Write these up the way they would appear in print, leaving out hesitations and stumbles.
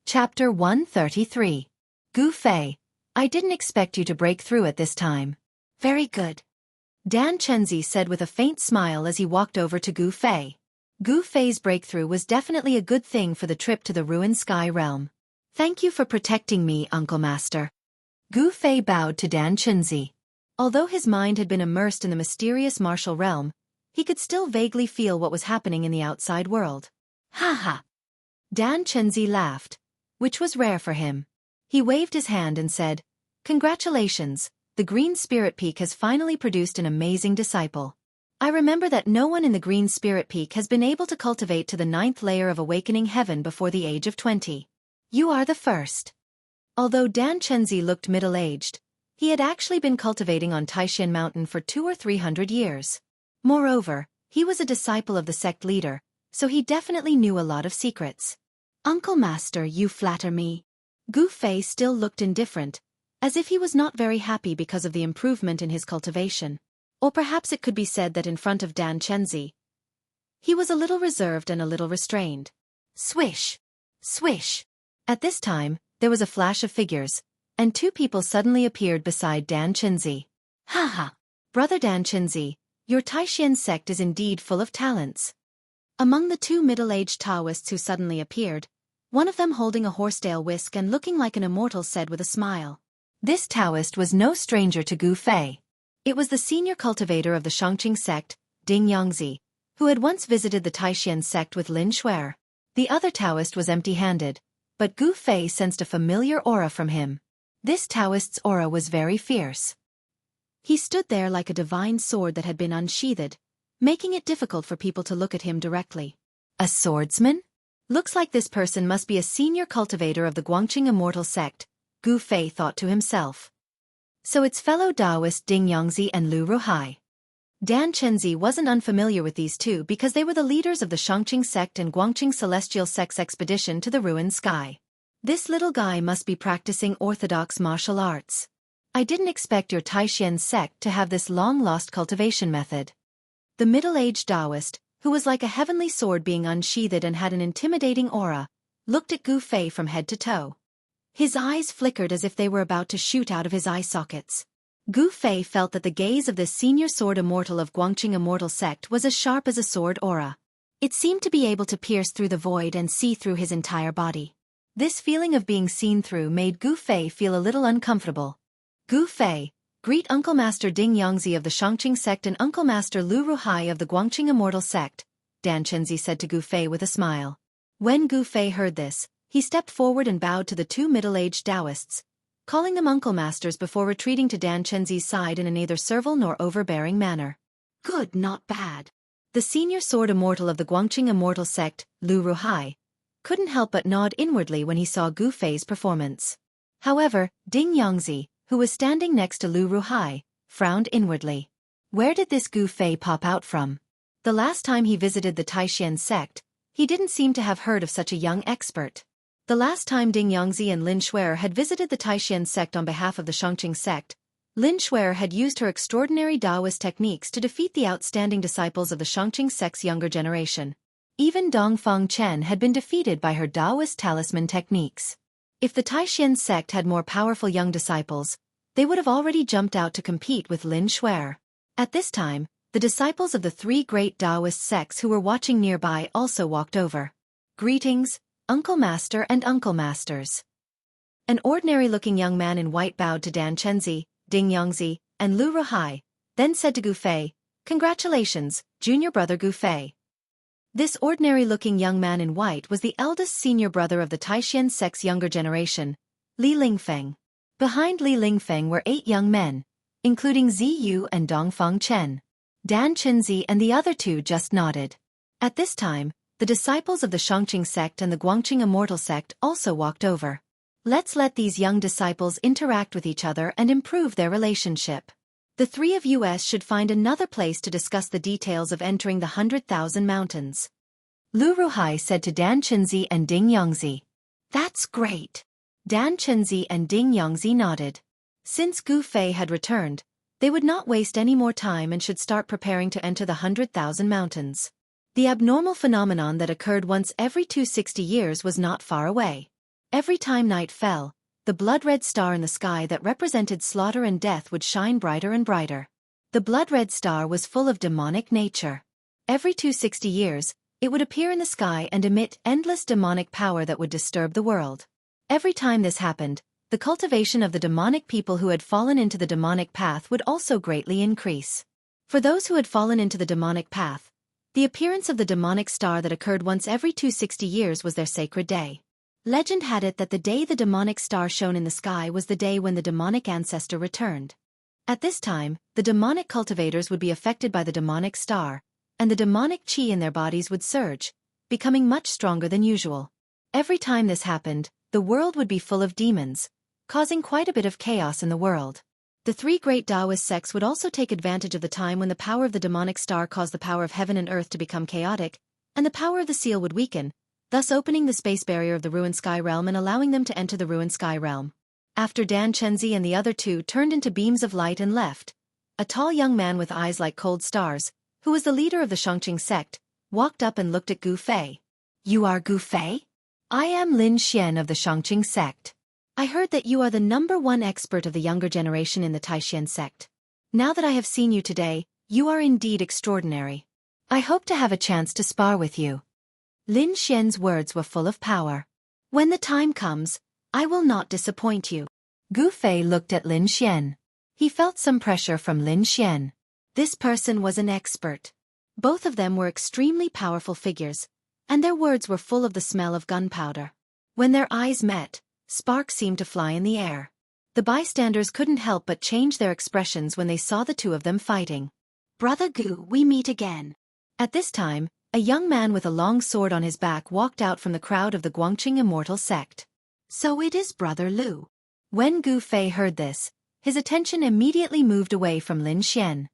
Chapter 133. Gu Fei, I didn't expect you to break through at this time. Very good. Dan Chenzi said with a faint smile as he walked over to Gu Fei. Gu Fei's breakthrough was definitely a good thing for the trip to the ruined sky realm. Thank you for protecting me, Uncle Master. Gu Fei bowed to Dan Chenzi. Although his mind had been immersed in the mysterious martial realm, he could still vaguely feel what was happening in the outside world. Ha ha! Dan Chenzi laughed, which was rare for him. He waved his hand and said, Congratulations, the Green Spirit Peak has finally produced an amazing disciple. I remember that no one in the Green Spirit Peak has been able to cultivate to the 9th layer of awakening heaven before the age of 20. You are the first. Although Dan Chenzi looked middle-aged, he had actually been cultivating on Taishan Mountain for 200 or 300 years. Moreover, he was a disciple of the sect leader, so he definitely knew a lot of secrets. Uncle Master, you flatter me. Gu Fei still looked indifferent, as if he was not very happy because of the improvement in his cultivation. Or perhaps it could be said that in front of Dan Chenzi, he was a little reserved and a little restrained. Swish! Swish! At this time, there was a flash of figures, and two people suddenly appeared beside Dan Chenzi. Ha ha! Brother Dan Chenzi, your Taishan sect is indeed full of talents. Among the two middle-aged Taoists who suddenly appeared, one of them holding a horsetail whisk and looking like an immortal said with a smile. This Taoist was no stranger to Gu Fei. It was the senior cultivator of the Xianxia sect, Ding Yangzi, who had once visited the Taishan sect with Lin Xuer. The other Taoist was empty-handed, but Gu Fei sensed a familiar aura from him. This Taoist's aura was very fierce. He stood there like a divine sword that had been unsheathed, making it difficult for people to look at him directly. A swordsman? Looks like this person must be a senior cultivator of the Guangqing Immortal sect, Gu Fei thought to himself. So it's fellow Taoist Ding Yangzi and Lu Ruhai. Dan Chenzi wasn't unfamiliar with these two because they were the leaders of the Xianxia sect and Guangqing Celestial sect's expedition to the ruined sky. This little guy must be practicing orthodox martial arts. I didn't expect your Taishan sect to have this long-lost cultivation method. The middle-aged Taoist, who was like a heavenly sword being unsheathed and had an intimidating aura, looked at Gu Fei from head to toe. His eyes flickered as if they were about to shoot out of his eye sockets. Gu Fei felt that the gaze of this senior sword immortal of Guangqing Immortal sect was as sharp as a sword aura. It seemed to be able to pierce through the void and see through his entire body. This feeling of being seen through made Gu Fei feel a little uncomfortable. Gu Fei, greet Uncle Master Ding Yangzi of the Xianxia sect and Uncle Master Lu Ruhai of the Guangqing Immortal sect, Dan Chenzi said to Gu Fei with a smile. When Gu Fei heard this, he stepped forward and bowed to the two middle-aged Taoists, calling them Uncle Masters before retreating to Dan Chenzi's side in a neither servile nor overbearing manner. Good, not bad. The senior sword immortal of the Guangqing Immortal sect, Lu Ruhai, couldn't help but nod inwardly when he saw Gu Fei's performance. However, Ding Yangzi, who was standing next to Lu Ruhai, frowned inwardly. Where did this Gu Fei pop out from? The last time he visited the Taishan sect, he didn't seem to have heard of such a young expert. The last time Ding Yangzi and Lin Xuer had visited the Taishan sect on behalf of the Xianxia sect, Lin Xuer had used her extraordinary Taoist techniques to defeat the outstanding disciples of the Xianxia sect's younger generation. Even Dongfang Chen had been defeated by her Taoist talisman techniques. If the Taishan sect had more powerful young disciples, they would have already jumped out to compete with Lin Xuer. At this time, the disciples of the three great Taoist sects who were watching nearby also walked over. Greetings, Uncle Master and Uncle Masters. An ordinary-looking young man in white bowed to Dan Chenzi, Ding Yangzi, and Lu Ruhai, then said to Gu Fei, Congratulations, junior brother Gu Fei. This ordinary-looking young man in white was the eldest senior brother of the Taishan sect's younger generation, Li Lingfeng. Behind Li Lingfeng were 8 young men, including Ziyu and Dongfang Chen. Dan Chenzi and the other two just nodded. At this time, the disciples of the Xianxia sect and the Guangqing Immortal sect also walked over. Let's let these young disciples interact with each other and improve their relationship. The three of us should find another place to discuss the details of entering the 100,000 mountains. Lu Ruhai said to Dan Chenzi and Ding Yangzi. That's great. Dan Chenzi and Ding Yangzi nodded. Since Gu Fei had returned, they would not waste any more time and should start preparing to enter the 100,000 mountains. The abnormal phenomenon that occurred once every 260 years was not far away. Every time night fell, the blood-red star in the sky that represented slaughter and death would shine brighter and brighter. The blood-red star was full of demonic nature. Every 260 years, it would appear in the sky and emit endless demonic power that would disturb the world. Every time this happened, the cultivation of the demonic people who had fallen into the demonic path would also greatly increase. For those who had fallen into the demonic path, the appearance of the demonic star that occurred once every 260 years was their sacred day. Legend had it that the day the demonic star shone in the sky was the day when the demonic ancestor returned. At this time, the demonic cultivators would be affected by the demonic star, and the demonic chi in their bodies would surge, becoming much stronger than usual. Every time this happened, the world would be full of demons, causing quite a bit of chaos in the world. The three great Taoist sects would also take advantage of the time when the power of the demonic star caused the power of heaven and earth to become chaotic, and the power of the seal would weaken, thus opening the space barrier of the ruined sky realm and allowing them to enter the ruined sky realm. After Dan Chenzi and the other two turned into beams of light and left, a tall young man with eyes like cold stars, who was the leader of the Xianxia sect, walked up and looked at Gu Fei. "You are Gu Fei? I am Lin Xian of the Xianxia sect. I heard that you are the #1 expert of the younger generation in the Taishan sect. Now that I have seen you today, you are indeed extraordinary. I hope to have a chance to spar with you." Lin Xian's words were full of power. "When the time comes, I will not disappoint you." Gu Fei looked at Lin Xian. He felt some pressure from Lin Xian. This person was an expert. Both of them were extremely powerful figures, and their words were full of the smell of gunpowder. When their eyes met, sparks seemed to fly in the air. The bystanders couldn't help but change their expressions when they saw the two of them fighting. "Brother Gu, we meet again." At this time, a young man with a long sword on his back walked out from the crowd of the Guangqing Immortal sect. "So it is Brother Lu." When Gu Fei heard this, his attention immediately moved away from Lin Xian.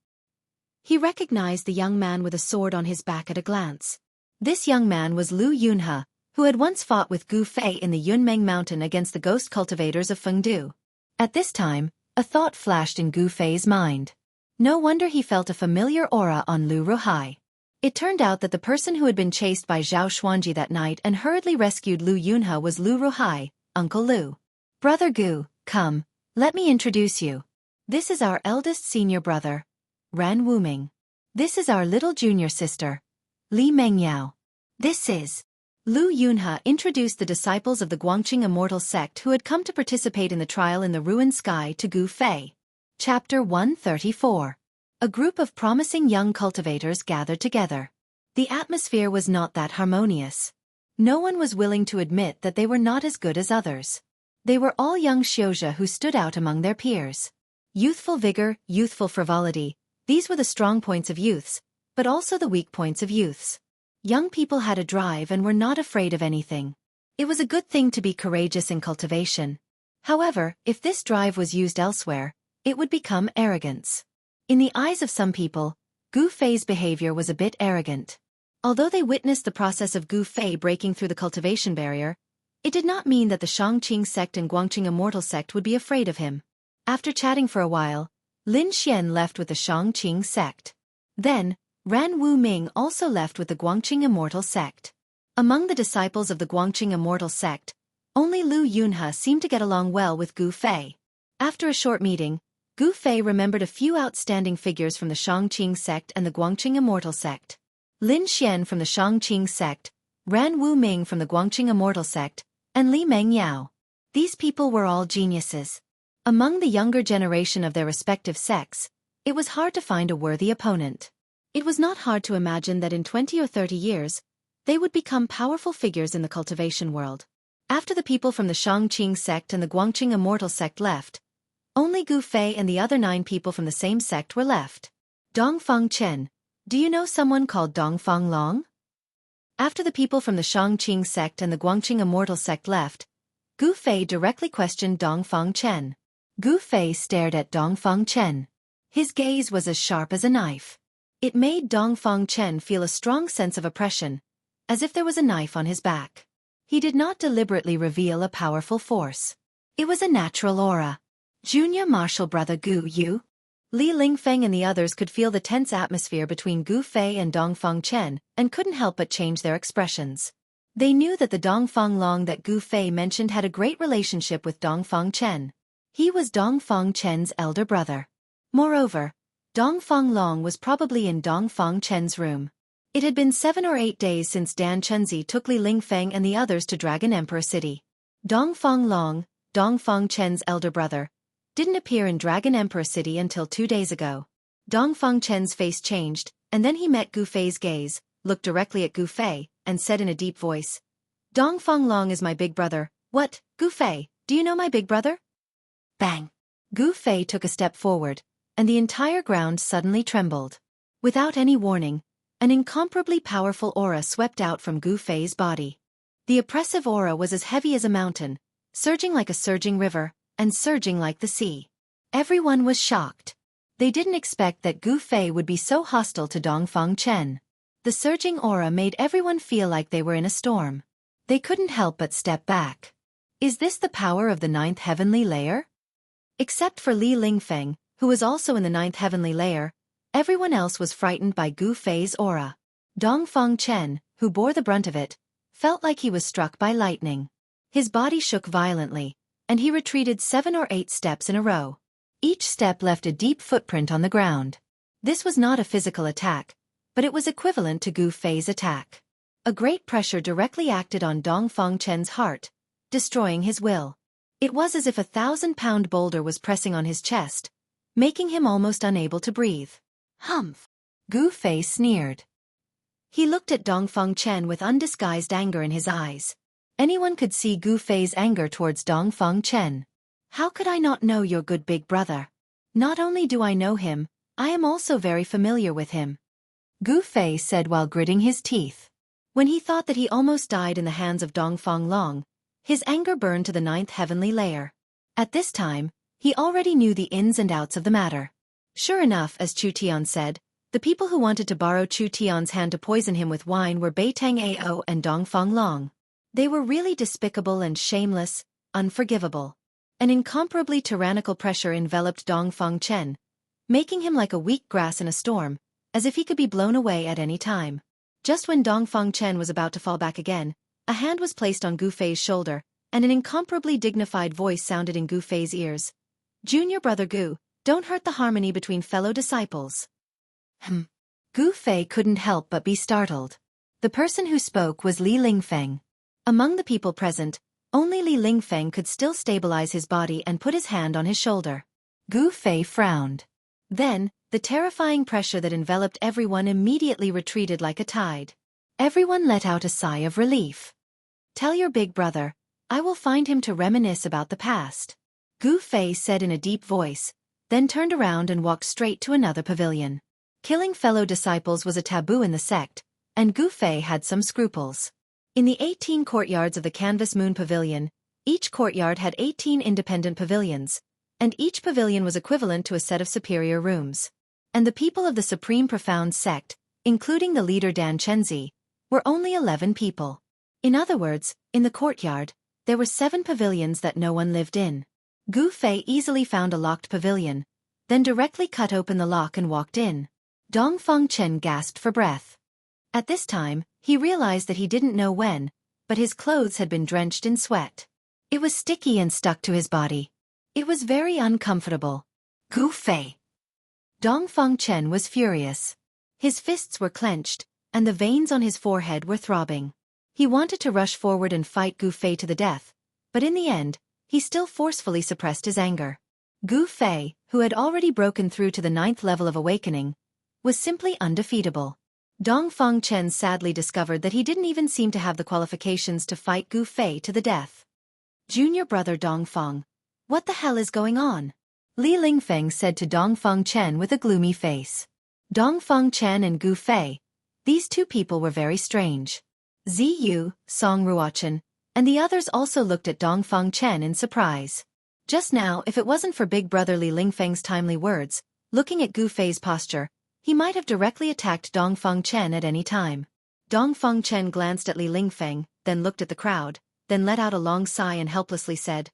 He recognized the young man with a sword on his back at a glance. This young man was Lu Yunhe, who had once fought with Gu Fei in the Yunmeng Mountain against the ghost cultivators of Fengdu. At this time, a thought flashed in Gu Fei's mind. No wonder he felt a familiar aura on Lu Ruhai. It turned out that the person who had been chased by Zhao Xuanji that night and hurriedly rescued Lu Yunhe was Lu Ruhai, Uncle Lu. "Brother Gu, come, let me introduce you. This is our eldest senior brother, Ran Wuming. This is our little junior sister, Li Mengyao. This is..." Lu Yunhe introduced the disciples of the Guangqing Immortal sect who had come to participate in the trial in the ruined sky to Gu Fei. Chapter 134. A group of promising young cultivators gathered together. The atmosphere was not that harmonious. No one was willing to admit that they were not as good as others. They were all young Xiaoxia who stood out among their peers. Youthful vigor, youthful frivolity, these were the strong points of youths, but also the weak points of youths. Young people had a drive and were not afraid of anything. It was a good thing to be courageous in cultivation. However, if this drive was used elsewhere, it would become arrogance. In the eyes of some people, Gu Fei's behavior was a bit arrogant. Although they witnessed the process of Gu Fei breaking through the cultivation barrier, it did not mean that the Xianxia sect and Guangqing Immortal sect would be afraid of him. After chatting for a while, Lin Xian left with the Xianxia sect. Then, Ran Wuming also left with the Guangqing Immortal sect. Among the disciples of the Guangqing Immortal sect, only Lu Yunhe seemed to get along well with Gu Fei. After a short meeting, Gu Fei remembered a few outstanding figures from the Xianxia sect and the Guangqing Immortal sect. Lin Xian from the Xianxia sect, Ran Wuming from the Guangqing Immortal sect, and Li Mengyao. These people were all geniuses. Among the younger generation of their respective sects, it was hard to find a worthy opponent. It was not hard to imagine that in 20 or 30 years, they would become powerful figures in the cultivation world. After the people from the Xianxia sect and the Guangqing Immortal sect left, only Gu Fei and the other 9 people from the same sect were left. Dongfang Chen, do you know someone called Dongfang Long? After the people from the Xianxia sect and the Guangqing Immortal sect left, Gu Fei directly questioned Dongfang Chen. Gu Fei stared at Dongfang Chen. His gaze was as sharp as a knife. It made Dongfang Chen feel a strong sense of oppression, as if there was a knife on his back. He did not deliberately reveal a powerful force. It was a natural aura. Junior Marshal Brother Gu Yu? Li Lingfeng and the others could feel the tense atmosphere between Gu Fei and Dongfang Chen and couldn't help but change their expressions. They knew that the Dongfang Long that Gu Fei mentioned had a great relationship with Dongfang Chen. He was Dongfang Chen's elder brother. Moreover, Dongfang Long was probably in Dongfang Chen's room. It had been 7 or 8 days since Dan Chunzi took Li Lingfeng and the others to Dragon Emperor City. Dongfang Long, Dongfang Chen's elder brother, didn't appear in Dragon Emperor City until 2 days ago. Dongfang Chen's face changed, and then he met Gu Fei's gaze, looked directly at Gu Fei, and said in a deep voice, "Dongfang Long is my big brother." "What, Gu Fei, do you know my big brother?" Bang! Gu Fei took a step forward, and the entire ground suddenly trembled. Without any warning, an incomparably powerful aura swept out from Gu Fei's body. The oppressive aura was as heavy as a mountain, surging like a surging river, and surging like the sea. Everyone was shocked. They didn't expect that Gu Fei would be so hostile to Dongfang Chen. The surging aura made everyone feel like they were in a storm. They couldn't help but step back. Is this the power of the 9th heavenly layer? Except for Li Lingfeng, who was also in the 9th heavenly layer, everyone else was frightened by Gu Fei's aura. Dongfang Chen, who bore the brunt of it, felt like he was struck by lightning. His body shook violently, and he retreated 7 or 8 steps in a row. Each step left a deep footprint on the ground. This was not a physical attack, but it was equivalent to Gu Fei's attack. A great pressure directly acted on Dongfang Chen's heart, destroying his will. It was as if a 1,000-pound boulder was pressing on his chest, making him almost unable to breathe. Humph! Gu Fei sneered. He looked at Dongfang Chen with undisguised anger in his eyes. Anyone could see Gu Fei's anger towards Dongfang Chen. "How could I not know your good big brother? Not only do I know him, I am also very familiar with him," Gu Fei said while gritting his teeth. When he thought that he almost died in the hands of Dongfang Long, his anger burned to the 9th heavenly layer. At this time, he already knew the ins and outs of the matter. Sure enough, as Chu Tian said, the people who wanted to borrow Chu Tian's hand to poison him with wine were Beitang Ao and Dongfang Long. They were really despicable and shameless, unforgivable. An incomparably tyrannical pressure enveloped Dongfang Chen, making him like a weak grass in a storm, as if he could be blown away at any time. Just when Dongfang Chen was about to fall back again, a hand was placed on Gu Fei's shoulder, and an incomparably dignified voice sounded in Gu Fei's ears. "Junior brother Gu, don't hurt the harmony between fellow disciples." Gu Fei couldn't help but be startled. The person who spoke was Li Lingfeng. Among the people present, only Li Lingfeng could still stabilize his body and put his hand on his shoulder. Gu Fei frowned. Then, the terrifying pressure that enveloped everyone immediately retreated like a tide. Everyone let out a sigh of relief. "Tell your big brother, I will find him to reminisce about the past," Gu Fei said in a deep voice, then turned around and walked straight to another pavilion. Killing fellow disciples was a taboo in the sect, and Gu Fei had some scruples. In the 18 courtyards of the Canvas Moon Pavilion, each courtyard had 18 independent pavilions, and each pavilion was equivalent to a set of superior rooms. And the people of the Supreme Profound Sect, including the leader Dan Chenzi, were only 11 people. In other words, in the courtyard, there were 7 pavilions that no one lived in. Gu Fei easily found a locked pavilion, then directly cut open the lock and walked in. Dongfang Chen gasped for breath. At this time, he realized that he didn't know when, but his clothes had been drenched in sweat. It was sticky and stuck to his body. It was very uncomfortable. "Gu Fei!" Dongfang Chen was furious. His fists were clenched, and the veins on his forehead were throbbing. He wanted to rush forward and fight Gu Fei to the death, but in the end, he still forcefully suppressed his anger. Gu Fei, who had already broken through to the 9th level of awakening, was simply undefeatable. Dongfang Chen sadly discovered that he didn't even seem to have the qualifications to fight Gu Fei to the death. "Junior brother Dongfang, what the hell is going on?" Li Lingfeng said to Dongfang Chen with a gloomy face. Dongfang Chen and Gu Fei, these two people were very strange. Ziyu, Song Ruochen, and the others also looked at Dongfang Chen in surprise. Just now, if it wasn't for big brother Li Lingfeng's timely words, looking at Gu Fei's posture, he might have directly attacked Dongfang Chen at any time. Dongfang Chen glanced at Li Lingfeng, then looked at the crowd, then let out a long sigh and helplessly said,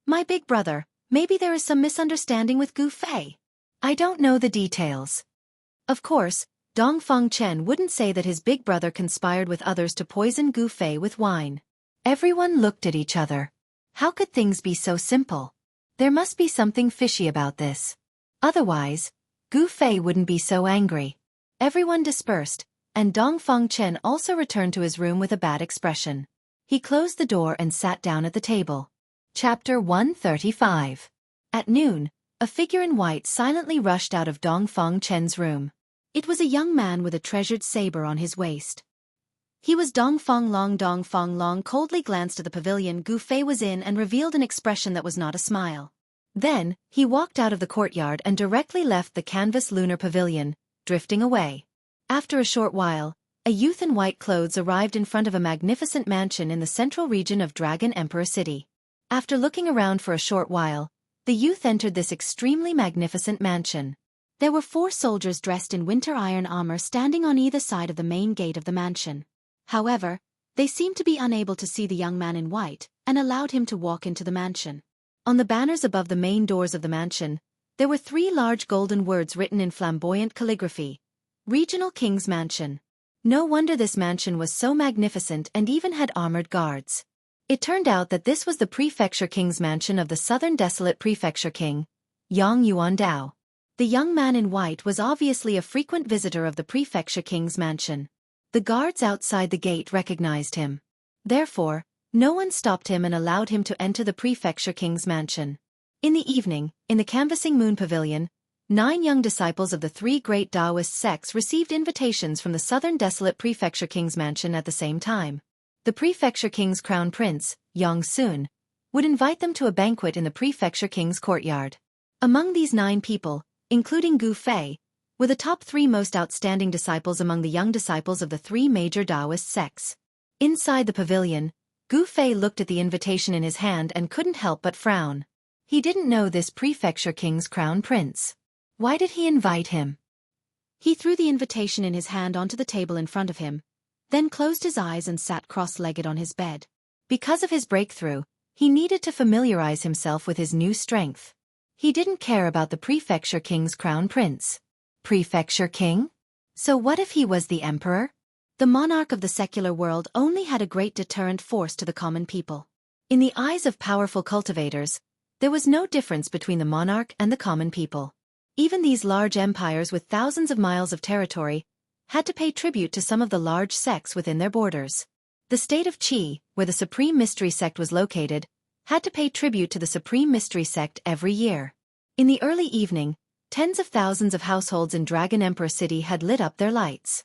"My big brother, maybe there is some misunderstanding with Gu Fei. I don't know the details." Of course, Dongfang Chen wouldn't say that his big brother conspired with others to poison Gu Fei with wine. Everyone looked at each other. How could things be so simple? There must be something fishy about this. Otherwise, Gu Fei wouldn't be so angry. Everyone dispersed, and Dongfang Chen also returned to his room with a bad expression. He closed the door and sat down at the table. Chapter 135. At noon, a figure in white silently rushed out of Dongfang Chen's room. It was a young man with a treasured saber on his waist. He was Dongfang Long. Dongfang Long coldly glanced at the pavilion Gu Fei was in and revealed an expression that was not a smile. Then, he walked out of the courtyard and directly left the canvas lunar pavilion, drifting away. After a short while, a youth in white clothes arrived in front of a magnificent mansion in the central region of Dragon Emperor City. After looking around for a short while, the youth entered this extremely magnificent mansion. There were 4 soldiers dressed in winter iron armor standing on either side of the main gate of the mansion. However, they seemed to be unable to see the young man in white and allowed him to walk into the mansion. On the banners above the main doors of the mansion, there were 3 large golden words written in flamboyant calligraphy: Regional King's Mansion. No wonder this mansion was so magnificent and even had armored guards. It turned out that this was the Prefecture King's Mansion of the Southern Desolate Prefecture King, Yang Yuandao. The young man in white was obviously a frequent visitor of the Prefecture King's Mansion. The guards outside the gate recognized him. Therefore, no one stopped him and allowed him to enter the Prefecture King's Mansion. In the evening, in the Canvassing Moon Pavilion, 9 young disciples of the 3 great Taoist sects received invitations from the Southern Desolate Prefecture King's Mansion at the same time. The Prefecture King's Crown Prince, Yang Sun, would invite them to a banquet in the Prefecture King's courtyard. Among these 9 people, including Gu Fei, were the top 3 most outstanding disciples among the young disciples of the 3 major Taoist sects. Inside the pavilion, Gu Fei looked at the invitation in his hand and couldn't help but frown. He didn't know this Prefecture King's Crown Prince. Why did he invite him? He threw the invitation in his hand onto the table in front of him, then closed his eyes and sat cross-legged on his bed. Because of his breakthrough, he needed to familiarize himself with his new strength. He didn't care about the Prefecture King's Crown Prince. Prefecture King? So what if he was the emperor? The monarch of the secular world only had a great deterrent force to the common people. In the eyes of powerful cultivators, there was no difference between the monarch and the common people. Even these large empires with thousands of miles of territory had to pay tribute to some of the large sects within their borders. The state of Qi, where the Supreme Mystery Sect was located, had to pay tribute to the Supreme Mystery Sect every year. In the early evening, tens of thousands of households in Dragon Emperor City had lit up their lights.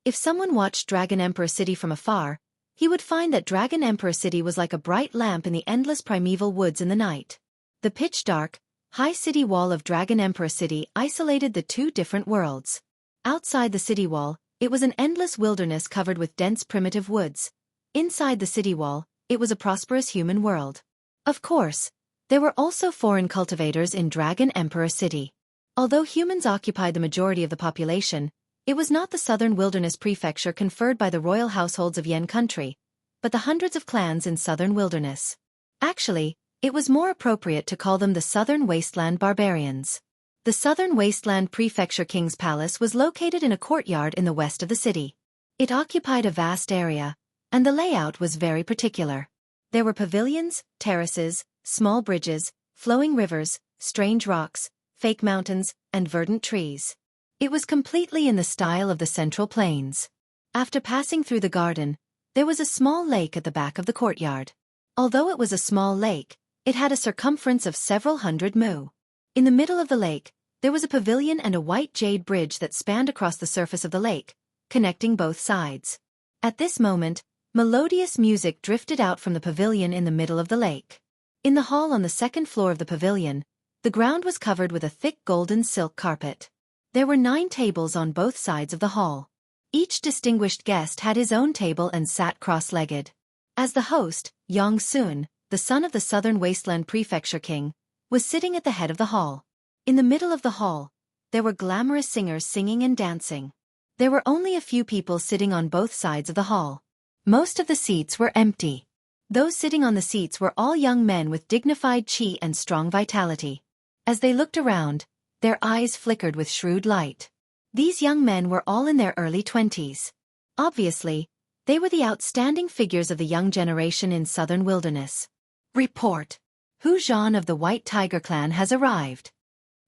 If someone watched Dragon Emperor City from afar, he would find that Dragon Emperor City was like a bright lamp in the endless primeval woods in the night. The pitch-dark, high city wall of Dragon Emperor City isolated the 2 different worlds. Outside the city wall, it was an endless wilderness covered with dense primitive woods. Inside the city wall, it was a prosperous human world. Of course, there were also foreign cultivators in Dragon Emperor City. Although humans occupied the majority of the population, it was not the southern wilderness prefecture conferred by the royal households of Yen country, but the hundreds of clans in southern wilderness. Actually, it was more appropriate to call them the Southern Wasteland Barbarians. The Southern Wasteland Prefecture King's Palace was located in a courtyard in the west of the city. It occupied a vast area, and the layout was very particular. There were pavilions, terraces, small bridges, flowing rivers, strange rocks, fake mountains, and verdant trees. It was completely in the style of the Central Plains. After passing through the garden, there was a small lake at the back of the courtyard. Although it was a small lake, it had a circumference of several hundred mu. In the middle of the lake, there was a pavilion and a white jade bridge that spanned across the surface of the lake, connecting both sides. At this moment, melodious music drifted out from the pavilion in the middle of the lake. In the hall on the 2nd floor of the pavilion, the ground was covered with a thick golden silk carpet. There were 9 tables on both sides of the hall. Each distinguished guest had his own table and sat cross-legged. As the host, Yang Sun, the son of the Southern Wasteland Prefecture King, was sitting at the head of the hall. In the middle of the hall, there were glamorous singers singing and dancing. There were only a few people sitting on both sides of the hall. Most of the seats were empty. Those sitting on the seats were all young men with dignified qi and strong vitality. As they looked around, their eyes flickered with shrewd light. These young men were all in their early 20s. Obviously, they were the outstanding figures of the young generation in southern wilderness. Report. Hu Zhan of the White Tiger clan has arrived.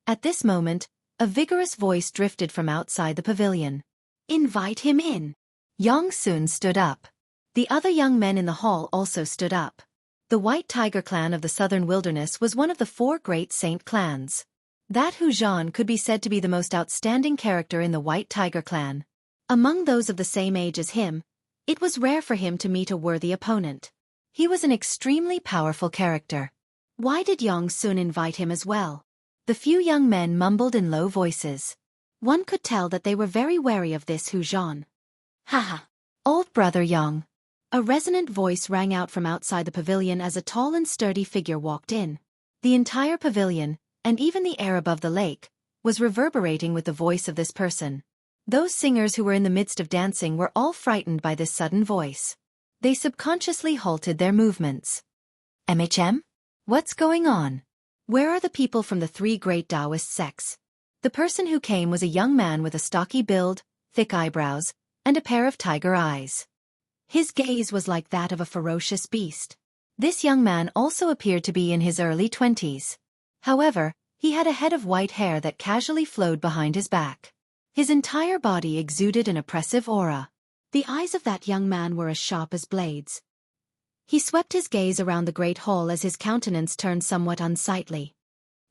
At this moment, a vigorous voice drifted from outside the pavilion. Invite him in. Yang Sun stood up. The other young men in the hall also stood up. The White Tiger clan of the southern wilderness was one of the 4 great saint clans. That Hu Zhan could be said to be the most outstanding character in the White Tiger clan. Among those of the same age as him, it was rare for him to meet a worthy opponent. He was an extremely powerful character. Why did Yang Sun invite him as well? The few young men mumbled in low voices. One could tell that they were very wary of this Hu Zhan. Haha. Old brother Yang. A resonant voice rang out from outside the pavilion as a tall and sturdy figure walked in. The entire pavilion, and even the air above the lake, was reverberating with the voice of this person. Those singers who were in the midst of dancing were all frightened by this sudden voice. They subconsciously halted their movements. MHM? What's going on? Where are the people from the 3 great Taoist sects? The person who came was a young man with a stocky build, thick eyebrows, and a pair of tiger eyes. His gaze was like that of a ferocious beast. This young man also appeared to be in his early 20s. However, he had a head of white hair that casually flowed behind his back. His entire body exuded an oppressive aura. The eyes of that young man were as sharp as blades. He swept his gaze around the great hall as his countenance turned somewhat unsightly.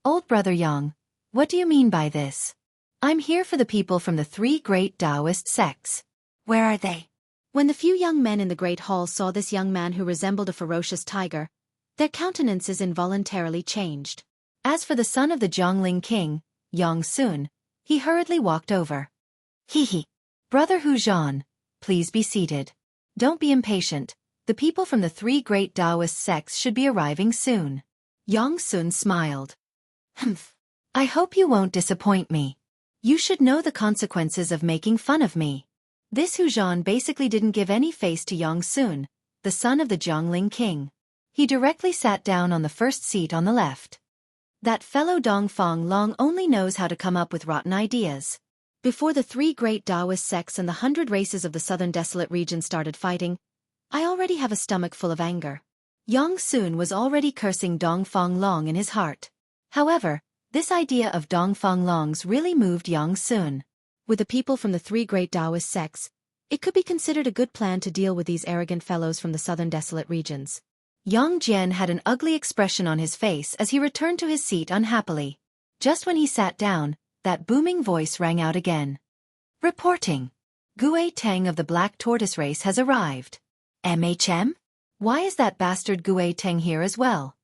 Old brother Yang, what do you mean by this? I'm here for the people from the 3 great Taoist sects. Where are they? When the few young men in the great hall saw this young man who resembled a ferocious tiger, their countenances involuntarily changed. As for the son of the Jiangling king, Yang Sun, he hurriedly walked over. Hee. Brother Hu Zhan, please be seated. Don't be impatient. The people from the 3 great Taoist sects should be arriving soon. Yang Sun smiled. Humph. I hope you won't disappoint me. You should know the consequences of making fun of me. This Hu Zhan basically didn't give any face to Yang Sun, the son of the Jiangling king. He directly sat down on the first seat on the left. That fellow Dongfang Long only knows how to come up with rotten ideas. Before the 3 great Taoist sects and the 100 races of the southern desolate region started fighting, I already have a stomach full of anger. Yang Sun was already cursing Dongfang Long in his heart. However, this idea of Dongfang Long's really moved Yang Sun. With the people from the 3 great Taoist sects, it could be considered a good plan to deal with these arrogant fellows from the southern desolate regions. Yang Jian had an ugly expression on his face as he returned to his seat unhappily. Just when he sat down, that booming voice rang out again. Reporting. Gue Tang of the Black Tortoise race has arrived. MHM? Why is that bastard Gue Tang here as well?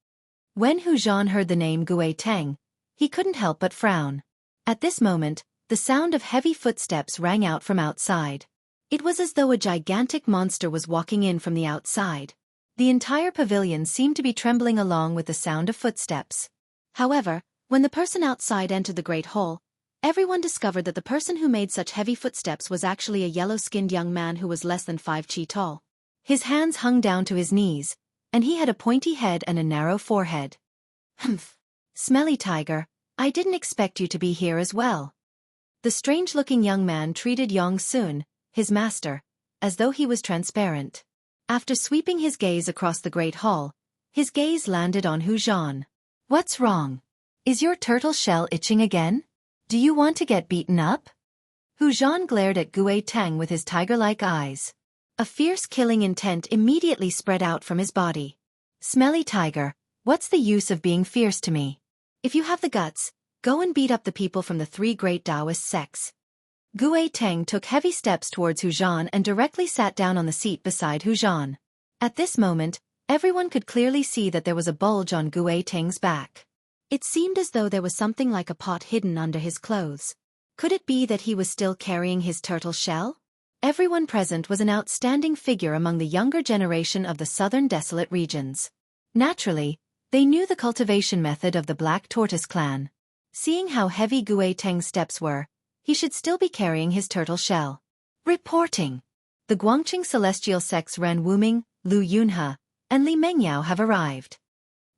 When Hu Zhan heard the name Gue Tang, he couldn't help but frown. At this moment, the sound of heavy footsteps rang out from outside. It was as though a gigantic monster was walking in from the outside. The entire pavilion seemed to be trembling along with the sound of footsteps. However, when the person outside entered the great hall, everyone discovered that the person who made such heavy footsteps was actually a yellow-skinned young man who was less than 5 chi tall. His hands hung down to his knees, and he had a pointy head and a narrow forehead. Humph. Smelly tiger, I didn't expect you to be here as well. The strange-looking young man treated Yang Sun, his master, as though he was transparent. After sweeping his gaze across the great hall, his gaze landed on Hu Zhan. What's wrong? Is your turtle shell itching again? Do you want to get beaten up? Hu Zhan glared at Gue Tang with his tiger-like eyes. A fierce killing intent immediately spread out from his body. Smelly tiger, what's the use of being fierce to me? If you have the guts, go and beat up the people from the 3 great Taoist sects. Gue Tang took heavy steps towards Hu Zhan and directly sat down on the seat beside Hu Zhan. At this moment, everyone could clearly see that there was a bulge on Gue Tang's back. It seemed as though there was something like a pot hidden under his clothes. Could it be that he was still carrying his turtle shell? Everyone present was an outstanding figure among the younger generation of the southern desolate regions. Naturally, they knew the cultivation method of the Black Tortoise clan. Seeing how heavy Gue Tang's steps were, he should still be carrying his turtle shell. Reporting. The Guangqing Celestial sects Ren Wuming, Lu Yunhe, and Li Mengyao have arrived.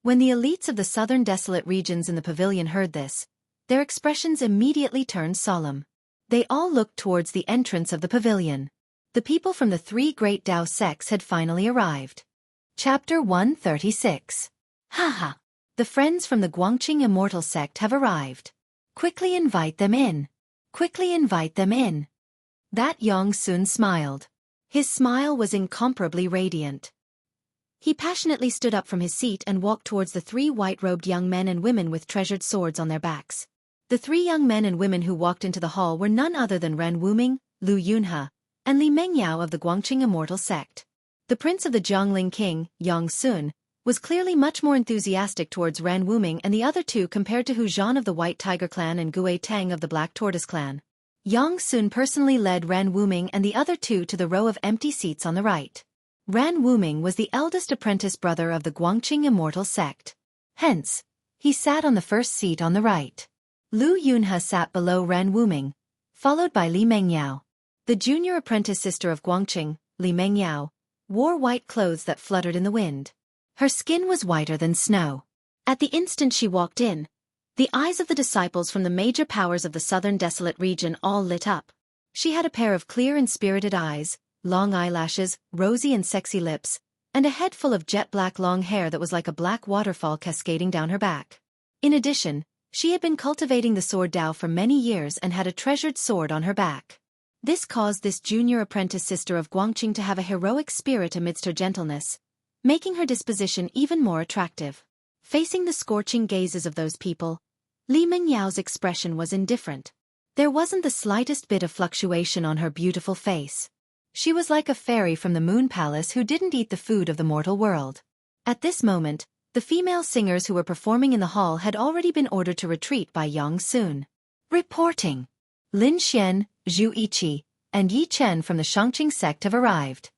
When the elites of the southern desolate regions in the pavilion heard this, their expressions immediately turned solemn. They all looked towards the entrance of the pavilion. The people from the three great Dao sects had finally arrived. Chapter 136. Haha! The friends from the Guangqing Immortal sect have arrived. Quickly invite them in. Quickly invite them in. That Yang Sun smiled. His smile was incomparably radiant. He passionately stood up from his seat and walked towards the three white-robed young men and women with treasured swords on their backs. The three young men and women who walked into the hall were none other than Ren Wuming, Lu Yunhe, and Li Mengyao of the Guangqing Immortal sect. The prince of the Jiangling king, Yang Sun, was clearly much more enthusiastic towards Ren Wuming and the other two compared to Hu Zhan of the White Tiger clan and Gue Tang of the Black Tortoise clan. Yang Sun personally led Ren Wuming and the other two to the row of empty seats on the right. Ren Wuming was the eldest apprentice brother of the Guangqing Immortal sect. Hence, he sat on the first seat on the right. Lu Yunhe sat below Ren Wuming, followed by Li Mengyao. The junior apprentice sister of Guangqing, Li Mengyao, wore white clothes that fluttered in the wind. Her skin was whiter than snow. At the instant she walked in, the eyes of the disciples from the major powers of the southern desolate region all lit up. She had a pair of clear and spirited eyes, long eyelashes, rosy and sexy lips, and a head full of jet-black long hair that was like a black waterfall cascading down her back. In addition, she had been cultivating the sword Dao for many years and had a treasured sword on her back. This caused this junior apprentice sister of Guangqing to have a heroic spirit amidst her gentleness, making her disposition even more attractive. Facing the scorching gazes of those people, Li Mengyao's expression was indifferent. There wasn't the slightest bit of fluctuation on her beautiful face. She was like a fairy from the Moon Palace who didn't eat the food of the mortal world. At this moment, the female singers who were performing in the hall had already been ordered to retreat by Yang Sun. Reporting. Lin Xian, Xueqi, and Yi Chen from the Xianxia sect have arrived.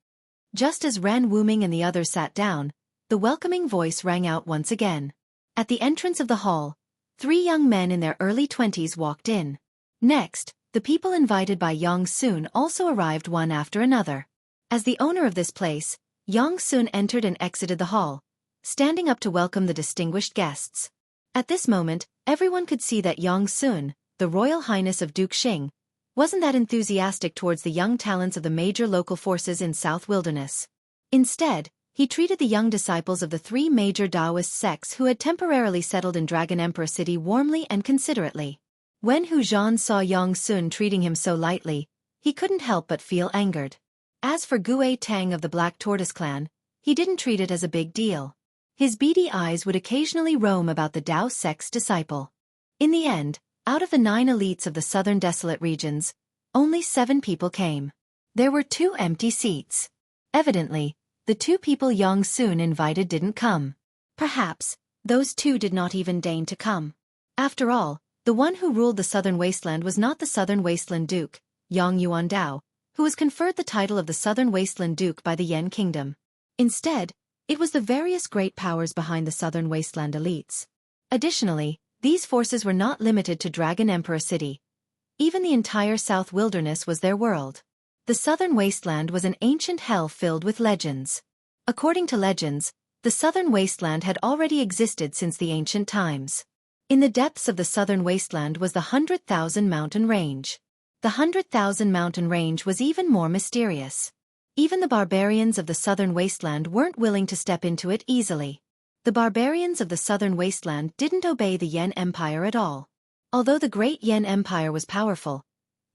Just as Ren Wuming and the others sat down, the welcoming voice rang out once again. At the entrance of the hall, three young men in their early 20s walked in. Next, the people invited by Yang Sun also arrived one after another. As the owner of this place, Yang Sun entered and exited the hall, standing up to welcome the distinguished guests. At this moment, everyone could see that Yang Sun, the Royal Highness of Duke Xing, wasn't that enthusiastic towards the young talents of the major local forces in South Wilderness. Instead, he treated the young disciples of the three major Taoist sects who had temporarily settled in Dragon Emperor City warmly and considerately. When Hu Zhan saw Yang Sun treating him so lightly, he couldn't help but feel angered. As for Gue Tang of the Black Tortoise clan, he didn't treat it as a big deal. His beady eyes would occasionally roam about the Dao sect's disciple. In the end, out of the 9 elites of the southern desolate regions, only 7 people came. There were 2 empty seats. Evidently, the 2 people Yang Sun invited didn't come. Perhaps, those 2 did not even deign to come. After all, the one who ruled the southern wasteland was not the southern wasteland duke, Yang Yuandao, who was conferred the title of the southern wasteland duke by the Yan kingdom. Instead, it was the various great powers behind the southern wasteland elites. Additionally, these forces were not limited to Dragon Emperor City. Even the entire South Wilderness was their world. The southern wasteland was an ancient hell filled with legends. According to legends, the southern wasteland had already existed since the ancient times. In the depths of the southern wasteland was the 100,000 mountain range. The 100,000 mountain range was even more mysterious. Even the barbarians of the southern wasteland weren't willing to step into it easily. The barbarians of the southern wasteland didn't obey the Yan Empire at all. Although the great Yan Empire was powerful,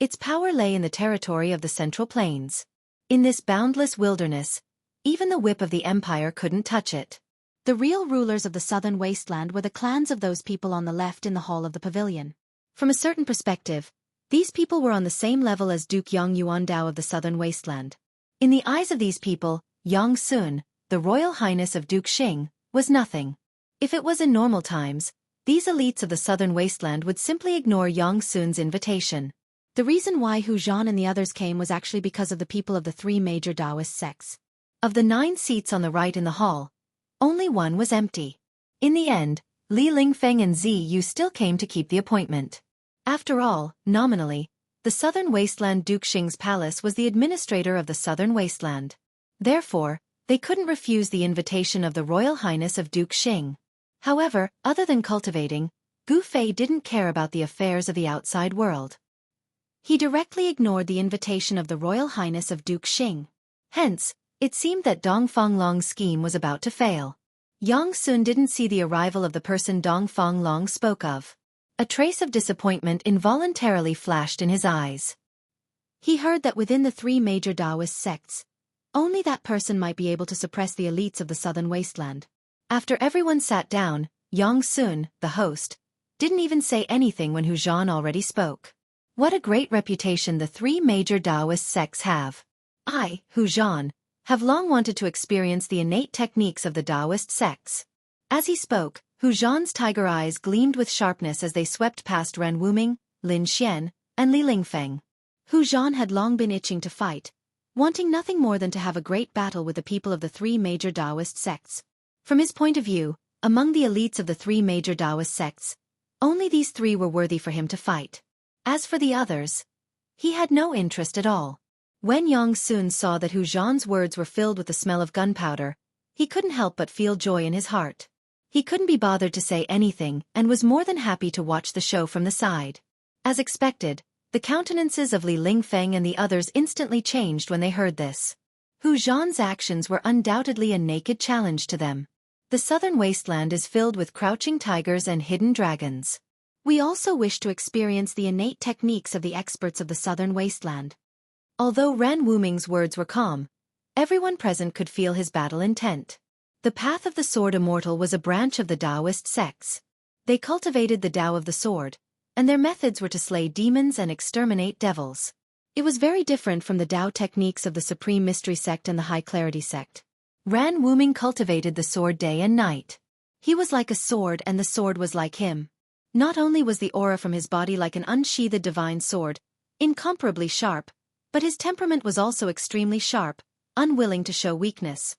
its power lay in the territory of the Central Plains. In this boundless wilderness, even the whip of the empire couldn't touch it. The real rulers of the southern wasteland were the clans of those people on the left in the hall of the pavilion. From a certain perspective, these people were on the same level as Duke Yang Yuandao of the southern wasteland. In the eyes of these people, Yang Sun, the Royal Highness of Duke Xing, was nothing. If it was in normal times, these elites of the southern wasteland would simply ignore Yang Sun's invitation. The reason why Hu Zhan and the others came was actually because of the people of the 3 major Taoist sects. Of the 9 seats on the right in the hall, only 1 was empty. In the end, Li Lingfeng and Zi Yu still came to keep the appointment. After all, nominally, the southern wasteland Duke Xing's palace was the administrator of the southern wasteland. Therefore, they couldn't refuse the invitation of the Royal Highness of Duke Xing. However, other than cultivating, Gu Fei didn't care about the affairs of the outside world. He directly ignored the invitation of the Royal Highness of Duke Xing. Hence, it seemed that Dong Fonglong's scheme was about to fail. Yang Sun didn't see the arrival of the person Dong Fonglong spoke of. A trace of disappointment involuntarily flashed in his eyes. He heard that within the three major Taoist sects, only that person might be able to suppress the elites of the southern wasteland. After everyone sat down, Yang Sun, the host, didn't even say anything when Hu Zhan already spoke. What a great reputation the three major Taoist sects have. I, Hu Zhan, have long wanted to experience the innate techniques of the Taoist sects. As he spoke, Hu Zhan's tiger eyes gleamed with sharpness as they swept past Ren Wuming, Lin Xian, and Li Lingfeng. Hu Zhan had long been itching to fight, wanting nothing more than to have a great battle with the people of the three major Taoist sects. From his point of view, among the elites of the three major Taoist sects, only these three were worthy for him to fight. As for the others, he had no interest at all. When Yang Sun saw that Hu Zhan's words were filled with the smell of gunpowder, he couldn't help but feel joy in his heart. He couldn't be bothered to say anything and was more than happy to watch the show from the side. As expected, the countenances of Li Lingfeng and the others instantly changed when they heard this. Hu Zhan's actions were undoubtedly a naked challenge to them. The southern wasteland is filled with crouching tigers and hidden dragons. We also wish to experience the innate techniques of the experts of the southern wasteland. Although Ren Wuming's words were calm, everyone present could feel his battle intent. The path of the sword Immortal was a branch of the Taoist sects. They cultivated the Tao of the sword, and their methods were to slay demons and exterminate devils. It was very different from the Tao techniques of the Supreme Mystery sect and the High Clarity sect. Ren Wuming cultivated the sword day and night. He was like a sword and the sword was like him. Not only was the aura from his body like an unsheathed divine sword, incomparably sharp, but his temperament was also extremely sharp, unwilling to show weakness.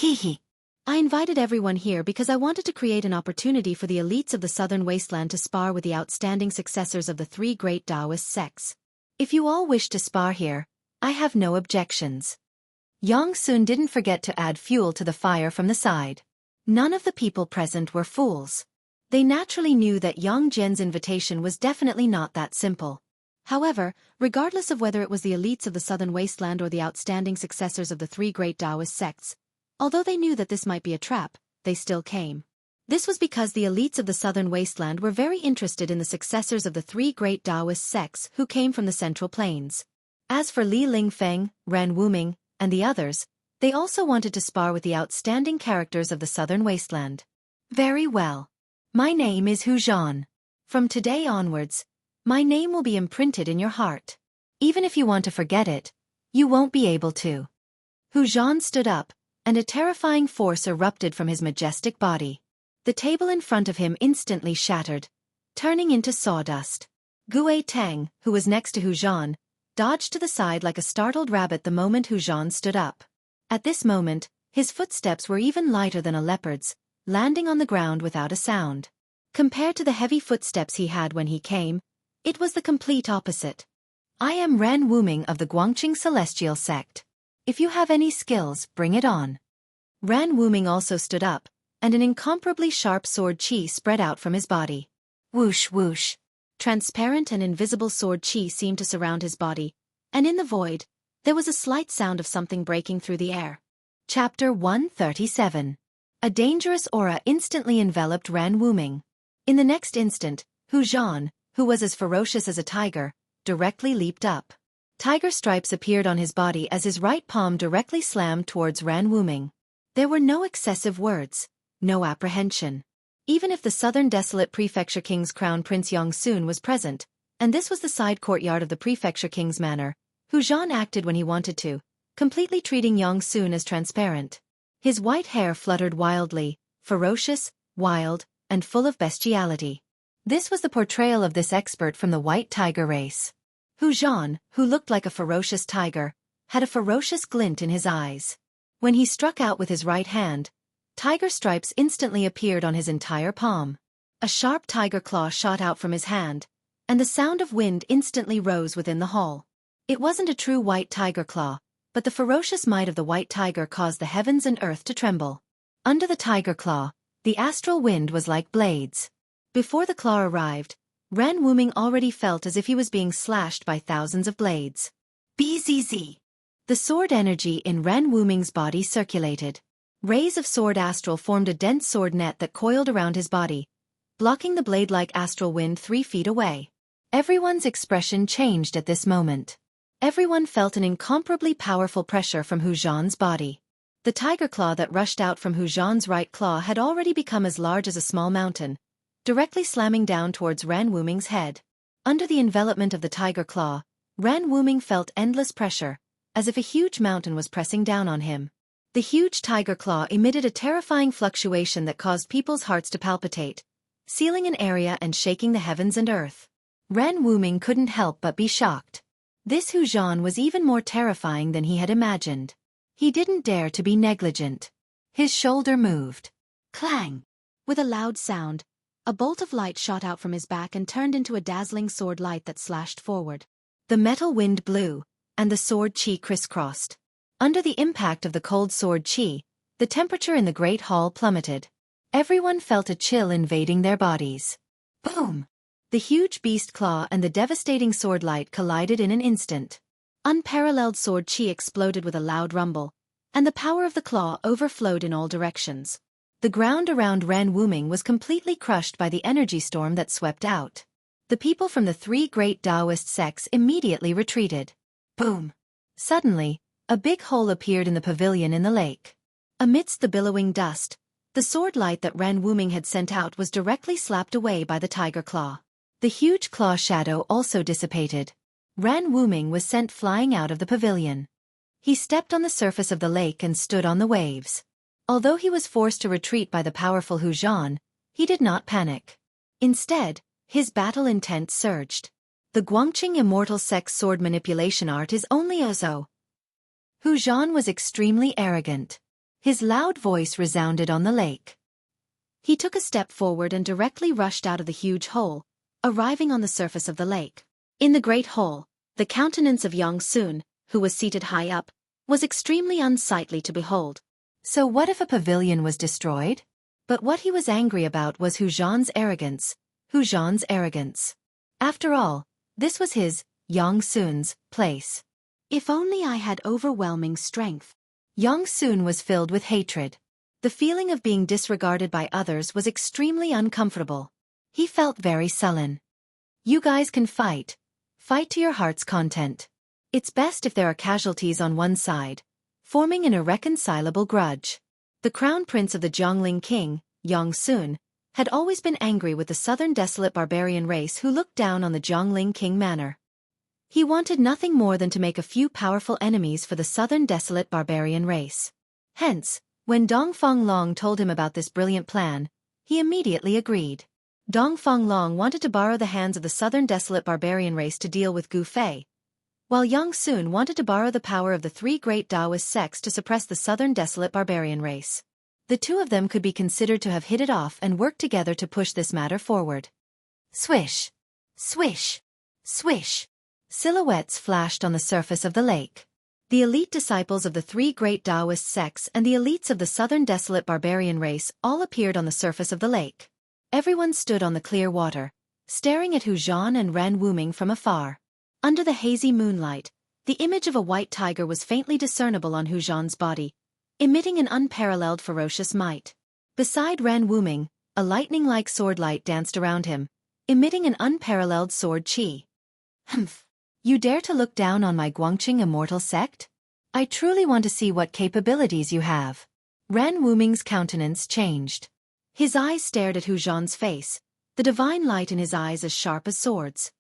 I invited everyone here because I wanted to create an opportunity for the elites of the southern wasteland to spar with the outstanding successors of the three great Taoist sects. If you all wish to spar here, I have no objections. Yang Sun didn't forget to add fuel to the fire from the side. None of the people present were fools. They naturally knew that Yang Zhen's invitation was definitely not that simple. However, regardless of whether it was the elites of the southern wasteland or the outstanding successors of the three great Taoist sects, although they knew that this might be a trap, they still came. This was because the elites of the southern wasteland were very interested in the successors of the three great Taoist sects who came from the Central Plains. As for Li Lingfeng, Ren Wuming, and the others, they also wanted to spar with the outstanding characters of the southern wasteland. Very well. My name is Hu Zhan. From today onwards, my name will be imprinted in your heart. Even if you want to forget it, you won't be able to. Hu Zhan stood up, and a terrifying force erupted from his majestic body. The table in front of him instantly shattered, turning into sawdust. Gue Tang, who was next to Hu Zhan, dodged to the side like a startled rabbit the moment Hu Zhan stood up. At this moment, his footsteps were even lighter than a leopard's, landing on the ground without a sound. Compared to the heavy footsteps he had when he came, it was the complete opposite. I am Ren Wuming of the Guangqing Celestial Sect. If you have any skills, bring it on. Ren Wuming also stood up, and an incomparably sharp sword qi spread out from his body. Whoosh whoosh. Transparent and invisible sword qi seemed to surround his body, and in the void, there was a slight sound of something breaking through the air. Chapter 137. A dangerous aura instantly enveloped Ren Wuming. In the next instant, Hu Zhan, who was as ferocious as a tiger, directly leaped up. Tiger stripes appeared on his body as his right palm directly slammed towards Ren Wuming. There were no excessive words, no apprehension. Even if the southern desolate prefecture king's crown Prince Yang Sun was present, and this was the side courtyard of the prefecture king's manor, Hu Zhan acted when he wanted to, completely treating Yang Sun as transparent. His white hair fluttered wildly, ferocious, wild, and full of bestiality. This was the portrayal of this expert from the white tiger race. Hu Zhan, who looked like a ferocious tiger, had a ferocious glint in his eyes. When he struck out with his right hand, tiger stripes instantly appeared on his entire palm. A sharp tiger claw shot out from his hand, and the sound of wind instantly rose within the hall. It wasn't a true white tiger claw, but the ferocious might of the white tiger caused the heavens and earth to tremble. Under the tiger claw, the astral wind was like blades. Before the claw arrived, Ran Wuming already felt as if he was being slashed by thousands of blades. Bzz. The sword energy in Ran Wuming's body circulated. Rays of sword astral formed a dense sword net that coiled around his body, blocking the blade-like astral wind 3 feet away. Everyone's expression changed at this moment. Everyone felt an incomparably powerful pressure from Hu Zhan's body. The tiger claw that rushed out from Hu Zhan's right claw had already become as large as a small mountain, directly slamming down towards Ran Wuming's head. Under the envelopment of the tiger claw, Ran Wuming felt endless pressure, as if a huge mountain was pressing down on him. The huge tiger claw emitted a terrifying fluctuation that caused people's hearts to palpitate, sealing an area and shaking the heavens and earth. Ran Wuming couldn't help but be shocked. This Hu Zhan was even more terrifying than he had imagined. He didn't dare to be negligent. His shoulder moved. Clang! With a loud sound, a bolt of light shot out from his back and turned into a dazzling sword light that slashed forward. The metal wind blew, and the sword chi crisscrossed. Under the impact of the cold sword chi, the temperature in the great hall plummeted. Everyone felt a chill invading their bodies. Boom! The huge beast claw and the devastating sword light collided in an instant. Unparalleled sword chi exploded with a loud rumble, and the power of the claw overflowed in all directions. The ground around Ran Wuming was completely crushed by the energy storm that swept out. The people from the 3 great Taoist sects immediately retreated. Boom! Suddenly, a big hole appeared in the pavilion in the lake. Amidst the billowing dust, the sword light that Ran Wuming had sent out was directly slapped away by the tiger claw. The huge claw shadow also dissipated. Ran Wuming was sent flying out of the pavilion. He stepped on the surface of the lake and stood on the waves. Although he was forced to retreat by the powerful Hu Zhan, he did not panic. Instead, his battle intent surged. The Guangqing Immortal Sect's sword manipulation art is only a zo. Hu Zhan was extremely arrogant. His loud voice resounded on the lake. He took a step forward and directly rushed out of the huge hole, arriving on the surface of the lake. In the great hole, the countenance of Xianxia, who was seated high up, was extremely unsightly to behold. So what if a pavilion was destroyed? But what he was angry about was Hu Zhan's arrogance. Hu Zhan's arrogance. After all, this was his, Xianxia's, place. If only I had overwhelming strength. Xianxia was filled with hatred. The feeling of being disregarded by others was extremely uncomfortable. He felt very sullen. You guys can fight. Fight to your heart's content. It's best if there are casualties on one side, forming an irreconcilable grudge. The crown prince of the Jiangling king, Xianxia, had always been angry with the southern desolate barbarian race who looked down on the Jiangling king manor. He wanted nothing more than to make a few powerful enemies for the southern desolate barbarian race. Hence, when Dongfang Long told him about this brilliant plan, he immediately agreed. Dongfang Long wanted to borrow the hands of the southern desolate barbarian race to deal with Gu Fei, while Xianxia wanted to borrow the power of the 3 great Taoist sects to suppress the southern desolate barbarian race. The two of them could be considered to have hit it off and worked together to push this matter forward. Swish! Swish! Swish! Silhouettes flashed on the surface of the lake. The elite disciples of the 3 great Taoist sects and the elites of the southern desolate barbarian race all appeared on the surface of the lake. Everyone stood on the clear water, staring at Hu Zhan and Ran Wuming from afar. Under the hazy moonlight, the image of a white tiger was faintly discernible on Hu Zhan's body, emitting an unparalleled ferocious might. Beside Ran Wuming, a lightning-like sword light danced around him, emitting an unparalleled sword chi. Humph! You dare to look down on my Guangqing Immortal sect? I truly want to see what capabilities you have. Ran Wuming's countenance changed. His eyes stared at Hu Zhan's face, the divine light in his eyes as sharp as swords.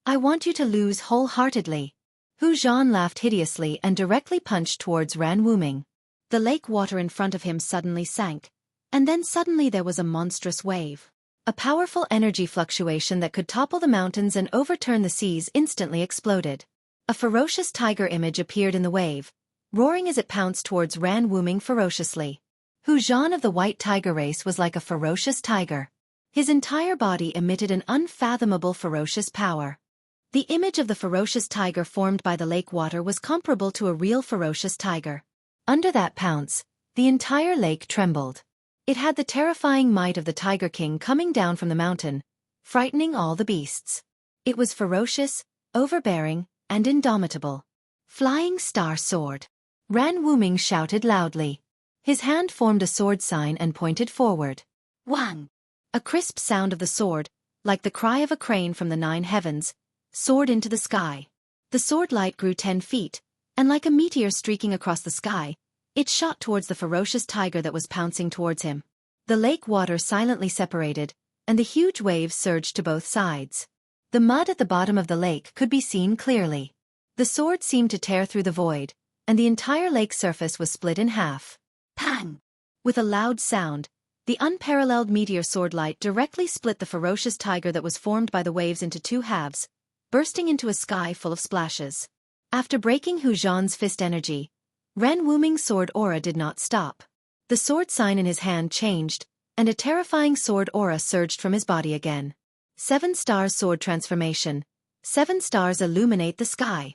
I want you to lose wholeheartedly. Hu Zhan laughed hideously and directly punched towards Ran Wuming. The lake water in front of him suddenly sank, and then suddenly there was a monstrous wave. A powerful energy fluctuation that could topple the mountains and overturn the seas instantly exploded. A ferocious tiger image appeared in the wave, roaring as it pounced towards Ran Wuming ferociously. Hu Zhan of the white tiger race was like a ferocious tiger. His entire body emitted an unfathomable ferocious power. The image of the ferocious tiger formed by the lake water was comparable to a real ferocious tiger. Under that pounce, the entire lake trembled. It had the terrifying might of the Tiger King coming down from the mountain, frightening all the beasts. It was ferocious, overbearing, and indomitable. Flying Star Sword. Ran Wuming shouted loudly. His hand formed a sword sign and pointed forward. Wang! A crisp sound of the sword, like the cry of a crane from the 9 heavens, soared into the sky. The sword light grew 10 feet, and like a meteor streaking across the sky, it shot towards the ferocious tiger that was pouncing towards him. The lake water silently separated, and the huge waves surged to both sides. The mud at the bottom of the lake could be seen clearly. The sword seemed to tear through the void, and the entire lake surface was split in half. Pang! With a loud sound, the unparalleled meteor sword light directly split the ferocious tiger that was formed by the waves into 2 halves, bursting into a sky full of splashes. After breaking Hu Zhan's fist energy, Ren Wuming's sword aura did not stop. The sword sign in his hand changed, and a terrifying sword aura surged from his body again. 7 stars sword transformation. 7 stars illuminate the sky.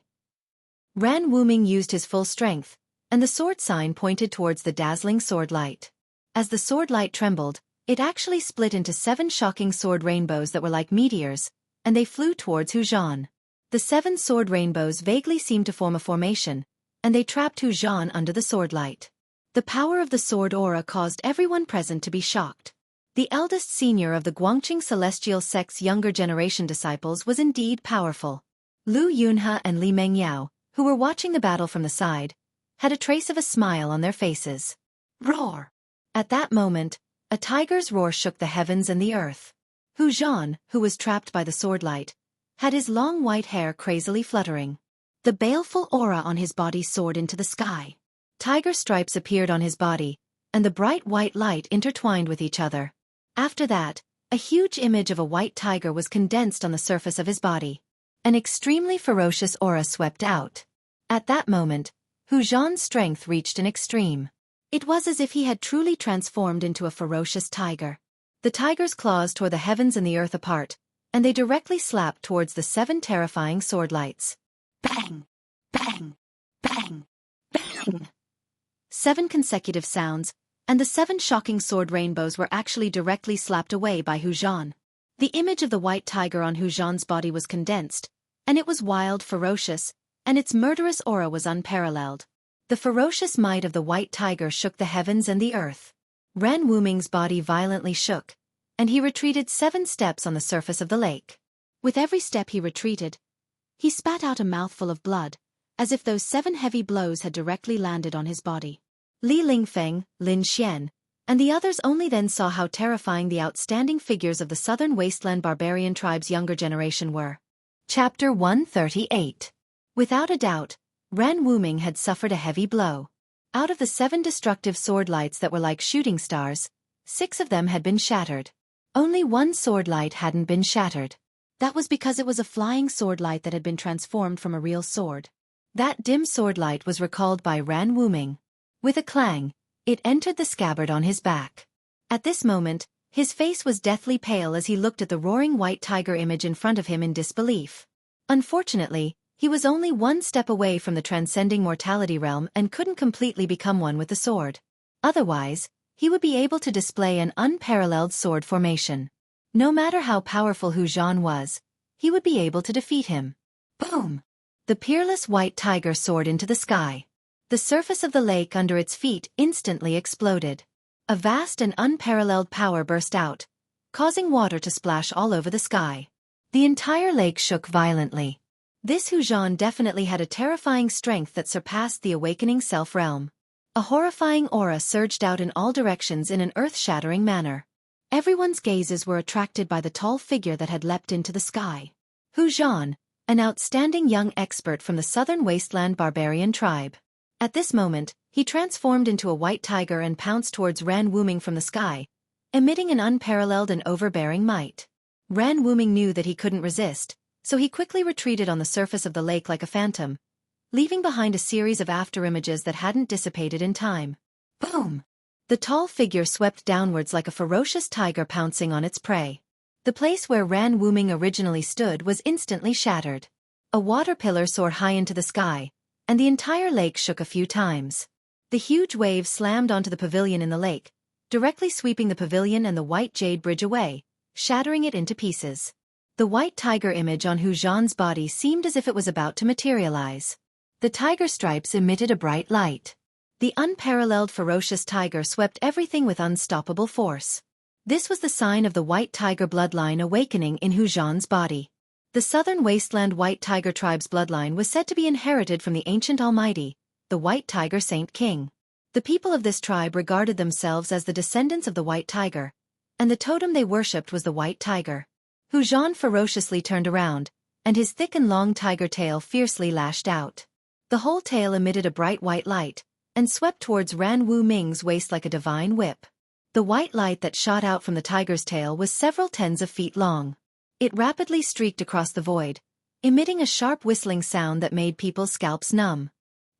Ran Wuming used his full strength, and the sword sign pointed towards the dazzling sword light. As the sword light trembled, it actually split into 7 shocking sword rainbows that were like meteors, and they flew towards Hu Zhan. The 7 sword rainbows vaguely seemed to form a formation, and they trapped Hu Zhan under the sword light. The power of the sword aura caused everyone present to be shocked. The eldest senior of the Guangqing celestial sect's younger generation disciples was indeed powerful. Lu Yunhe and Li Mengyao, who were watching the battle from the side, had a trace of a smile on their faces. Roar! At that moment, a tiger's roar shook the heavens and the earth. Hu Zhan, who was trapped by the sword light, had his long white hair crazily fluttering. The baleful aura on his body soared into the sky. Tiger stripes appeared on his body, and the bright white light intertwined with each other. After that, a huge image of a white tiger was condensed on the surface of his body. An extremely ferocious aura swept out. At that moment, Hu Zhan's strength reached an extreme. It was as if he had truly transformed into a ferocious tiger. The tiger's claws tore the heavens and the earth apart, and they directly slapped towards the 7 terrifying sword lights. Bang! Bang! Bang! Bang! 7 consecutive sounds, and the 7 shocking sword rainbows were actually directly slapped away by Hu Zhan. The image of the white tiger on Hu Zhan's body was condensed, and it was wild, ferocious, and its murderous aura was unparalleled. The ferocious might of the white tiger shook the heavens and the earth. Ren Wuming's body violently shook, and he retreated 7 steps on the surface of the lake. With every step he retreated, he spat out a mouthful of blood, as if those 7 heavy blows had directly landed on his body. Li Lingfeng, Lin Xian, and the others only then saw how terrifying the outstanding figures of the southern wasteland barbarian tribe's younger generation were. Chapter 138. Without a doubt, Ran Wuming had suffered a heavy blow. Out of the 7 destructive sword lights that were like shooting stars, 6 of them had been shattered. Only 1 sword light hadn't been shattered. That was because it was a flying sword light that had been transformed from a real sword. That dim sword light was recalled by Ran Wuming. With a clang, it entered the scabbard on his back. At this moment, his face was deathly pale as he looked at the roaring white tiger image in front of him in disbelief. Unfortunately, he was only 1 step away from the transcending mortality realm and couldn't completely become one with the sword. Otherwise, he would be able to display an unparalleled sword formation. No matter how powerful Hu Zhan was, he would be able to defeat him. Boom! The peerless white tiger soared into the sky. The surface of the lake under its feet instantly exploded. A vast and unparalleled power burst out, causing water to splash all over the sky. The entire lake shook violently. This Hu Zhan definitely had a terrifying strength that surpassed the awakening self-realm. A horrifying aura surged out in all directions in an earth-shattering manner. Everyone's gazes were attracted by the tall figure that had leapt into the sky. Hu Zhan, an outstanding young expert from the southern wasteland barbarian tribe. At this moment, he transformed into a white tiger and pounced towards Ran Wuming from the sky, emitting an unparalleled and overbearing might. Ran Wuming knew that he couldn't resist, so he quickly retreated on the surface of the lake like a phantom, leaving behind a series of afterimages that hadn't dissipated in time. Boom! The tall figure swept downwards like a ferocious tiger pouncing on its prey. The place where Ran Wuming originally stood was instantly shattered. A water pillar soared high into the sky, and the entire lake shook a few times. The huge waves slammed onto the pavilion in the lake, directly sweeping the pavilion and the white jade bridge away, shattering it into pieces. The white tiger image on Hu Zhan's body seemed as if it was about to materialize. The tiger stripes emitted a bright light. The unparalleled ferocious tiger swept everything with unstoppable force. This was the sign of the white tiger bloodline awakening in Hu Zhan's body. The southern wasteland white tiger tribe's bloodline was said to be inherited from the ancient almighty, the white tiger Saint King. The people of this tribe regarded themselves as the descendants of the white tiger, and the totem they worshipped was the white tiger. Hu Zhan ferociously turned around, and his thick and long tiger tail fiercely lashed out. The whole tail emitted a bright white light, and swept towards Ran Wu Ming's waist like a divine whip. The white light that shot out from the tiger's tail was several tens of feet long. It rapidly streaked across the void, emitting a sharp whistling sound that made people's scalps numb.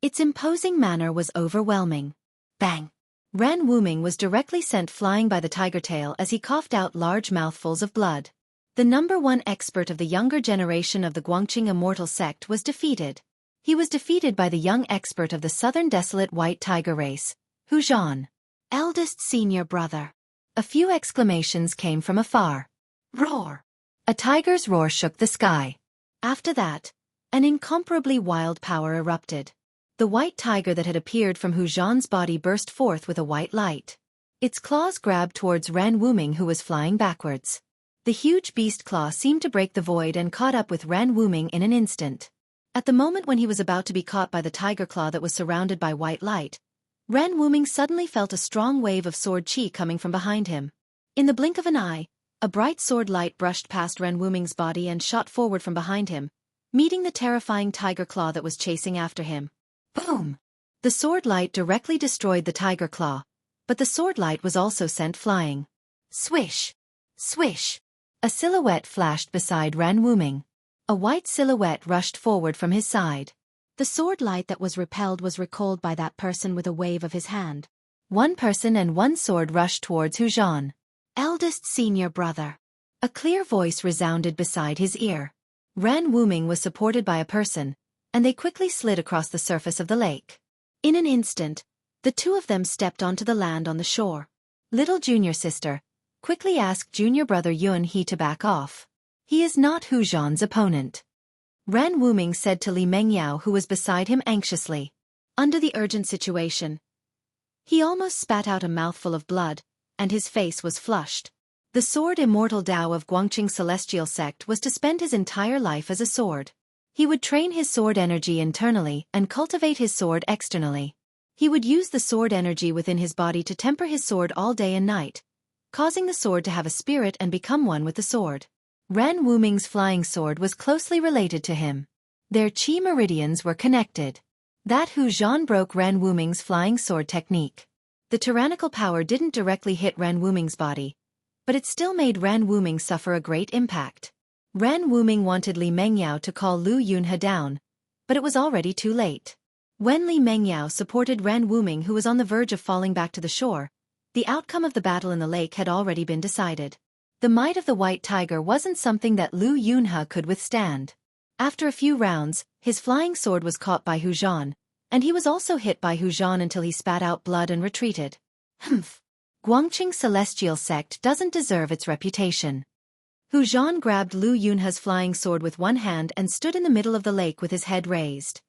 Its imposing manner was overwhelming. Bang! Ran Wuming was directly sent flying by the tiger tail as he coughed out large mouthfuls of blood. The #1 expert of the younger generation of the Guangqing Immortal sect was defeated. He was defeated by the young expert of the southern desolate white tiger race, Hu Zhan. Eldest senior brother. A few exclamations came from afar. Roar! A tiger's roar shook the sky. After that, an incomparably wild power erupted. The white tiger that had appeared from Hu Zhan's body burst forth with a white light. Its claws grabbed towards Ran Wuming, who was flying backwards. The huge beast claw seemed to break the void and caught up with Ran Wuming in an instant. At the moment when he was about to be caught by the tiger claw that was surrounded by white light, Ran Wuming suddenly felt a strong wave of sword qi coming from behind him. In the blink of an eye, a bright sword light brushed past Ran Wuming's body and shot forward from behind him, meeting the terrifying tiger claw that was chasing after him. Boom! The sword light directly destroyed the tiger claw, but the sword light was also sent flying. Swish! Swish! A silhouette flashed beside Ran Wuming. A white silhouette rushed forward from his side. The sword light that was repelled was recalled by that person with a wave of his hand. One person and one sword rushed towards Hu Zhan. Eldest senior brother. A clear voice resounded beside his ear. Ran Wuming was supported by a person, and they quickly slid across the surface of the lake. In an instant, the two of them stepped onto the land on the shore. Little junior sister, quickly asked junior brother Yun He to back off. He is not Hu Zhan's opponent. Ran Wuming said to Li Mengyao, who was beside him anxiously. Under the urgent situation, he almost spat out a mouthful of blood, and his face was flushed. The sword Immortal Dao of Guangqing Celestial Sect was to spend his entire life as a sword. He would train his sword energy internally and cultivate his sword externally. He would use the sword energy within his body to temper his sword all day and night, causing the sword to have a spirit and become one with the sword. Ran Wuming's flying sword was closely related to him. Their qi meridians were connected. That Hu Zhan broke Ran Wuming's flying sword technique. The tyrannical power didn't directly hit Ran Wuming's body, but it still made Ran Wuming suffer a great impact. Ran Wuming wanted Li Mengyao to call Lu Yunhe down, but it was already too late. When Li Mengyao supported Ran Wuming, who was on the verge of falling back to the shore, the outcome of the battle in the lake had already been decided. The might of the white tiger wasn't something that Lu Yunhe could withstand. After a few rounds, his flying sword was caught by Hu Zhan, and he was also hit by Hu Zhan until he spat out blood and retreated. Humph! Guangqing Celestial Sect doesn't deserve its reputation. Hu Zhan grabbed Lu Yunhe's flying sword with one hand and stood in the middle of the lake with his head raised.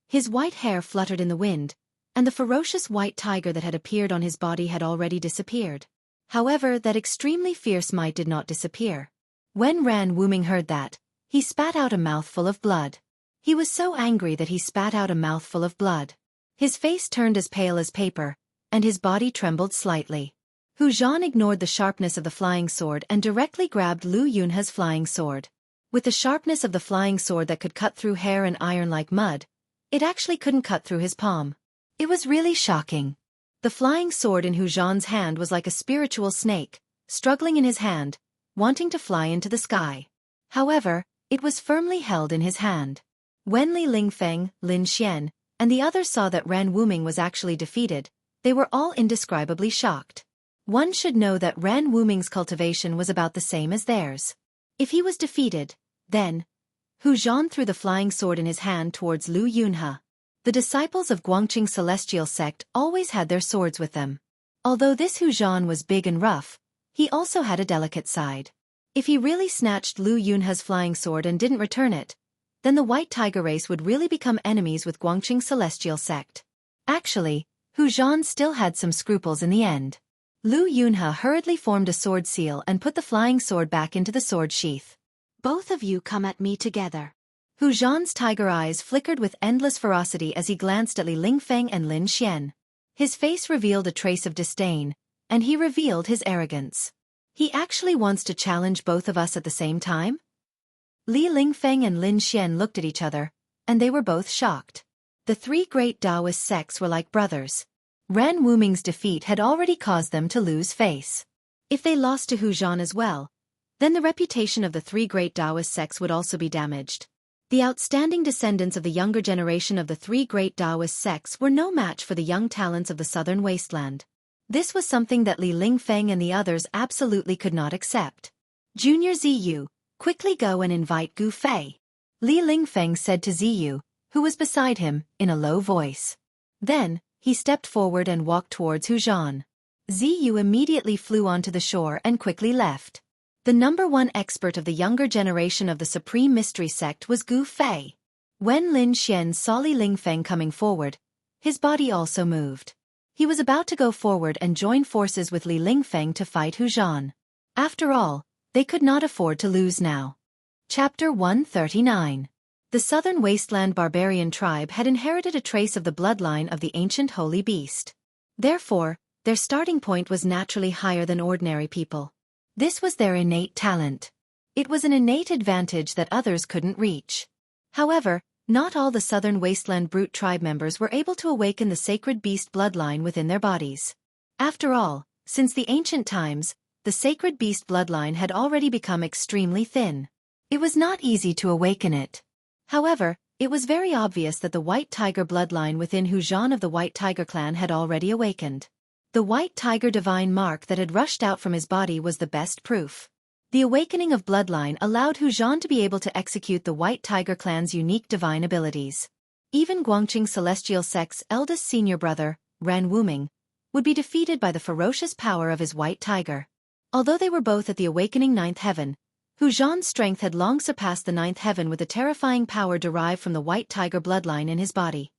His white hair fluttered in the wind, and the ferocious white tiger that had appeared on his body had already disappeared. However, that extremely fierce might did not disappear. When Ran Wuming heard that, he spat out a mouthful of blood. He was so angry that he spat out a mouthful of blood. His face turned as pale as paper, and his body trembled slightly. Hu Zhan ignored the sharpness of the flying sword and directly grabbed Lu Yunhe's flying sword. With the sharpness of the flying sword that could cut through hair and iron like mud, it actually couldn't cut through his palm. It was really shocking. The flying sword in Hu Zhan's hand was like a spiritual snake, struggling in his hand, wanting to fly into the sky. However, it was firmly held in his hand. When Li Lingfeng, Lin Xian, and the others saw that Ran Wuming was actually defeated, they were all indescribably shocked. One should know that Ran Wuming's cultivation was about the same as theirs. If he was defeated, then Hu Zhan threw the flying sword in his hand towards Lu Yunhe. The disciples of Guangqing Celestial Sect always had their swords with them. Although this Hu Zhan was big and rough, he also had a delicate side. If he really snatched Lu Yunhe's flying sword and didn't return it, then the White Tiger race would really become enemies with Guangqing's celestial sect. Actually, Hu Zhan still had some scruples in the end. Lu Yunhe hurriedly formed a sword seal and put the flying sword back into the sword sheath. Both of you come at me together. Hu Zhan's tiger eyes flickered with endless ferocity as he glanced at Li Lingfeng and Lin Xian. His face revealed a trace of disdain, and he revealed his arrogance. He actually wants to challenge both of us at the same time? Li Lingfeng and Lin Xian looked at each other, and they were both shocked. The three great Taoist sects were like brothers. Ran Wuming's defeat had already caused them to lose face. If they lost to Hu Zhan as well, then the reputation of the three great Taoist sects would also be damaged. The outstanding descendants of the younger generation of the three great Taoist sects were no match for the young talents of the southern wasteland. This was something that Li Lingfeng and the others absolutely could not accept. Junior Ziyu, quickly go and invite Gu Fei. Li Lingfeng said to Ziyu, who was beside him, in a low voice. Then, he stepped forward and walked towards Hu Zhan. Ziyu immediately flew onto the shore and quickly left. The number one expert of the younger generation of the Supreme Mystery Sect was Gu Fei. When Lin Xian saw Li Lingfeng coming forward, his body also moved. He was about to go forward and join forces with Li Lingfeng to fight Hu Zhan. After all, they could not afford to lose now. Chapter 139. The Southern Wasteland barbarian tribe had inherited a trace of the bloodline of the ancient holy beast. Therefore, their starting point was naturally higher than ordinary people. This was their innate talent. It was an innate advantage that others couldn't reach. However, not all the Southern Wasteland brute tribe members were able to awaken the sacred beast bloodline within their bodies. After all, since the ancient times, the sacred beast bloodline had already become extremely thin. It was not easy to awaken it. However, it was very obvious that the White Tiger bloodline within Hu Zhan of the White Tiger clan had already awakened. The White Tiger divine mark that had rushed out from his body was the best proof. The awakening of bloodline allowed Hu Zhan to be able to execute the White Tiger clan's unique divine abilities. Even Guangqing's celestial sect's eldest senior brother, Ran Wuming, would be defeated by the ferocious power of his White Tiger. Although they were both at the awakening ninth heaven, Hu Zhan's strength had long surpassed the ninth heaven with the terrifying power derived from the White Tiger bloodline in his body.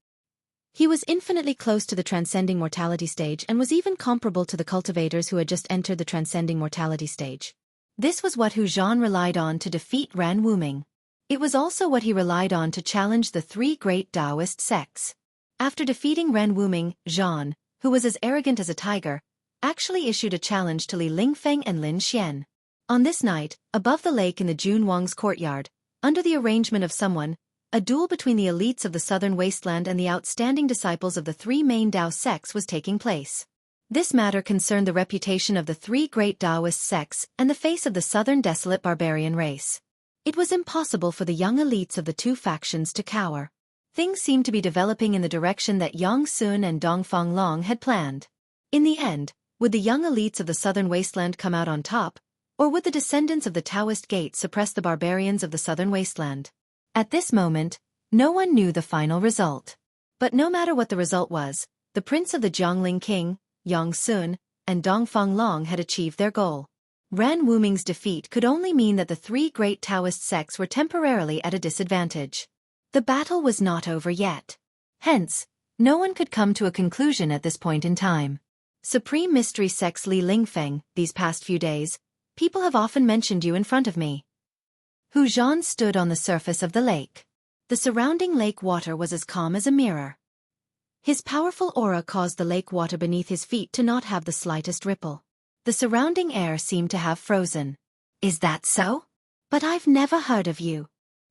He was infinitely close to the transcending mortality stage and was even comparable to the cultivators who had just entered the transcending mortality stage. This was what Hu Zhan relied on to defeat Ran Wuming. It was also what he relied on to challenge the three great Taoist sects. After defeating Ran Wuming, Zhan, who was as arrogant as a tiger, actually issued a challenge to Li Lingfeng and Lin Xian. On this night, above the lake in the Jun Wang's courtyard, under the arrangement of someone, a duel between the elites of the southern wasteland and the outstanding disciples of the three main Tao sects was taking place. This matter concerned the reputation of the three great Taoist sects and the face of the southern desolate barbarian race. It was impossible for the young elites of the two factions to cower. Things seemed to be developing in the direction that Yang Sun and Dongfang Long had planned. In the end, would the young elites of the southern wasteland come out on top, or would the descendants of the Taoist gate suppress the barbarians of the southern wasteland? At this moment, no one knew the final result. But no matter what the result was, the prince of the Jiangling king, Yang Sun, and Dongfang Long had achieved their goal. Ran Wuming's defeat could only mean that the three great Taoist sects were temporarily at a disadvantage. The battle was not over yet. Hence, no one could come to a conclusion at this point in time. Supreme Mystery Sect's Li Lingfeng, these past few days, people have often mentioned you in front of me. Hu Zhan stood on the surface of the lake. The surrounding lake water was as calm as a mirror. His powerful aura caused the lake water beneath his feet to not have the slightest ripple. The surrounding air seemed to have frozen. Is that so? But I've never heard of you.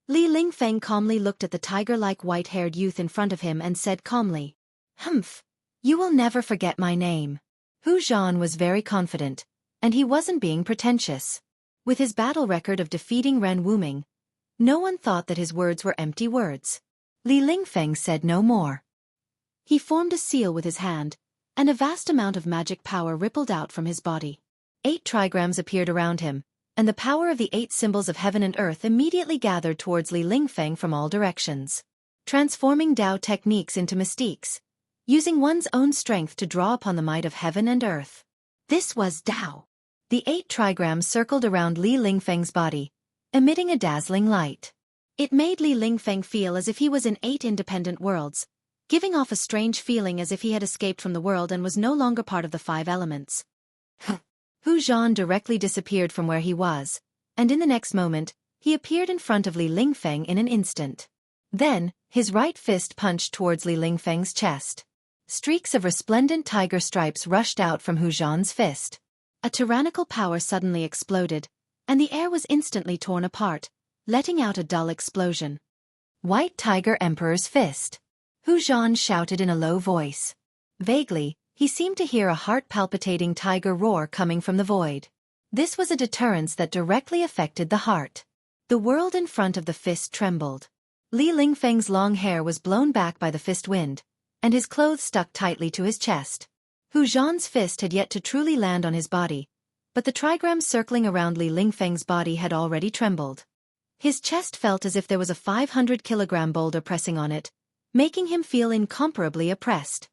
Li Lingfeng calmly looked at the tiger-like white-haired youth in front of him and said calmly, "Humph, you will never forget my name." Hu Zhan was very confident, and he wasn't being pretentious. With his battle record of defeating Ran Wuming, no one thought that his words were empty words. Li Lingfeng said no more. He formed a seal with his hand, and a vast amount of magic power rippled out from his body. 8 trigrams appeared around him, and the power of the 8 symbols of heaven and earth immediately gathered towards Li Lingfeng from all directions. Transforming Tao techniques into mystiques, using one's own strength to draw upon the might of heaven and earth. This was Tao. The 8 trigrams circled around Li Lingfeng's body, emitting a dazzling light. It made Li Lingfeng feel as if he was in 8 independent worlds, giving off a strange feeling as if he had escaped from the world and was no longer part of the 5 elements. Hu Zhan directly disappeared from where he was, and in the next moment, he appeared in front of Li Lingfeng in an instant. Then, his right fist punched towards Li Lingfeng's chest. Streaks of resplendent tiger stripes rushed out from Hu Zhan's fist. A tyrannical power suddenly exploded, and the air was instantly torn apart, letting out a dull explosion. White Tiger Emperor's Fist. Hu Zhan shouted in a low voice. Vaguely, he seemed to hear a heart-palpitating tiger roar coming from the void. This was a deterrence that directly affected the heart. The world in front of the fist trembled. Li Lingfeng's long hair was blown back by the fist wind, and his clothes stuck tightly to his chest. Hu Zhan's fist had yet to truly land on his body, but the trigrams circling around Li Lingfeng's body had already trembled. His chest felt as if there was a 500-kilogram boulder pressing on it, making him feel incomparably oppressed.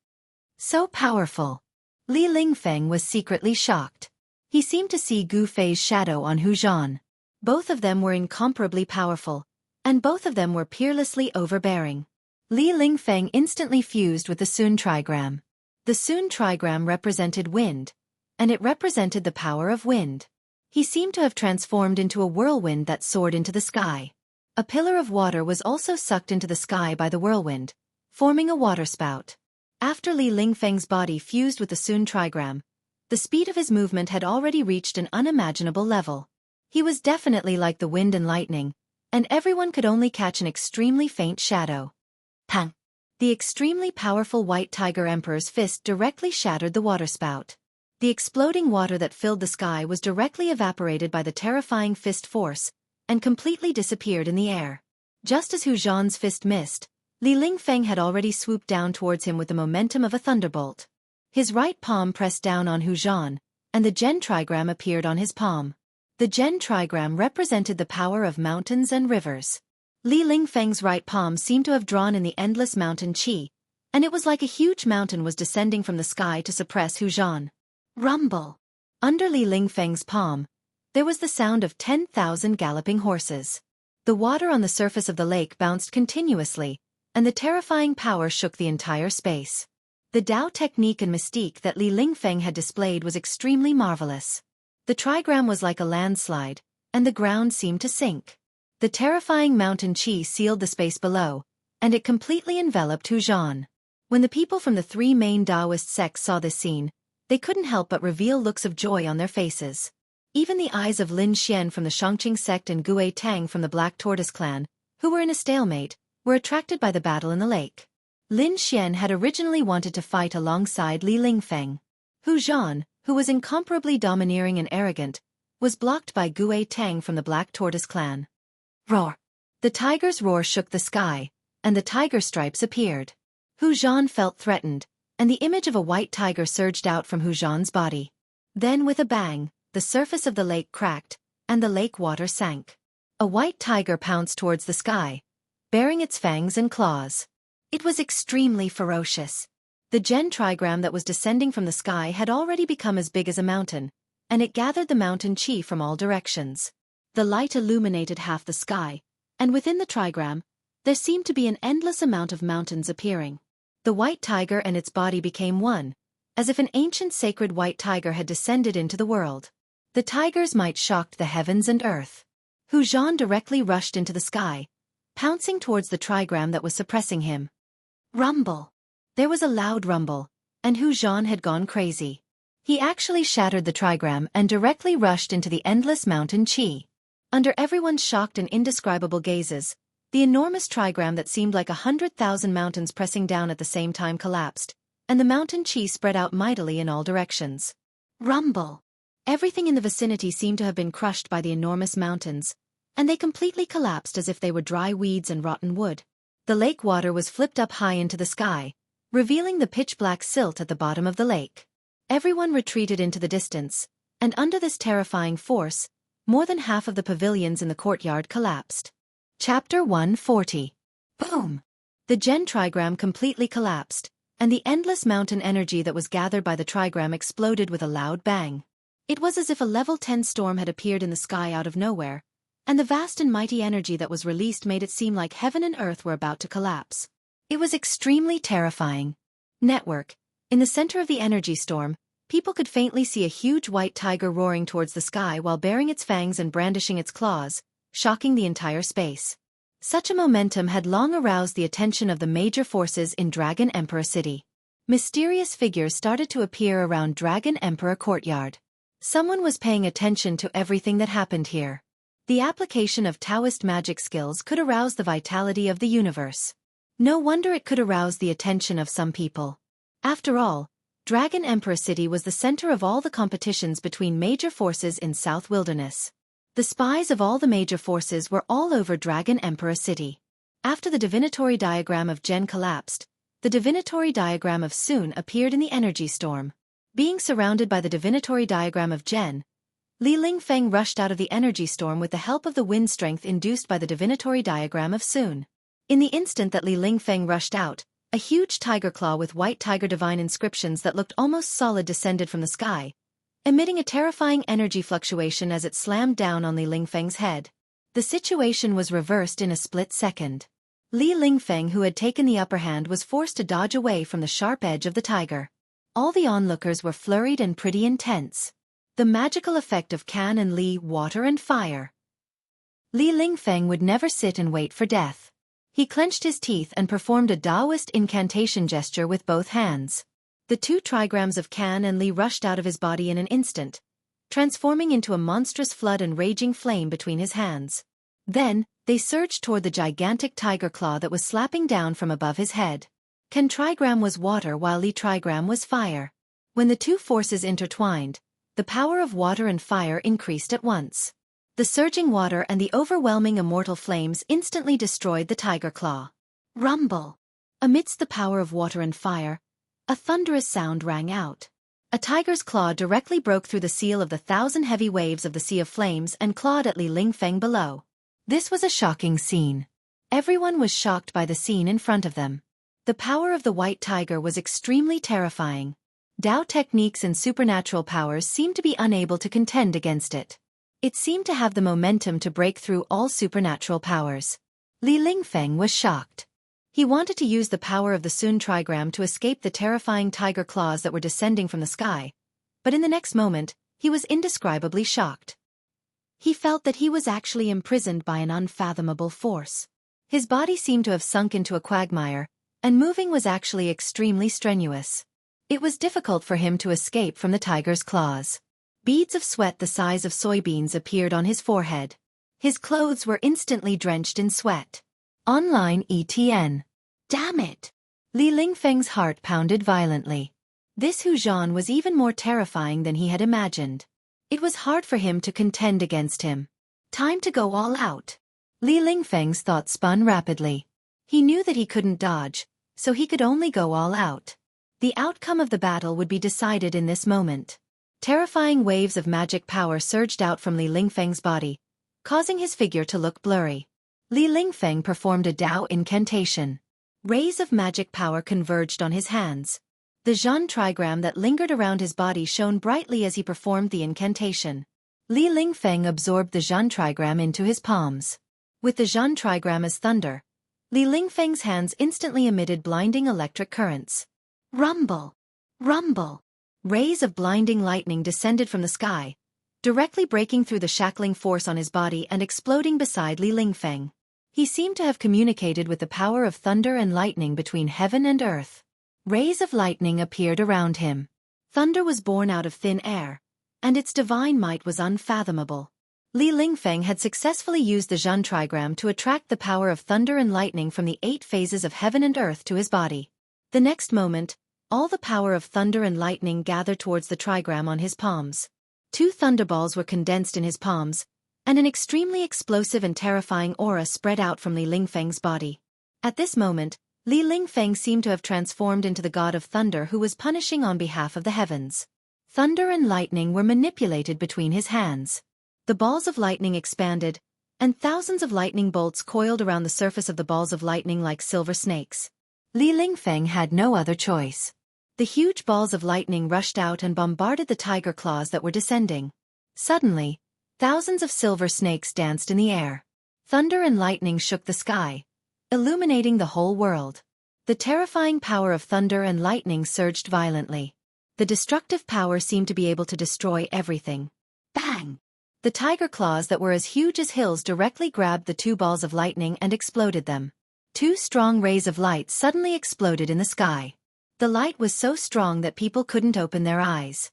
So powerful. Li Lingfeng was secretly shocked. He seemed to see Gu Fei's shadow on Hu Zhan. Both of them were incomparably powerful, and both of them were peerlessly overbearing. Li Lingfeng instantly fused with the Sun trigram. The Sun trigram represented wind, and it represented the power of wind. He seemed to have transformed into a whirlwind that soared into the sky. A pillar of water was also sucked into the sky by the whirlwind, forming a waterspout. After Li Lingfeng's body fused with the Sun trigram, the speed of his movement had already reached an unimaginable level. He was definitely like the wind and lightning, and everyone could only catch an extremely faint shadow. Pang! The extremely powerful White Tiger Emperor's fist directly shattered the waterspout. The exploding water that filled the sky was directly evaporated by the terrifying fist force, and completely disappeared in the air. Just as Hu Zhan's fist missed, Li Lingfeng had already swooped down towards him with the momentum of a thunderbolt. His right palm pressed down on Hu Zhan, and the Gen trigram appeared on his palm. The Gen trigram represented the power of mountains and rivers. Li Lingfeng's right palm seemed to have drawn in the endless mountain qi, and it was like a huge mountain was descending from the sky to suppress Hu Zhan. Rumble! Under Li Lingfeng's palm, there was the sound of 10,000 galloping horses. The water on the surface of the lake bounced continuously, and the terrifying power shook the entire space. The Dao technique and mystique that Li Lingfeng had displayed was extremely marvelous. The trigram was like a landslide, and the ground seemed to sink. The terrifying mountain qi sealed the space below, and it completely enveloped Hu Zhan. When the people from the 3 main Taoist sects saw this scene, they couldn't help but reveal looks of joy on their faces. Even the eyes of Lin Xian from the Xianxia sect and Gue Tang from the Black Tortoise clan, who were in a stalemate, were attracted by the battle in the lake. Lin Xian had originally wanted to fight alongside Li Lingfeng. Hu Zhan, who was incomparably domineering and arrogant, was blocked by Gue Tang from the Black Tortoise clan. Roar! The tiger's roar shook the sky, and the tiger stripes appeared. Hu Zhan felt threatened, and the image of a white tiger surged out from Hu Zhan's body. Then with a bang, the surface of the lake cracked, and the lake water sank. A white tiger pounced towards the sky, baring its fangs and claws. It was extremely ferocious. The Gen trigram that was descending from the sky had already become as big as a mountain, and it gathered the mountain qi from all directions. The light illuminated half the sky, and within the trigram, there seemed to be an endless amount of mountains appearing. The white tiger and its body became one, as if an ancient sacred white tiger had descended into the world. The tiger's might shocked the heavens and earth. Hu Zhan directly rushed into the sky, pouncing towards the trigram that was suppressing him. Rumble! There was a loud rumble, and Hu Zhan had gone crazy. He actually shattered the trigram and directly rushed into the endless mountain qi. Under everyone's shocked and indescribable gazes, the enormous trigram that seemed like 100,000 mountains pressing down at the same time collapsed, and the mountain qi spread out mightily in all directions. Rumble! Everything in the vicinity seemed to have been crushed by the enormous mountains, and they completely collapsed as if they were dry weeds and rotten wood. The lake water was flipped up high into the sky, revealing the pitch-black silt at the bottom of the lake. Everyone retreated into the distance, and under this terrifying force, more than half of the pavilions in the courtyard collapsed. Chapter 140. Boom! The Gen trigram completely collapsed, and the endless mountain energy that was gathered by the trigram exploded with a loud bang. It was as if a level 10 storm had appeared in the sky out of nowhere, and the vast and mighty energy that was released made it seem like heaven and earth were about to collapse. It was extremely terrifying. Network. In the center of the energy storm, people could faintly see a huge white tiger roaring towards the sky while baring its fangs and brandishing its claws, shocking the entire space. Such a momentum had long aroused the attention of the major forces in Dragon Emperor City. Mysterious figures started to appear around Dragon Emperor Courtyard. Someone was paying attention to everything that happened here. The application of Taoist magic skills could arouse the vitality of the universe. No wonder it could arouse the attention of some people. After all, Dragon Emperor City was the center of all the competitions between major forces in South Wilderness. The spies of all the major forces were all over Dragon Emperor City. After the divinatory diagram of Gen collapsed, the divinatory diagram of Sun appeared in the energy storm. Being surrounded by the divinatory diagram of Gen, Li Lingfeng rushed out of the energy storm with the help of the wind strength induced by the divinatory diagram of Sun. In the instant that Li Lingfeng rushed out, a huge tiger claw with white tiger divine inscriptions that looked almost solid descended from the sky, emitting a terrifying energy fluctuation as it slammed down on Li Lingfeng's head. The situation was reversed in a split second. Li Lingfeng, who had taken the upper hand, was forced to dodge away from the sharp edge of the tiger. All the onlookers were flurried and pretty intense. The magical effect of Can and Li, water and fire. Li Lingfeng would never sit and wait for death. He clenched his teeth and performed a Taoist incantation gesture with both hands. The 2 trigrams of Can and Li rushed out of his body in an instant, transforming into a monstrous flood and raging flame between his hands. Then, they surged toward the gigantic tiger claw that was slapping down from above his head. Can trigram was water while Li trigram was fire. When the 2 forces intertwined, the power of water and fire increased at once. The surging water and the overwhelming immortal flames instantly destroyed the tiger claw. Rumble! Amidst the power of water and fire, a thunderous sound rang out. A tiger's claw directly broke through the seal of the 1,000 heavy waves of the Sea of Flames and clawed at Li Lingfeng below. This was a shocking scene. Everyone was shocked by the scene in front of them. The power of the white tiger was extremely terrifying. Tao techniques and supernatural powers seemed to be unable to contend against it. It seemed to have the momentum to break through all supernatural powers. Li Lingfeng was shocked. He wanted to use the power of the Sun trigram to escape the terrifying tiger claws that were descending from the sky, but in the next moment, he was indescribably shocked. He felt that he was actually imprisoned by an unfathomable force. His body seemed to have sunk into a quagmire, and moving was actually extremely strenuous. It was difficult for him to escape from the tiger's claws. Beads of sweat the size of soybeans appeared on his forehead. His clothes were instantly drenched in sweat. Online ETN. Damn it! Li Lingfeng's heart pounded violently. This Hu Zhan was even more terrifying than he had imagined. It was hard for him to contend against him. Time to go all out. Li Lingfeng's thoughts spun rapidly. He knew that he couldn't dodge, so he could only go all out. The outcome of the battle would be decided in this moment. Terrifying waves of magic power surged out from Li Lingfeng's body, causing his figure to look blurry. Li Lingfeng performed a Tao incantation. Rays of magic power converged on his hands. The Zhan trigram that lingered around his body shone brightly as he performed the incantation. Li Lingfeng absorbed the Zhan trigram into his palms. With the Zhan trigram as thunder, Li Lingfeng's hands instantly emitted blinding electric currents. Rumble! Rumble! Rays of blinding lightning descended from the sky, directly breaking through the shackling force on his body and exploding beside Li Lingfeng. He seemed to have communicated with the power of thunder and lightning between heaven and earth. Rays of lightning appeared around him. Thunder was born out of thin air, and its divine might was unfathomable. Li Lingfeng had successfully used the Zhan trigram to attract the power of thunder and lightning from the 8 phases of heaven and earth to his body. The next moment, all the power of thunder and lightning gathered towards the trigram on his palms. 2 thunderballs were condensed in his palms, and an extremely explosive and terrifying aura spread out from Li Lingfeng's body. At this moment, Li Lingfeng seemed to have transformed into the god of thunder who was punishing on behalf of the heavens. Thunder and lightning were manipulated between his hands. The balls of lightning expanded, and thousands of lightning bolts coiled around the surface of the balls of lightning like silver snakes. Li Lingfeng had no other choice. The huge balls of lightning rushed out and bombarded the tiger claws that were descending. Suddenly, thousands of silver snakes danced in the air. Thunder and lightning shook the sky, illuminating the whole world. The terrifying power of thunder and lightning surged violently. The destructive power seemed to be able to destroy everything. Bang! The tiger claws that were as huge as hills directly grabbed the two balls of lightning and exploded them. Two strong rays of light suddenly exploded in the sky. The light was so strong that people couldn't open their eyes.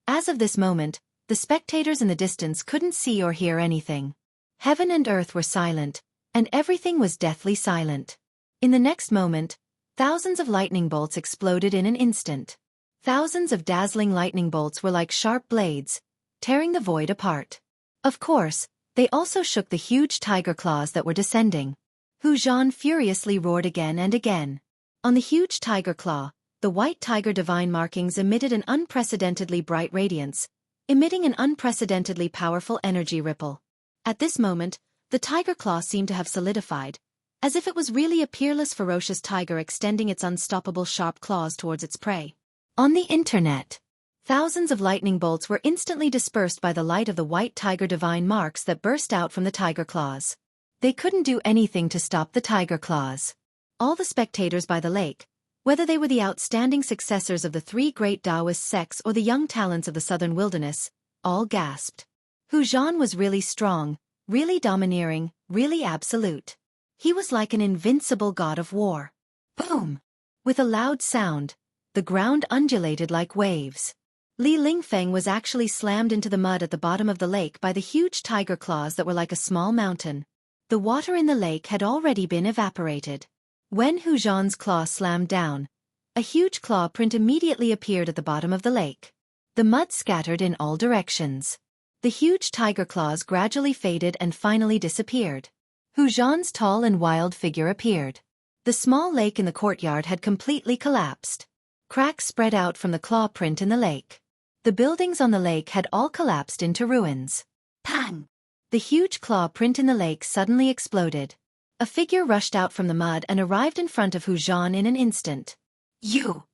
As of this moment, the spectators in the distance couldn't see or hear anything. Heaven and earth were silent, and everything was deathly silent. In the next moment, thousands of lightning bolts exploded in an instant. Thousands of dazzling lightning bolts were like sharp blades, tearing the void apart. Of course, they also shook the huge tiger claws that were descending. Hu Zhan furiously roared again and again. On the huge tiger claw, the white tiger divine markings emitted an unprecedentedly bright radiance, emitting an unprecedentedly powerful energy ripple. At this moment, the tiger claw seemed to have solidified, as if it was really a peerless ferocious tiger extending its unstoppable sharp claws towards its prey. On the internet, thousands of lightning bolts were instantly dispersed by the light of the white tiger divine marks that burst out from the tiger claws. They couldn't do anything to stop the tiger claws. All the spectators by the lake, whether they were the outstanding successors of the three great Taoist sects or the young talents of the southern wilderness, all gasped. Hu Zhan was really strong, really domineering, really absolute. He was like an invincible god of war. Boom! With a loud sound, the ground undulated like waves. Li Lingfeng was actually slammed into the mud at the bottom of the lake by the huge tiger claws that were like a small mountain. The water in the lake had already been evaporated. When Hu Zhan's claw slammed down, a huge claw print immediately appeared at the bottom of the lake. The mud scattered in all directions. The huge tiger claws gradually faded and finally disappeared. Hu Zhan's tall and wild figure appeared. The small lake in the courtyard had completely collapsed. Cracks spread out from the claw print in the lake. The buildings on the lake had all collapsed into ruins. Pang! The huge claw print in the lake suddenly exploded. A figure rushed out from the mud and arrived in front of Hu Zhan in an instant. You!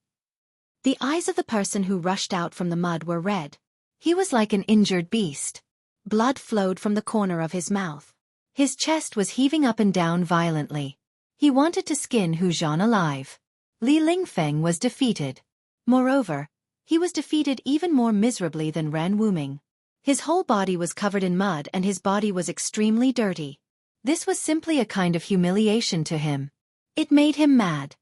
The eyes of the person who rushed out from the mud were red. He was like an injured beast. Blood flowed from the corner of his mouth. His chest was heaving up and down violently. He wanted to skin Hu Zhan alive. Li Lingfeng was defeated. Moreover, he was defeated even more miserably than Ran Wuming. His whole body was covered in mud and his body was extremely dirty. This was simply a kind of humiliation to him. It made him mad.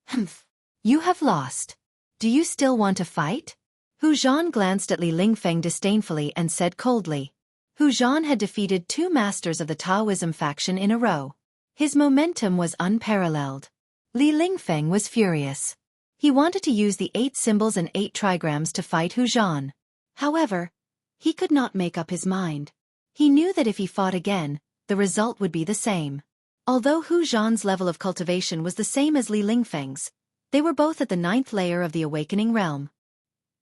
Humph. You have lost. Do you still want to fight? Hu Zhan glanced at Li Lingfeng disdainfully and said coldly. Hu Zhan had defeated two masters of the Taoism faction in a row. His momentum was unparalleled. Li Lingfeng was furious. He wanted to use the 8 symbols and 8 trigrams to fight Hu Zhan. However, he could not make up his mind. He knew that if he fought again, the result would be the same. Although Hu Zhan's level of cultivation was the same as Li Lingfeng's, they were both at the 9th layer of the awakening realm.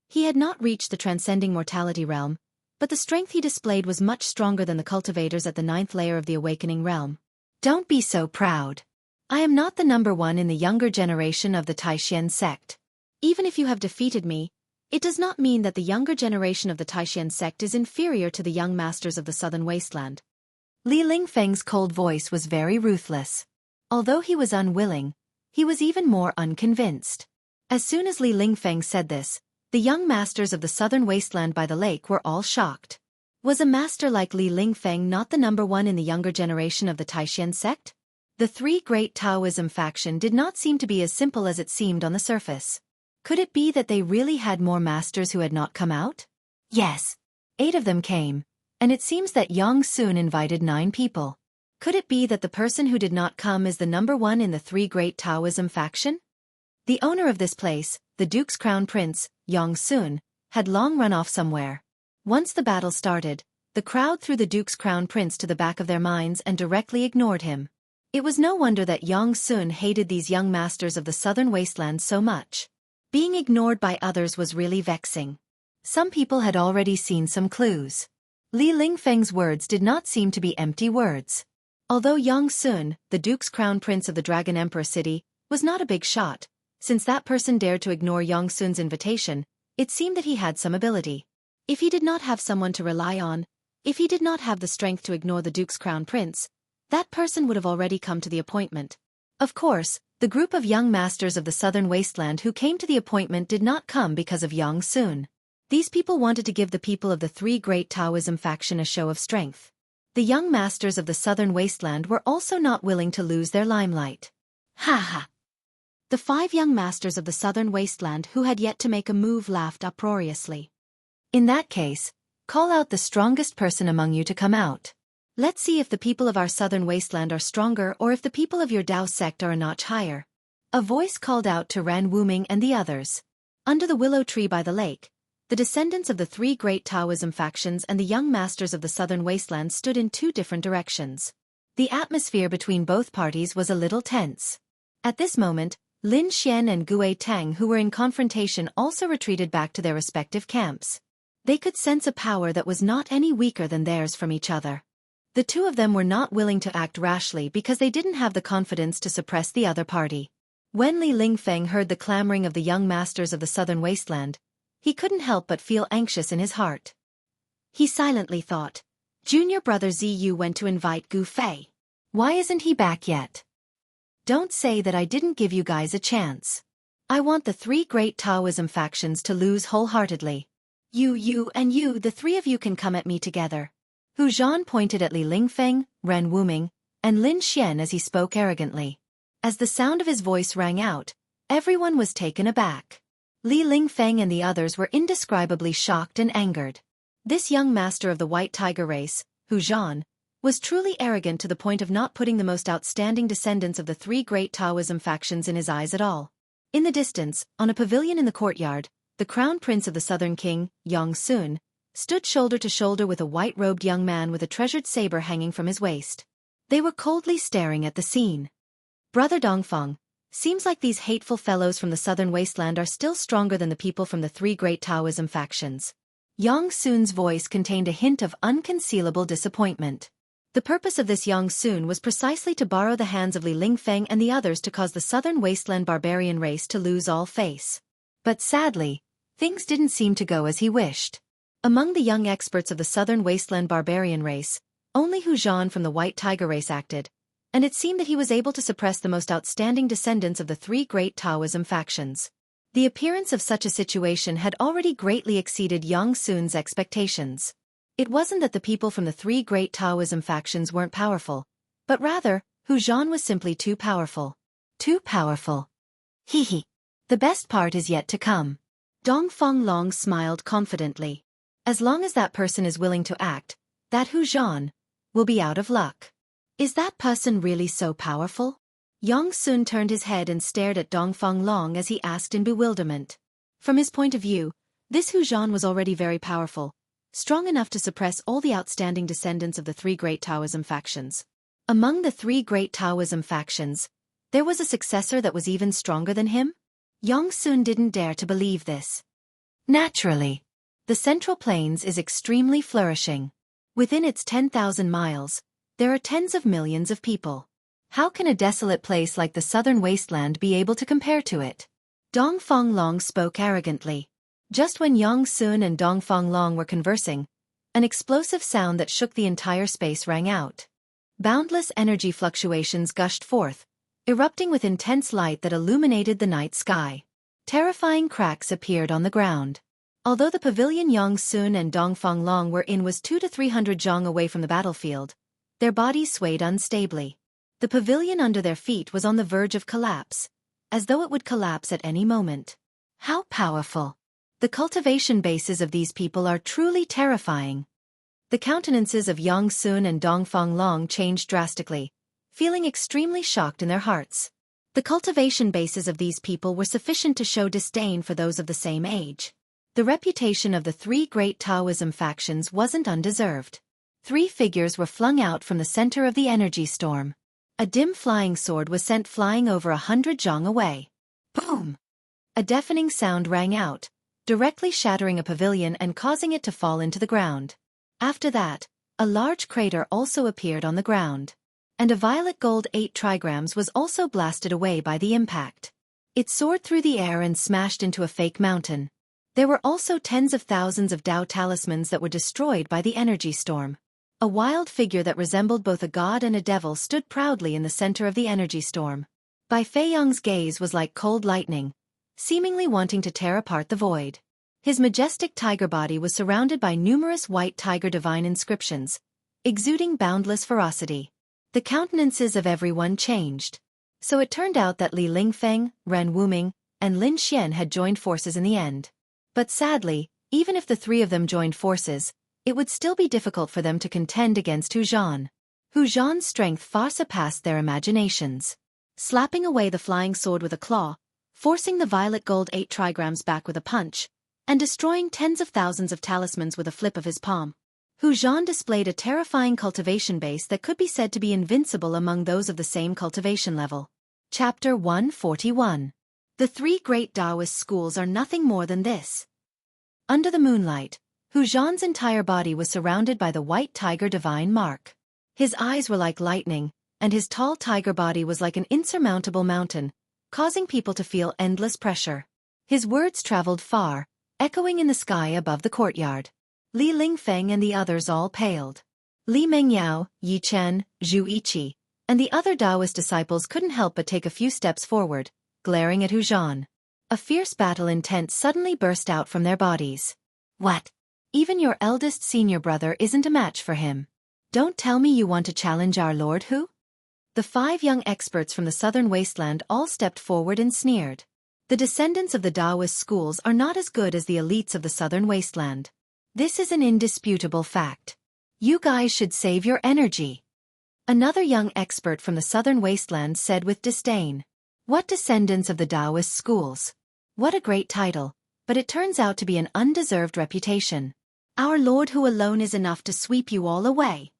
He had not reached the transcending mortality realm, but the strength he displayed was much stronger than the cultivators at the 9th layer of the awakening realm. Don't be so proud. I am not the number one in the younger generation of the Taishan sect. Even if you have defeated me, it does not mean that the younger generation of the Taishan sect is inferior to the young masters of the southern wasteland. Li Lingfeng's cold voice was very ruthless. Although he was unwilling, he was even more unconvinced. As soon as Li Lingfeng said this, the young masters of the southern wasteland by the lake were all shocked. Was a master like Li Lingfeng not the number one in the younger generation of the Taishan sect? The three great Taoism faction did not seem to be as simple as it seemed on the surface. Could it be that they really had more masters who had not come out? Yes. 8 of them came, and it seems that Yang Sun invited 9 people. Could it be that the person who did not come is the number one in the 3 great Taoism faction? The owner of this place, the Duke's Crown Prince, Yang Sun, had long run off somewhere. Once the battle started, the crowd threw the Duke's Crown Prince to the back of their minds and directly ignored him. It was no wonder that Yang Sun hated these young masters of the southern wasteland so much. Being ignored by others was really vexing. Some people had already seen some clues. Li Lingfeng's words did not seem to be empty words. Although Yang Sun, the Duke's Crown Prince of the Dragon Emperor City, was not a big shot, Since that person dared to ignore Yongsun's invitation, it seemed that he had some ability. If he did not have someone to rely on, if he did not have the strength to ignore the Duke's crown prince, that person would have already come to the appointment. Of course, the group of young masters of the southern wasteland who came to the appointment did not come because of Yongsun. These people wanted to give the people of the three great Taoism faction a show of strength. The young masters of the southern wasteland were also not willing to lose their limelight. Ha ha! The 5 young masters of the southern wasteland who had yet to make a move laughed uproariously. In that case, call out the strongest person among you to come out. Let's see if the people of our southern wasteland are stronger or if the people of your Dao sect are a notch higher. A voice called out to Ran Wuming and the others. Under the willow tree by the lake, the descendants of the 3 great Taoism factions and the young masters of the southern wasteland stood in 2 different directions. The atmosphere between both parties was a little tense. At this moment, Lin Xian and Gue Tang, who were in confrontation, also retreated back to their respective camps. They could sense a power that was not any weaker than theirs from each other. The 2 of them were not willing to act rashly because they didn't have the confidence to suppress the other party. When Li Lingfeng heard the clamoring of the young masters of the southern wasteland, he couldn't help but feel anxious in his heart. He silently thought, Junior brother Ziyu went to invite Gu Fei. Why isn't he back yet? Don't say that I didn't give you guys a chance. I want the 3 great Taoism factions to lose wholeheartedly. You and you, the 3 of you can come at me together. Hu Zhan pointed at Li Lingfeng, Ren Wuming, and Lin Xian as he spoke arrogantly. As the sound of his voice rang out, everyone was taken aback. Li Lingfeng and the others were indescribably shocked and angered. This young master of the White Tiger race, Hu Zhan, was truly arrogant to the point of not putting the most outstanding descendants of the 3 great Taoism factions in his eyes at all. In the distance, on a pavilion in the courtyard, the crown prince of the southern king, Yongsun, stood shoulder to shoulder with a white-robed young man with a treasured saber hanging from his waist. They were coldly staring at the scene. Brother Dongfeng, seems like these hateful fellows from the southern wasteland are still stronger than the people from the 3 great Taoism factions. Yongsun's voice contained a hint of unconcealable disappointment. The purpose of this Yongsun was precisely to borrow the hands of Li Lingfeng and the others to cause the southern wasteland barbarian race to lose all face. But sadly, things didn't seem to go as he wished. Among the young experts of the southern wasteland barbarian race, only Hu Zhan from the White Tiger race acted, and it seemed that he was able to suppress the most outstanding descendants of the 3 great Taoism factions. The appearance of such a situation had already greatly exceeded Yongsun's expectations. It wasn't that the people from the 3 great Taoism factions weren't powerful, but rather, Hu Zhan was simply too powerful. Too powerful. Hee. The best part is yet to come. Dongfeng Long smiled confidently. As long as that person is willing to act, that Hu Zhan will be out of luck. Is that person really so powerful? Yongsun turned his head and stared at Dongfeng Long as he asked in bewilderment. From his point of view, this Hu Zhan was already very powerful, strong enough to suppress all the outstanding descendants of the 3 great Taoism factions. Among the 3 great Taoism factions, there was a successor that was even stronger than him? Yongsun didn't dare to believe this. Naturally, the Central Plains is extremely flourishing. Within its 10,000 miles, there are tens of millions of people. How can a desolate place like the southern wasteland be able to compare to it? Dongfeng Long spoke arrogantly. Just when Yongsun and Dongfeng Long were conversing, an explosive sound that shook the entire space rang out. Boundless energy fluctuations gushed forth, erupting with intense light that illuminated the night sky. Terrifying cracks appeared on the ground. Although the pavilion Yongsun and Dongfeng Long were in was 200 to 300 zhang away from the battlefield, their bodies swayed unstably. The pavilion under their feet was on the verge of collapse, as though it would collapse at any moment. How powerful! The cultivation bases of these people are truly terrifying. The countenances of Yongsun and Dongfeng Long changed drastically, feeling extremely shocked in their hearts. The cultivation bases of these people were sufficient to show disdain for those of the same age. The reputation of the 3 great Taoism factions wasn't undeserved. 3 figures were flung out from the center of the energy storm. A dim flying sword was sent flying over 100 zhang away. Boom! A deafening sound rang out, directly shattering a pavilion and causing it to fall into the ground. After that, a large crater also appeared on the ground. And a violet gold 8 trigrams was also blasted away by the impact. It soared through the air and smashed into a fake mountain. There were also tens of thousands of Dao talismans that were destroyed by the energy storm. A wild figure that resembled both a god and a devil stood proudly in the center of the energy storm. Bai Feiyang's gaze was like cold lightning, seemingly wanting to tear apart the void. His majestic tiger body was surrounded by numerous white tiger divine inscriptions, exuding boundless ferocity. The countenances of everyone changed. So it turned out that Li Lingfeng, Ren Wuming, and Lin Xian had joined forces in the end. But sadly, even if the three of them joined forces, it would still be difficult for them to contend against Hu Zhan. Hu Zhan's strength far surpassed their imaginations. Slapping away the flying sword with a claw, forcing the violet gold 8 trigrams back with a punch, and destroying tens of thousands of talismans with a flip of his palm, Hu Zhan displayed a terrifying cultivation base that could be said to be invincible among those of the same cultivation level. Chapter 141. The three great Taoist schools are nothing more than this. Under the moonlight, Hu Zhan's entire body was surrounded by the white tiger divine mark. His eyes were like lightning, and his tall tiger body was like an insurmountable mountain, causing people to feel endless pressure. His words traveled far, echoing in the sky above the courtyard. Li Lingfeng and the others all paled. Li Mengyao, Yi Chen, Xueqi, and the other Taoist disciples couldn't help but take a few steps forward, glaring at Hu Zhan. A fierce battle intent suddenly burst out from their bodies. What? Even your eldest senior brother isn't a match for him. Don't tell me you want to challenge our Lord Hu? The 5 young experts from the southern wasteland all stepped forward and sneered. The descendants of the Taoist schools are not as good as the elites of the southern wasteland. This is an indisputable fact. You guys should save your energy. Another young expert from the southern wasteland said with disdain. What descendants of the Taoist schools? What a great title, but it turns out to be an undeserved reputation. Our Lord Hu alone is enough to sweep you all away.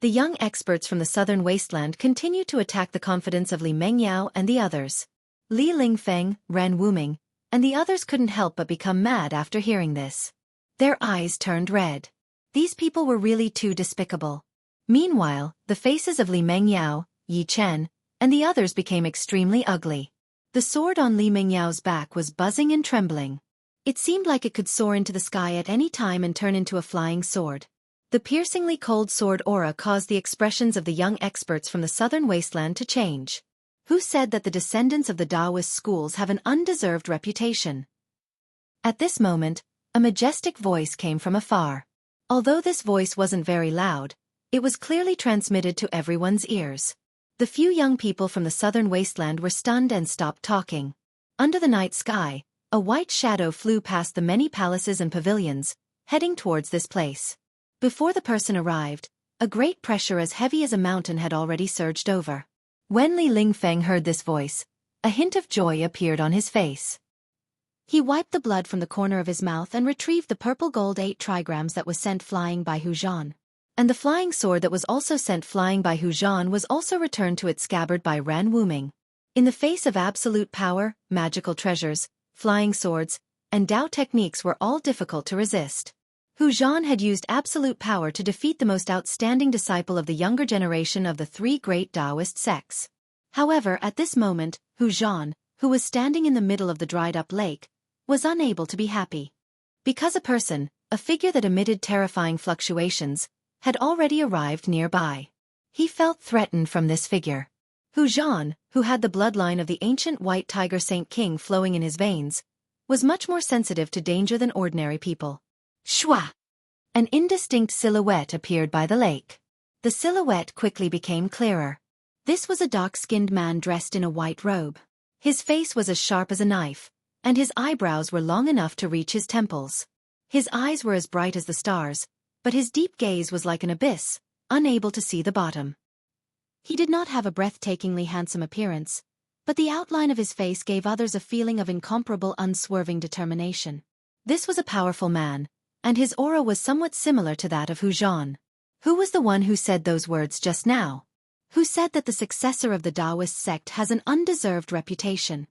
The young experts from the southern wasteland continued to attack the confidence of Li Mengyao and the others. Li Lingfeng, Ren Wuming, and the others couldn't help but become mad after hearing this. Their eyes turned red. These people were really too despicable. Meanwhile, the faces of Li Mengyao, Yi Chen, and the others became extremely ugly. The sword on Li Mengyao's back was buzzing and trembling. It seemed like it could soar into the sky at any time and turn into a flying sword. The piercingly cold sword aura caused the expressions of the young experts from the southern wasteland to change. Who said that the descendants of the Taoist schools have an undeserved reputation? At this moment, a majestic voice came from afar. Although this voice wasn't very loud, it was clearly transmitted to everyone's ears. The few young people from the southern wasteland were stunned and stopped talking. Under the night sky, a white shadow flew past the many palaces and pavilions, heading towards this place. Before the person arrived, a great pressure as heavy as a mountain had already surged over. When Li Lingfeng heard this voice, a hint of joy appeared on his face. He wiped the blood from the corner of his mouth and retrieved the purple gold 8 trigrams that was sent flying by Hu Zhan. And the flying sword that was also sent flying by Hu Zhan was also returned to its scabbard by Ren Wuming. In the face of absolute power, magical treasures, flying swords, and Dao techniques were all difficult to resist. Hu Zhan had used absolute power to defeat the most outstanding disciple of the younger generation of the 3 great Taoist sects. However, at this moment, Hu Zhan, who was standing in the middle of the dried-up lake, was unable to be happy. Because a figure that emitted terrifying fluctuations, had already arrived nearby. He felt threatened from this figure. Hu Zhan, who had the bloodline of the ancient white tiger Saint King flowing in his veins, was much more sensitive to danger than ordinary people. Shwa! An indistinct silhouette appeared by the lake. The silhouette quickly became clearer. This was a dark-skinned man dressed in a white robe. His face was as sharp as a knife, and his eyebrows were long enough to reach his temples. His eyes were as bright as the stars, but his deep gaze was like an abyss, unable to see the bottom. He did not have a breathtakingly handsome appearance, but the outline of his face gave others a feeling of incomparable unswerving determination. This was a powerful man, and his aura was somewhat similar to that of Hu Zhan. Who was the one who said those words just now? Who said that the successor of the Taoist sect has an undeserved reputation?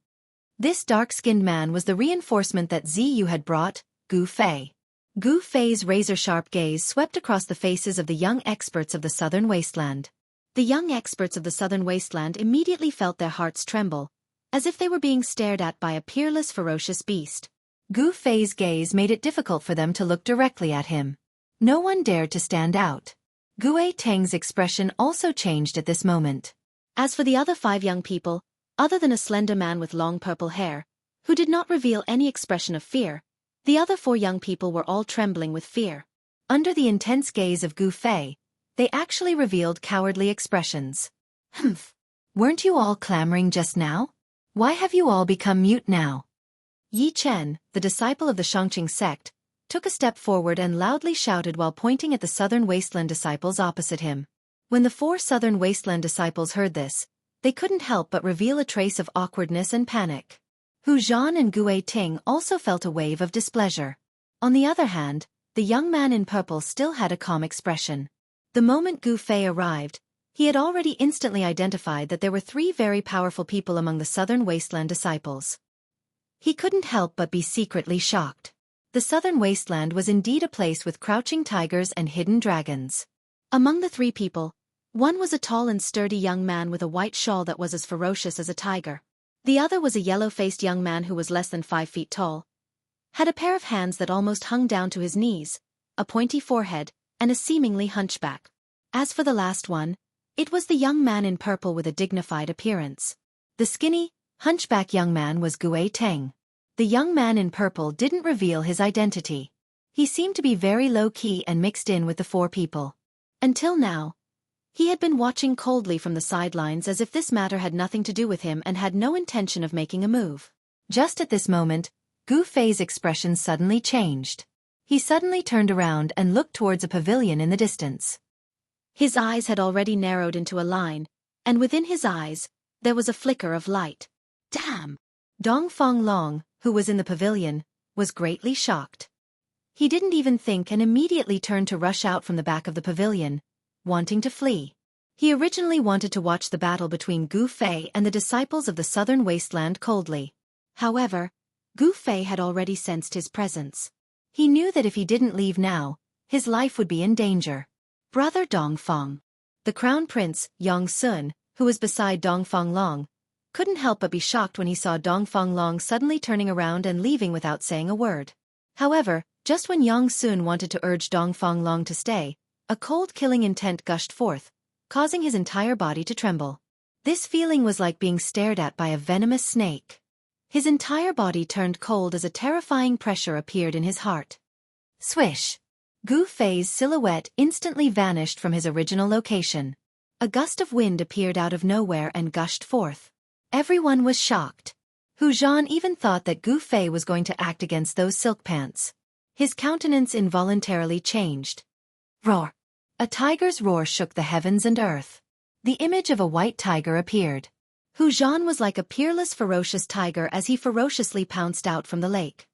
This dark-skinned man was the reinforcement that Ziyu had brought, Gu Fei. Gu Fei's razor-sharp gaze swept across the faces of the young experts of the southern wasteland. The young experts of the southern wasteland immediately felt their hearts tremble, as if they were being stared at by a peerless ferocious beast. Gu Fei's gaze made it difficult for them to look directly at him. No one dared to stand out. Gu Teng's expression also changed at this moment. As for the other 5 young people, other than a slender man with long purple hair, who did not reveal any expression of fear, the other 4 young people were all trembling with fear. Under the intense gaze of Gu Fei, they actually revealed cowardly expressions. Humph! Weren't you all clamoring just now? Why have you all become mute now? Yi Chen, the disciple of the Xianxia sect, took a step forward and loudly shouted while pointing at the Southern Wasteland disciples opposite him. When the 4 Southern Wasteland disciples heard this, they couldn't help but reveal a trace of awkwardness and panic. Hu Zhan and Gu Ting also felt a wave of displeasure. On the other hand, the young man in purple still had a calm expression. The moment Gu Fei arrived, he had already instantly identified that there were 3 very powerful people among the Southern Wasteland disciples. He couldn't help but be secretly shocked. The Southern Wasteland was indeed a place with crouching tigers and hidden dragons. Among the 3 people, one was a tall and sturdy young man with a white shawl that was as ferocious as a tiger. The other was a yellow-faced young man who was less than 5 feet tall, had a pair of hands that almost hung down to his knees, a pointy forehead, and a seemingly hunchback. As for the last one, it was the young man in purple with a dignified appearance. The skinny, hunchback young man was Gu Teng. The young man in purple didn't reveal his identity. He seemed to be very low-key and mixed in with the 4 people. Until now, he had been watching coldly from the sidelines as if this matter had nothing to do with him and had no intention of making a move. Just at this moment, Gu Fei's expression suddenly changed. He suddenly turned around and looked towards a pavilion in the distance. His eyes had already narrowed into a line, and within his eyes, there was a flicker of light. Damn! Dong Feng Long, who was in the pavilion, was greatly shocked. He didn't even think and immediately turned to rush out from the back of the pavilion, wanting to flee. He originally wanted to watch the battle between Gu Fei and the disciples of the Southern Wasteland coldly. However, Gu Fei had already sensed his presence. He knew that if he didn't leave now, his life would be in danger. Brother Dong Feng. The Crown Prince, Yang Sun, who was beside Dong Feng Long, couldn't help but be shocked when he saw Dong Feng Long suddenly turning around and leaving without saying a word. However, just when Yang Sun wanted to urge Dong Feng Long to stay, a cold killing intent gushed forth, causing his entire body to tremble. This feeling was like being stared at by a venomous snake. His entire body turned cold as a terrifying pressure appeared in his heart. Swish! Gu Fei's silhouette instantly vanished from his original location. A gust of wind appeared out of nowhere and gushed forth. Everyone was shocked. Hu Zhan even thought that Gu Fei was going to act against those silk pants. His countenance involuntarily changed. Roar! A tiger's roar shook the heavens and earth. The image of a white tiger appeared. Hu Zhan was like a peerless ferocious tiger as he ferociously pounced out from the lake.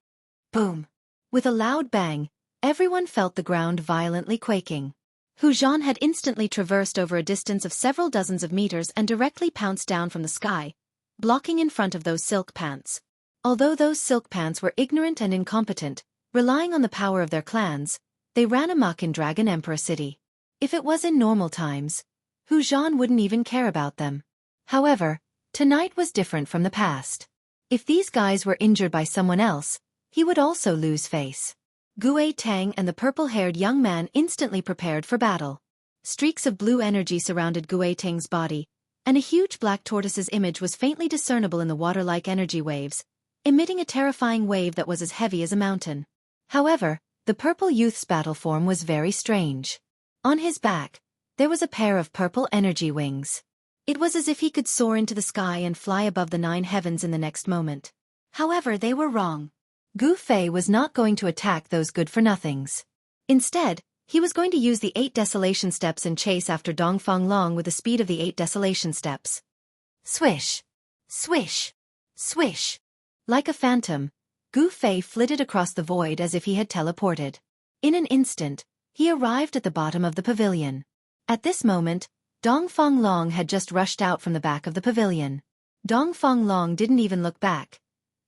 Boom! With a loud bang, everyone felt the ground violently quaking. Hu Zhan had instantly traversed over a distance of several dozens of meters and directly pounced down from the sky, blocking in front of those silk pants. Although those silk pants were ignorant and incompetent, relying on the power of their clans, they ran amok in Dragon Emperor City. If it was in normal times, Hu Zhan wouldn't even care about them. However, tonight was different from the past. If these guys were injured by someone else, he would also lose face. Gu Tang and the purple-haired young man instantly prepared for battle. Streaks of blue energy surrounded Gu Tang's body, and a huge black tortoise's image was faintly discernible in the water-like energy waves, emitting a terrifying wave that was as heavy as a mountain. However, the purple youth's battle form was very strange. On his back, there was a pair of purple energy wings. It was as if he could soar into the sky and fly above the 9 heavens in the next moment. However, they were wrong. Gu Fei was not going to attack those good-for-nothings. Instead, he was going to use the 8 desolation steps and chase after Dong Feng Long with the speed of the 8 desolation steps. Swish! Swish! Swish! Like a phantom, Gu Fei flitted across the void as if he had teleported. In an instant, he arrived at the bottom of the pavilion. At this moment, Dong Feng Long had just rushed out from the back of the pavilion. Dong Feng Long didn't even look back.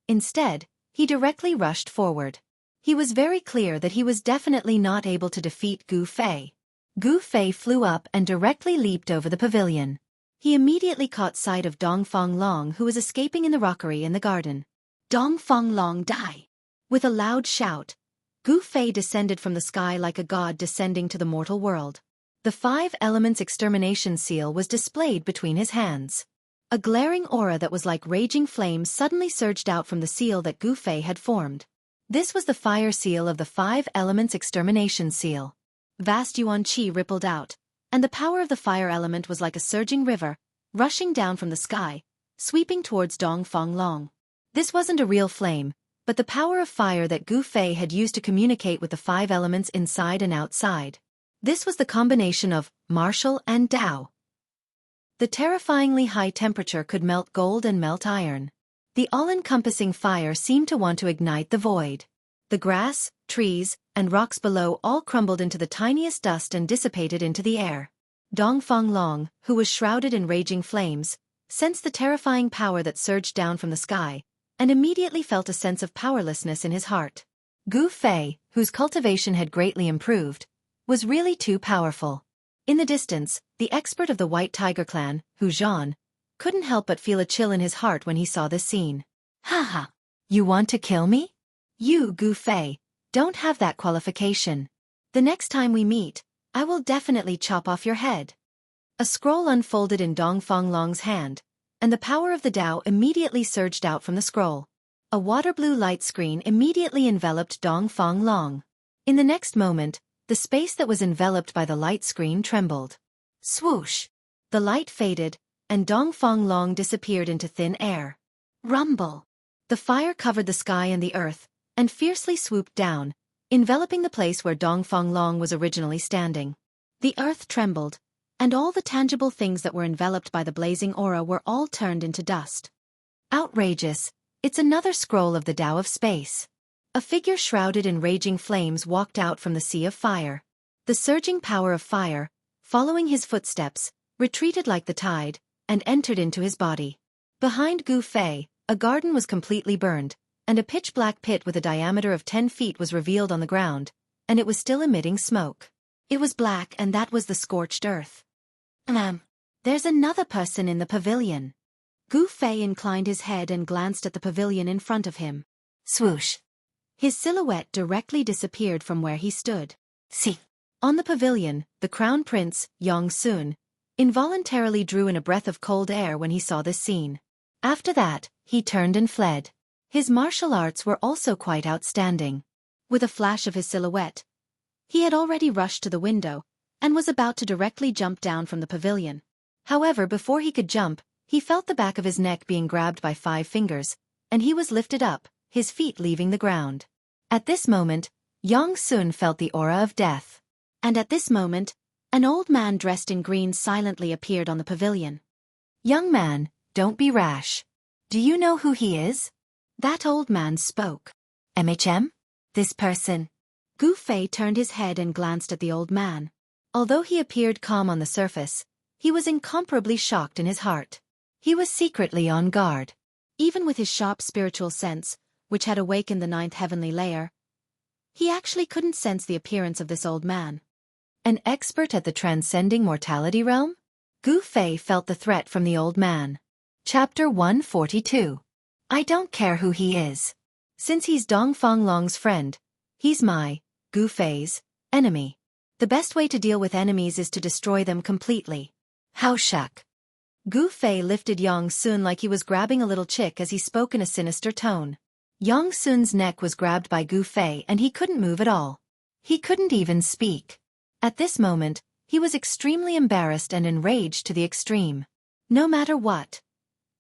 Instead, he directly rushed forward. He was very clear that he was definitely not able to defeat Gu Fei. Gu Fei flew up and directly leaped over the pavilion. He immediately caught sight of Dongfang Long, who was escaping in the rockery in the garden. Dongfang Long, die! With a loud shout, Gu Fei descended from the sky like a god descending to the mortal world. The 5 elements extermination seal was displayed between his hands. A glaring aura that was like raging flames suddenly surged out from the seal that Gu Fei had formed. This was the fire seal of the 5 elements extermination seal. Vast yuan qi rippled out, and the power of the fire element was like a surging river, rushing down from the sky, sweeping towards Dongfang Long. This wasn't a real flame, but the power of fire that Gu Fei had used to communicate with the 5 elements inside and outside. This was the combination of martial and Tao. The terrifyingly high temperature could melt gold and melt iron. The all-encompassing fire seemed to want to ignite the void. The grass, trees, and rocks below all crumbled into the tiniest dust and dissipated into the air. Dongfang Long, who was shrouded in raging flames, sensed the terrifying power that surged down from the sky, and immediately felt a sense of powerlessness in his heart. Gu Fei, whose cultivation had greatly improved, was really too powerful. In the distance, the expert of the White Tiger clan, Hu Zhan, couldn't help but feel a chill in his heart when he saw this scene. Haha! You want to kill me? You, Gu Fei, don't have that qualification. The next time we meet, I will definitely chop off your head. A scroll unfolded in Dongfang Long's hand, and the power of the Tao immediately surged out from the scroll. A water-blue light screen immediately enveloped Dongfang Long. In the next moment, the space that was enveloped by the light screen trembled. Swoosh! The light faded, and Dongfang Long disappeared into thin air. Rumble! The fire covered the sky and the earth, and fiercely swooped down, enveloping the place where Dongfang Long was originally standing. The earth trembled, and all the tangible things that were enveloped by the blazing aura were all turned into dust. Outrageous! It's another scroll of the Tao of space. A figure shrouded in raging flames walked out from the sea of fire. The surging power of fire, following his footsteps, retreated like the tide, and entered into his body. Behind Gu Fei, a garden was completely burned, and a pitch-black pit with a diameter of 10 feet was revealed on the ground, and it was still emitting smoke. It was black, and that was the scorched earth. There's another person in the pavilion. Gu Fei inclined his head and glanced at the pavilion in front of him. Swoosh! His silhouette directly disappeared from where he stood. See! On the pavilion, the crown prince, Yang Sun, involuntarily drew in a breath of cold air when he saw this scene. After that, he turned and fled. His martial arts were also quite outstanding. With a flash of his silhouette, he had already rushed to the window, and was about to directly jump down from the pavilion. However, before he could jump, he felt the back of his neck being grabbed by 5 fingers, and he was lifted up, his feet leaving the ground. At this moment, Yang Sun felt the aura of death. And at this moment, an old man dressed in green silently appeared on the pavilion. Young man, don't be rash. Do you know who he is? That old man spoke. This person. Gu Fei turned his head and glanced at the old man. Although he appeared calm on the surface, he was incomparably shocked in his heart. He was secretly on guard. Even with his sharp spiritual sense, which had awakened the 9th heavenly layer, he actually couldn't sense the appearance of this old man. An expert at the transcending mortality realm? Gu Fei felt the threat from the old man. Chapter 142. I don't care who he is. Since he's Dongfang Long's friend, he's my, Gu Fei's, enemy. The best way to deal with enemies is to destroy them completely. How shuck. Gu Fei lifted Yang Sun like he was grabbing a little chick as he spoke in a sinister tone. Yang Sun's neck was grabbed by Gu Fei and he couldn't move at all. He couldn't even speak. At this moment, he was extremely embarrassed and enraged to the extreme. No matter what.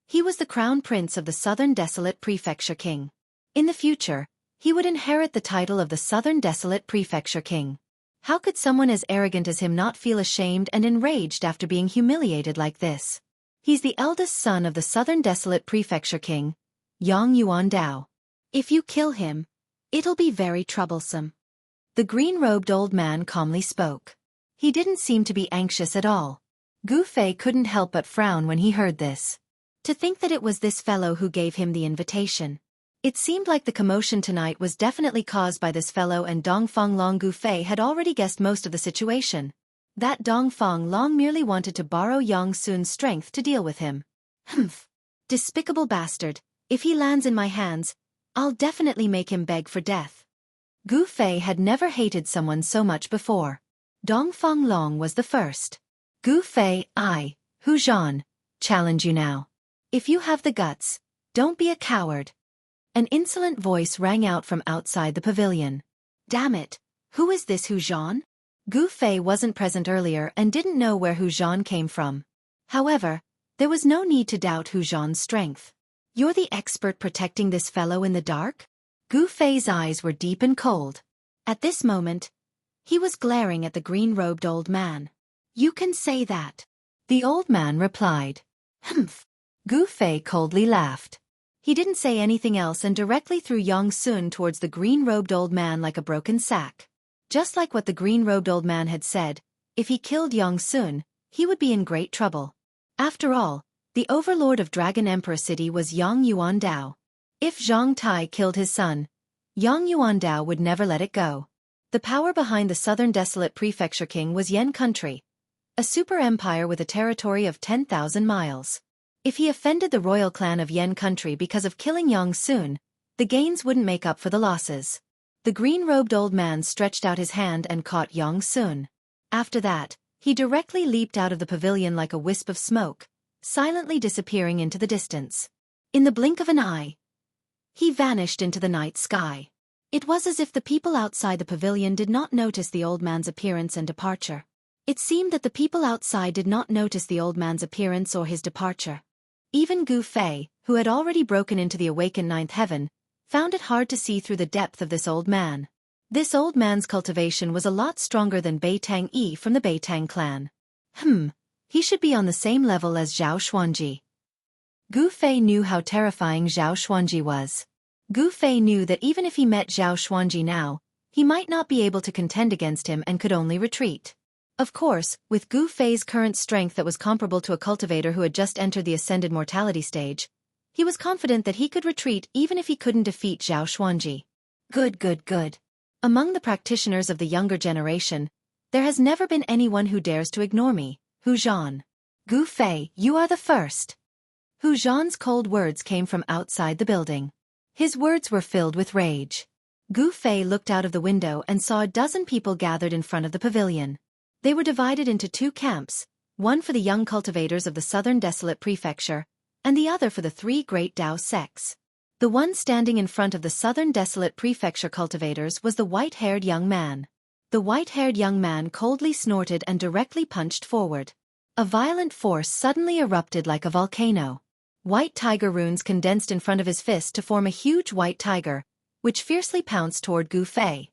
He was the crown prince of the Southern Desolate Prefecture King. In the future, he would inherit the title of the Southern Desolate Prefecture King. How could someone as arrogant as him not feel ashamed and enraged after being humiliated like this? He's the eldest son of the Southern Desolate Prefecture King, Yang Yuan Dao. If you kill him, it'll be very troublesome. The green-robed old man calmly spoke. He didn't seem to be anxious at all. Gu Fei couldn't help but frown when he heard this. To think that it was this fellow who gave him the invitation. It seemed like the commotion tonight was definitely caused by this fellow, and Dongfang Long. Gu Fei had already guessed most of the situation. That Dongfang Long merely wanted to borrow Yang Sun's strength to deal with him. Humph. Despicable bastard, if he lands in my hands, I'll definitely make him beg for death. Gu Fei had never hated someone so much before. Dongfang Long was the first. Gu Fei, Hu Zhan, challenge you now. If you have the guts, don't be a coward. An insolent voice rang out from outside the pavilion. Damn it, who is this Hu Zhan? Gu Fei wasn't present earlier and didn't know where Hu Zhan came from. However, there was no need to doubt Hu Zhan's strength. You're the expert protecting this fellow in the dark? Gu Fei's eyes were deep and cold. At this moment, he was glaring at the green-robed old man. You can say that. The old man replied. Humph. Gu Fei coldly laughed. He didn't say anything else and directly threw Yang Sun towards the green-robed old man like a broken sack. Just like what the green-robed old man had said, if he killed Yang Sun, he would be in great trouble. After all, the overlord of Dragon Emperor City was Yang Yuandao. If Zhang Tai killed his son, Yang Yuandao would never let it go. The power behind the Southern Desolate Prefecture King was Yen Country, a super empire with a territory of 10,000 miles. If he offended the royal clan of Yen Country because of killing Yang Sun, the gains wouldn't make up for the losses. The green-robed old man stretched out his hand and caught Yang Sun. After that, he directly leaped out of the pavilion like a wisp of smoke, silently disappearing into the distance. In the blink of an eye, he vanished into the night sky. It was as if the people outside the pavilion did not notice the old man's appearance and departure. It seemed that the people outside did not notice the old man's appearance or his departure. Even Gu Fei, who had already broken into the awakened ninth heaven, found it hard to see through the depth of this old man. This old man's cultivation was a lot stronger than Bai Tang Yi from the Bai Tang clan. He should be on the same level as Zhao Xuanji. Gu Fei knew how terrifying Zhao Xuanji was. Gu Fei knew that even if he met Zhao Xuanji now, he might not be able to contend against him and could only retreat. Of course, with Gu Fei's current strength that was comparable to a cultivator who had just entered the ascended mortality stage, he was confident that he could retreat even if he couldn't defeat Zhao Xuanji. Good. Among the practitioners of the younger generation, there has never been anyone who dares to ignore me, Hu Zhan. Gu Fei, you are the first. Hu Zhan's cold words came from outside the building. His words were filled with rage. Gu Fei looked out of the window and saw a dozen people gathered in front of the pavilion. They were divided into two camps, one for the young cultivators of the Southern Desolate Prefecture, and the other for the three great Dao sects. The one standing in front of the Southern Desolate Prefecture cultivators was the white-haired young man. The white-haired young man coldly snorted and directly punched forward. A violent force suddenly erupted like a volcano. White tiger runes condensed in front of his fist to form a huge white tiger, which fiercely pounced toward Gu Fei.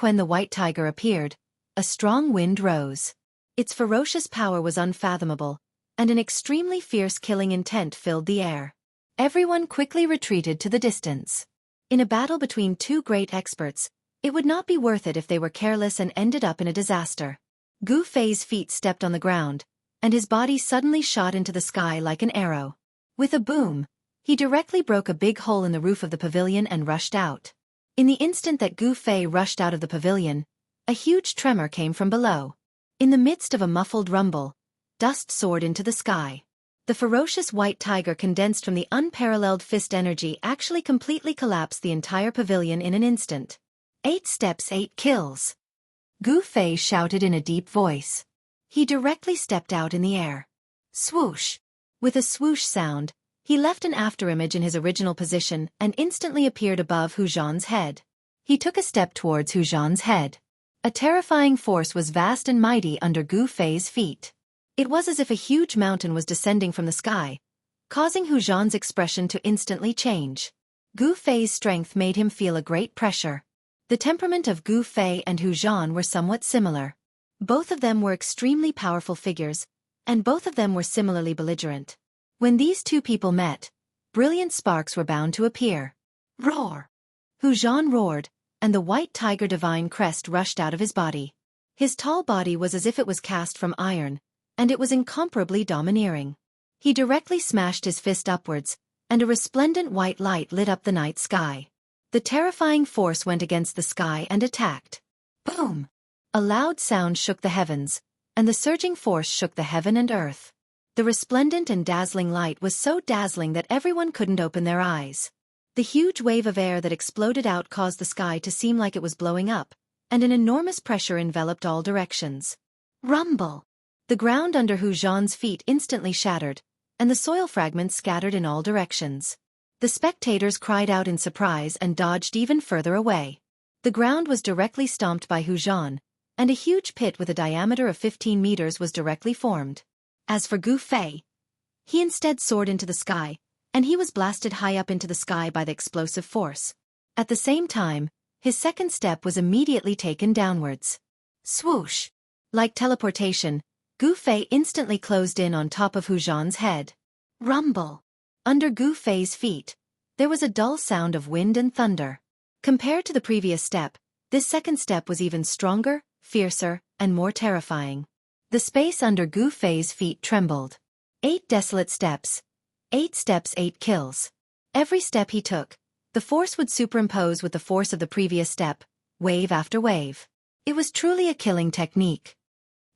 When the white tiger appeared, a strong wind rose. Its ferocious power was unfathomable, and an extremely fierce killing intent filled the air. Everyone quickly retreated to the distance. In a battle between two great experts, it would not be worth it if they were careless and ended up in a disaster. Gu Fei's feet stepped on the ground, and his body suddenly shot into the sky like an arrow. With a boom, he directly broke a big hole in the roof of the pavilion and rushed out. In the instant that Gu Fei rushed out of the pavilion, a huge tremor came from below. In the midst of a muffled rumble, dust soared into the sky. The ferocious white tiger condensed from the unparalleled fist energy actually completely collapsed the entire pavilion in an instant. 8 steps, 8 kills. Gu Fei shouted in a deep voice. He directly stepped out in the air. Swoosh! With a swoosh sound, he left an afterimage in his original position and instantly appeared above Hu Zhan's head. He took a step towards Hu Zhan's head. A terrifying force was vast and mighty under Gu Fei's feet. It was as if a huge mountain was descending from the sky, causing Hu Zhan's expression to instantly change. Gu Fei's strength made him feel a great pressure. The temperament of Gu Fei and Hu Zhan were somewhat similar. Both of them were extremely powerful figures, and both of them were similarly belligerent. When these two people met, brilliant sparks were bound to appear. Roar! Hu Zhan roared, and the white tiger divine crest rushed out of his body. His tall body was as if it was cast from iron, and it was incomparably domineering. He directly smashed his fist upwards, and a resplendent white light lit up the night sky. The terrifying force went against the sky and attacked. Boom! A loud sound shook the heavens, and the surging force shook the heaven and earth. The resplendent and dazzling light was so dazzling that everyone couldn't open their eyes. The huge wave of air that exploded out caused the sky to seem like it was blowing up, and an enormous pressure enveloped all directions. Rumble! The ground under Hu Zhan's feet instantly shattered, and the soil fragments scattered in all directions. The spectators cried out in surprise and dodged even further away. The ground was directly stomped by Hu Zhan, and a huge pit with a diameter of 15 meters was directly formed. As for Gu Fei, he instead soared into the sky, and he was blasted high up into the sky by the explosive force. At the same time, his second step was immediately taken downwards. Swoosh! Like teleportation, Gu Fei instantly closed in on top of Hu Zhan's head. Rumble! Under Gu Fei's feet, there was a dull sound of wind and thunder. Compared to the previous step, this second step was even stronger, fiercer, and more terrifying. The space under Gu Fei's feet trembled. 8 desolate steps. 8 steps, 8 kills. Every step he took, the force would superimpose with the force of the previous step, wave after wave. It was truly a killing technique.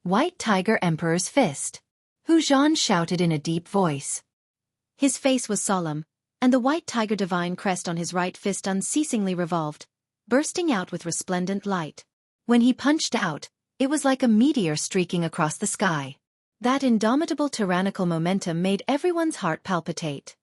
White Tiger Emperor's Fist. Hu Zhan shouted in a deep voice. His face was solemn, and the white tiger divine crest on his right fist unceasingly revolved, bursting out with resplendent light. When he punched out, it was like a meteor streaking across the sky. That indomitable tyrannical momentum made everyone's heart palpitate.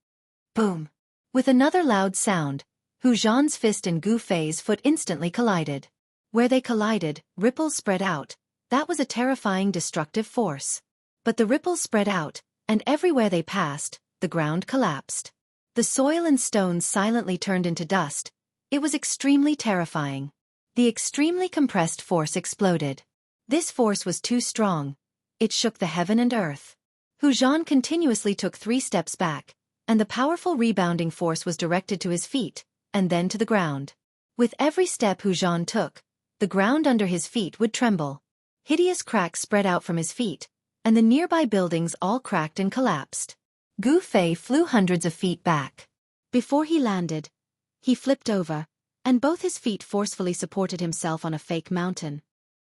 Boom! With another loud sound, Hu Zhan's fist and Gu Fei's foot instantly collided. Where they collided, ripples spread out. That was a terrifying destructive force. But the ripples spread out, and everywhere they passed, the ground collapsed. The soil and stones silently turned into dust. It was extremely terrifying. The extremely compressed force exploded. This force was too strong. It shook the heaven and earth. Hu Zhan continuously took 3 steps back, and the powerful rebounding force was directed to his feet, and then to the ground. With every step Hu Zhan took, the ground under his feet would tremble. Hideous cracks spread out from his feet, and the nearby buildings all cracked and collapsed. Gu Fei flew hundreds of feet back. Before he landed, he flipped over, and both his feet forcefully supported himself on a fake mountain.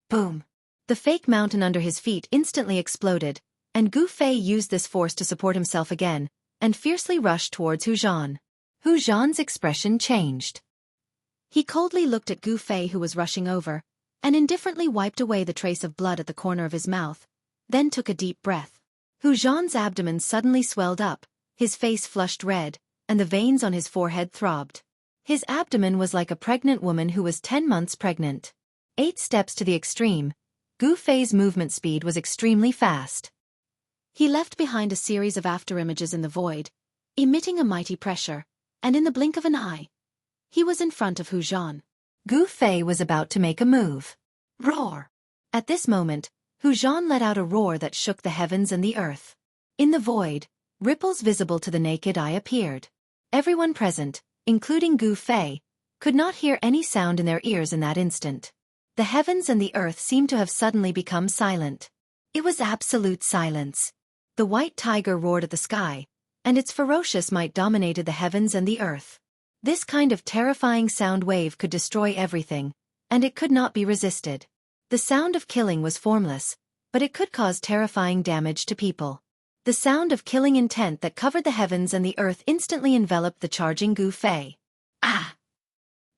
Boom! The fake mountain under his feet instantly exploded, and Gu Fei used this force to support himself again, and fiercely rushed towards Hu Zhan. Hu Zhan's expression changed. He coldly looked at Gu Fei, who was rushing over, and indifferently wiped away the trace of blood at the corner of his mouth, then took a deep breath. Hu Zhan's abdomen suddenly swelled up, his face flushed red, and the veins on his forehead throbbed. His abdomen was like a pregnant woman who was 10 months pregnant. 8 steps to the extreme, Gu Fei's movement speed was extremely fast. He left behind a series of afterimages in the void, emitting a mighty pressure, and in the blink of an eye, he was in front of Hu Zhan. Gu Fei was about to make a move. Roar! At this moment, Hu Zhan let out a roar that shook the heavens and the earth. In the void, ripples visible to the naked eye appeared. Everyone present, including Gu Fei, could not hear any sound in their ears in that instant. The heavens and the earth seemed to have suddenly become silent. It was absolute silence. The white tiger roared at the sky, and its ferocious might dominated the heavens and the earth. This kind of terrifying sound wave could destroy everything, and it could not be resisted. The sound of killing was formless, but it could cause terrifying damage to people. The sound of killing intent that covered the heavens and the earth instantly enveloped the charging Gu Fei. Ah!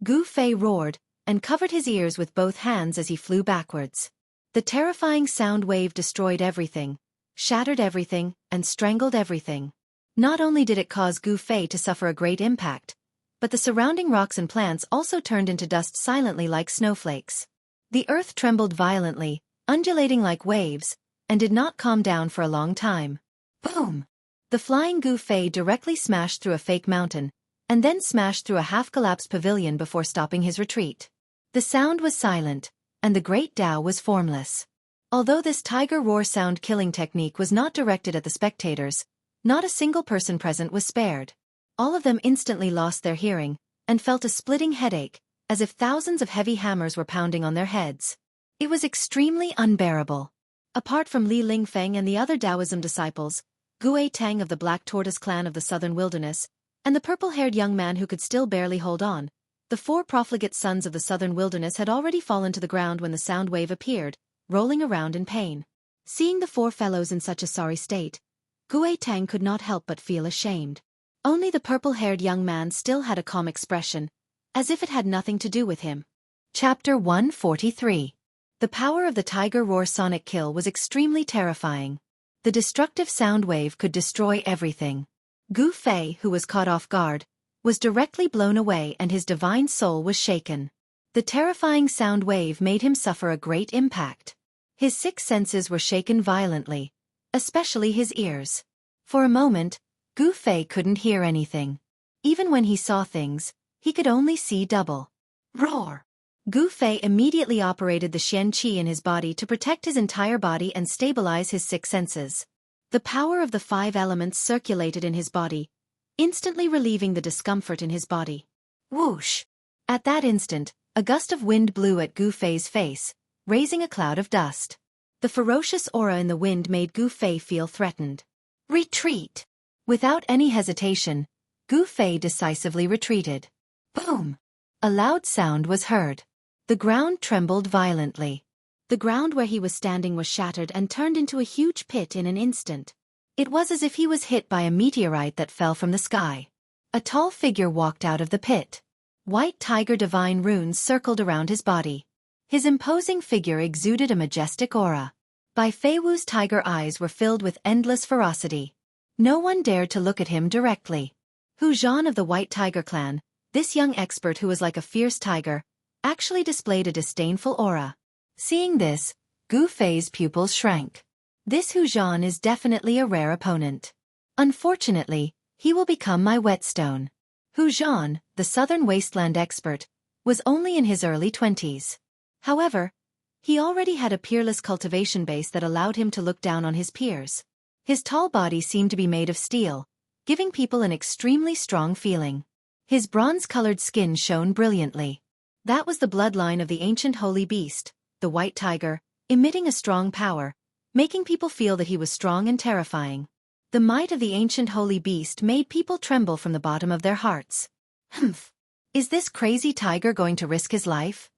Gu Fei roared, and covered his ears with both hands as he flew backwards. The terrifying sound wave destroyed everything, shattered everything, and strangled everything. Not only did it cause Gu Fei to suffer a great impact, but the surrounding rocks and plants also turned into dust silently like snowflakes. The earth trembled violently, undulating like waves, and did not calm down for a long time. Boom! The flying Gu Fei directly smashed through a fake mountain, and then smashed through a half-collapsed pavilion before stopping his retreat. The sound was silent, and the great Tao was formless. Although this tiger roar sound killing technique was not directed at the spectators, not a single person present was spared. All of them instantly lost their hearing, and felt a splitting headache, as if thousands of heavy hammers were pounding on their heads. It was extremely unbearable. Apart from Li Lingfeng and the other Taoism disciples, Gui Tang of the Black Tortoise clan of the Southern Wilderness, and the purple-haired young man who could still barely hold on, the 4 profligate sons of the Southern Wilderness had already fallen to the ground when the sound wave appeared, rolling around in pain. Seeing the four fellows in such a sorry state, Gui Tang could not help but feel ashamed. Only the purple-haired young man still had a calm expression, as if it had nothing to do with him. Chapter 143. The power of the Tiger Roar sonic kill was extremely terrifying. The destructive sound wave could destroy everything. Gu Fei, who was caught off guard, was directly blown away and his divine soul was shaken. The terrifying sound wave made him suffer a great impact. His 6 senses were shaken violently, especially his ears. For a moment, Gu Fei couldn't hear anything. Even when he saw things, he could only see double. Roar! Gu Fei immediately operated the Xianxia in his body to protect his entire body and stabilize his 6 senses. The power of the 5 elements circulated in his body, instantly relieving the discomfort in his body. Whoosh! At that instant, a gust of wind blew at Gu Fei's face, raising a cloud of dust. The ferocious aura in the wind made Gu Fei feel threatened. Retreat! Without any hesitation, Gu Fei decisively retreated. Boom! A loud sound was heard. The ground trembled violently. The ground where he was standing was shattered and turned into a huge pit in an instant. It was as if he was hit by a meteorite that fell from the sky. A tall figure walked out of the pit. White tiger divine runes circled around his body. His imposing figure exuded a majestic aura. Bai Feiwu's tiger eyes were filled with endless ferocity. No one dared to look at him directly. Hu Zhan of the White Tiger clan, this young expert who was like a fierce tiger, actually displayed a disdainful aura. Seeing this, Gu Fei's pupils shrank. This Hu Zhan is definitely a rare opponent. Unfortunately, he will become my whetstone. Hu Zhan, the southern wasteland expert, was only in his early 20s. However, he already had a peerless cultivation base that allowed him to look down on his peers. His tall body seemed to be made of steel, giving people an extremely strong feeling. His bronze-colored skin shone brilliantly. That was the bloodline of the ancient holy beast, the white tiger, emitting a strong power, making people feel that he was strong and terrifying. The might of the ancient holy beast made people tremble from the bottom of their hearts. Humph! Is this crazy tiger going to risk his life?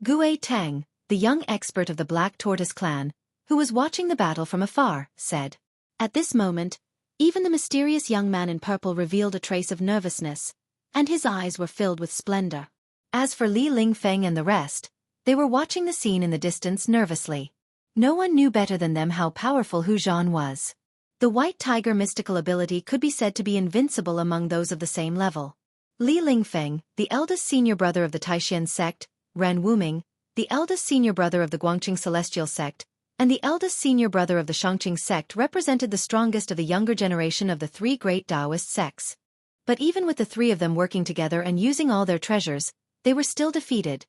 Gui Tang, the young expert of the Black Tortoise clan, who was watching the battle from afar, said. At this moment, even the mysterious young man in purple revealed a trace of nervousness, and his eyes were filled with splendor. As for Li Lingfeng and the rest, they were watching the scene in the distance nervously. No one knew better than them how powerful Hu Zhan was. The white tiger mystical ability could be said to be invincible among those of the same level. Li Lingfeng, the eldest senior brother of the Taishan sect, Ren Wuming, the eldest senior brother of the Guangqing Celestial sect, and the eldest senior brother of the Shangqing sect represented the strongest of the younger generation of the 3 great Taoist sects. But even with the 3 of them working together and using all their treasures, they were still defeated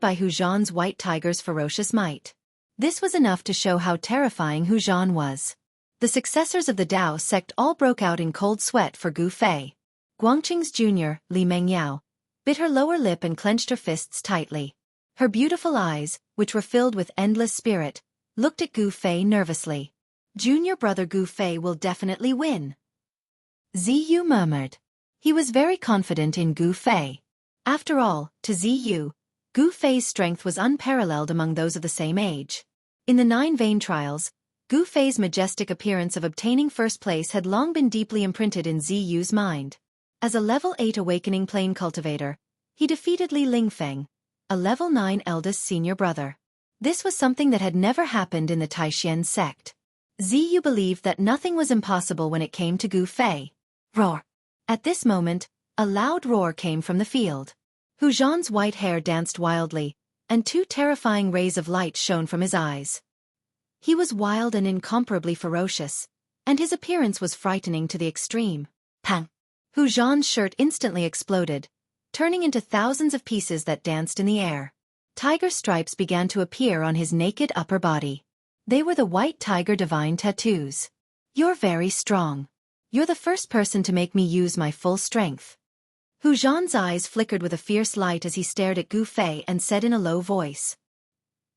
by Hu Zhan's white tiger's ferocious might. This was enough to show how terrifying Hu Zhan was. The successors of the Dao sect all broke out in cold sweat for Gu Fei. Guangqing's junior, Li Mengyao, bit her lower lip and clenched her fists tightly. Her beautiful eyes, which were filled with endless spirit, looked at Gu Fei nervously. Junior brother Gu Fei will definitely win. Ziyu murmured. He was very confident in Gu Fei. After all, to Ziyu, Gu Fei's strength was unparalleled among those of the same age. In the 9 vein trials, Gu Fei's majestic appearance of obtaining first place had long been deeply imprinted in Ziyu's mind. As a level 8 awakening plane cultivator, he defeated Li Lingfeng, a level 9 eldest senior brother. This was something that had never happened in the Taishan sect. Ziyu believed that nothing was impossible when it came to Gu Fei. Roar! At this moment, a loud roar came from the field. Hu Zhan's white hair danced wildly, and 2 terrifying rays of light shone from his eyes. He was wild and incomparably ferocious, and his appearance was frightening to the extreme. Pang! Hu Zhan's shirt instantly exploded, turning into thousands of pieces that danced in the air. Tiger stripes began to appear on his naked upper body. They were the white tiger divine tattoos. You're very strong. You're the first person to make me use my full strength. Hu Zhan's eyes flickered with a fierce light as he stared at Gu Fei and said in a low voice.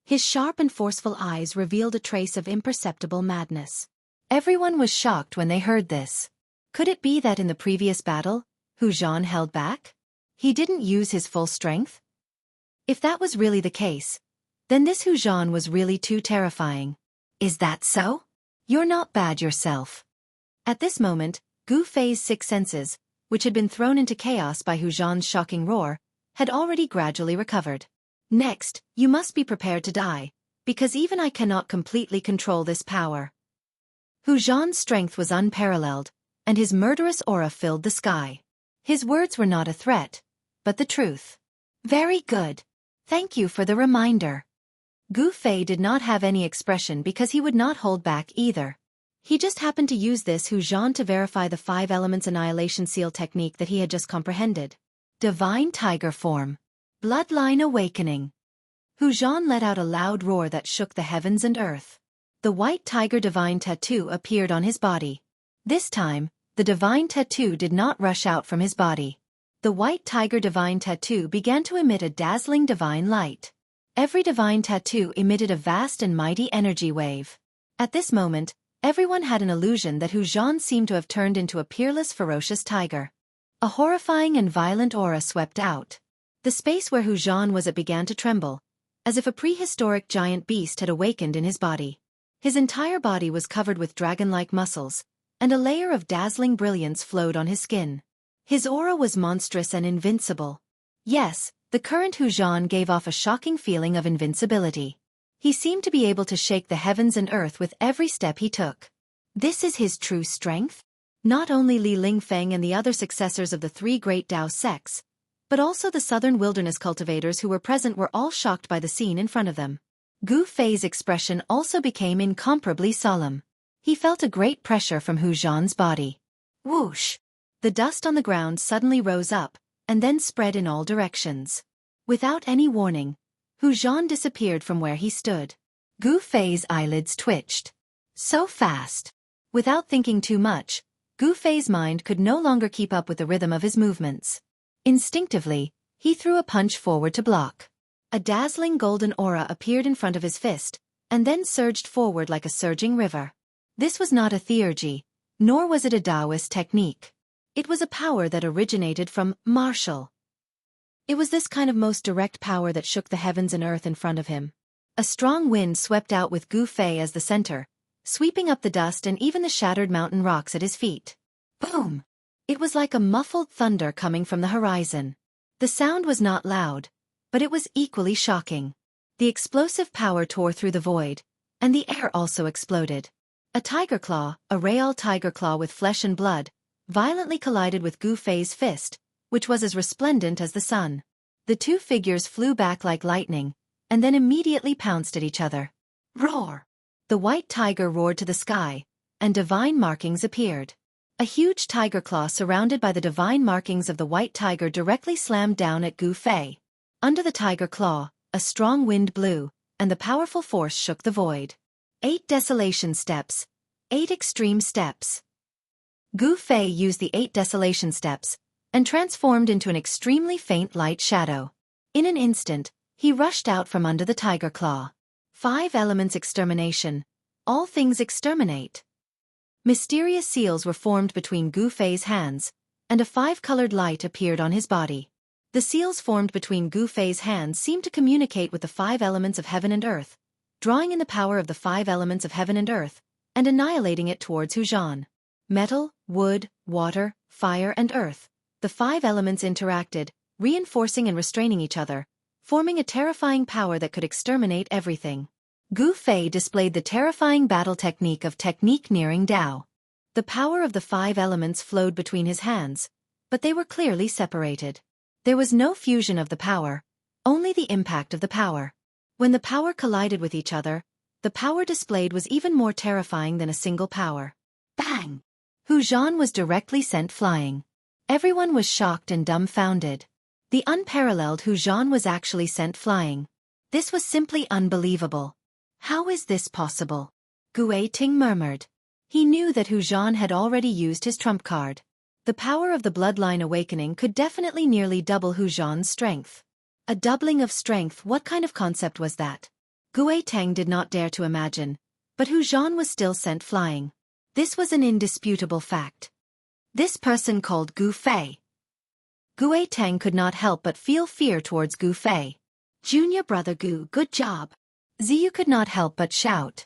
His sharp and forceful eyes revealed a trace of imperceptible madness. Everyone was shocked when they heard this. Could it be that in the previous battle, Hu Zhan held back? He didn't use his full strength? If that was really the case, then this Hu Zhan was really too terrifying. Is that so? You're not bad yourself. At this moment, Gu Fei's six senses, which had been thrown into chaos by Hu Zhan's shocking roar, had already gradually recovered. Next, you must be prepared to die, because even I cannot completely control this power. Hu Zhan's strength was unparalleled, and his murderous aura filled the sky. His words were not a threat, but the truth. Very good. Thank you for the reminder. Gu Fei did not have any expression because he would not hold back either. He just happened to use this Hu Zhan to verify the 5 elements annihilation seal technique that he had just comprehended. Divine Tiger Form. Bloodline Awakening. Hu Zhan let out a loud roar that shook the heavens and earth. The white tiger divine tattoo appeared on his body. This time, the divine tattoo did not rush out from his body. The white tiger divine tattoo began to emit a dazzling divine light. Every divine tattoo emitted a vast and mighty energy wave. At this moment, everyone had an illusion that Hu Zhan seemed to have turned into a peerless ferocious tiger. A horrifying and violent aura swept out. The space where Hu Zhan was began to tremble, as if a prehistoric giant beast had awakened in his body. His entire body was covered with dragon-like muscles, and a layer of dazzling brilliance flowed on his skin. His aura was monstrous and invincible. Yes, the current Hu Zhan gave off a shocking feeling of invincibility. He seemed to be able to shake the heavens and earth with every step he took. This is his true strength? Not only Li Lingfeng and the other successors of the 3 great Dao sects, but also the southern wilderness cultivators who were present were all shocked by the scene in front of them. Gu Fei's expression also became incomparably solemn. He felt a great pressure from Hu Zhan's body. Whoosh! The dust on the ground suddenly rose up, and then spread in all directions. Without any warning, Hu Zhan disappeared from where he stood. Gu Fei's eyelids twitched. So fast! Without thinking too much, Gu Fei's mind could no longer keep up with the rhythm of his movements. Instinctively, he threw a punch forward to block. A dazzling golden aura appeared in front of his fist, and then surged forward like a surging river. This was not a theurgy, nor was it a Taoist technique. It was a power that originated from martial. It was this kind of most direct power that shook the heavens and earth in front of him. A strong wind swept out with Gu Fei as the center, sweeping up the dust and even the shattered mountain rocks at his feet. Boom! It was like a muffled thunder coming from the horizon. The sound was not loud, but it was equally shocking. The explosive power tore through the void, and the air also exploded. A tiger claw, a real tiger claw with flesh and blood, violently collided with Gu Fei's fist, which was as resplendent as the sun. The two figures flew back like lightning, and then immediately pounced at each other. Roar! The white tiger roared to the sky, and divine markings appeared. A huge tiger claw surrounded by the divine markings of the white tiger directly slammed down at Gu Fei. Under the tiger claw, a strong wind blew, and the powerful force shook the void. 8 desolation steps. 8 extreme steps. Gu Fei used the 8 desolation steps, and transformed into an extremely faint light shadow. In an instant, he rushed out from under the tiger claw. 5 elements extermination. All things exterminate. Mysterious seals were formed between Gu Fei's hands, and a 5-colored light appeared on his body. The seals formed between Gu Fei's hands seemed to communicate with the 5 elements of heaven and earth, drawing in the power of the 5 elements of heaven and earth, and annihilating it towards Hu Zhan. Metal, wood, water, fire and earth. The 5 elements interacted, reinforcing and restraining each other, forming a terrifying power that could exterminate everything. Gu Fei displayed the terrifying battle technique of technique nearing Dao. The power of the 5 elements flowed between his hands, but they were clearly separated. There was no fusion of the power, only the impact of the power. When the power collided with each other, the power displayed was even more terrifying than a single power. Bang! Hu Zhan was directly sent flying. Everyone was shocked and dumbfounded. The unparalleled Hu Zhan was actually sent flying. This was simply unbelievable. How is this possible? Gu Ting murmured. He knew that Hu Zhan had already used his trump card. The power of the bloodline awakening could definitely nearly double Hu Zhan's strength. A doubling of strength, what kind of concept was that? Gu Teng did not dare to imagine, but Hu Zhan was still sent flying. This was an indisputable fact. This person called Gu Fei. Gu Teng could not help but feel fear towards Gu Fei. Junior brother Gu, good job. Ziyu could not help but shout.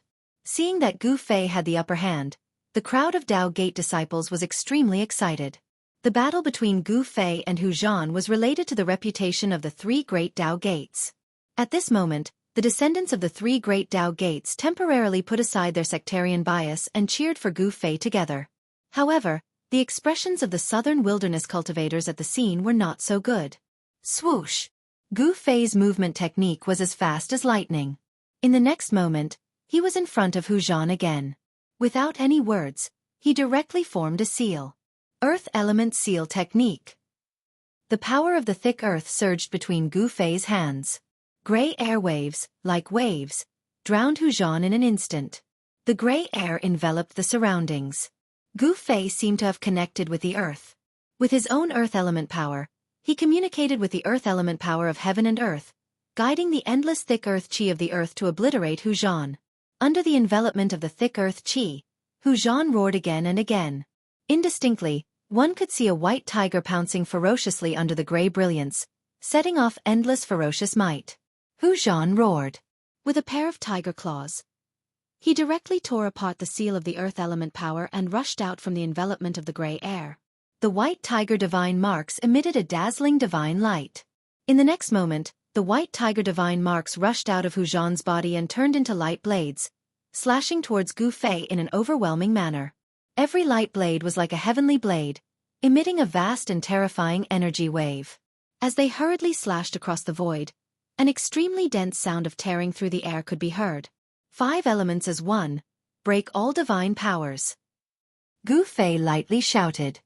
Seeing that Gu Fei had the upper hand, the crowd of Dao Gate disciples was extremely excited. The battle between Gu Fei and Hu Zhan was related to the reputation of the three great Dao Gates. At this moment, the descendants of the three great Dao Gates temporarily put aside their sectarian bias and cheered for Gu Fei together. However, the expressions of the southern wilderness cultivators at the scene were not so good. Swoosh! Gu Fei's movement technique was as fast as lightning. In the next moment, he was in front of Hu Zhan again. Without any words, he directly formed a seal. Earth Element Seal Technique. The power of the thick earth surged between Gu Fei's hands. Gray air waves, like waves, drowned Hu Zhan in an instant. The gray air enveloped the surroundings. Gu Fei seemed to have connected with the earth. With his own earth element power, he communicated with the earth element power of heaven and earth, guiding the endless thick earth qi of the earth to obliterate Hu Zhan. Under the envelopment of the thick earth qi, Hu Zhan roared again and again. Indistinctly, one could see a white tiger pouncing ferociously under the gray brilliance, setting off endless ferocious might. Hu Zhan roared. With a pair of tiger claws, he directly tore apart the seal of the earth element power and rushed out from the envelopment of the gray air. The white tiger divine marks emitted a dazzling divine light. In the next moment, the white tiger divine marks rushed out of Hu Zhan's body and turned into light blades, slashing towards Gu Fei in an overwhelming manner. Every light blade was like a heavenly blade, emitting a vast and terrifying energy wave. As they hurriedly slashed across the void, an extremely dense sound of tearing through the air could be heard. 5 elements as one, break all divine powers. Gu Fei lightly shouted.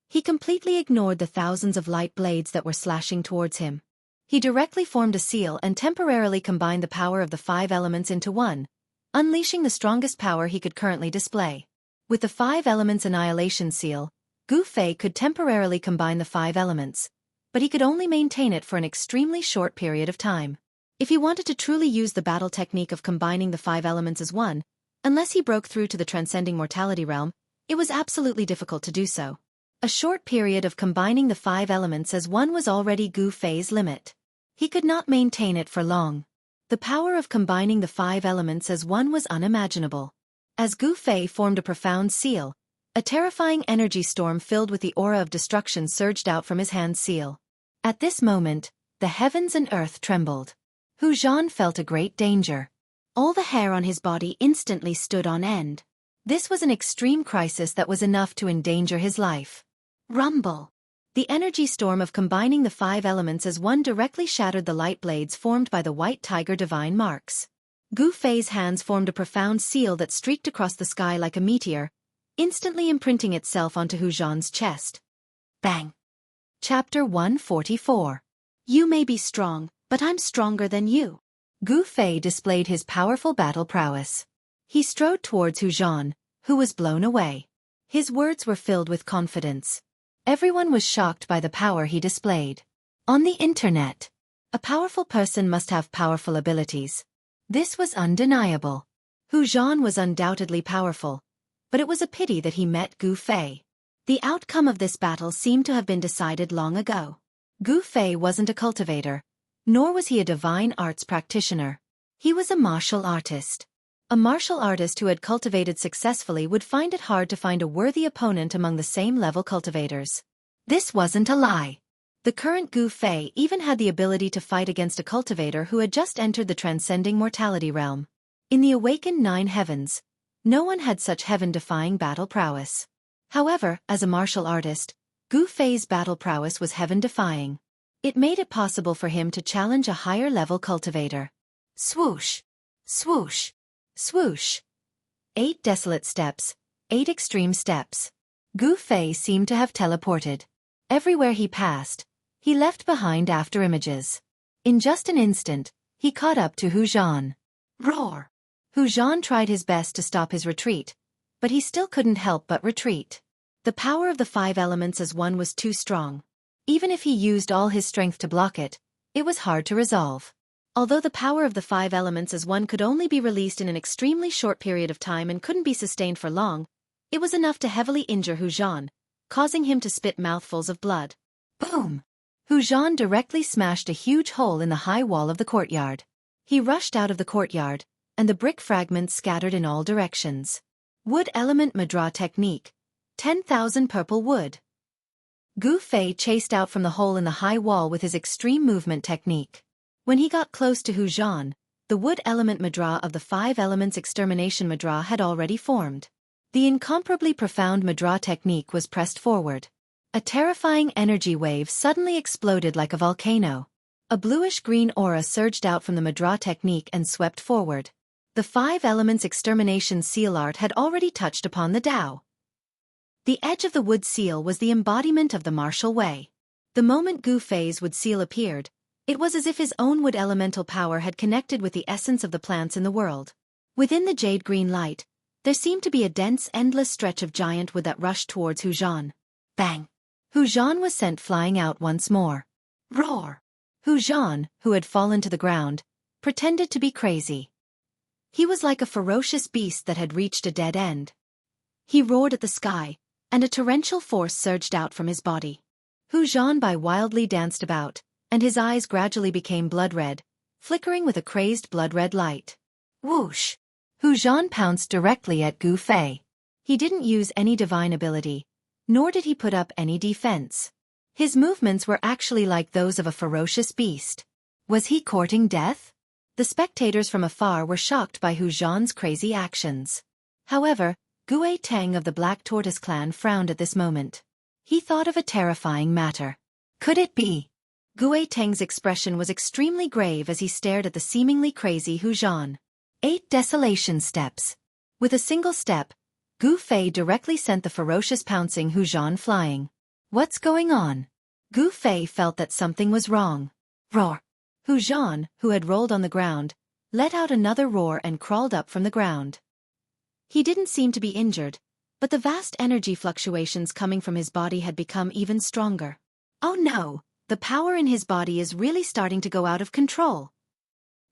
He completely ignored the thousands of light blades that were slashing towards him. He directly formed a seal and temporarily combined the power of the 5 elements into one, unleashing the strongest power he could currently display. With the 5 elements annihilation seal, Gu Fei could temporarily combine the 5 elements, but he could only maintain it for an extremely short period of time. If he wanted to truly use the battle technique of combining the 5 elements as one, unless he broke through to the transcending mortality realm, it was absolutely difficult to do so. A short period of combining the 5 elements as one was already Gu Fei's limit. He could not maintain it for long. The power of combining the 5 elements as one was unimaginable. As Gu Fei formed a profound seal, a terrifying energy storm filled with the aura of destruction surged out from his hand seal. At this moment, the heavens and earth trembled. Hu Zhan felt a great danger. All the hair on his body instantly stood on end. This was an extreme crisis that was enough to endanger his life. Rumble! The energy storm of combining the 5 elements as one directly shattered the light blades formed by the white tiger divine marks. Gu Fei's hands formed a profound seal that streaked across the sky like a meteor, instantly imprinting itself onto Hu Zhan's chest. Bang! Chapter 144. You may be strong, but I'm stronger than you. Gu Fei displayed his powerful battle prowess. He strode towards Hu Zhan, who was blown away. His words were filled with confidence. Everyone was shocked by the power he displayed. On the internet, a powerful person must have powerful abilities. This was undeniable. Hu Zhan was undoubtedly powerful, but it was a pity that he met Gu Fei. The outcome of this battle seemed to have been decided long ago. Gu Fei wasn't a cultivator, nor was he a divine arts practitioner. He was a martial artist. A martial artist who had cultivated successfully would find it hard to find a worthy opponent among the same level cultivators. This wasn't a lie. The current Gu Fei even had the ability to fight against a cultivator who had just entered the transcending mortality realm. In the awakened 9 heavens, no one had such heaven-defying battle prowess. However, as a martial artist, Gu Fei's battle prowess was heaven-defying. It made it possible for him to challenge a higher-level cultivator. Swoosh! Swoosh! Swoosh! 8 desolate steps, 8 extreme steps. Gu Fei seemed to have teleported. Everywhere he passed, he left behind afterimages. In just an instant, he caught up to Hu Zhan. Roar! Hu Zhan tried his best to stop his retreat, but he still couldn't help but retreat. The power of the 5 elements as one was too strong. Even if he used all his strength to block it, it was hard to resolve. Although the power of the 5 elements as one could only be released in an extremely short period of time and couldn't be sustained for long, it was enough to heavily injure Hu Zhan, causing him to spit mouthfuls of blood. Boom! Hu Zhan directly smashed a huge hole in the high wall of the courtyard. He rushed out of the courtyard, and the brick fragments scattered in all directions. Wood element Madra technique. 10,000 purple wood. Gu Fei chased out from the hole in the high wall with his extreme movement technique. When he got close to Hu Zhan, the wood element Madra of the 5 elements extermination Madra had already formed. The incomparably profound Madra technique was pressed forward. A terrifying energy wave suddenly exploded like a volcano. A bluish-green aura surged out from the Madra technique and swept forward. The 5 elements extermination seal art had already touched upon the Tao. The edge of the wood seal was the embodiment of the martial way. The moment Gu Fei's wood seal appeared, it was as if his own wood elemental power had connected with the essence of the plants in the world. Within the jade-green light, there seemed to be a dense, endless stretch of giant wood that rushed towards Hu Zhan. Bang! Hu Zhan was sent flying out once more. Roar! Hu Zhan, who had fallen to the ground, pretended to be crazy. He was like a ferocious beast that had reached a dead end. He roared at the sky, and a torrential force surged out from his body. Hu Zhan wildly danced about, and his eyes gradually became blood-red, flickering with a crazed blood-red light. Whoosh! Hu Zhan pounced directly at Gu Fei. He didn't use any divine ability, nor did he put up any defense. His movements were actually like those of a ferocious beast. Was he courting death? The spectators from afar were shocked by Hu Zhan's crazy actions. However, Gue Teng of the Black Tortoise clan frowned at this moment. He thought of a terrifying matter. Could it be? Gue Teng's expression was extremely grave as he stared at the seemingly crazy Hu Zhan. 8 desolation steps. With a single step, Gu Fei directly sent the ferocious pouncing Hu Zhan flying. What's going on? Gu Fei felt that something was wrong. Roar! Hu Zhan, who had rolled on the ground, let out another roar and crawled up from the ground. He didn't seem to be injured, but the vast energy fluctuations coming from his body had become even stronger. Oh no, the power in his body is really starting to go out of control.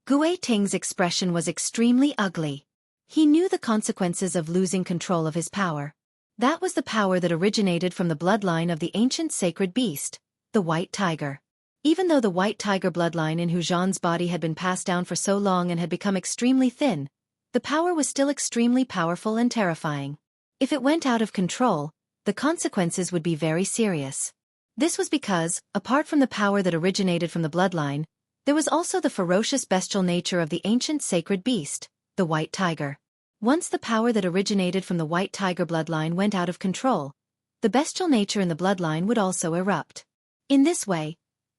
Gue Ting's expression was extremely ugly. He knew the consequences of losing control of his power. That was the power that originated from the bloodline of the ancient sacred beast, the white tiger. Even though the white tiger bloodline in Hu Zhan's body had been passed down for so long and had become extremely thin, the power was still extremely powerful and terrifying. If it went out of control, the consequences would be very serious. This was because, apart from the power that originated from the bloodline, there was also the ferocious bestial nature of the ancient sacred beast, the white tiger. Once the power that originated from the white tiger bloodline went out of control, the bestial nature in the bloodline would also erupt. In this way,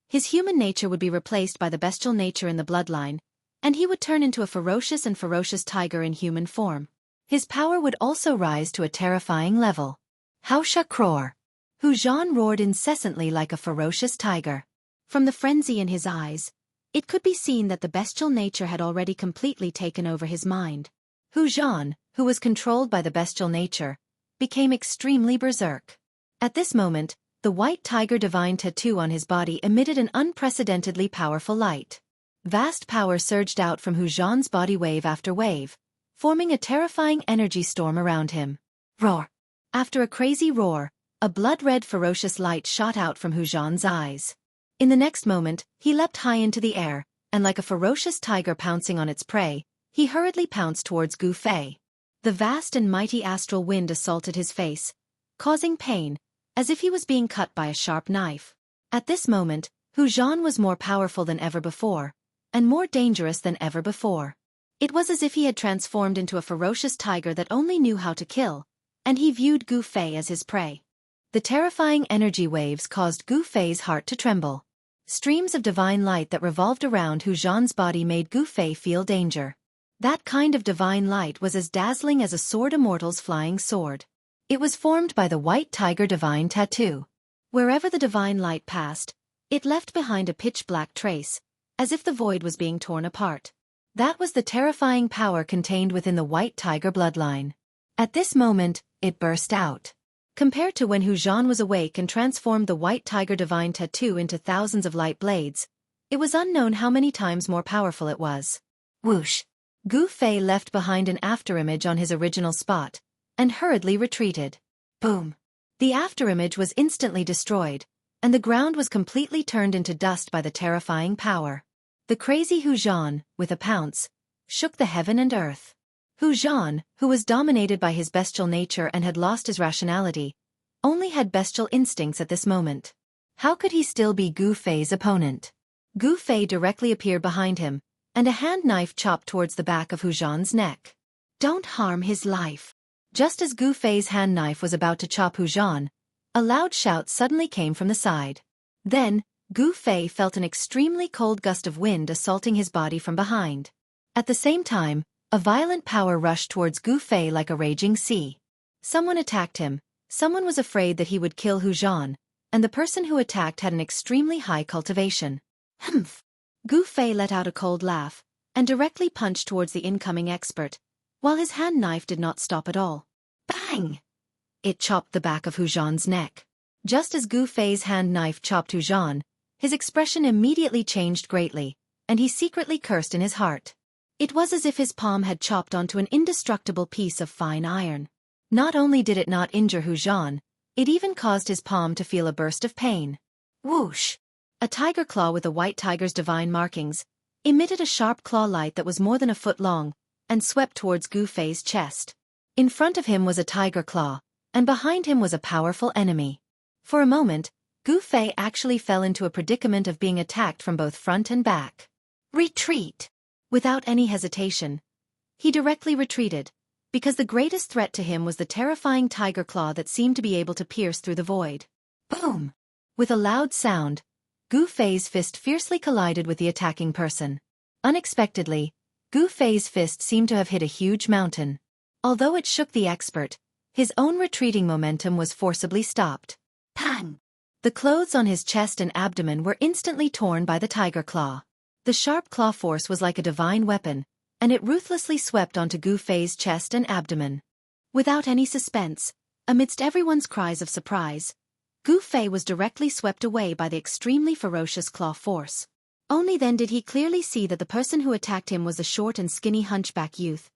his human nature would be replaced by the bestial nature in the bloodline, and he would turn into a ferocious tiger in human form. His power would also rise to a terrifying level. Haosha Crore! Hu Zhan roared incessantly like a ferocious tiger. From the frenzy in his eyes, it could be seen that the bestial nature had already completely taken over his mind. Hu Zhan, who was controlled by the bestial nature, became extremely berserk. At this moment, the white tiger divine tattoo on his body emitted an unprecedentedly powerful light. Vast power surged out from Hu Zhan's body wave after wave, forming a terrifying energy storm around him. Roar! After a crazy roar, a blood-red ferocious light shot out from Hu Zhan's eyes. In the next moment, he leapt high into the air, and like a ferocious tiger pouncing on its prey, he hurriedly pounced towards Gu Fei. The vast and mighty astral wind assaulted his face, causing pain, as if he was being cut by a sharp knife. At this moment, Hu Zhan was more powerful than ever before, and more dangerous than ever before. It was as if he had transformed into a ferocious tiger that only knew how to kill, and he viewed Gu Fei as his prey. The terrifying energy waves caused Gu Fei's heart to tremble. Streams of divine light that revolved around Hu Zhan's body made Gu Fei feel danger. That kind of divine light was as dazzling as a sword Immortal's flying sword. It was formed by the white tiger divine tattoo. Wherever the divine light passed, it left behind a pitch-black trace, as if the void was being torn apart. That was the terrifying power contained within the white tiger bloodline. At this moment, it burst out. Compared to when Hu Zhan was awake and transformed the white tiger divine tattoo into thousands of light blades, it was unknown how many times more powerful it was. Whoosh! Gu Fei left behind an afterimage on his original spot, and hurriedly retreated. Boom! The afterimage was instantly destroyed, and the ground was completely turned into dust by the terrifying power. The crazy Hu Zhan, with a pounce, shook the heaven and earth. Hu Zhan, who was dominated by his bestial nature and had lost his rationality, only had bestial instincts at this moment. How could he still be Gu Fei's opponent? Gu Fei directly appeared behind him, and a hand knife chopped towards the back of Hu Zhan's neck. Don't harm his life. Just as Gu Fei's hand knife was about to chop Hu Zhan, a loud shout suddenly came from the side. Then, Gu Fei felt an extremely cold gust of wind assaulting his body from behind. At the same time, a violent power rushed towards Gu Fei like a raging sea. Someone attacked him, someone was afraid that he would kill Hu Zhan, and the person who attacked had an extremely high cultivation. Humph! Gu Fei let out a cold laugh, and directly punched towards the incoming expert, while his hand knife did not stop at all. Bang! It chopped the back of Hu Zhan's neck. Just as Gu Fei's hand knife chopped Hu Zhan, his expression immediately changed greatly, and he secretly cursed in his heart. It was as if his palm had chopped onto an indestructible piece of fine iron. Not only did it not injure Hu Zhan, it even caused his palm to feel a burst of pain. Whoosh! A tiger claw with a white tiger's divine markings emitted a sharp claw light that was more than a foot long and swept towards Gu Fei's chest. In front of him was a tiger claw, and behind him was a powerful enemy. For a moment, Gu Fei actually fell into a predicament of being attacked from both front and back. Retreat! Without any hesitation, he directly retreated, because the greatest threat to him was the terrifying tiger claw that seemed to be able to pierce through the void. Boom! With a loud sound, Gu Fei's fist fiercely collided with the attacking person. Unexpectedly, Gu Fei's fist seemed to have hit a huge mountain. Although it shook the expert, his own retreating momentum was forcibly stopped. Pang! The clothes on his chest and abdomen were instantly torn by the tiger claw. The sharp claw force was like a divine weapon, and it ruthlessly swept onto Gu Fei's chest and abdomen. Without any suspense, amidst everyone's cries of surprise, Gu Fei was directly swept away by the extremely ferocious claw force. Only then did he clearly see that the person who attacked him was a short and skinny hunchback youth,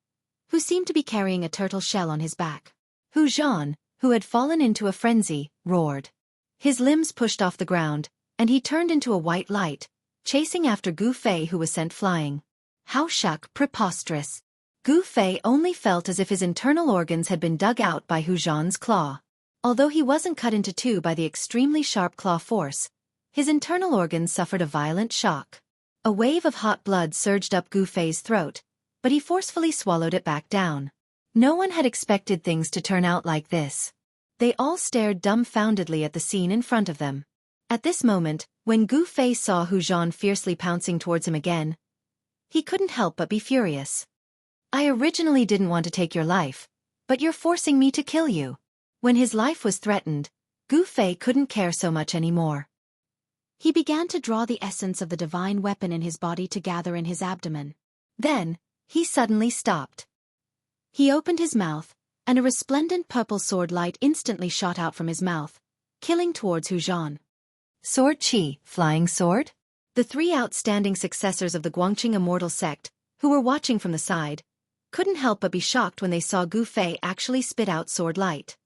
who seemed to be carrying a turtle shell on his back. Hu Zhan, who had fallen into a frenzy, roared. His limbs pushed off the ground, and he turned into a white light, chasing after Gu Fei, who was sent flying. How preposterous! Gu Fei only felt as if his internal organs had been dug out by Hu Zhan's claw. Although he wasn't cut into two by the extremely sharp claw force, his internal organs suffered a violent shock. A wave of hot blood surged up Gu Fei's throat, but he forcefully swallowed it back down. No one had expected things to turn out like this. They all stared dumbfoundedly at the scene in front of them. At this moment, when Gu Fei saw Hu Zhan fiercely pouncing towards him again, he couldn't help but be furious. I originally didn't want to take your life, but you're forcing me to kill you. When his life was threatened, Gu Fei couldn't care so much anymore. He began to draw the essence of the divine weapon in his body to gather in his abdomen. Then, he suddenly stopped. He opened his mouth, and a resplendent purple sword light instantly shot out from his mouth, killing towards Hu Zhan. Sword Qi, flying sword? The three outstanding successors of the Guangqing Immortal sect, who were watching from the side, couldn't help but be shocked when they saw Gu Fei actually spit out sword light.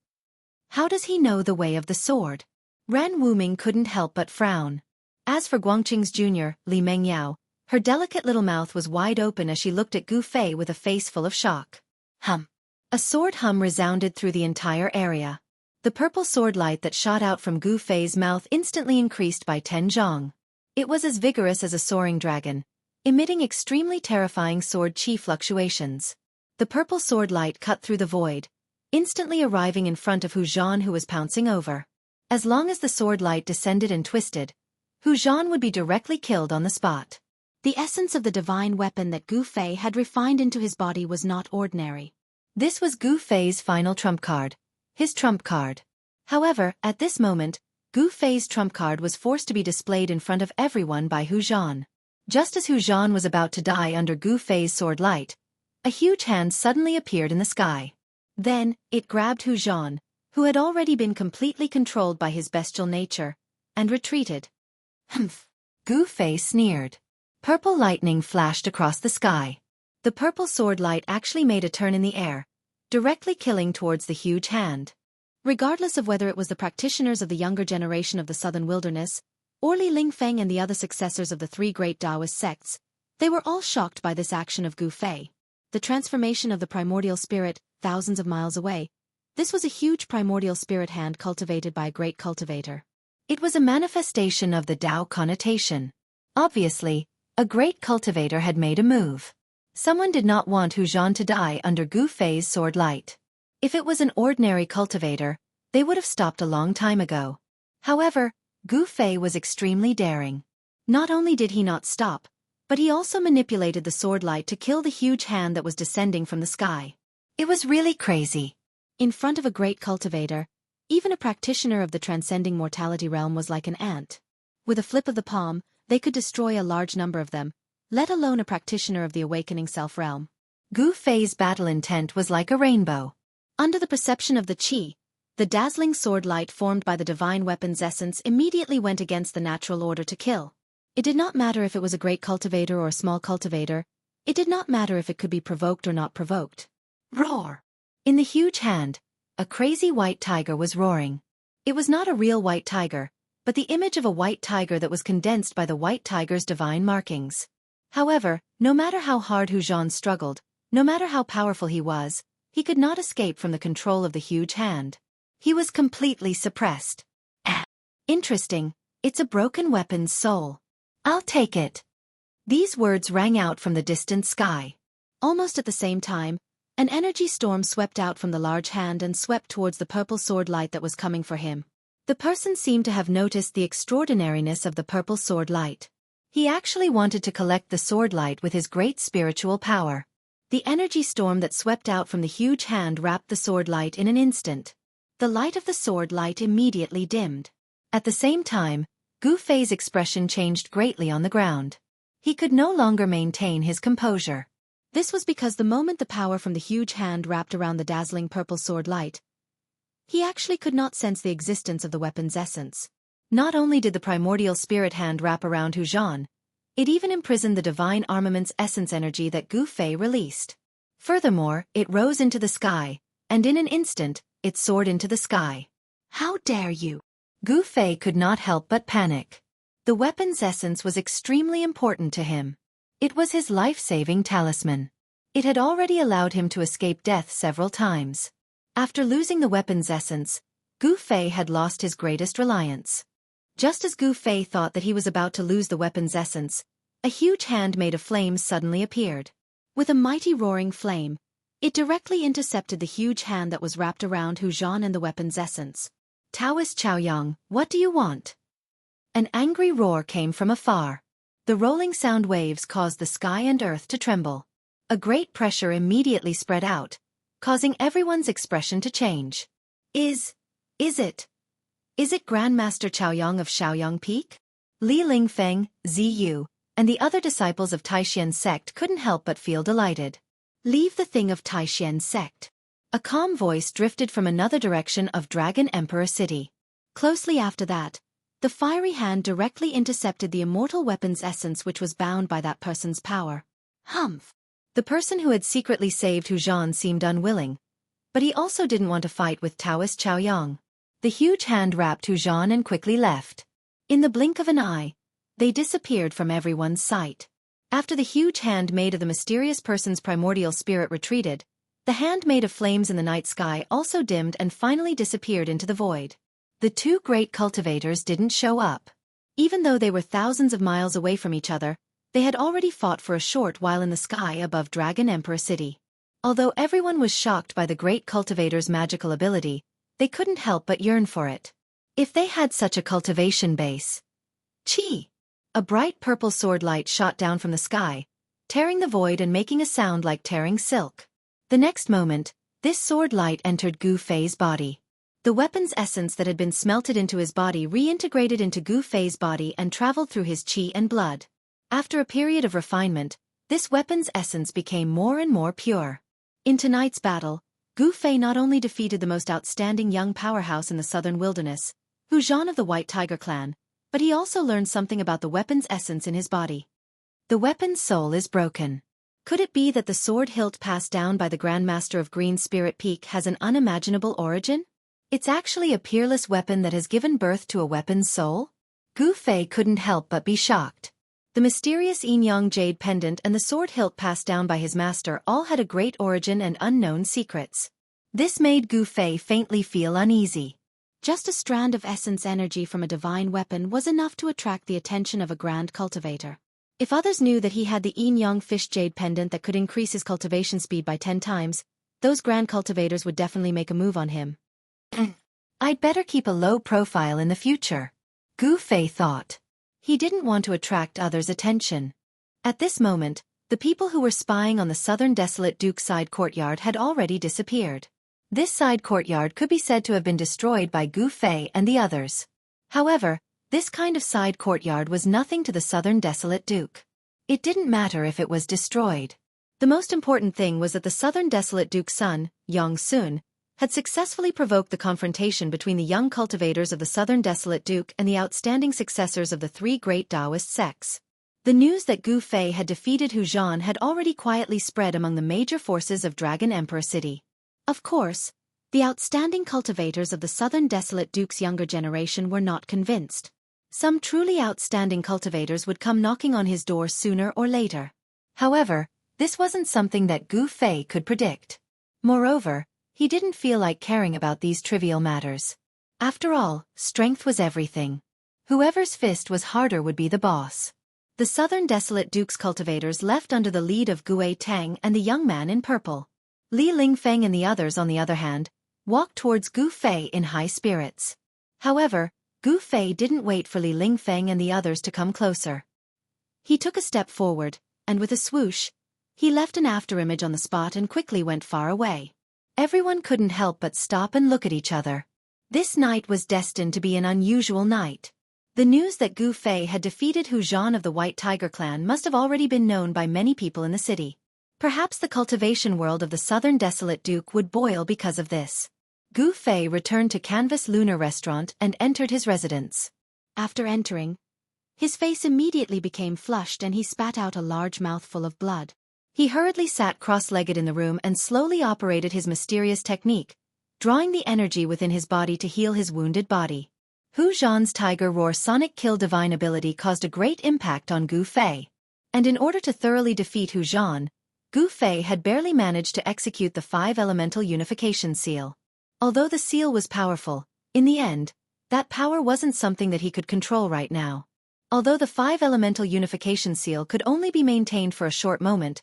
How does he know the way of the sword? Ran Wuming couldn't help but frown. As for Guangqing's junior, Li Mengyao, her delicate little mouth was wide open as she looked at Gu Fei with a face full of shock. Hum. A sword hum resounded through the entire area. The purple sword light that shot out from Gu Fei's mouth instantly increased by 10 zhong. It was as vigorous as a soaring dragon, emitting extremely terrifying sword qi fluctuations. The purple sword light cut through the void, instantly arriving in front of Hu Zhan, who was pouncing over. As long as the sword light descended and twisted, Hu Zhan would be directly killed on the spot. The essence of the divine weapon that Gu Fei had refined into his body was not ordinary. This was Gu Fei's final trump card, his trump card. However, at this moment, Gu Fei's trump card was forced to be displayed in front of everyone by Hu Zhan. Just as Hu Zhan was about to die under Gu Fei's sword light, a huge hand suddenly appeared in the sky. Then, it grabbed Hu Zhan, who had already been completely controlled by his bestial nature, and retreated. Humph! Gu Fei sneered. Purple lightning flashed across the sky. The purple sword light actually made a turn in the air, directly killing towards the huge hand. Regardless of whether it was the practitioners of the younger generation of the southern wilderness, or Li Lingfeng and the other successors of the three great Taoist sects, They were all shocked by this action of Gu Fei. The transformation of the primordial spirit, thousands of miles away. This was a huge primordial spirit hand cultivated by a great cultivator. It was a manifestation of the Tao connotation. Obviously, a great cultivator had made a move. Someone did not want Hu Zhan to die under Gu Fei's sword light. If it was an ordinary cultivator, they would have stopped a long time ago. However, Gu Fei was extremely daring. Not only did he not stop, but he also manipulated the sword light to kill the huge hand that was descending from the sky. It was really crazy. In front of a great cultivator, even a practitioner of the transcending mortality realm was like an ant. With a flip of the palm, they could destroy a large number of them, let alone a practitioner of the awakening self realm. Gu Fei's battle intent was like a rainbow. Under the perception of the qi, the dazzling sword light formed by the divine weapon's essence immediately went against the natural order to kill. It did not matter if it was a great cultivator or a small cultivator. It did not matter if it could be provoked or not provoked. Roar! In the huge hand, a crazy white tiger was roaring. It was not a real white tiger, but the image of a white tiger that was condensed by the white tiger's divine markings. However, no matter how hard Hu Zhan struggled, no matter how powerful he was, he could not escape from the control of the huge hand. He was completely suppressed. Interesting, it's a broken weapon's soul. I'll take it. These words rang out from the distant sky. Almost at the same time, an energy storm swept out from the large hand and swept towards the purple sword light that was coming for him. The person seemed to have noticed the extraordinariness of the purple sword light. He actually wanted to collect the sword light with his great spiritual power. The energy storm that swept out from the huge hand wrapped the sword light in an instant. The light of the sword light immediately dimmed. At the same time, Gu Fei's expression changed greatly on the ground. He could no longer maintain his composure. This was because the moment the power from the huge hand wrapped around the dazzling purple sword light, he actually could not sense the existence of the weapon's essence. Not only did the primordial spirit hand wrap around Hu Zhan, it even imprisoned the divine armament's essence energy that Gu Fei released. Furthermore, it rose into the sky, and in an instant, it soared into the sky. How dare you? Gu Fei could not help but panic. The weapon's essence was extremely important to him. It was his life-saving talisman. It had already allowed him to escape death several times. After losing the weapon's essence, Gu Fei had lost his greatest reliance. Just as Gu Fei thought that he was about to lose the weapon's essence, a huge hand made of flames suddenly appeared. With a mighty roaring flame, it directly intercepted the huge hand that was wrapped around Hu Zhan and the weapon's essence. Taoist Chaoyang, what do you want? An angry roar came from afar. The rolling sound waves caused the sky and earth to tremble. A great pressure immediately spread out, causing everyone's expression to change. Is it Grandmaster Chaoyang of Shaoyang Peak? Li Lingfeng, Ziyu, and the other disciples of Taishien's sect couldn't help but feel delighted. Leave the thing of Taishien's sect. A calm voice drifted from another direction of Dragon Emperor City. Closely after that, the fiery hand directly intercepted the immortal weapon's essence which was bound by that person's power. Humph! The person who had secretly saved Hu Zhan seemed unwilling, but he also didn't want to fight with Taoist Chaoyang. The huge hand wrapped Hu Zhan and quickly left. In the blink of an eye, they disappeared from everyone's sight. After the huge hand made of the mysterious person's primordial spirit retreated, the hand made of flames in the night sky also dimmed and finally disappeared into the void. The two great cultivators didn't show up. Even though they were thousands of miles away from each other, they had already fought for a short while in the sky above Dragon Emperor City. Although everyone was shocked by the great cultivator's magical ability, they couldn't help but yearn for it. If they had such a cultivation base. Chi! A bright purple sword light shot down from the sky, tearing the void and making a sound like tearing silk. The next moment, this sword light entered Gu Fei's body. The weapon's essence that had been smelted into his body reintegrated into Gu Fei's body and traveled through his qi and blood. After a period of refinement, this weapon's essence became more and more pure. In tonight's battle, Gu Fei not only defeated the most outstanding young powerhouse in the southern wilderness, Hu Zhan of the White Tiger clan, but he also learned something about the weapon's essence in his body. The weapon's soul is broken. Could it be that the sword hilt passed down by the Grandmaster of Green Spirit Peak has an unimaginable origin? It's actually a peerless weapon that has given birth to a weapon's soul? Gu Fei couldn't help but be shocked. The mysterious yin-yang jade pendant and the sword hilt passed down by his master all had a great origin and unknown secrets. This made Gu Fei faintly feel uneasy. Just a strand of essence energy from a divine weapon was enough to attract the attention of a grand cultivator. If others knew that he had the yin-yang fish jade pendant that could increase his cultivation speed by 10 times, those grand cultivators would definitely make a move on him. I'd better keep a low profile in the future, Gu Fei thought. He didn't want to attract others' attention. At this moment, the people who were spying on the southern desolate Duke's side courtyard had already disappeared. This side courtyard could be said to have been destroyed by Gu Fei and the others. However, this kind of side courtyard was nothing to the southern desolate Duke. It didn't matter if it was destroyed. The most important thing was that the southern desolate Duke's son, Yang Sun, had successfully provoked the confrontation between the young cultivators of the southern desolate Duke and the outstanding successors of the three great Taoist sects. The news that Gu Fei had defeated Hu Zhan had already quietly spread among the major forces of Dragon Emperor City. Of course, the outstanding cultivators of the southern desolate Duke's younger generation were not convinced. Some truly outstanding cultivators would come knocking on his door sooner or later. However, this wasn't something that Gu Fei could predict. Moreover, he didn't feel like caring about these trivial matters. After all, strength was everything. Whoever's fist was harder would be the boss. The southern desolate Duke's cultivators left under the lead of Gu Tang and the young man in purple. Li Lingfeng and the others, on the other hand, walked towards Gu Fei in high spirits. However, Gu Fei didn't wait for Li Lingfeng and the others to come closer. He took a step forward, and with a swoosh, he left an afterimage on the spot and quickly went far away. Everyone couldn't help but stop and look at each other. This night was destined to be an unusual night. The news that Gu Fei had defeated Hu Zhan of the White Tiger clan must have already been known by many people in the city. Perhaps the cultivation world of the southern desolate Duke would boil because of this. Gu Fei returned to Canvas Lunar Restaurant and entered his residence. After entering, his face immediately became flushed and he spat out a large mouthful of blood. He hurriedly sat cross-legged in the room and slowly operated his mysterious technique, drawing the energy within his body to heal his wounded body. Hu Zhan's Tiger Roar Sonic Kill divine ability caused a great impact on Gu Fei. And in order to thoroughly defeat Hu Zhan, Gu Fei had barely managed to execute the 5-elemental unification seal. Although the seal was powerful, in the end, that power wasn't something that he could control right now. Although the 5-elemental unification seal could only be maintained for a short moment,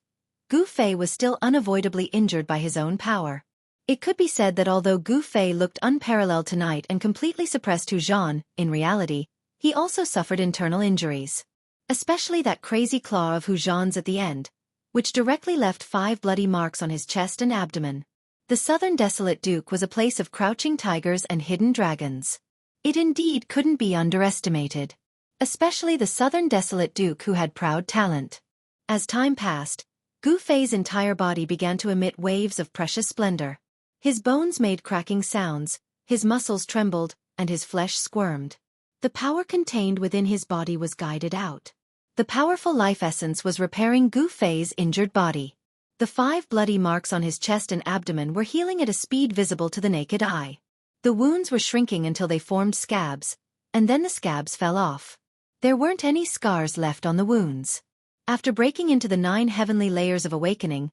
Gu Fei was still unavoidably injured by his own power. It could be said that although Gu Fei looked unparalleled tonight and completely suppressed Hu Zhan, in reality, he also suffered internal injuries. Especially that crazy claw of Hu Zhan's at the end, which directly left 5 bloody marks on his chest and abdomen. The southern desolate Duke was a place of crouching tigers and hidden dragons. It indeed couldn't be underestimated. Especially the southern desolate Duke who had proud talent. As time passed, Gu Fei's entire body began to emit waves of precious splendor. His bones made cracking sounds, his muscles trembled, and his flesh squirmed. The power contained within his body was guided out. The powerful life essence was repairing Gu Fei's injured body. The 5 bloody marks on his chest and abdomen were healing at a speed visible to the naked eye. The wounds were shrinking until they formed scabs, and then the scabs fell off. There weren't any scars left on the wounds. After breaking into the 9 heavenly layers of awakening,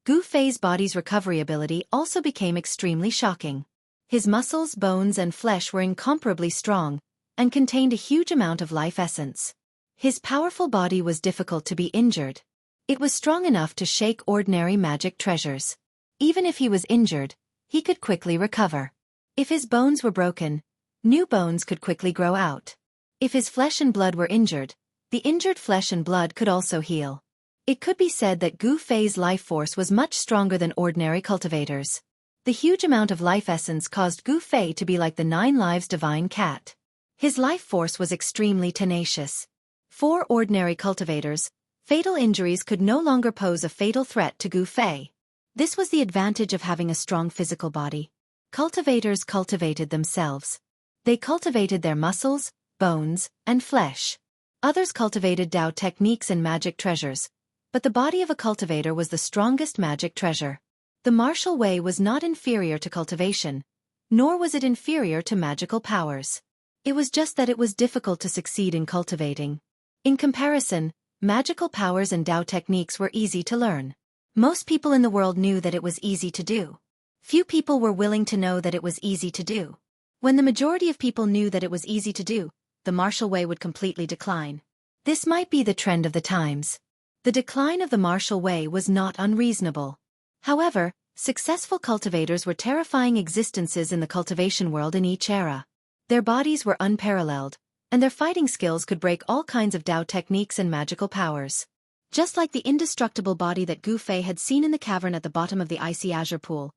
Gu Fei's body's recovery ability also became extremely shocking. His muscles, bones, and flesh were incomparably strong, and contained a huge amount of life essence. His powerful body was difficult to be injured. It was strong enough to shake ordinary magic treasures. Even if he was injured, he could quickly recover. If his bones were broken, new bones could quickly grow out. If his flesh and blood were injured, the injured flesh and blood could also heal. It could be said that Gu Fei's life force was much stronger than ordinary cultivators. The huge amount of life essence caused Gu Fei to be like the 9 lives divine cat. His life force was extremely tenacious. For ordinary cultivators, fatal injuries could no longer pose a fatal threat to Gu Fei. This was the advantage of having a strong physical body. Cultivators cultivated themselves. They cultivated their muscles, bones, and flesh. Others cultivated Tao techniques and magic treasures, but the body of a cultivator was the strongest magic treasure. The martial way was not inferior to cultivation, nor was it inferior to magical powers. It was just that it was difficult to succeed in cultivating. In comparison, magical powers and Dao techniques were easy to learn. Most people in the world knew that it was easy to do. Few people were willing to know that it was easy to do. When the majority of people knew that it was easy to do, the martial way would completely decline. This might be the trend of the times. The decline of the martial way was not unreasonable. However, successful cultivators were terrifying existences in the cultivation world in each era. Their bodies were unparalleled, and their fighting skills could break all kinds of Dao techniques and magical powers. Just like the indestructible body that Gu Fei had seen in the cavern at the bottom of the icy azure pool,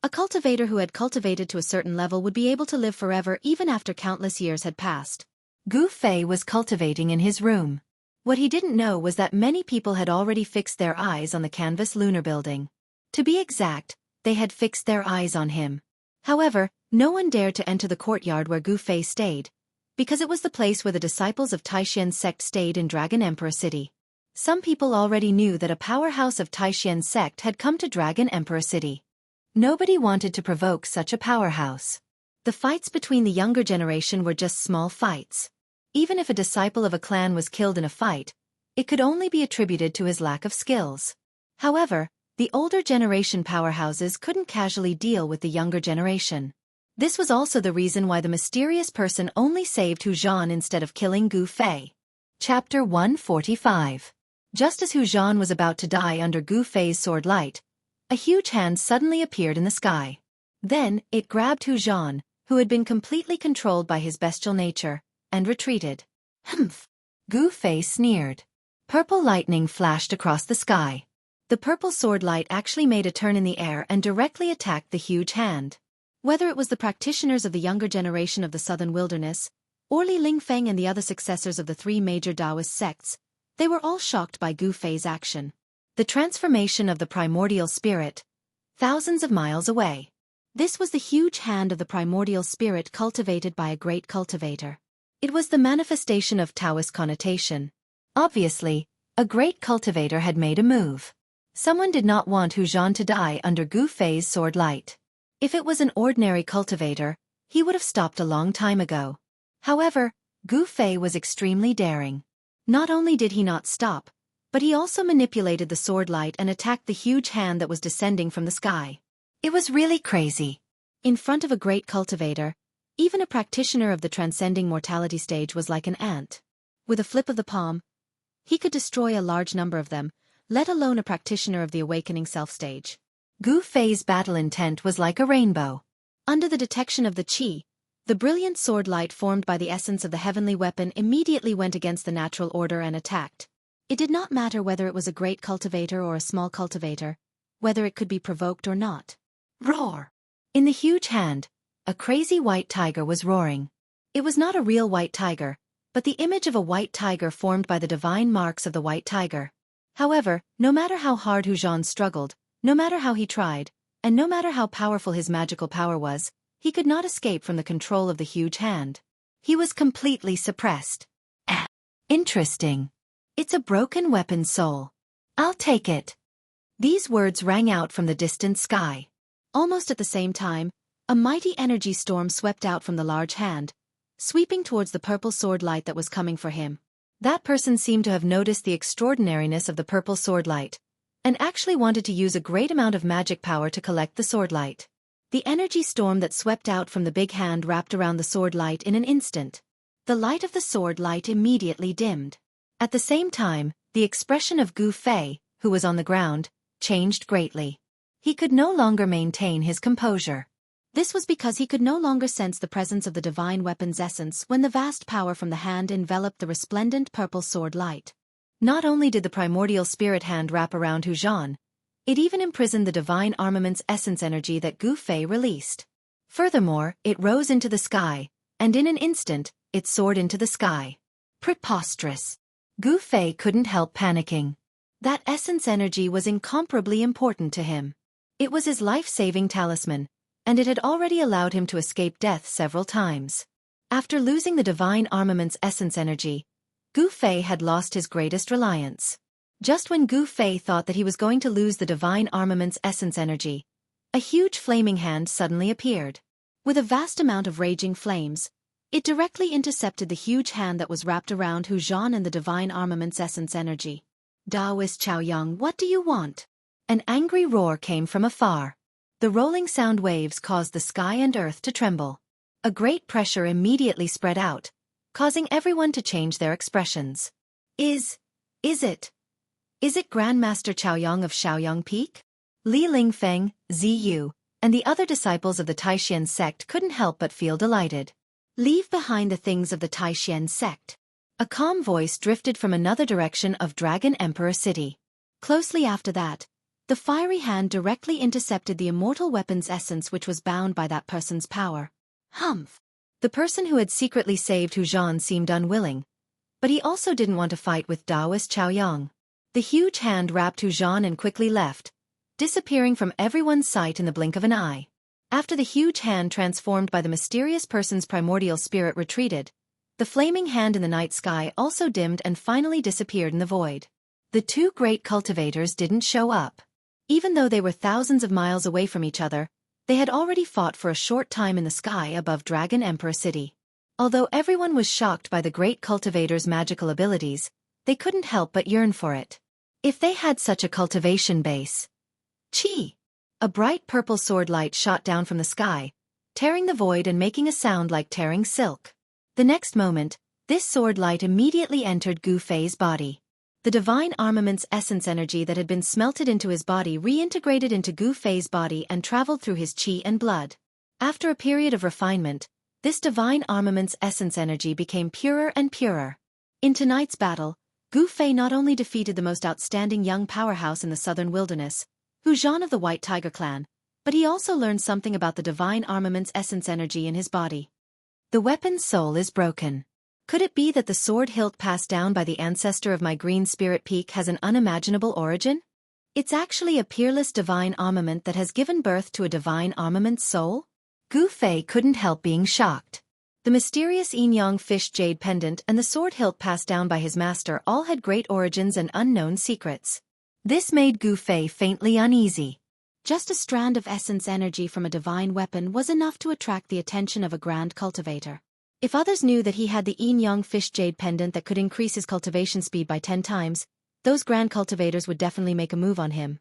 a cultivator who had cultivated to a certain level would be able to live forever even after countless years had passed. Gu Fei was cultivating in his room. What he didn't know was that many people had already fixed their eyes on the canvas lunar building. To be exact, they had fixed their eyes on him. However, no one dared to enter the courtyard where Gu Fei stayed, because it was the place where the disciples of Taixian's sect stayed in Dragon Emperor City. Some people already knew that a powerhouse of Taixian's sect had come to Dragon Emperor City. Nobody wanted to provoke such a powerhouse. The fights between the younger generation were just small fights. Even if a disciple of a clan was killed in a fight, it could only be attributed to his lack of skills. However, the older generation powerhouses couldn't casually deal with the younger generation. This was also the reason why the mysterious person only saved Hu Zhan instead of killing Gu Fei. Chapter 145. Just as Hu Zhan was about to die under Gu Fei's sword light, a huge hand suddenly appeared in the sky. Then, it grabbed Hu Zhan, who had been completely controlled by his bestial nature, and retreated. Humph! Gu Fei sneered. Purple lightning flashed across the sky. The purple sword light actually made a turn in the air and directly attacked the huge hand. Whether it was the practitioners of the younger generation of the southern wilderness, or Li Lingfeng and the other successors of the three major Taoist sects, they were all shocked by Gu Fei's action. The transformation of the primordial spirit, thousands of miles away. This was the huge hand of the primordial spirit cultivated by a great cultivator. It was the manifestation of Taoist connotation. Obviously, a great cultivator had made a move. Someone did not want Hu Zhan to die under Gu Fei's sword light. If it was an ordinary cultivator, he would have stopped a long time ago. However, Gu Fei was extremely daring. Not only did he not stop, but he also manipulated the sword light and attacked the huge hand that was descending from the sky. It was really crazy. In front of a great cultivator, even a practitioner of the transcending mortality stage was like an ant. With a flip of the palm, he could destroy a large number of them, let alone a practitioner of the awakening self stage. Gu Fei's battle intent was like a rainbow. Under the detection of the qi, the brilliant sword light formed by the essence of the heavenly weapon immediately went against the natural order and attacked. It did not matter whether it was a great cultivator or a small cultivator, whether it could be provoked or not. Roar! In the huge hand, a crazy white tiger was roaring. It was not a real white tiger, but the image of a white tiger formed by the divine marks of the white tiger. However, no matter how hard Hu Zhan struggled, no matter how he tried, and no matter how powerful his magical power was, he could not escape from the control of the huge hand. He was completely suppressed. Interesting. It's a broken weapon soul. I'll take it. These words rang out from the distant sky. Almost at the same time, a mighty energy storm swept out from the large hand, sweeping towards the purple sword light that was coming for him. That person seemed to have noticed the extraordinariness of the purple sword light, and actually wanted to use a great amount of magic power to collect the sword light. The energy storm that swept out from the big hand wrapped around the sword light in an instant. The light of the sword light immediately dimmed. At the same time, the expression of Gu Fei, who was on the ground, changed greatly. He could no longer maintain his composure. This was because he could no longer sense the presence of the divine weapon's essence when the vast power from the hand enveloped the resplendent purple sword light. Not only did the primordial spirit hand wrap around Hu Zhan, it even imprisoned the divine armament's essence energy that Gu Fei released. Furthermore, it rose into the sky, and in an instant, it soared into the sky. Preposterous. Gu Fei couldn't help panicking. That essence energy was incomparably important to him. It was his life-saving talisman, and it had already allowed him to escape death several times. After losing the divine armament's essence energy, Gu Fei had lost his greatest reliance. Just when Gu Fei thought that he was going to lose the divine armament's essence energy, a huge flaming hand suddenly appeared. With a vast amount of raging flames, It directly intercepted the huge hand that was wrapped around Hu Zhan and the divine armament's essence energy. Taoist Chaoyang, what do you want? An angry roar came from afar. The rolling sound waves caused the sky and earth to tremble. A great pressure immediately spread out, causing everyone to change their expressions. Is it Grandmaster Chaoyang of Shaoyang Peak? Li Lingfeng, Ziyu, and the other disciples of the Taishan sect couldn't help but feel delighted. Leave behind the things of the Taishan sect. A calm voice drifted from another direction of Dragon Emperor City. Closely after that, the fiery hand directly intercepted the immortal weapon's essence which was bound by that person's power. Humph! The person who had secretly saved Hu Zhan seemed unwilling, but he also didn't want to fight with Taoist Chaoyang. The huge hand wrapped Hu Zhan and quickly left, disappearing from everyone's sight in the blink of an eye. After the huge hand transformed by the mysterious person's primordial spirit retreated, the flaming hand in the night sky also dimmed and finally disappeared in the void. The two great cultivators didn't show up. Even though they were thousands of miles away from each other, they had already fought for a short time in the sky above Dragon Emperor City. Although everyone was shocked by the great cultivator's magical abilities, they couldn't help but yearn for it. If they had such a cultivation base. Chi! A bright purple sword light shot down from the sky, tearing the void and making a sound like tearing silk. The next moment, this sword light immediately entered Gu Fei's body. The divine armament's essence energy that had been smelted into his body reintegrated into Gu Fei's body and traveled through his chi and blood. After a period of refinement, this divine armament's essence energy became purer and purer. In tonight's battle, Gu Fei not only defeated the most outstanding young powerhouse in the southern wilderness, Hu Zhan of the White Tiger clan, but he also learned something about the divine armament's essence energy in his body. The weapon's soul is broken. Could it be that the sword hilt passed down by the ancestor of my green spirit peak has an unimaginable origin? It's actually a peerless divine armament that has given birth to a divine armament's soul? Gu Fei couldn't help being shocked. The mysterious yin-yang fish jade pendant and the sword hilt passed down by his master all had great origins and unknown secrets. This made Gu Fei faintly uneasy. Just a strand of essence energy from a divine weapon was enough to attract the attention of a grand cultivator. If others knew that he had the yin-yang fish jade pendant that could increase his cultivation speed by 10 times, those grand cultivators would definitely make a move on him.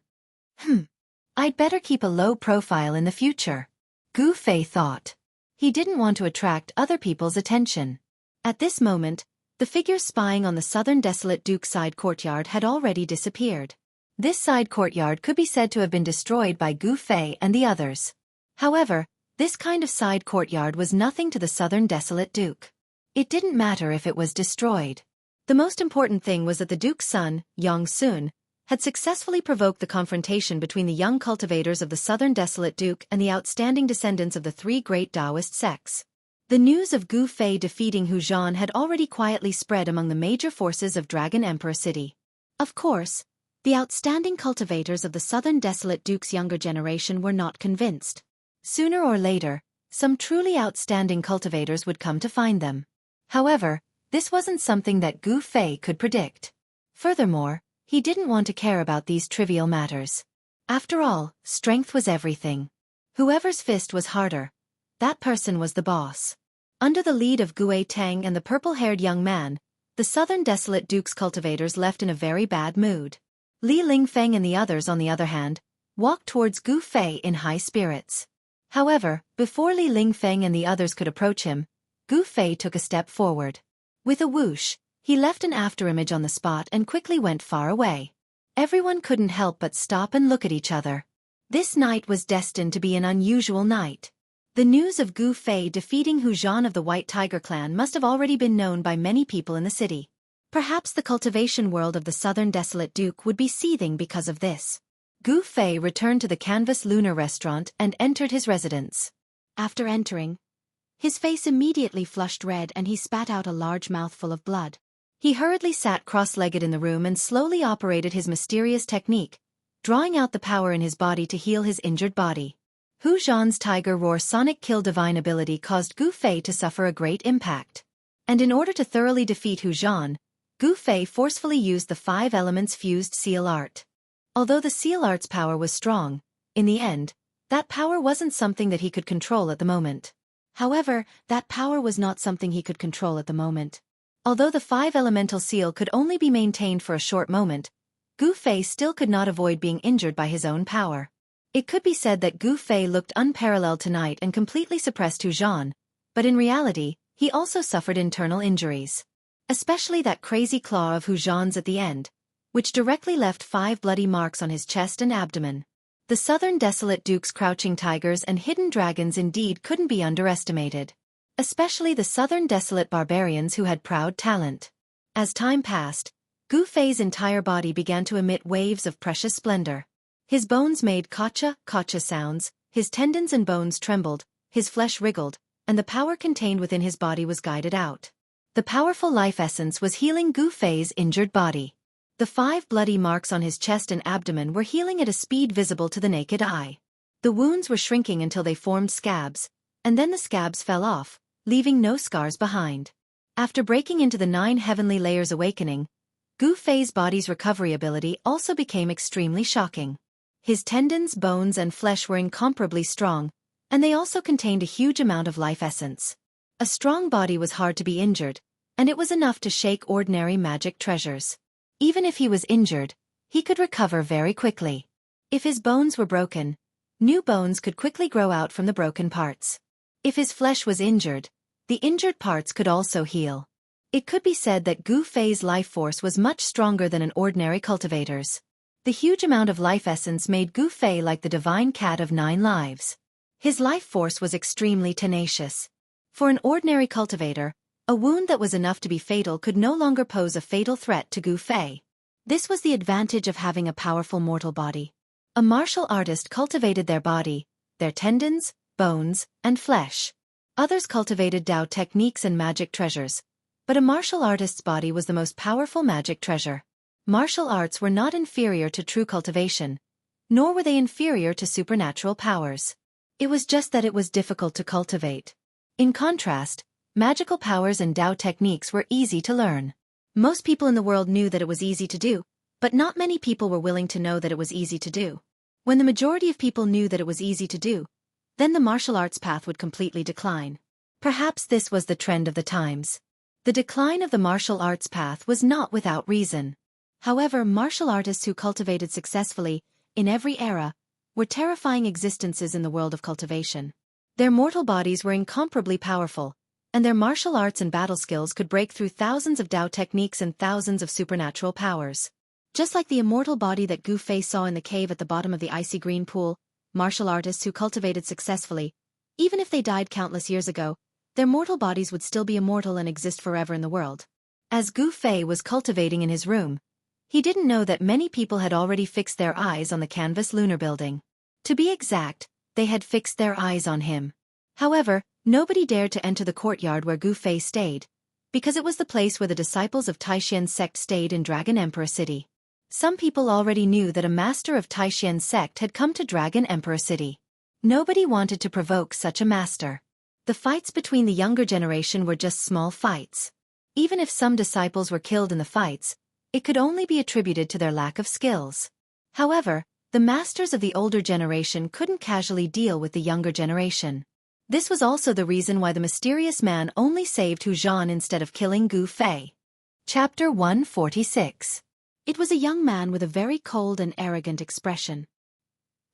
I'd better keep a low profile in the future, Gu Fei thought. He didn't want to attract other people's attention. At this moment, the figure spying on the southern desolate Duke side courtyard had already disappeared. This side courtyard could be said to have been destroyed by Gu Fei and the others. However, this kind of side courtyard was nothing to the southern desolate Duke. It didn't matter if it was destroyed. The most important thing was that the Duke's son, Yang Sun, had successfully provoked the confrontation between the young cultivators of the southern desolate Duke and the outstanding descendants of the three great Taoist sects. The news of Gu Fei defeating Hu Zhan had already quietly spread among the major forces of Dragon Emperor City. Of course, the outstanding cultivators of the southern desolate Duke's younger generation were not convinced. Sooner or later, some truly outstanding cultivators would come to find them. However, this wasn't something that Gu Fei could predict. Furthermore, he didn't want to care about these trivial matters. After all, strength was everything. Whoever's fist was harder, that person was the boss. Under the lead of Gue Tang and the purple-haired young man, the southern desolate Duke's cultivators left in a very bad mood. Li Lingfeng and the others, on the other hand, walked towards Gu Fei in high spirits. However, before Li Lingfeng and the others could approach him, Gu Fei took a step forward. With a whoosh, he left an afterimage on the spot and quickly went far away. Everyone couldn't help but stop and look at each other. This night was destined to be an unusual night. The news of Gu Fei defeating Hu Zhan of the White Tiger clan must have already been known by many people in the city. Perhaps the cultivation world of the southern desolate Duke would be seething because of this. Gu Fei returned to the Canvas Lunar restaurant and entered his residence. After entering, his face immediately flushed red and he spat out a large mouthful of blood. He hurriedly sat cross-legged in the room and slowly operated his mysterious technique, drawing out the power in his body to heal his injured body. Hu Zhan's Tiger Roar Sonic Kill divine ability caused Gu Fei to suffer a great impact. And in order to thoroughly defeat Hu Zhan, Gu Fei forcefully used the 5 elements fused seal art. Although the seal art's power was strong, in the end, that power wasn't something that he could control at the moment. However, that power was not something he could control at the moment. Although the 5-elemental seal could only be maintained for a short moment, Gu Fei still could not avoid being injured by his own power. It could be said that Gu Fei looked unparalleled tonight and completely suppressed Hu Zhan, but in reality, he also suffered internal injuries. Especially that crazy claw of Hu Zhan's at the end, which directly left 5 bloody marks on his chest and abdomen. The southern desolate duke's crouching tigers and hidden dragons indeed couldn't be underestimated. Especially the southern desolate barbarians who had proud talent. As time passed, Gu Fei's entire body began to emit waves of precious splendor. His bones made kacha sounds, his tendons and bones trembled, his flesh wriggled, and the power contained within his body was guided out. The powerful life essence was healing Gu Fei's injured body. The 5 bloody marks on his chest and abdomen were healing at a speed visible to the naked eye. The wounds were shrinking until they formed scabs, and then the scabs fell off, leaving no scars behind. After breaking into the 9 heavenly layers awakening, Gu Fei's body's recovery ability also became extremely shocking. His tendons, bones, and flesh were incomparably strong, and they also contained a huge amount of life essence. A strong body was hard to be injured, and it was enough to shake ordinary magic treasures. Even if he was injured, he could recover very quickly. If his bones were broken, new bones could quickly grow out from the broken parts. If his flesh was injured, the injured parts could also heal. It could be said that Gu Fei's life force was much stronger than an ordinary cultivator's. The huge amount of life essence made Gu Fei like the divine cat of 9 lives. His life force was extremely tenacious. For an ordinary cultivator, a wound that was enough to be fatal could no longer pose a fatal threat to Gu Fei. This was the advantage of having a powerful mortal body. A martial artist cultivated their body, their tendons, bones, and flesh. Others cultivated Dao techniques and magic treasures, but a martial artist's body was the most powerful magic treasure. Martial arts were not inferior to true cultivation, nor were they inferior to supernatural powers. It was just that it was difficult to cultivate. In contrast, magical powers and Dao techniques were easy to learn. Most people in the world knew that it was easy to do, but not many people were willing to know that it was easy to do. When the majority of people knew that it was easy to do, then the martial arts path would completely decline. Perhaps this was the trend of the times. The decline of the martial arts path was not without reason. However, martial artists who cultivated successfully, in every era, were terrifying existences in the world of cultivation. Their mortal bodies were incomparably powerful, and their martial arts and battle skills could break through thousands of Dao techniques and thousands of supernatural powers. Just like the immortal body that Gu Fei saw in the cave at the bottom of the icy green pool, martial artists who cultivated successfully, even if they died countless years ago, their mortal bodies would still be immortal and exist forever in the world. As Gu Fei was cultivating in his room, he didn't know that many people had already fixed their eyes on the canvas lunar building. To be exact, they had fixed their eyes on him. However, nobody dared to enter the courtyard where Gu Fei stayed, because it was the place where the disciples of Taishien's sect stayed in Dragon Emperor City. Some people already knew that a master of Taishien's sect had come to Dragon Emperor City. Nobody wanted to provoke such a master. The fights between the younger generation were just small fights. Even if some disciples were killed in the fights, it could only be attributed to their lack of skills. However, the masters of the older generation couldn't casually deal with the younger generation. This was also the reason why the mysterious man only saved Hu Zhan instead of killing Gu Fei. Chapter 146. It was a young man with a very cold and arrogant expression.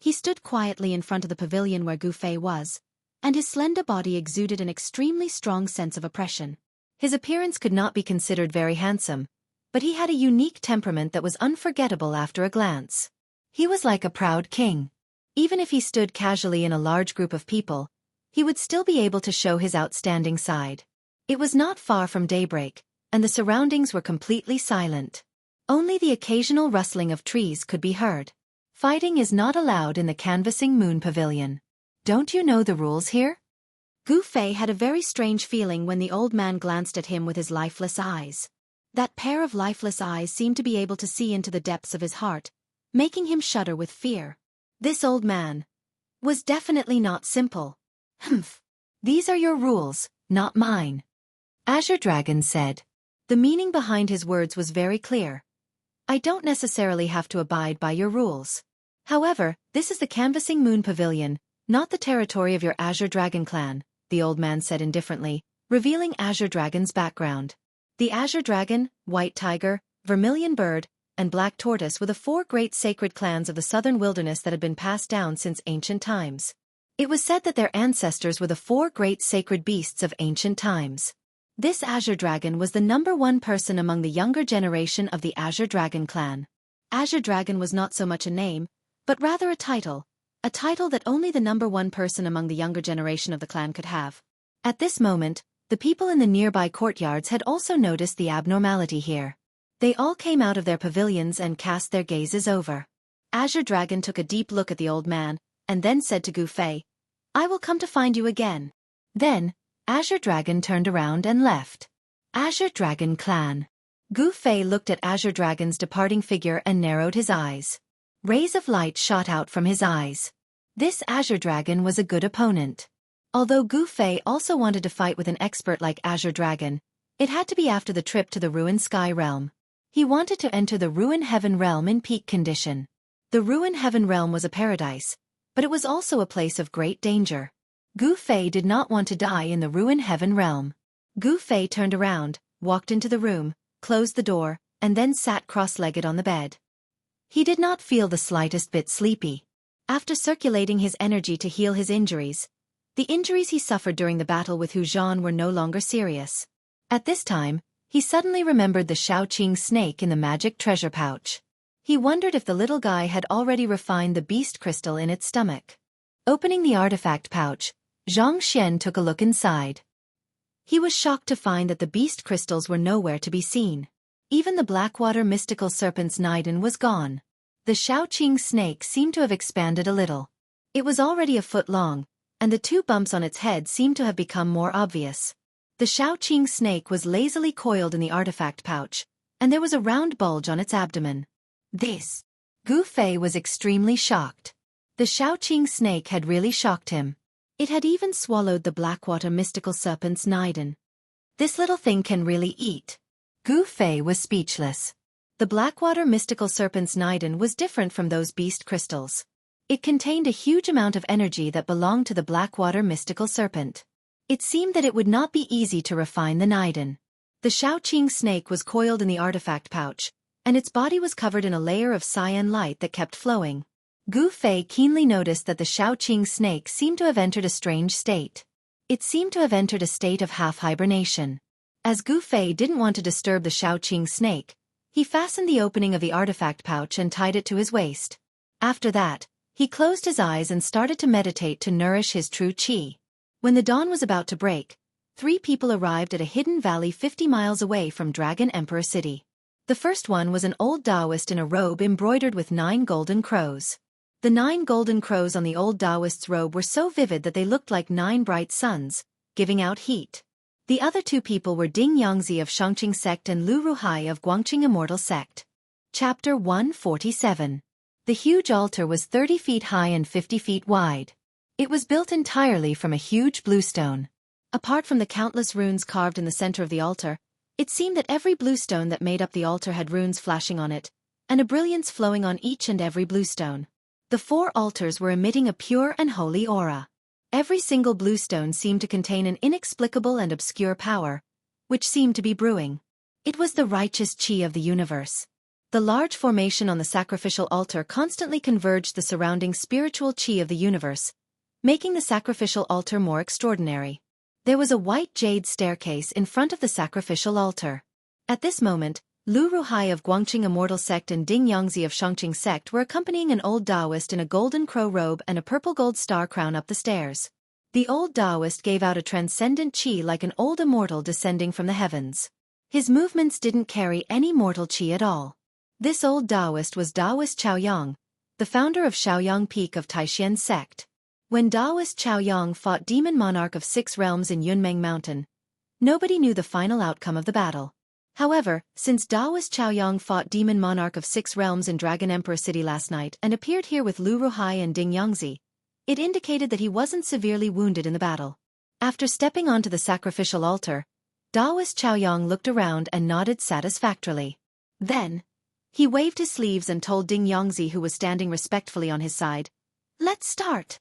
He stood quietly in front of the pavilion where Gu Fei was, and his slender body exuded an extremely strong sense of oppression. His appearance could not be considered very handsome, but he had a unique temperament that was unforgettable after a glance. He was like a proud king. Even if he stood casually in a large group of people, he would still be able to show his outstanding side. It was not far from daybreak, and the surroundings were completely silent. Only the occasional rustling of trees could be heard. Fighting is not allowed in the canvassing moon pavilion. Don't you know the rules here? Gu Fei had a very strange feeling when the old man glanced at him with his lifeless eyes. That pair of lifeless eyes seemed to be able to see into the depths of his heart, making him shudder with fear. This old man was definitely not simple. Humph. These are your rules, not mine. Azure Dragon said. The meaning behind his words was very clear. I don't necessarily have to abide by your rules. However, this is the Canvassing Moon Pavilion, not the territory of your Azure Dragon clan, the old man said indifferently, revealing Azure Dragon's background. The Azure Dragon, White Tiger, Vermilion Bird, and Black Tortoise were the 4 great sacred clans of the southern wilderness that had been passed down since ancient times. It was said that their ancestors were the 4 great sacred beasts of ancient times. This Azure Dragon was the #1 person among the younger generation of the Azure Dragon clan. Azure Dragon was not so much a name, but rather a title that only the #1 person among the younger generation of the clan could have. At this moment, the people in the nearby courtyards had also noticed the abnormality here. They all came out of their pavilions and cast their gazes over. Azure Dragon took a deep look at the old man, and then said to Gu Fei, "I will come to find you again." Then, Azure Dragon turned around and left. Azure Dragon Clan. Gu Fei looked at Azure Dragon's departing figure and narrowed his eyes. Rays of light shot out from his eyes. This Azure Dragon was a good opponent. Although Gu Fei also wanted to fight with an expert like Azure Dragon, it had to be after the trip to the Ruin Sky Realm. He wanted to enter the Ruin Heaven Realm in peak condition. The Ruin Heaven Realm was a paradise, but it was also a place of great danger. Gu Fei did not want to die in the Ruin Heaven Realm. Gu Fei turned around, walked into the room, closed the door, and then sat cross-legged on the bed. He did not feel the slightest bit sleepy. After circulating his energy to heal his injuries, the injuries he suffered during the battle with Hu Zhan were no longer serious. At this time, he suddenly remembered the Xiaoqing snake in the magic treasure pouch. He wondered if the little guy had already refined the beast crystal in its stomach. Opening the artifact pouch, Xianxia took a look inside. He was shocked to find that the beast crystals were nowhere to be seen. Even the Blackwater mystical serpent's Niden was gone. The Xiaoqing snake seemed to have expanded a little. It was already a foot long, and the 2 bumps on its head seemed to have become more obvious. The Xiaoqing snake was lazily coiled in the artifact pouch, and there was a round bulge on its abdomen. This. Gu Fei was extremely shocked. The Xiaoqing snake had really shocked him. It had even swallowed the Blackwater mystical serpent's Niden. This little thing can really eat. Gu Fei was speechless. The Blackwater mystical serpent's Niden was different from those beast crystals. It contained a huge amount of energy that belonged to the Blackwater mystical serpent. It seemed that it would not be easy to refine the Niden. The Xiaoqing snake was coiled in the artifact pouch, and its body was covered in a layer of cyan light that kept flowing. Gu Fei keenly noticed that the Xiaoqing snake seemed to have entered a strange state. It seemed to have entered a state of half-hibernation. As Gu Fei didn't want to disturb the Xiaoqing snake, he fastened the opening of the artifact pouch and tied it to his waist. After that, he closed his eyes and started to meditate to nourish his true qi. When the dawn was about to break, 3 people arrived at a hidden valley 50 miles away from Dragon Emperor City. The first one was an old Taoist in a robe embroidered with 9 golden crows. The 9 golden crows on the old Taoist's robe were so vivid that they looked like 9 bright suns, giving out heat. The other 2 people were Ding Yangzi of Shangqing sect and Lu Ruhai of Guangqing Immortal sect. Chapter 147. The huge altar was 30 feet high and 50 feet wide. It was built entirely from a huge bluestone. Apart from the countless runes carved in the center of the altar, it seemed that every bluestone that made up the altar had runes flashing on it, and a brilliance flowing on each and every bluestone. The 4 altars were emitting a pure and holy aura. Every single bluestone seemed to contain an inexplicable and obscure power, which seemed to be brewing. It was the righteous qi of the universe. The large formation on the sacrificial altar constantly converged the surrounding spiritual qi of the universe, making the sacrificial altar more extraordinary. There was a white jade staircase in front of the sacrificial altar. At this moment, Lu Ruhai of Guangqing Immortal sect and Ding Yangzi of Shangqing sect were accompanying an old Taoist in a golden crow robe and a purple gold star crown up the stairs. The old Taoist gave out a transcendent qi like an old immortal descending from the heavens. His movements didn't carry any mortal qi at all. This old Taoist was Taoist Chaoyang, the founder of Shaoyang Peak of Taishan sect. When Taoist Chaoyang fought Demon Monarch of 6 Realms in Yunmeng Mountain, nobody knew the final outcome of the battle. However, since Taoist Chaoyang fought Demon Monarch of 6 Realms in Dragon Emperor City last night and appeared here with Lu Ruhai and Ding Yangzi, it indicated that he wasn't severely wounded in the battle. After stepping onto the sacrificial altar, Taoist Chaoyang looked around and nodded satisfactorily. Then, he waved his sleeves and told Ding Yangzi, who was standing respectfully on his side, "Let's start."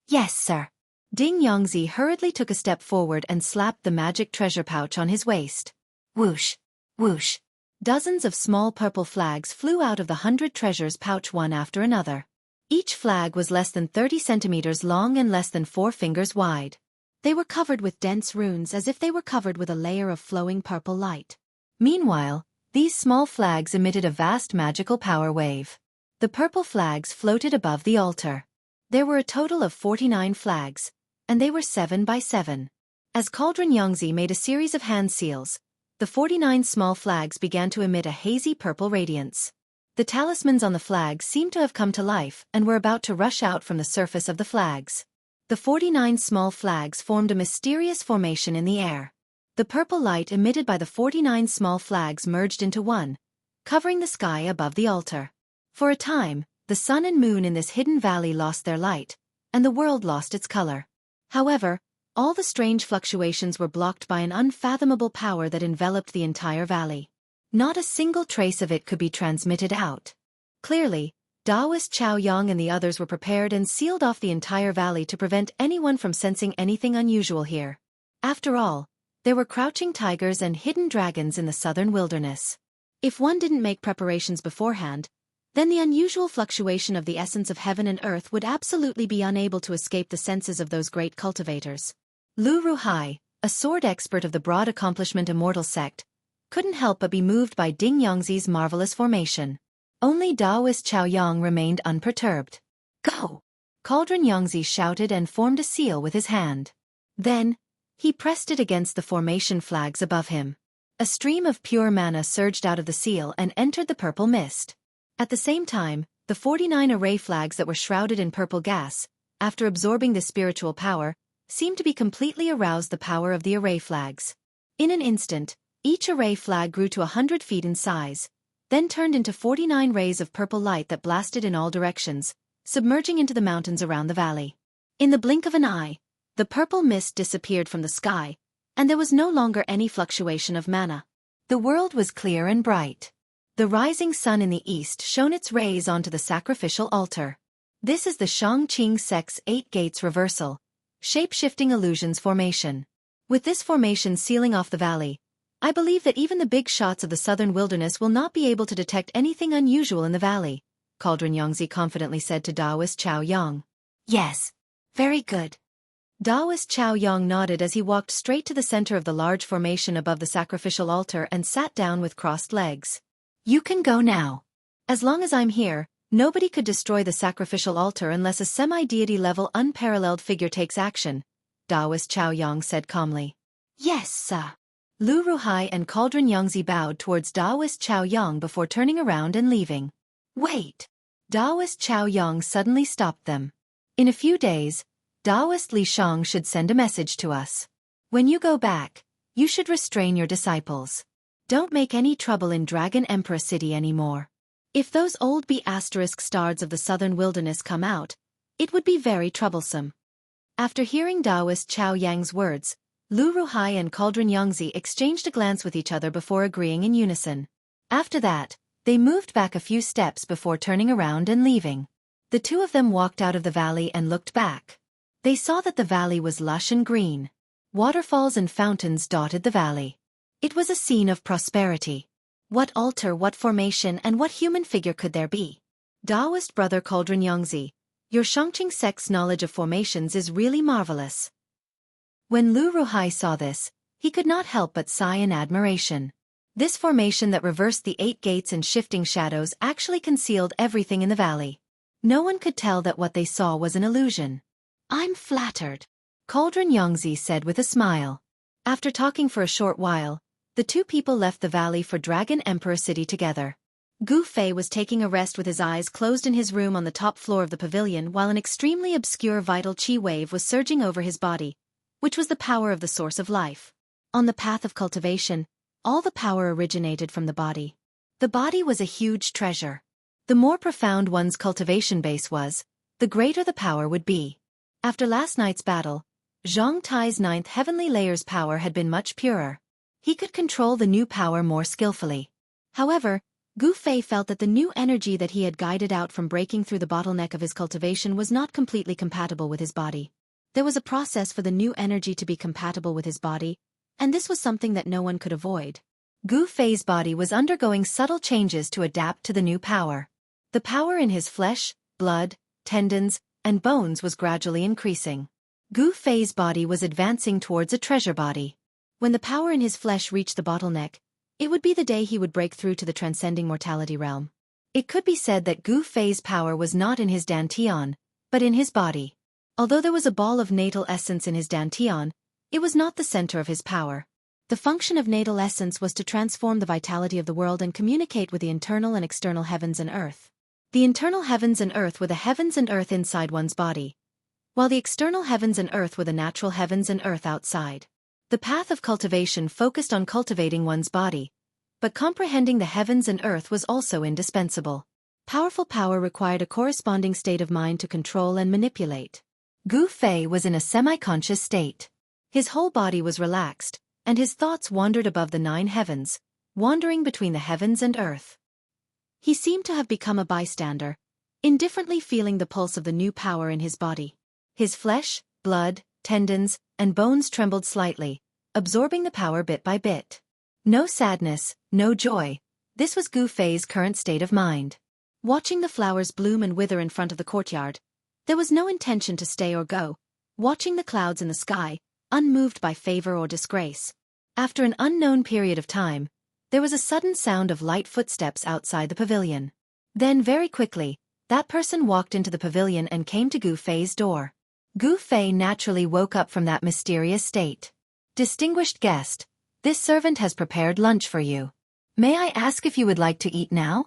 "Yes, sir." Ding Yongzi hurriedly took a step forward and slapped the magic treasure pouch on his waist. Whoosh! Whoosh! Dozens of small purple flags flew out of the 100 treasures pouch one after another. Each flag was less than 30 centimeters long and less than 4 fingers wide. They were covered with dense runes as if they were covered with a layer of flowing purple light. Meanwhile, these small flags emitted a vast magical power wave. The purple flags floated above the altar. There were a total of 49 flags, and they were 7 by 7. As Cauldron Yongzi made a series of hand seals, the 49 small flags began to emit a hazy purple radiance. The talismans on the flags seemed to have come to life and were about to rush out from the surface of the flags. The 49 small flags formed a mysterious formation in the air. The purple light emitted by the 49 small flags merged into one, covering the sky above the altar. For a time, the sun and moon in this hidden valley lost their light, and the world lost its color. However, all the strange fluctuations were blocked by an unfathomable power that enveloped the entire valley. Not a single trace of it could be transmitted out. Clearly, Taoist Chao Yang and the others were prepared and sealed off the entire valley to prevent anyone from sensing anything unusual here. After all, there were crouching tigers and hidden dragons in the southern wilderness. If one didn't make preparations beforehand, then the unusual fluctuation of the essence of heaven and earth would absolutely be unable to escape the senses of those great cultivators. Lu Ruhai, a sword expert of the broad accomplishment Immortal sect, couldn't help but be moved by Ding Yongzi's marvelous formation. Only Taoist Chao Yang remained unperturbed. Go! Cauldron Yongzi shouted and formed a seal with his hand. Then, he pressed it against the formation flags above him. A stream of pure mana surged out of the seal and entered the purple mist. At the same time, the 49 array flags that were shrouded in purple gas, after absorbing the spiritual power, seemed to be completely aroused the power of the array flags. In an instant, each array flag grew to 100 feet in size, then turned into 49 rays of purple light that blasted in all directions, submerging into the mountains around the valley. In the blink of an eye, the purple mist disappeared from the sky, and there was no longer any fluctuation of mana. The world was clear and bright. The rising sun in the east shone its rays onto the sacrificial altar. This is the Xianxia sect's 8 gates reversal, shape-shifting illusions formation. With this formation sealing off the valley, I believe that even the big shots of the southern wilderness will not be able to detect anything unusual in the valley, Cauldron Yongzi confidently said to Taoist Chao Yang. Yes. Very good. Taoist Chao Yang nodded as he walked straight to the center of the large formation above the sacrificial altar and sat down with crossed legs. You can go now. As long as I'm here, nobody could destroy the sacrificial altar unless a semi-deity level unparalleled figure takes action, Taoist Chao Yang said calmly. Yes, sir. Lu Ruhai and Cauldron Yongzi bowed towards Taoist Chao Yang before turning around and leaving. Wait! Taoist Chao Yang suddenly stopped them. In a few days, Taoist Li Shang should send a message to us. When you go back, you should restrain your disciples. Don't make any trouble in Dragon Emperor City anymore. If those old B***stards of the southern wilderness come out, it would be very troublesome. After hearing Taoist Chao Yang's words, Lu Ruhai and Cauldron Yongzi exchanged a glance with each other before agreeing in unison. After that, they moved back a few steps before turning around and leaving. The two of them walked out of the valley and looked back. They saw that the valley was lush and green. Waterfalls and fountains dotted the valley. It was a scene of prosperity. What altar, what formation, and what human figure could there be? Taoist brother Cauldron Yongzi, your Xianxia sect's knowledge of formations is really marvelous. When Lu Ruhai saw this, he could not help but sigh in admiration. This formation that reversed the 8 gates and shifting shadows actually concealed everything in the valley. No one could tell that what they saw was an illusion. I'm flattered, Cauldron Yongzi said with a smile. After talking for a short while, the two people left the valley for Dragon Emperor City together. Gu Fei was taking a rest with his eyes closed in his room on the top floor of the pavilion while an extremely obscure vital chi wave was surging over his body, which was the power of the source of life. On the path of cultivation, all the power originated from the body. The body was a huge treasure. The more profound one's cultivation base was, the greater the power would be. After last night's battle, Zhang Tai's 9th heavenly layer's power had been much purer. He could control the new power more skillfully. However, Gu Fei felt that the new energy that he had guided out from breaking through the bottleneck of his cultivation was not completely compatible with his body. There was a process for the new energy to be compatible with his body, and this was something that no one could avoid. Gu Fei's body was undergoing subtle changes to adapt to the new power. The power in his flesh, blood, tendons, and bones was gradually increasing. Gu Fei's body was advancing towards a treasure body. When the power in his flesh reached the bottleneck, it would be the day he would break through to the transcending mortality realm. It could be said that Gu Fei's power was not in his dantian, but in his body. Although there was a ball of natal essence in his dantian, it was not the center of his power. The function of natal essence was to transform the vitality of the world and communicate with the internal and external heavens and earth. The internal heavens and earth were the heavens and earth inside one's body, while the external heavens and earth were the natural heavens and earth outside. The path of cultivation focused on cultivating one's body, but comprehending the heavens and earth was also indispensable. Powerful power required a corresponding state of mind to control and manipulate. Gu Fei was in a semi-conscious state. His whole body was relaxed, and his thoughts wandered above the 9 heavens, wandering between the heavens and earth. He seemed to have become a bystander, indifferently feeling the pulse of the new power in his body. His flesh, blood, tendons, and bones trembled slightly, absorbing the power bit by bit. No sadness, no joy. This was Gu Fei's current state of mind. Watching the flowers bloom and wither in front of the courtyard, there was no intention to stay or go. Watching the clouds in the sky, unmoved by favor or disgrace. After an unknown period of time, there was a sudden sound of light footsteps outside the pavilion. Then very quickly, that person walked into the pavilion and came to Gu Fei's door. Gu Fei naturally woke up from that mysterious state. "Distinguished guest, this servant has prepared lunch for you. May I ask if you would like to eat now?"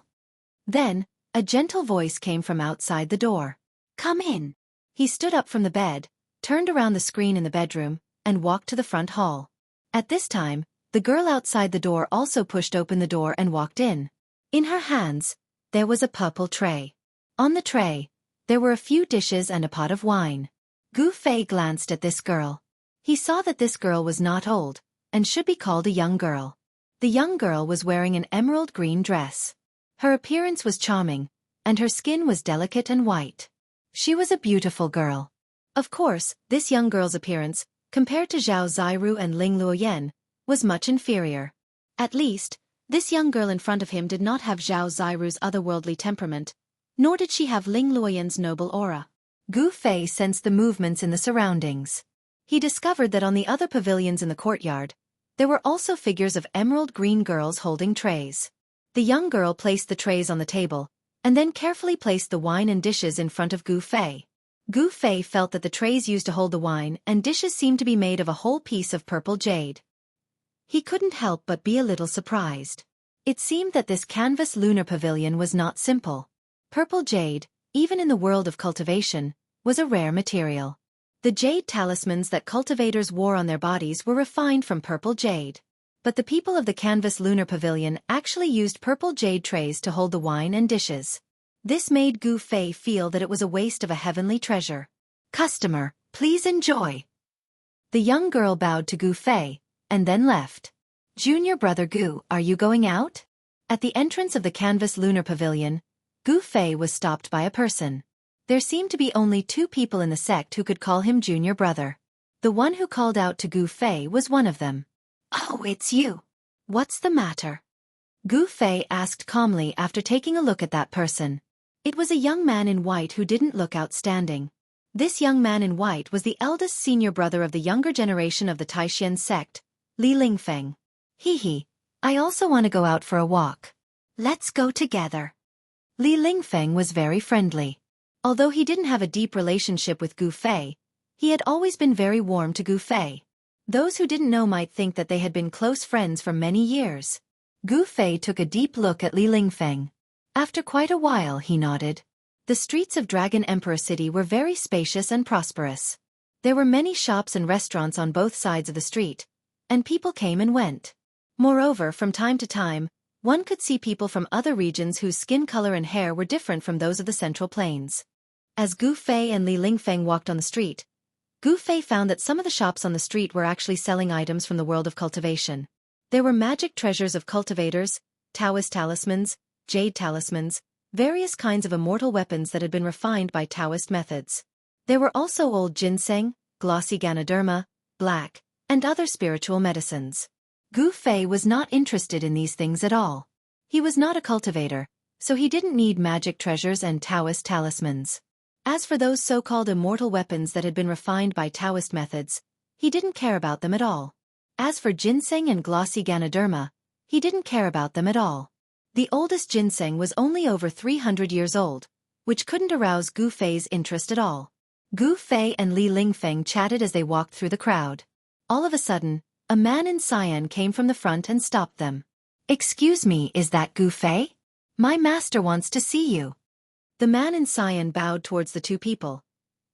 Then, a gentle voice came from outside the door. "Come in." He stood up from the bed, turned around the screen in the bedroom, and walked to the front hall. At this time, the girl outside the door also pushed open the door and walked in. In her hands, there was a purple tray. On the tray, there were a few dishes and a pot of wine. Gu Fei glanced at this girl. He saw that this girl was not old, and should be called a young girl. The young girl was wearing an emerald green dress. Her appearance was charming, and her skin was delicate and white. She was a beautiful girl. Of course, this young girl's appearance, compared to Zhao Ziru and Ling Luoyan, was much inferior. At least, this young girl in front of him did not have Zhao Ziru's otherworldly temperament, nor did she have Ling Luoyan's noble aura. Gu Fei sensed the movements in the surroundings. He discovered that on the other pavilions in the courtyard, there were also figures of emerald green girls holding trays. The young girl placed the trays on the table, and then carefully placed the wine and dishes in front of Gu Fei. Gu Fei felt that the trays used to hold the wine and dishes seemed to be made of a whole piece of purple jade. He couldn't help but be a little surprised. It seemed that this canvas lunar pavilion was not simple. Purple jade, even in the world of cultivation, was a rare material. The jade talismans that cultivators wore on their bodies were refined from purple jade. But the people of the canvas lunar pavilion actually used purple jade trays to hold the wine and dishes. This made Gu Fei feel that it was a waste of a heavenly treasure. "Customer, please enjoy." The young girl bowed to Gu Fei, and then left. "Junior brother Gu, are you going out?" At the entrance of the canvas lunar pavilion, Gu Fei was stopped by a person. There seemed to be only 2 people in the sect who could call him junior brother. The one who called out to Gu Fei was one of them. "Oh, it's you. What's the matter?" Gu Fei asked calmly after taking a look at that person. It was a young man in white who didn't look outstanding. This young man in white was the eldest senior brother of the younger generation of the Taishan sect, Li Lingfeng. "Hee, I also want to go out for a walk. Let's go together." Li Lingfeng was very friendly. Although he didn't have a deep relationship with Gu Fei, he had always been very warm to Gu Fei. Those who didn't know might think that they had been close friends for many years. Gu Fei took a deep look at Li Lingfeng. After quite a while he nodded. The streets of Dragon Emperor City were very spacious and prosperous. There were many shops and restaurants on both sides of the street, and people came and went. Moreover, from time to time, one could see people from other regions whose skin color and hair were different from those of the Central Plains. As Gu Fei and Li Lingfeng walked on the street, Gu Fei found that some of the shops on the street were actually selling items from the world of cultivation. There were magic treasures of cultivators, Taoist talismans, jade talismans, various kinds of immortal weapons that had been refined by Taoist methods. There were also old ginseng, glossy Ganoderma, black, and other spiritual medicines. Gu Fei was not interested in these things at all. He was not a cultivator, so he didn't need magic treasures and Taoist talismans. As for those so-called immortal weapons that had been refined by Taoist methods, he didn't care about them at all. As for ginseng and glossy Ganoderma, he didn't care about them at all. The oldest ginseng was only over 300 years old, which couldn't arouse Gu Fei's interest at all. Gu Fei and Li Lingfeng chatted as they walked through the crowd. All of a sudden, a man in cyan came from the front and stopped them. "Excuse me, is that Gu Fei? My master wants to see you." The man in cyan bowed towards the two people.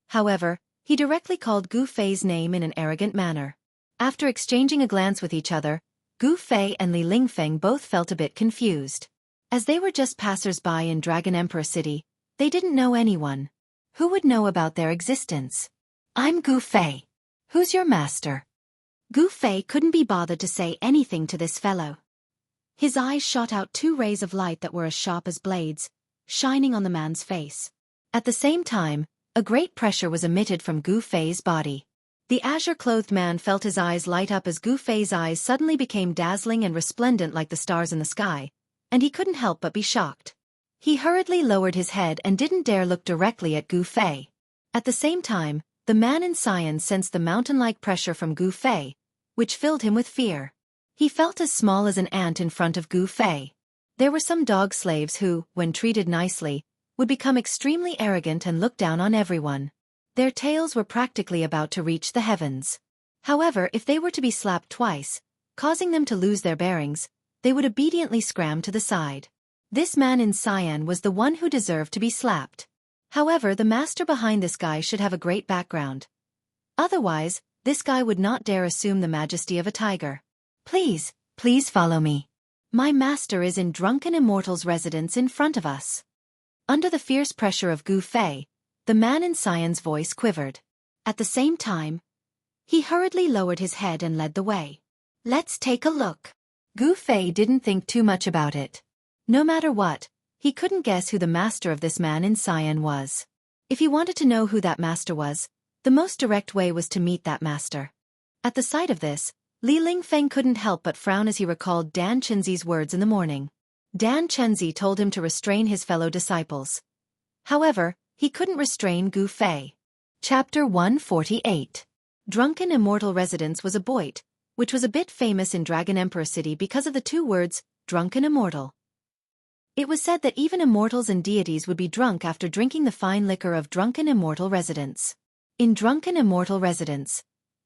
However, he directly called Gu Fei's name in an arrogant manner. After exchanging a glance with each other, Gu Fei and Li Lingfeng both felt a bit confused. As they were just passers-by in Dragon Emperor City, they didn't know anyone. Who would know about their existence? "I'm Gu Fei. Who's your master?" Gu Fei couldn't be bothered to say anything to this fellow. His eyes shot out two rays of light that were as sharp as blades, shining on the man's face. At the same time, a great pressure was emitted from Gu Fei's body. The azure-clothed man felt his eyes light up as Gu Fei's eyes suddenly became dazzling and resplendent like the stars in the sky, and he couldn't help but be shocked. He hurriedly lowered his head and didn't dare look directly at Gu Fei. At the same time, the man in cyan sensed the mountain-like pressure from Gu Fei, which filled him with fear. He felt as small as an ant in front of Gu Fei. There were some dog slaves who, when treated nicely, would become extremely arrogant and look down on everyone. Their tails were practically about to reach the heavens. However, if they were to be slapped twice, causing them to lose their bearings, they would obediently scram to the side. This man in cyan was the one who deserved to be slapped. However, the master behind this guy should have a great background. Otherwise, this guy would not dare assume the majesty of a tiger. Please follow me. My master is in Drunken Immortal's residence in front of us." Under the fierce pressure of Gu Fei, the man in cyan's voice quivered. At the same time, he hurriedly lowered his head and led the way. "Let's take a look." Gu Fei didn't think too much about it. No matter what, he couldn't guess who the master of this man in cyan was. If he wanted to know who that master was, the most direct way was to meet that master. At the sight of this, Li Lingfeng couldn't help but frown as he recalled Dan Chenzi's words in the morning. Dan Chenzi told him to restrain his fellow disciples. However, he couldn't restrain Gu Fei. Chapter 148. Drunken Immortal Residence was a boit, which was a bit famous in Dragon Emperor City because of the two words, Drunken Immortal. It was said that even immortals and deities would be drunk after drinking the fine liquor of Drunken Immortal Residence. In Drunken Immortal Residence,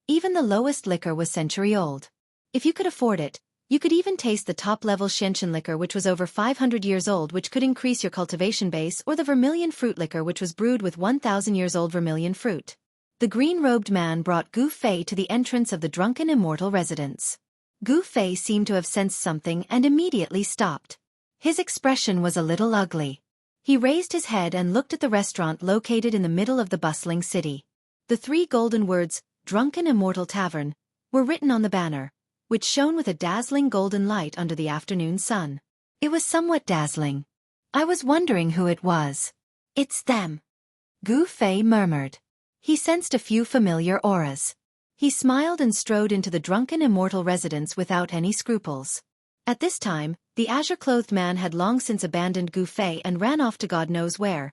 even the lowest liquor was century-old. If you could afford it, you could even taste the top-level Xianxia liquor which was over 500 years old, which could increase your cultivation base, or the vermilion fruit liquor which was brewed with 1,000 years old vermilion fruit. The green-robed man brought Gu Fei to the entrance of the Drunken Immortal Residence. Gu Fei seemed to have sensed something and immediately stopped. His expression was a little ugly. He raised his head and looked at the restaurant located in the middle of the bustling city. The three golden words, Drunken Immortal Tavern, were written on the banner, which shone with a dazzling golden light under the afternoon sun. It was somewhat dazzling. I was wondering who it was. "It's them," Gu Fei murmured. He sensed a few familiar auras. He smiled and strode into the Drunken Immortal Residence without any scruples. At this time, the azure-clothed man had long since abandoned Gu Fei and ran off to God knows where,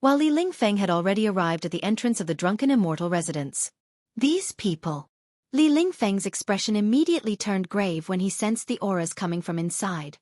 while Li Lingfeng had already arrived at the entrance of the Drunken Immortal Residence. These people. Li Lingfeng's expression immediately turned grave when he sensed the auras coming from inside.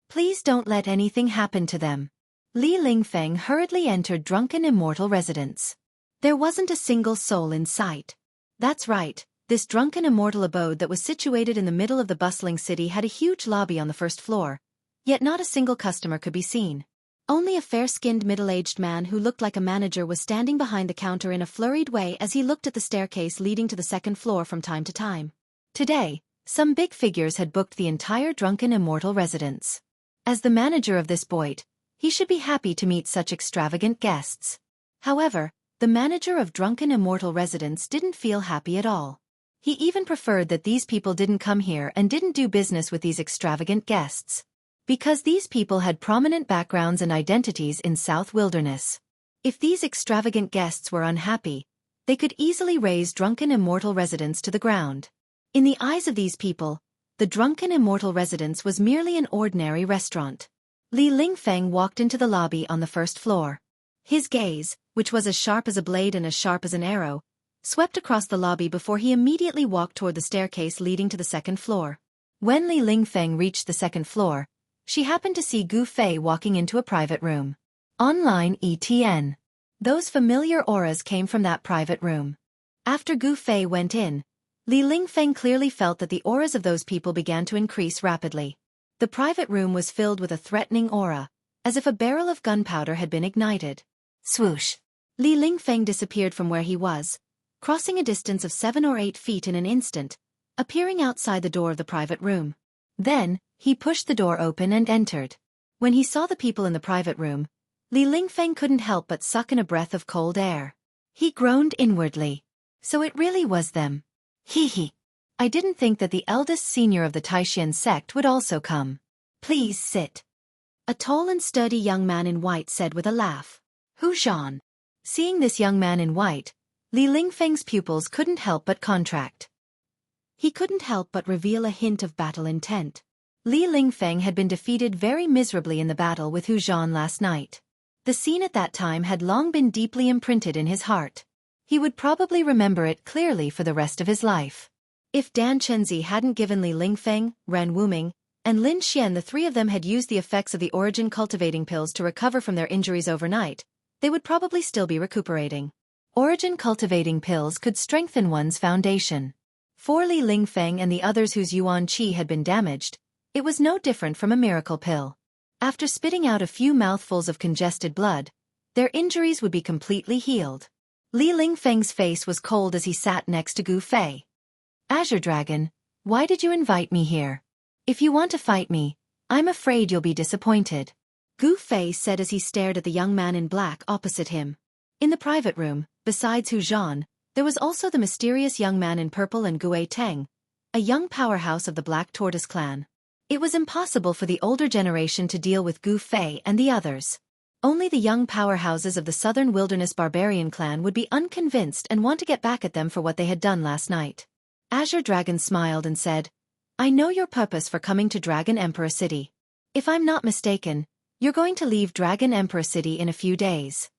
Please don't let anything happen to them. Li Lingfeng hurriedly entered Drunken Immortal Residence. There wasn't a single soul in sight. That's right, this Drunken Immortal abode that was situated in the middle of the bustling city had a huge lobby on the first floor, yet not a single customer could be seen. Only a fair-skinned middle-aged man who looked like a manager was standing behind the counter in a flurried way as he looked at the staircase leading to the second floor from time to time. Today, some big figures had booked the entire Drunken Immortal Residence. As the manager of this boit, he should be happy to meet such extravagant guests. However, the manager of Drunken Immortal Residence didn't feel happy at all. He even preferred that these people didn't come here and didn't do business with these extravagant guests. Because these people had prominent backgrounds and identities in South Wilderness. If these extravagant guests were unhappy, They could easily raze drunken immortal residents to the ground. In the eyes of these people, the drunken immortal residence was merely an ordinary restaurant. Li Lingfeng walked into the lobby on the first floor. His gaze, which was as sharp as a blade and as sharp as an arrow, swept across the lobby before he immediately walked toward the staircase leading to the second floor. When Li Lingfeng reached the second floor, she happened to see Gu Fei walking into a private room. Online ETN. Those familiar auras came from that private room. After Gu Fei went in, Li Lingfeng clearly felt that the auras of those people began to increase rapidly. The private room was filled with a threatening aura, as if a barrel of gunpowder had been ignited. Swoosh! Li Lingfeng disappeared from where he was, crossing a distance of 7 or 8 feet in an instant, appearing outside the door of the private room. Then, he pushed the door open and entered. When he saw the people in the private room, Li Lingfeng couldn't help but suck in a breath of cold air. He groaned inwardly. So it really was them. Hee hee. I didn't think that the eldest senior of the Taishan sect would also come. Please sit. A tall and sturdy young man in white said with a laugh. Hu Zhan. Seeing this young man in white, Li Lingfeng's pupils couldn't help but contract. He couldn't help but reveal a hint of battle intent. Li Lingfeng had been defeated very miserably in the battle with Hu Zhan last night. The scene at that time had long been deeply imprinted in his heart. He would probably remember it clearly for the rest of his life. If Dan Chenzi hadn't given Li Lingfeng, Ren Wuming, and Lin Xian, the three of them had used the effects of the origin cultivating pills to recover from their injuries overnight, they would probably still be recuperating. Origin cultivating pills could strengthen one's foundation. For Li Lingfeng and the others whose yuan qi had been damaged, it was no different from a miracle pill. After spitting out a few mouthfuls of congested blood, their injuries would be completely healed. Li Lingfeng's face was cold as he sat next to Gu Fei. Azure Dragon, why did you invite me here? If you want to fight me, I'm afraid you'll be disappointed. Gu Fei said as he stared at the young man in black opposite him. In the private room, besides Hu Zhan, there was also the mysterious young man in purple and Gue Teng, a young powerhouse of the Black Tortoise clan. It was impossible for the older generation to deal with Gu Fei and the others. Only the young powerhouses of the Southern Wilderness Barbarian clan would be unconvinced and want to get back at them for what they had done last night. Azure Dragon smiled and said, I know your purpose for coming to Dragon Emperor City. If I'm not mistaken, you're going to leave Dragon Emperor City in a few days.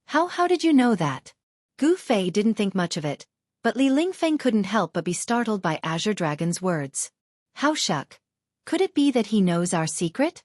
How did you know that? Gu Fei didn't think much of it, but Li Lingfeng couldn't help but be startled by Azure Dragon's words. How shuck. Could it be that he knows our secret?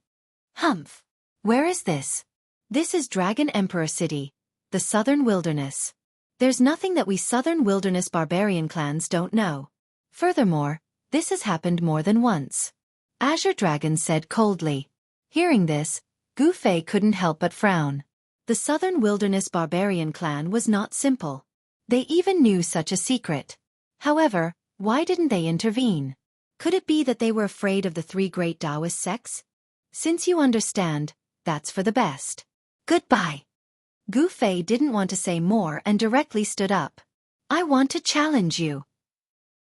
Humph. Where is this? This is Dragon Emperor City, the Southern Wilderness. There's nothing that we Southern Wilderness barbarian clans don't know. Furthermore, this has happened more than once. Azure Dragon said coldly. Hearing this, Gu Fei couldn't help but frown. The Southern Wilderness barbarian clan was not simple. They even knew such a secret. However, why didn't they intervene? Could it be that they were afraid of the three great Taoist sects? Since you understand, that's for the best. Goodbye. Gu Fei didn't want to say more and directly stood up. I want to challenge you.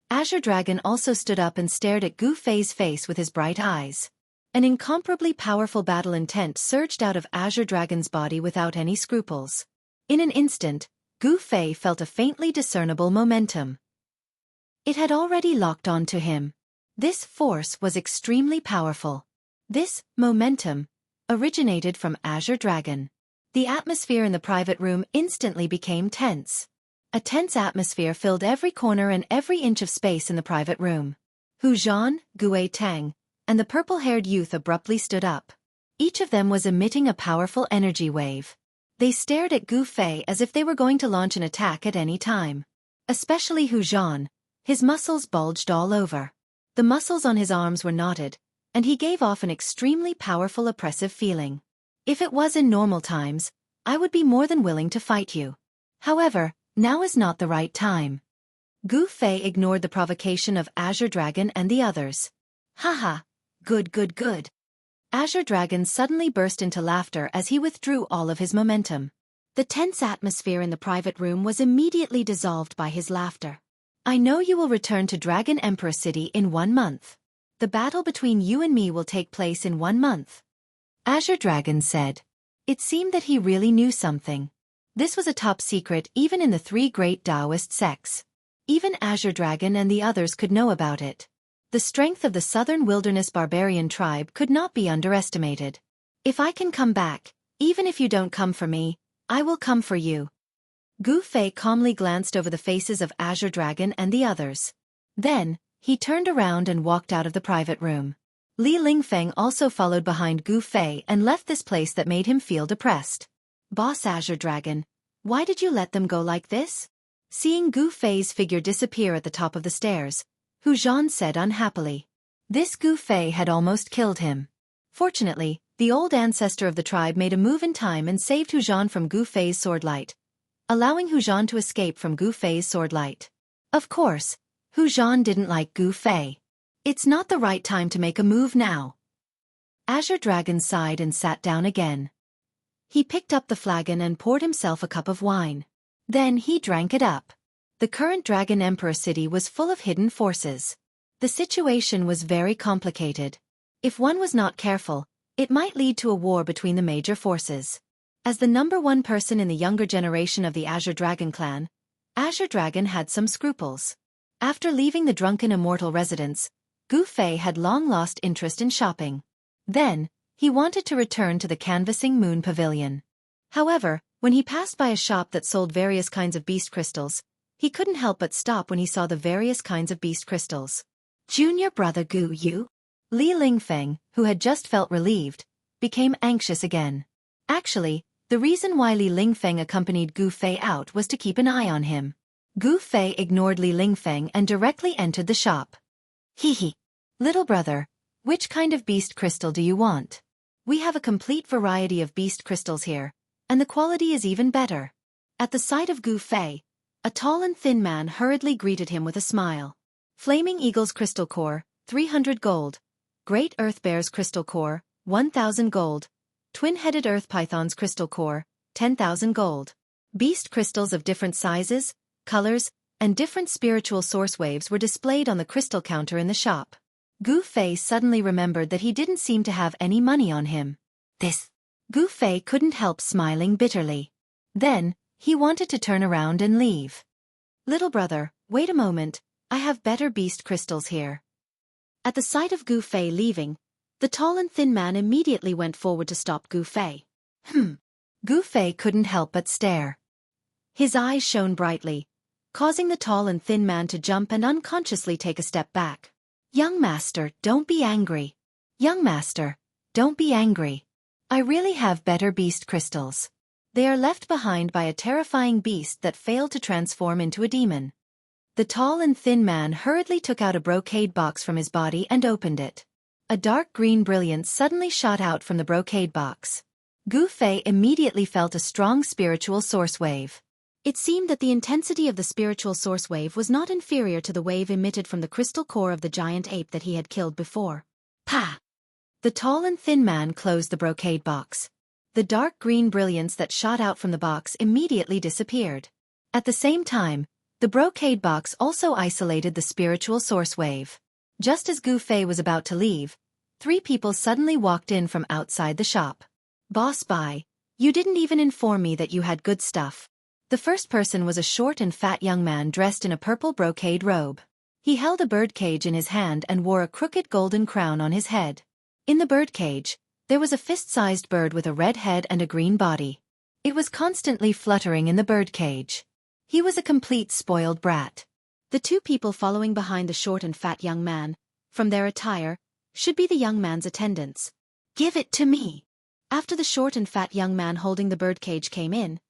Azure Dragon also stood up and stared at Gu Fei's face with his bright eyes. An incomparably powerful battle intent surged out of Azure Dragon's body without any scruples. In an instant, Gu Fei felt a faintly discernible momentum. It had already locked onto him. This force was extremely powerful. This momentum originated from Azure Dragon. The atmosphere in the private room instantly became tense. A tense atmosphere filled every corner and every inch of space in the private room. Hu Zhan, Gue Tang, and the purple-haired youth abruptly stood up. Each of them was emitting a powerful energy wave. They stared at Gu Fei as if they were going to launch an attack at any time. Especially Hu Zhan. His muscles bulged all over. The muscles on his arms were knotted, and he gave off an extremely powerful oppressive feeling. If it was in normal times, I would be more than willing to fight you. However, now is not the right time. Gu Fei ignored the provocation of Azure Dragon and the others. Haha, good. Azure Dragon suddenly burst into laughter as he withdrew all of his momentum. The tense atmosphere in the private room was immediately dissolved by his laughter. I know you will return to Dragon Emperor City in 1 month. The battle between you and me will take place in 1 month. Azure Dragon said. It seemed that he really knew something. This was a top secret even in the three great Taoist sects. Even Azure Dragon and the others could know about it. The strength of the southern wilderness barbarian tribe could not be underestimated. If I can come back, even if you don't come for me, I will come for you. Gu Fei calmly glanced over the faces of Azure Dragon and the others. Then, he turned around and walked out of the private room. Li Lingfeng also followed behind Gu Fei and left this place that made him feel depressed. Boss Azure Dragon, why did you let them go like this? Seeing Gu Fei's figure disappear at the top of the stairs, Hu Zhan said unhappily. This Gu Fei had almost killed him. Fortunately, the old ancestor of the tribe made a move in time and saved Hu Zhan from Gu Fei's swordlight, allowing Hu Zhan to escape from Gu Fei's swordlight. Of course, Hu Zhan didn't like Gu Fei. It's not the right time to make a move now. Azure Dragon sighed and sat down again. He picked up the flagon and poured himself a cup of wine. Then he drank it up. The current Dragon Emperor city was full of hidden forces. The situation was very complicated. If one was not careful, it might lead to a war between the major forces. As the #1 person in the younger generation of the Azure Dragon clan, Azure Dragon had some scruples. After leaving the drunken Immortal residence, Gu Fei had long lost interest in shopping. Then, he wanted to return to the canvassing moon pavilion. However, when he passed by a shop that sold various kinds of beast crystals, he couldn't help but stop when he saw the various kinds of beast crystals. Junior brother Gu Yu? Li Lingfeng, who had just felt relieved, became anxious again. Actually, the reason why Li Lingfeng accompanied Gu Fei out was to keep an eye on him. Gu Fei ignored Li Lingfeng and directly entered the shop. Hee. Little brother, which kind of beast crystal do you want? We have a complete variety of beast crystals here, and the quality is even better. At the sight of Gu Fei, a tall and thin man hurriedly greeted him with a smile. Flaming Eagle's crystal core, 300 gold. Great Earth Bear's crystal core, 1,000 gold. Twin-headed Earth Python's crystal core, 10,000 gold. Beast crystals of different sizes, colors, and different spiritual source waves were displayed on the crystal counter in the shop. Gu Fei suddenly remembered that he didn't seem to have any money on him. Gu Fei couldn't help smiling bitterly. Then, he wanted to turn around and leave. Little brother, wait a moment, I have better beast crystals here. At the sight of Gu Fei leaving, the tall and thin man immediately went forward to stop Gu Fei. Gu Fei couldn't help but stare. His eyes shone brightly, causing the tall and thin man to jump and unconsciously take a step back. Young master, don't be angry. Young master, don't be angry. I really have better beast crystals. They are left behind by a terrifying beast that failed to transform into a demon. The tall and thin man hurriedly took out a brocade box from his body and opened it. A dark green brilliance suddenly shot out from the brocade box. Gu Fei immediately felt a strong spiritual source wave. It seemed that the intensity of the spiritual source wave was not inferior to the wave emitted from the crystal core of the giant ape that he had killed before. Pa! The tall and thin man closed the brocade box. The dark green brilliance that shot out from the box immediately disappeared. At the same time, the brocade box also isolated the spiritual source wave. Just as Gu Fei was about to leave, 3 people suddenly walked in from outside the shop. Boss Bai, you didn't even inform me that you had good stuff. The first person was a short and fat young man dressed in a purple brocade robe. He held a birdcage in his hand and wore a crooked golden crown on his head. In the birdcage, there was a fist-sized bird with a red head and a green body. It was constantly fluttering in the birdcage. He was a complete spoiled brat. The 2 people following behind the short and fat young man, from their attire, should be the young man's attendants. Give it to me. After the short and fat young man holding the birdcage came in,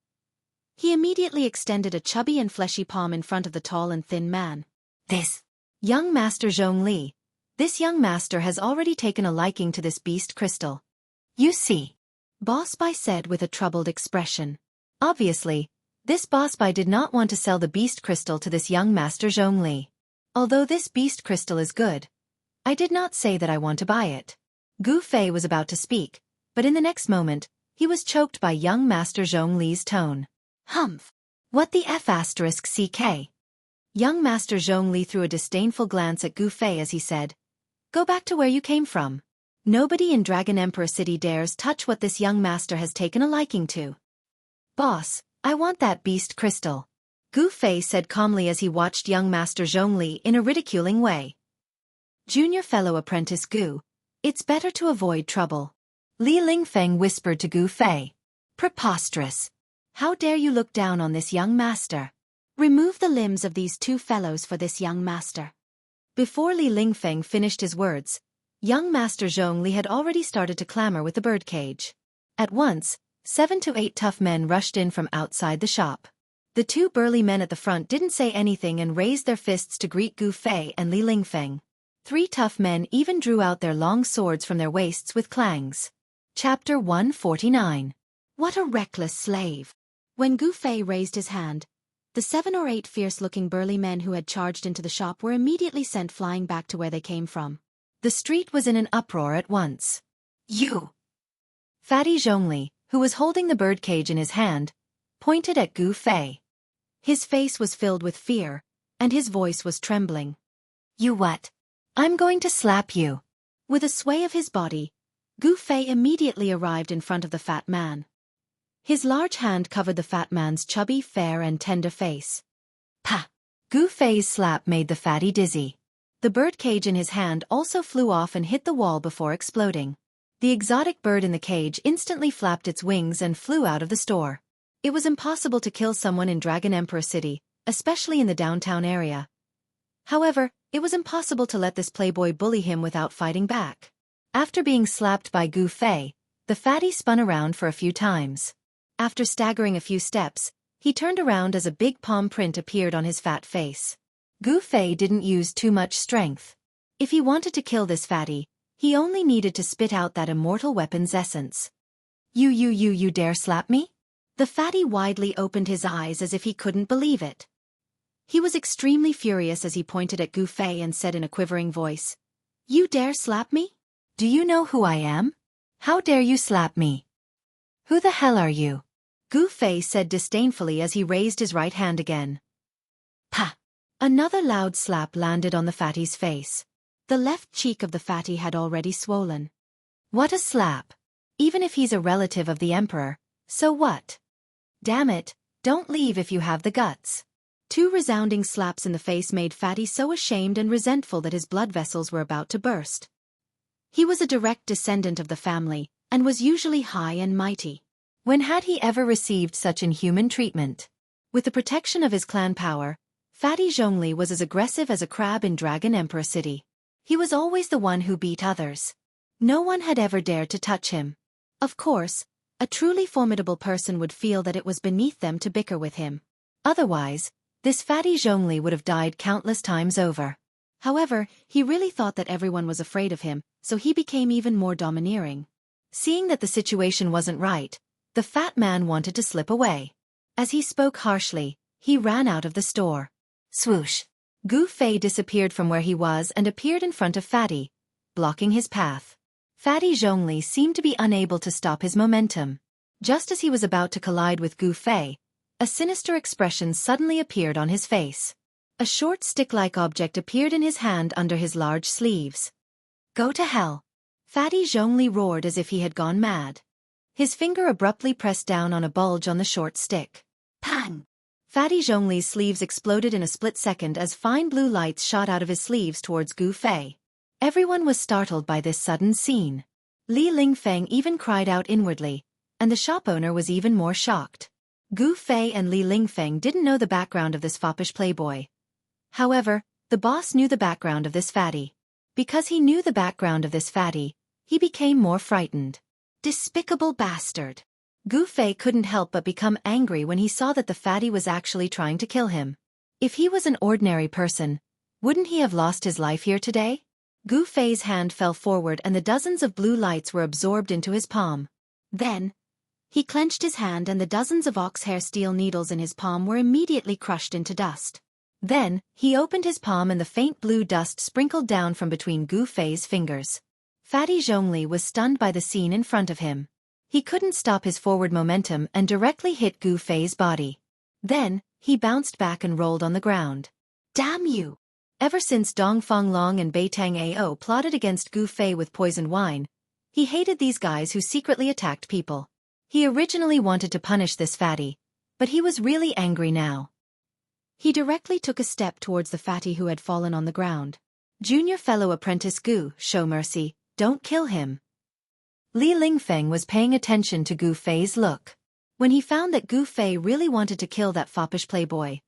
he immediately extended a chubby and fleshy palm in front of the tall and thin man. This young master Zhongli. This young master has already taken a liking to this beast crystal. You see, Boss Bai said with a troubled expression. Obviously, this Boss Bai did not want to sell the beast crystal to this young master Zhongli. Although this beast crystal is good, I did not say that I want to buy it. Gu Fei was about to speak, but in the next moment, he was choked by young master Zhongli's tone. Humph! What the F***ck? Young master Zhongli threw a disdainful glance at Gu Fei as he said, Go back to where you came from. Nobody in Dragon Emperor City dares touch what this young master has taken a liking to. Boss, I want that beast crystal. Gu Fei said calmly as he watched young Master Zhongli in a ridiculing way. Junior fellow apprentice Gu, it's better to avoid trouble. Li Lingfeng whispered to Gu Fei. Preposterous. How dare you look down on this young master? Remove the limbs of these two fellows for this young master. Before Li Lingfeng finished his words, young Master Zhongli had already started to clamor with the birdcage. At once, 7 to 8 tough men rushed in from outside the shop. The two burly men at the front didn't say anything and raised their fists to greet Gu Fei and Li Lingfeng. 3 tough men even drew out their long swords from their waists with clangs. Chapter 149. What a reckless slave! When Gu Fei raised his hand, the 7 or 8 fierce-looking burly men who had charged into the shop were immediately sent flying back to where they came from. The street was in an uproar at once. You! Fatty Zhongli, who was holding the birdcage in his hand, pointed at Gu Fei. His face was filled with fear, and his voice was trembling. You what? I'm going to slap you. With a sway of his body, Gu Fei immediately arrived in front of the fat man. His large hand covered the fat man's chubby, fair and tender face. Pah! Gu Fei's slap made the fatty dizzy. The birdcage in his hand also flew off and hit the wall before exploding. The exotic bird in the cage instantly flapped its wings and flew out of the store. It was impossible to kill someone in Dragon Emperor City, especially in the downtown area. However, it was impossible to let this playboy bully him without fighting back. After being slapped by Gu Fei, the fatty spun around for a few times. After staggering a few steps, he turned around as a big palm print appeared on his fat face. Gu Fei didn't use too much strength. If he wanted to kill this fatty, he only needed to spit out that immortal weapon's essence. You dare slap me? The fatty widely opened his eyes as if he couldn't believe it. He was extremely furious as he pointed at Gu Fei and said in a quivering voice, You dare slap me? Do you know who I am? How dare you slap me? Who the hell are you? Gu Fei said disdainfully as he raised his right hand again. Pah! Another loud slap landed on the fatty's face. The left cheek of the fatty had already swollen. What a slap! Even if he's a relative of the emperor, so what? Damn it, don't leave if you have the guts. 2 resounding slaps in the face made Fatty so ashamed and resentful that his blood vessels were about to burst. He was a direct descendant of the family, and was usually high and mighty. When had he ever received such inhuman treatment? With the protection of his clan power, Fatty Zhongli was as aggressive as a crab in Dragon Emperor City. He was always the one who beat others. No one had ever dared to touch him. Of course, a truly formidable person would feel that it was beneath them to bicker with him. Otherwise, this Fatty Zhongli would have died countless times over. However, he really thought that everyone was afraid of him, so he became even more domineering. Seeing that the situation wasn't right, the fat man wanted to slip away. As he spoke harshly, he ran out of the store. Swoosh! Gu Fei disappeared from where he was and appeared in front of Fatty, blocking his path. Fatty Zhongli seemed to be unable to stop his momentum. Just as he was about to collide with Gu Fei, a sinister expression suddenly appeared on his face. A short stick-like object appeared in his hand under his large sleeves. Go to hell! Fatty Zhongli roared as if he had gone mad. His finger abruptly pressed down on a bulge on the short stick. Pang! Fatty Zhongli's sleeves exploded in a split second as fine blue lights shot out of his sleeves towards Gu Fei. Everyone was startled by this sudden scene. Li Lingfeng even cried out inwardly, and the shop owner was even more shocked. Gu Fei and Li Lingfeng didn't know the background of this foppish playboy. However, the boss knew the background of this fatty. Because he knew the background of this fatty, he became more frightened. Despicable bastard! Gu Fei couldn't help but become angry when he saw that the fatty was actually trying to kill him. If he was an ordinary person, wouldn't he have lost his life here today? Gu Fei's hand fell forward and the dozens of blue lights were absorbed into his palm. Then, he clenched his hand and the dozens of ox-hair steel needles in his palm were immediately crushed into dust. Then, he opened his palm and the faint blue dust sprinkled down from between Gu Fei's fingers. Fatty Zhongli was stunned by the scene in front of him. He couldn't stop his forward momentum and directly hit Gu Fei's body. Then, he bounced back and rolled on the ground. Damn you! Ever since Dongfang Long and Beitang Ao plotted against Gu Fei with poisoned wine, he hated these guys who secretly attacked people. He originally wanted to punish this fatty, but he was really angry now. He directly took a step towards the fatty who had fallen on the ground. Junior fellow apprentice Gu, show mercy, don't kill him. Li Lingfeng was paying attention to Gu Fei's look. When he found that Gu Fei really wanted to kill that foppish playboy,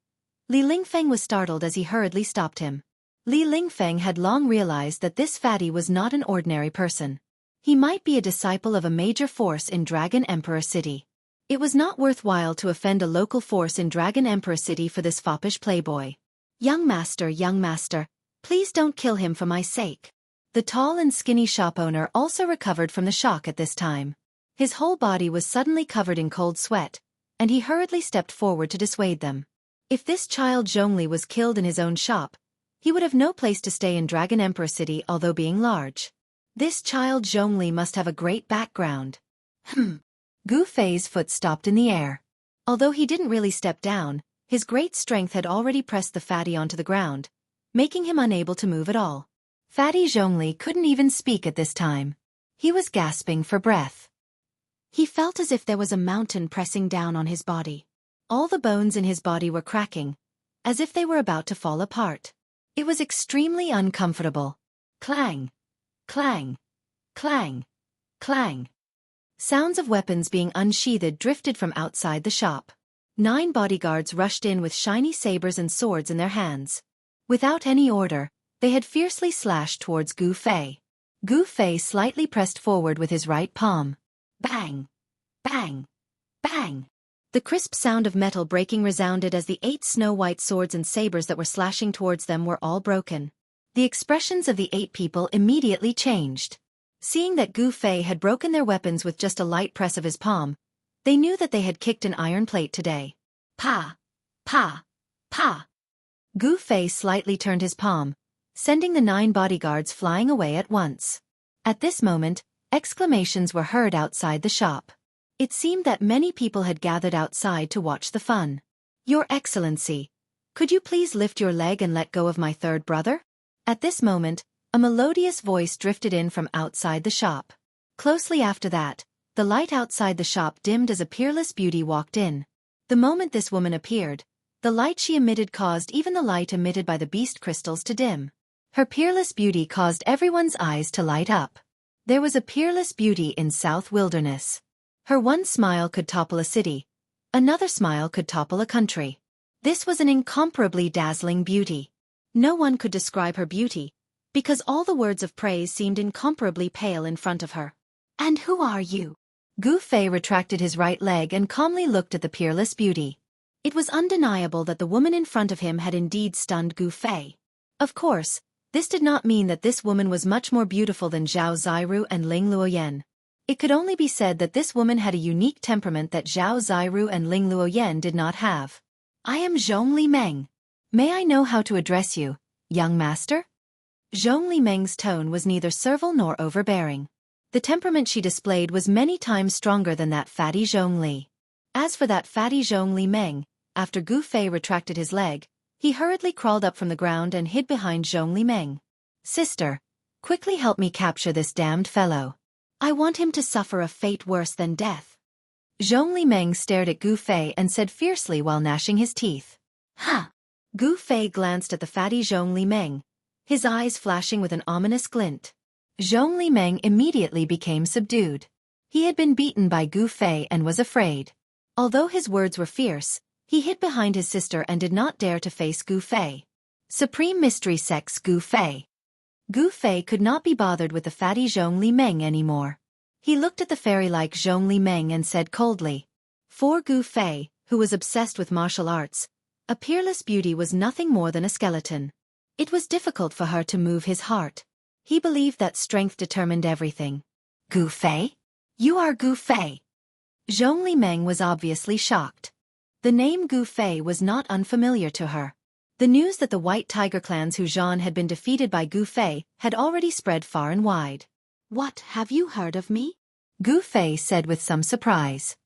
Li Lingfeng was startled as he hurriedly stopped him. Li Lingfeng had long realized that this fatty was not an ordinary person. He might be a disciple of a major force in Dragon Emperor City. It was not worthwhile to offend a local force in Dragon Emperor City for this foppish playboy. Young master, please don't kill him for my sake. The tall and skinny shop owner also recovered from the shock at this time. His whole body was suddenly covered in cold sweat, and he hurriedly stepped forward to dissuade them. If this child Zhongli was killed in his own shop, he would have no place to stay in Dragon Emperor City although being large. This child Zhongli must have a great background. Gu Fei's foot stopped in the air. Although he didn't really step down, his great strength had already pressed the fatty onto the ground, making him unable to move at all. Fatty Zhongli couldn't even speak at this time. He was gasping for breath. He felt as if there was a mountain pressing down on his body. All the bones in his body were cracking, as if they were about to fall apart. It was extremely uncomfortable. Clang! Clang! Clang! Clang! Sounds of weapons being unsheathed drifted from outside the shop. 9 bodyguards rushed in with shiny sabers and swords in their hands. Without any order, they had fiercely slashed towards Gu Fei. Gu Fei slightly pressed forward with his right palm. Bang! Bang! Bang! The crisp sound of metal breaking resounded as the 8 snow-white swords and sabers that were slashing towards them were all broken. The expressions of the 8 people immediately changed. Seeing that Gu Fei had broken their weapons with just a light press of his palm, they knew that they had kicked an iron plate today. Pa! Pa! Pa! Gu Fei slightly turned his palm, sending the 9 bodyguards flying away at once. At this moment, exclamations were heard outside the shop. It seemed that many people had gathered outside to watch the fun. Your Excellency, could you please lift your leg and let go of my third brother? At this moment, a melodious voice drifted in from outside the shop. Closely after that, the light outside the shop dimmed as a peerless beauty walked in. The moment this woman appeared, the light she emitted caused even the light emitted by the beast crystals to dim. Her peerless beauty caused everyone's eyes to light up. There was a peerless beauty in South Wilderness. Her one smile could topple a city, another smile could topple a country. This was an incomparably dazzling beauty. No one could describe her beauty, because all the words of praise seemed incomparably pale in front of her. And who are you? Gu Fei retracted his right leg and calmly looked at the peerless beauty. It was undeniable that the woman in front of him had indeed stunned Gu Fei. Of course, this did not mean that this woman was much more beautiful than Zhao Ziru and Ling Luoyan. It could only be said that this woman had a unique temperament that Zhao Ziru and Ling Luoyan did not have. I am Zhongli Meng. May I know how to address you, young master? Zhongli Meng's tone was neither servile nor overbearing. The temperament she displayed was many times stronger than that fatty Zhongli. As for that fatty Zhongli Meng, after Gu Fei retracted his leg, he hurriedly crawled up from the ground and hid behind Zhongli Meng. Sister, quickly help me capture this damned fellow. I want him to suffer a fate worse than death. Zhongli Meng stared at Gu Fei and said fiercely while gnashing his teeth. Ha! Gu Fei glanced at the fatty Zhongli Meng, his eyes flashing with an ominous glint. Zhongli Meng immediately became subdued. He had been beaten by Gu Fei and was afraid. Although his words were fierce, he hid behind his sister and did not dare to face Gu Fei. Supreme Mystery Sex Gu Fei. Gu Fei could not be bothered with the fatty Zhongli Meng anymore. He looked at the fairy-like Zhongli Meng and said coldly. For Gu Fei, who was obsessed with martial arts, a peerless beauty was nothing more than a skeleton. It was difficult for her to move his heart. He believed that strength determined everything. Gu Fei? You are Gu Fei? Zhongli Meng was obviously shocked. The name Gu Fei was not unfamiliar to her. The news that the White Tiger Clan's Hu Zhan had been defeated by Gu Fei had already spread far and wide. What, have you heard of me? Gu Fei said with some surprise.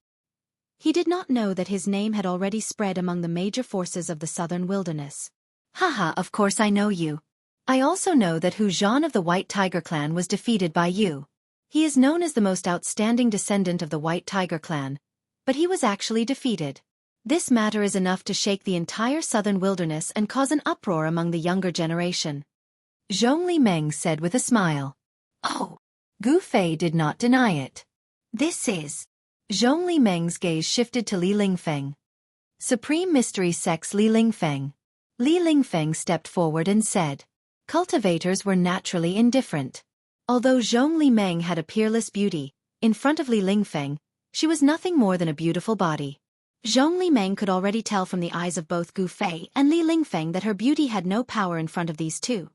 He did not know that his name had already spread among the major forces of the southern wilderness. Haha, of course I know you. I also know that Hu Zhan of the White Tiger Clan was defeated by you. He is known as the most outstanding descendant of the White Tiger Clan, but he was actually defeated. This matter is enough to shake the entire southern wilderness and cause an uproar among the younger generation. Zhongli Meng said with a smile. Oh. Gu Fei did not deny it. This is. Zhongli Meng's gaze shifted to Li Lingfeng. Supreme Mystery Sex Li Lingfeng. Li Lingfeng stepped forward and said. Cultivators were naturally indifferent. Although Zhongli Meng had a peerless beauty, in front of Li Lingfeng, she was nothing more than a beautiful body. Zhongli Meng could already tell from the eyes of both Gu Fei and Li Lingfeng that her beauty had no power in front of these two.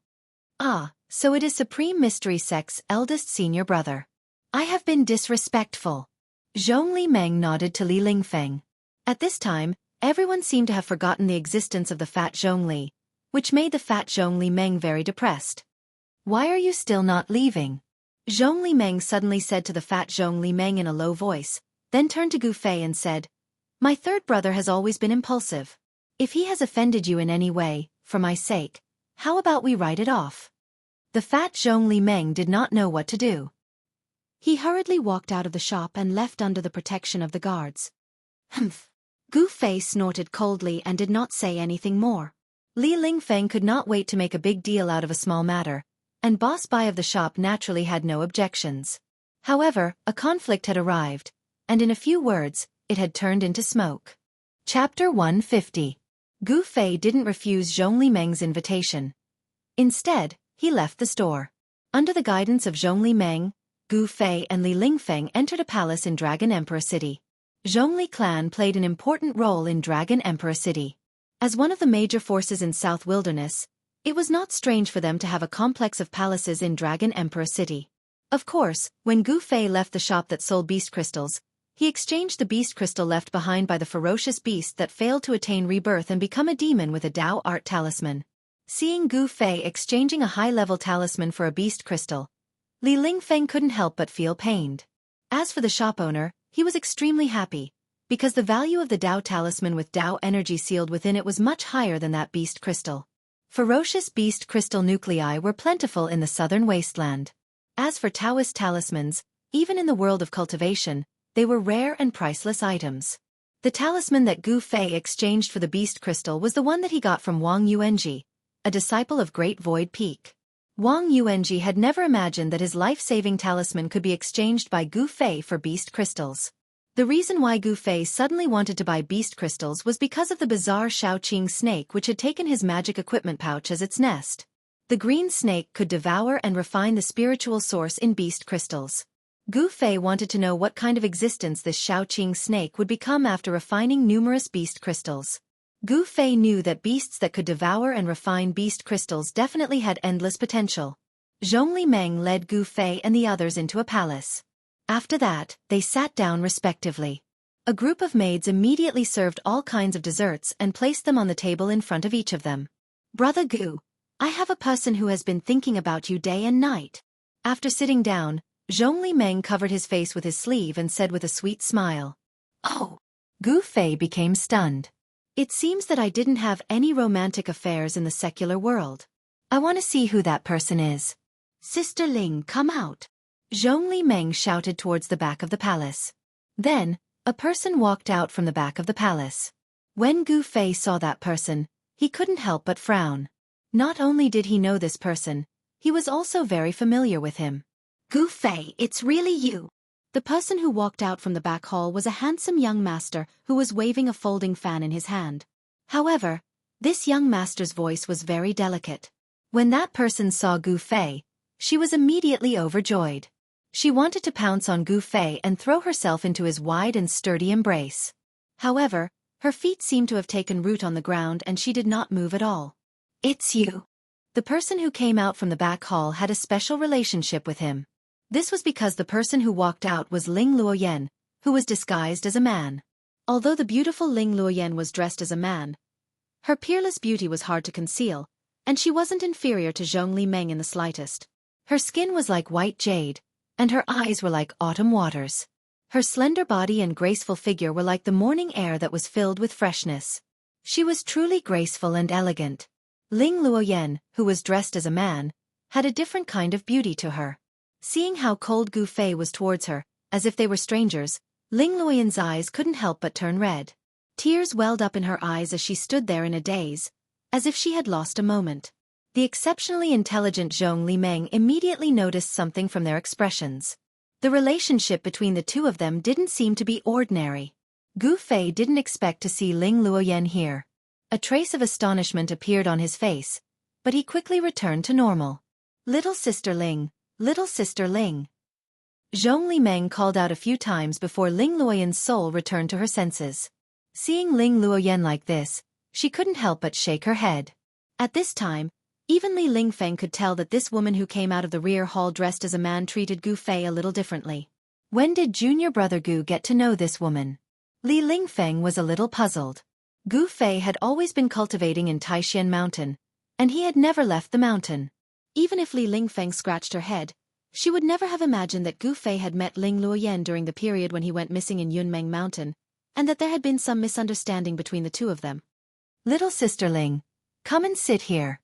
Ah, so it is Supreme Mystery Sect's eldest senior brother. I have been disrespectful. Zhongli Meng nodded to Li Lingfeng. At this time, everyone seemed to have forgotten the existence of the fat Zhongli, which made the fat Zhongli Meng very depressed. Why are you still not leaving? Zhongli Meng suddenly said to the fat Zhongli Meng in a low voice, then turned to Gu Fei and said, My third brother has always been impulsive. If he has offended you in any way, for my sake, how about we write it off? The fat Zhongli Meng did not know what to do. He hurriedly walked out of the shop and left under the protection of the guards. Humph. Gu Fei snorted coldly and did not say anything more. Li Lingfeng could not wait to make a big deal out of a small matter, and Boss Bai of the shop naturally had no objections. However, a conflict had arrived, and in a few words, it had turned into smoke. Chapter 150. Gu Fei didn't refuse Zhongli Meng's invitation. Instead, he left the store. Under the guidance of Zhongli Meng, Gu Fei and Li Lingfeng entered a palace in Dragon Emperor City. Zhongli clan played an important role in Dragon Emperor City. As one of the major forces in South Wilderness, it was not strange for them to have a complex of palaces in Dragon Emperor City. Of course, when Gu Fei left the shop that sold beast crystals, he exchanged the beast crystal left behind by the ferocious beast that failed to attain rebirth and become a demon with a Dao art talisman. Seeing Gu Fei exchanging a high-level talisman for a beast crystal, Li Lingfeng couldn't help but feel pained. As for the shop owner, he was extremely happy, because the value of the Dao talisman with Dao energy sealed within it was much higher than that beast crystal. Ferocious beast crystal nuclei were plentiful in the southern wasteland. As for Taoist talismans, even in the world of cultivation, they were rare and priceless items. The talisman that Gu Fei exchanged for the beast crystal was the one that he got from Wang Yuanji, a disciple of Great Void Peak. Wang Yuanji had never imagined that his life-saving talisman could be exchanged by Gu Fei for beast crystals. The reason why Gu Fei suddenly wanted to buy beast crystals was because of the bizarre Shaoqing snake which had taken his magic equipment pouch as its nest. The green snake could devour and refine the spiritual source in beast crystals. Gu Fei wanted to know what kind of existence this Shaoqing snake would become after refining numerous beast crystals. Gu Fei knew that beasts that could devour and refine beast crystals definitely had endless potential. Zhongli Meng led Gu Fei and the others into a palace. After that, they sat down respectively. A group of maids immediately served all kinds of desserts and placed them on the table in front of each of them. Brother Gu, I have a person who has been thinking about you day and night. After sitting down, Zhongli Meng covered his face with his sleeve and said with a sweet smile. Oh. Gu Fei became stunned. It seems that I didn't have any romantic affairs in the secular world. I want to see who that person is. Sister Ling, come out. Zhongli Meng shouted towards the back of the palace. Then, a person walked out from the back of the palace. When Gu Fei saw that person, he couldn't help but frown. Not only did he know this person, he was also very familiar with him. Gu Fei, it's really you. The person who walked out from the back hall was a handsome young master who was waving a folding fan in his hand. However, this young master's voice was very delicate. When that person saw Gu Fei, she was immediately overjoyed. She wanted to pounce on Gu Fei and throw herself into his wide and sturdy embrace. However, her feet seemed to have taken root on the ground and she did not move at all. It's you. The person who came out from the back hall had a special relationship with him. This was because the person who walked out was Ling Luoyan, who was disguised as a man. Although the beautiful Ling Luoyan was dressed as a man, her peerless beauty was hard to conceal, and she wasn't inferior to Zhongli Meng in the slightest. Her skin was like white jade, and her eyes were like autumn waters. Her slender body and graceful figure were like the morning air that was filled with freshness. She was truly graceful and elegant. Ling Luoyan, who was dressed as a man, had a different kind of beauty to her. Seeing how cold Gu Fei was towards her, as if they were strangers, Ling Luoyan's eyes couldn't help but turn red. Tears welled up in her eyes as she stood there in a daze, as if she had lost a moment. The exceptionally intelligent Zhong Li Meng immediately noticed something from their expressions. The relationship between the two of them didn't seem to be ordinary. Gu Fei didn't expect to see Ling Luoyan here. A trace of astonishment appeared on his face, but he quickly returned to normal. Little Sister Ling, Little Sister Ling. Zhong Li Meng called out a few times before Ling Luoyan's soul returned to her senses. Seeing Ling Luoyan like this, she couldn't help but shake her head. At this time, even Li Lingfeng could tell that this woman who came out of the rear hall dressed as a man treated Gu Fei a little differently. When did junior brother Gu get to know this woman? Li Lingfeng was a little puzzled. Gu Fei had always been cultivating in Taishan Mountain, and he had never left the mountain. Even if Li Lingfeng scratched her head, she would never have imagined that Gu Fei had met Ling Luoyan during the period when he went missing in Yunmeng Mountain, and that there had been some misunderstanding between the two of them. Little Sister Ling, come and sit here.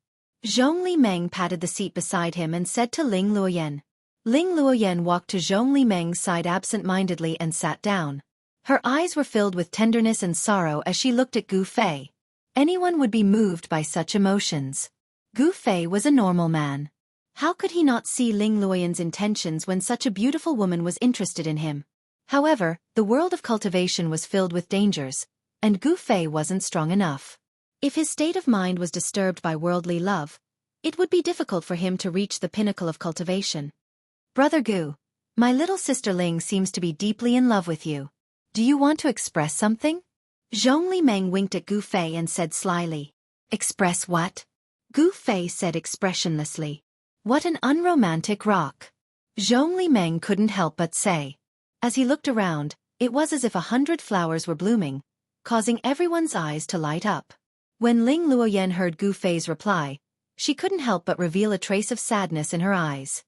Zhong Li Meng patted the seat beside him and said to Ling Luoyan. Ling Luoyan walked to Zhong Li Meng's side absent-mindedly and sat down. Her eyes were filled with tenderness and sorrow as she looked at Gu Fei. Anyone would be moved by such emotions. Gu Fei was a normal man. How could he not see Ling Luoyan's intentions when such a beautiful woman was interested in him? However, the world of cultivation was filled with dangers, and Gu Fei wasn't strong enough. If his state of mind was disturbed by worldly love, it would be difficult for him to reach the pinnacle of cultivation. Brother Gu, my little sister Ling seems to be deeply in love with you. Do you want to express something? Zhong Li Meng winked at Gu Fei and said slyly. Express what? Gu Fei said expressionlessly. What an unromantic rock. Zhong Li Meng couldn't help but say. As he looked around, it was as if 100 flowers were blooming, causing everyone's eyes to light up. When Ling Luoyan heard Gu Fei's reply, she couldn't help but reveal a trace of sadness in her eyes.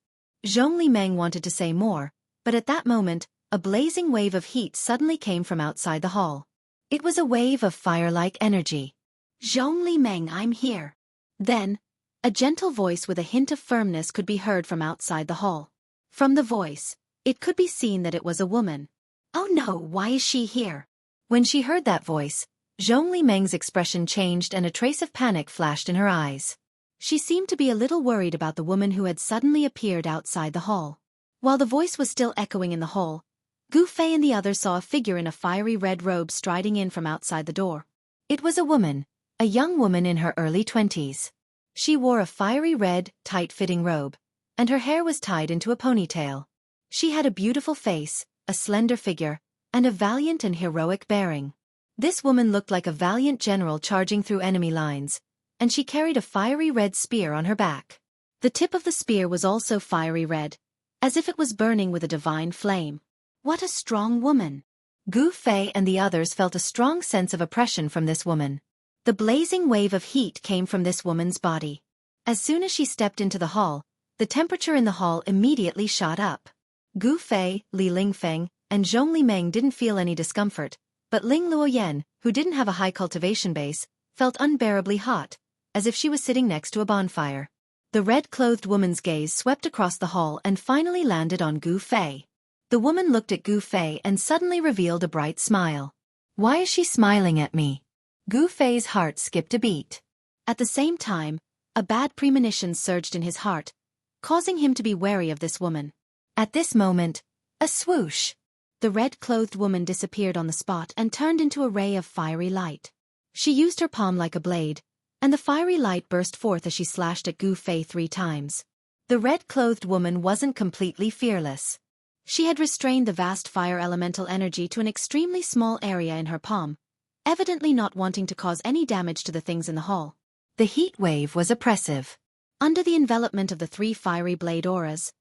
Zhong Li Meng wanted to say more, but at that moment, a blazing wave of heat suddenly came from outside the hall. It was a wave of fire-like energy. Zhong Li Meng, I'm here. Then, a gentle voice with a hint of firmness could be heard from outside the hall. From the voice, it could be seen that it was a woman. Oh no, why is she here? When she heard that voice, Zhong Li Meng's expression changed and a trace of panic flashed in her eyes. She seemed to be a little worried about the woman who had suddenly appeared outside the hall. While the voice was still echoing in the hall, Gu Fei and the others saw a figure in a fiery red robe striding in from outside the door. It was a woman, a young woman in her early 20s. She wore a fiery red, tight-fitting robe, and her hair was tied into a ponytail. She had a beautiful face, a slender figure, and a valiant and heroic bearing. This woman looked like a valiant general charging through enemy lines, and she carried a fiery red spear on her back. The tip of the spear was also fiery red, as if it was burning with a divine flame. What a strong woman! Gu Fei and the others felt a strong sense of oppression from this woman. The blazing wave of heat came from this woman's body. As soon as she stepped into the hall, the temperature in the hall immediately shot up. Gu Fei, Li Lingfeng, and Zhong Li Meng didn't feel any discomfort, but Ling Luoyan, who didn't have a high cultivation base, felt unbearably hot, as if she was sitting next to a bonfire. The red-clothed woman's gaze swept across the hall and finally landed on Gu Fei. The woman looked at Gu Fei and suddenly revealed a bright smile. Why is she smiling at me? Gu Fei's heart skipped a beat. At the same time, a bad premonition surged in his heart, causing him to be wary of this woman. At this moment, a swoosh. The red-clothed woman disappeared on the spot and turned into a ray of fiery light. She used her palm like a blade, and the fiery light burst forth as she slashed at Gu Fei 3 times. The red-clothed woman wasn't completely fearless. She had restrained the vast fire elemental energy to an extremely small area in her palm, evidently not wanting to cause any damage to the things in the hall. The heat wave was oppressive. Under the envelopment of the 3 fiery blade auras,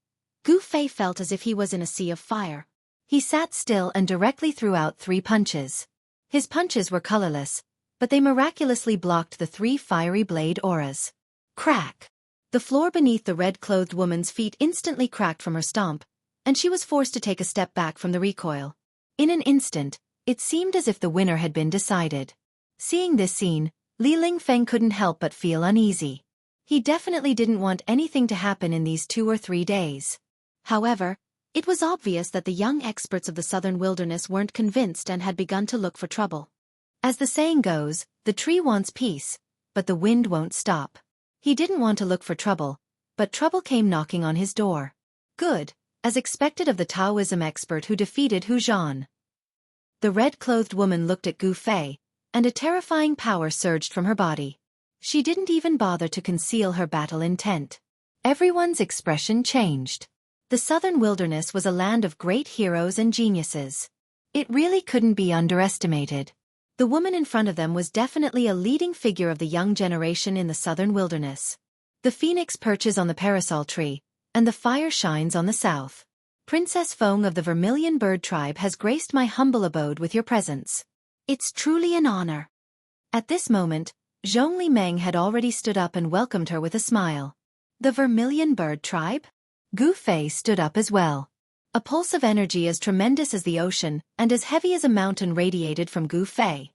Gu Fei felt as if he was in a sea of fire. He sat still and directly threw out 3 punches. His punches were colorless, but they miraculously blocked the 3 fiery blade auras. Crack! The floor beneath the red-clothed woman's feet instantly cracked from her stomp, and she was forced to take a step back from the recoil. In an instant, it seemed as if the winner had been decided. Seeing this scene, Li Lingfeng couldn't help but feel uneasy. He definitely didn't want anything to happen in these 2 or 3 days. However, it was obvious that the young experts of the southern wilderness weren't convinced and had begun to look for trouble. As the saying goes, the tree wants peace, but the wind won't stop. He didn't want to look for trouble, but trouble came knocking on his door. Good, as expected of the Taoism expert who defeated Hu Zhan. The red-clothed woman looked at Gu Fei, and a terrifying power surged from her body. She didn't even bother to conceal her battle intent. Everyone's expression changed. The southern wilderness was a land of great heroes and geniuses. It really couldn't be underestimated. The woman in front of them was definitely a leading figure of the young generation in the southern wilderness. The phoenix perches on the parasol tree, and the fire shines on the south. Princess Feng of the Vermilion Bird tribe has graced my humble abode with your presence. It's truly an honor. At this moment, Zhongli Meng had already stood up and welcomed her with a smile. The Vermilion Bird tribe? Gu Fei stood up as well. A pulse of energy as tremendous as the ocean and as heavy as a mountain radiated from Gu Fei.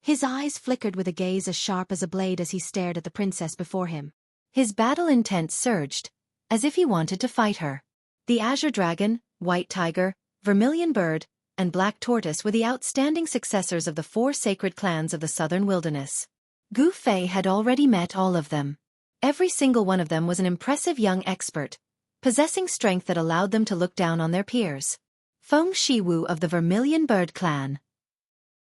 His eyes flickered with a gaze as sharp as a blade as he stared at the princess before him. His battle intent surged, as if he wanted to fight her. The Azure Dragon, White Tiger, Vermilion Bird, and Black Tortoise were the outstanding successors of the 4 sacred clans of the southern wilderness. Gu Fei had already met all of them. Every single one of them was an impressive young expert, possessing strength that allowed them to look down on their peers. Feng Shiwu of the Vermilion Bird clan.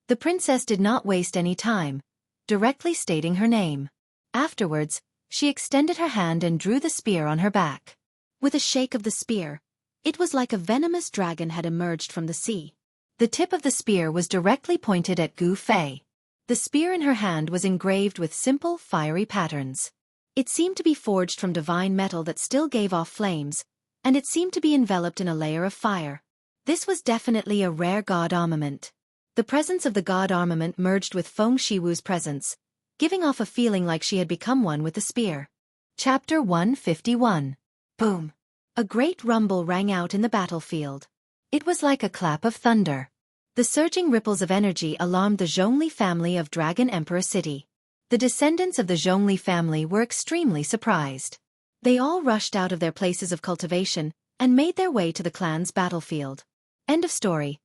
The princess did not waste any time, directly stating her name. Afterwards, she extended her hand and drew the spear on her back. With a shake of the spear, it was like a venomous dragon had emerged from the sea. The tip of the spear was directly pointed at Gu Fei. The spear in her hand was engraved with simple, fiery patterns. It seemed to be forged from divine metal that still gave off flames, and it seemed to be enveloped in a layer of fire. This was definitely a rare god armament. The presence of the god armament merged with Feng Shiwu's presence, giving off a feeling like she had become one with the spear. Chapter 151. Boom! A great rumble rang out in the battlefield. It was like a clap of thunder. The surging ripples of energy alarmed the Zhongli family of Dragon Emperor City. The descendants of the Zhongli family were extremely surprised. They all rushed out of their places of cultivation and made their way to the clan's battlefield. End of story.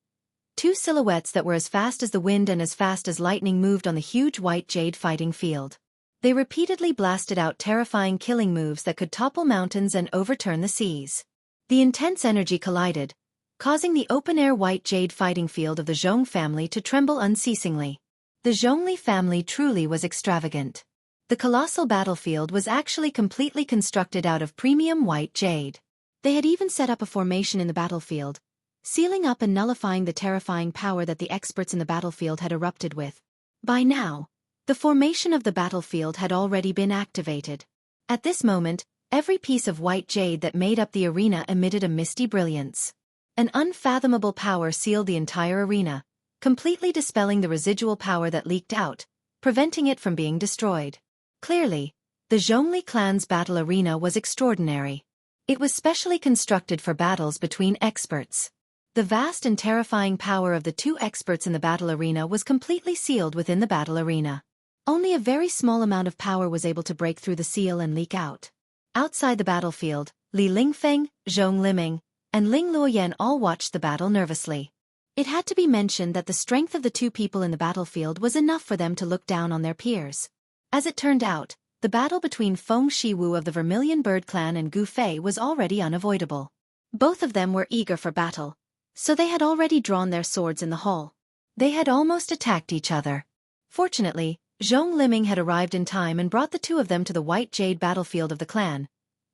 2 silhouettes that were as fast as the wind and as fast as lightning moved on the huge white jade fighting field. They repeatedly blasted out terrifying killing moves that could topple mountains and overturn the seas. The intense energy collided, causing the open-air white jade fighting field of the Zhong family to tremble unceasingly. The Zhongli family truly was extravagant. The colossal battlefield was actually completely constructed out of premium white jade. They had even set up a formation in the battlefield, sealing up and nullifying the terrifying power that the experts in the battlefield had erupted with. By now, the formation of the battlefield had already been activated. At this moment, every piece of white jade that made up the arena emitted a misty brilliance. An unfathomable power sealed the entire arena, completely dispelling the residual power that leaked out, preventing it from being destroyed. Clearly, the Zhongli clan's battle arena was extraordinary. It was specially constructed for battles between experts. The vast and terrifying power of the 2 experts in the battle arena was completely sealed within the battle arena. Only a very small amount of power was able to break through the seal and leak out. Outside the battlefield, Li Lingfeng, Zhong Liming, and Ling Luoyan all watched the battle nervously. It had to be mentioned that the strength of the 2 people in the battlefield was enough for them to look down on their peers. As it turned out, the battle between Feng Shiwu of the Vermilion Bird clan and Gu Fei was already unavoidable. Both of them were eager for battle, so they had already drawn their swords in the hall. They had almost attacked each other. Fortunately, Zhong Liming had arrived in time and brought the 2 of them to the white jade battlefield of the clan,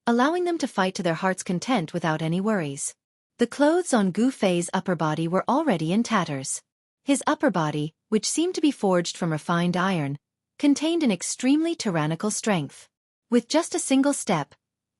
allowing them to fight to their heart's content without any worries. The clothes on Gu Fei's upper body were already in tatters. His upper body, which seemed to be forged from refined iron, contained an extremely tyrannical strength. With just a single step,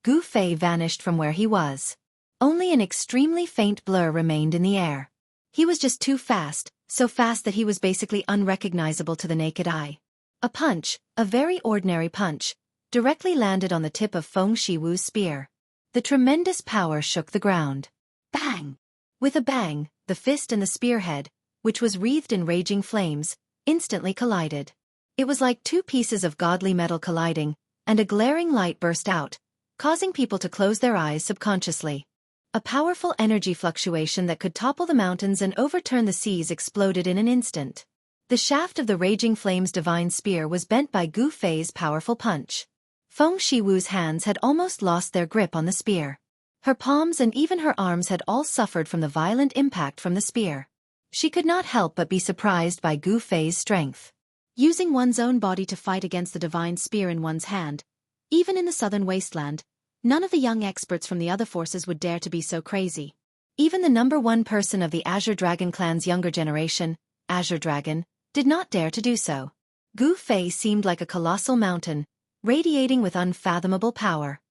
Gu Fei vanished from where he was. Only an extremely faint blur remained in the air. He was just too fast, so fast that he was basically unrecognizable to the naked eye. A punch, a very ordinary punch, directly landed on the tip of Feng Shiwu's spear. The tremendous power shook the ground. Bang! With a bang, the fist and the spearhead, which was wreathed in raging flames, instantly collided. It was like 2 pieces of godly metal colliding, and a glaring light burst out, causing people to close their eyes subconsciously. A powerful energy fluctuation that could topple the mountains and overturn the seas exploded in an instant. The shaft of the Raging Flame's divine spear was bent by Gu Fei's powerful punch. Feng Shiwu's hands had almost lost their grip on the spear. Her palms and even her arms had all suffered from the violent impact from the spear. She could not help but be surprised by Gu Fei's strength. Using one's own body to fight against the divine spear in one's hand, even in the southern wasteland, none of the young experts from the other forces would dare to be so crazy. Even the #1 person of the Azure Dragon clan's younger generation, Azure Dragon, did not dare to do so. Gu Fei seemed like a colossal mountain, radiating with unfathomable power.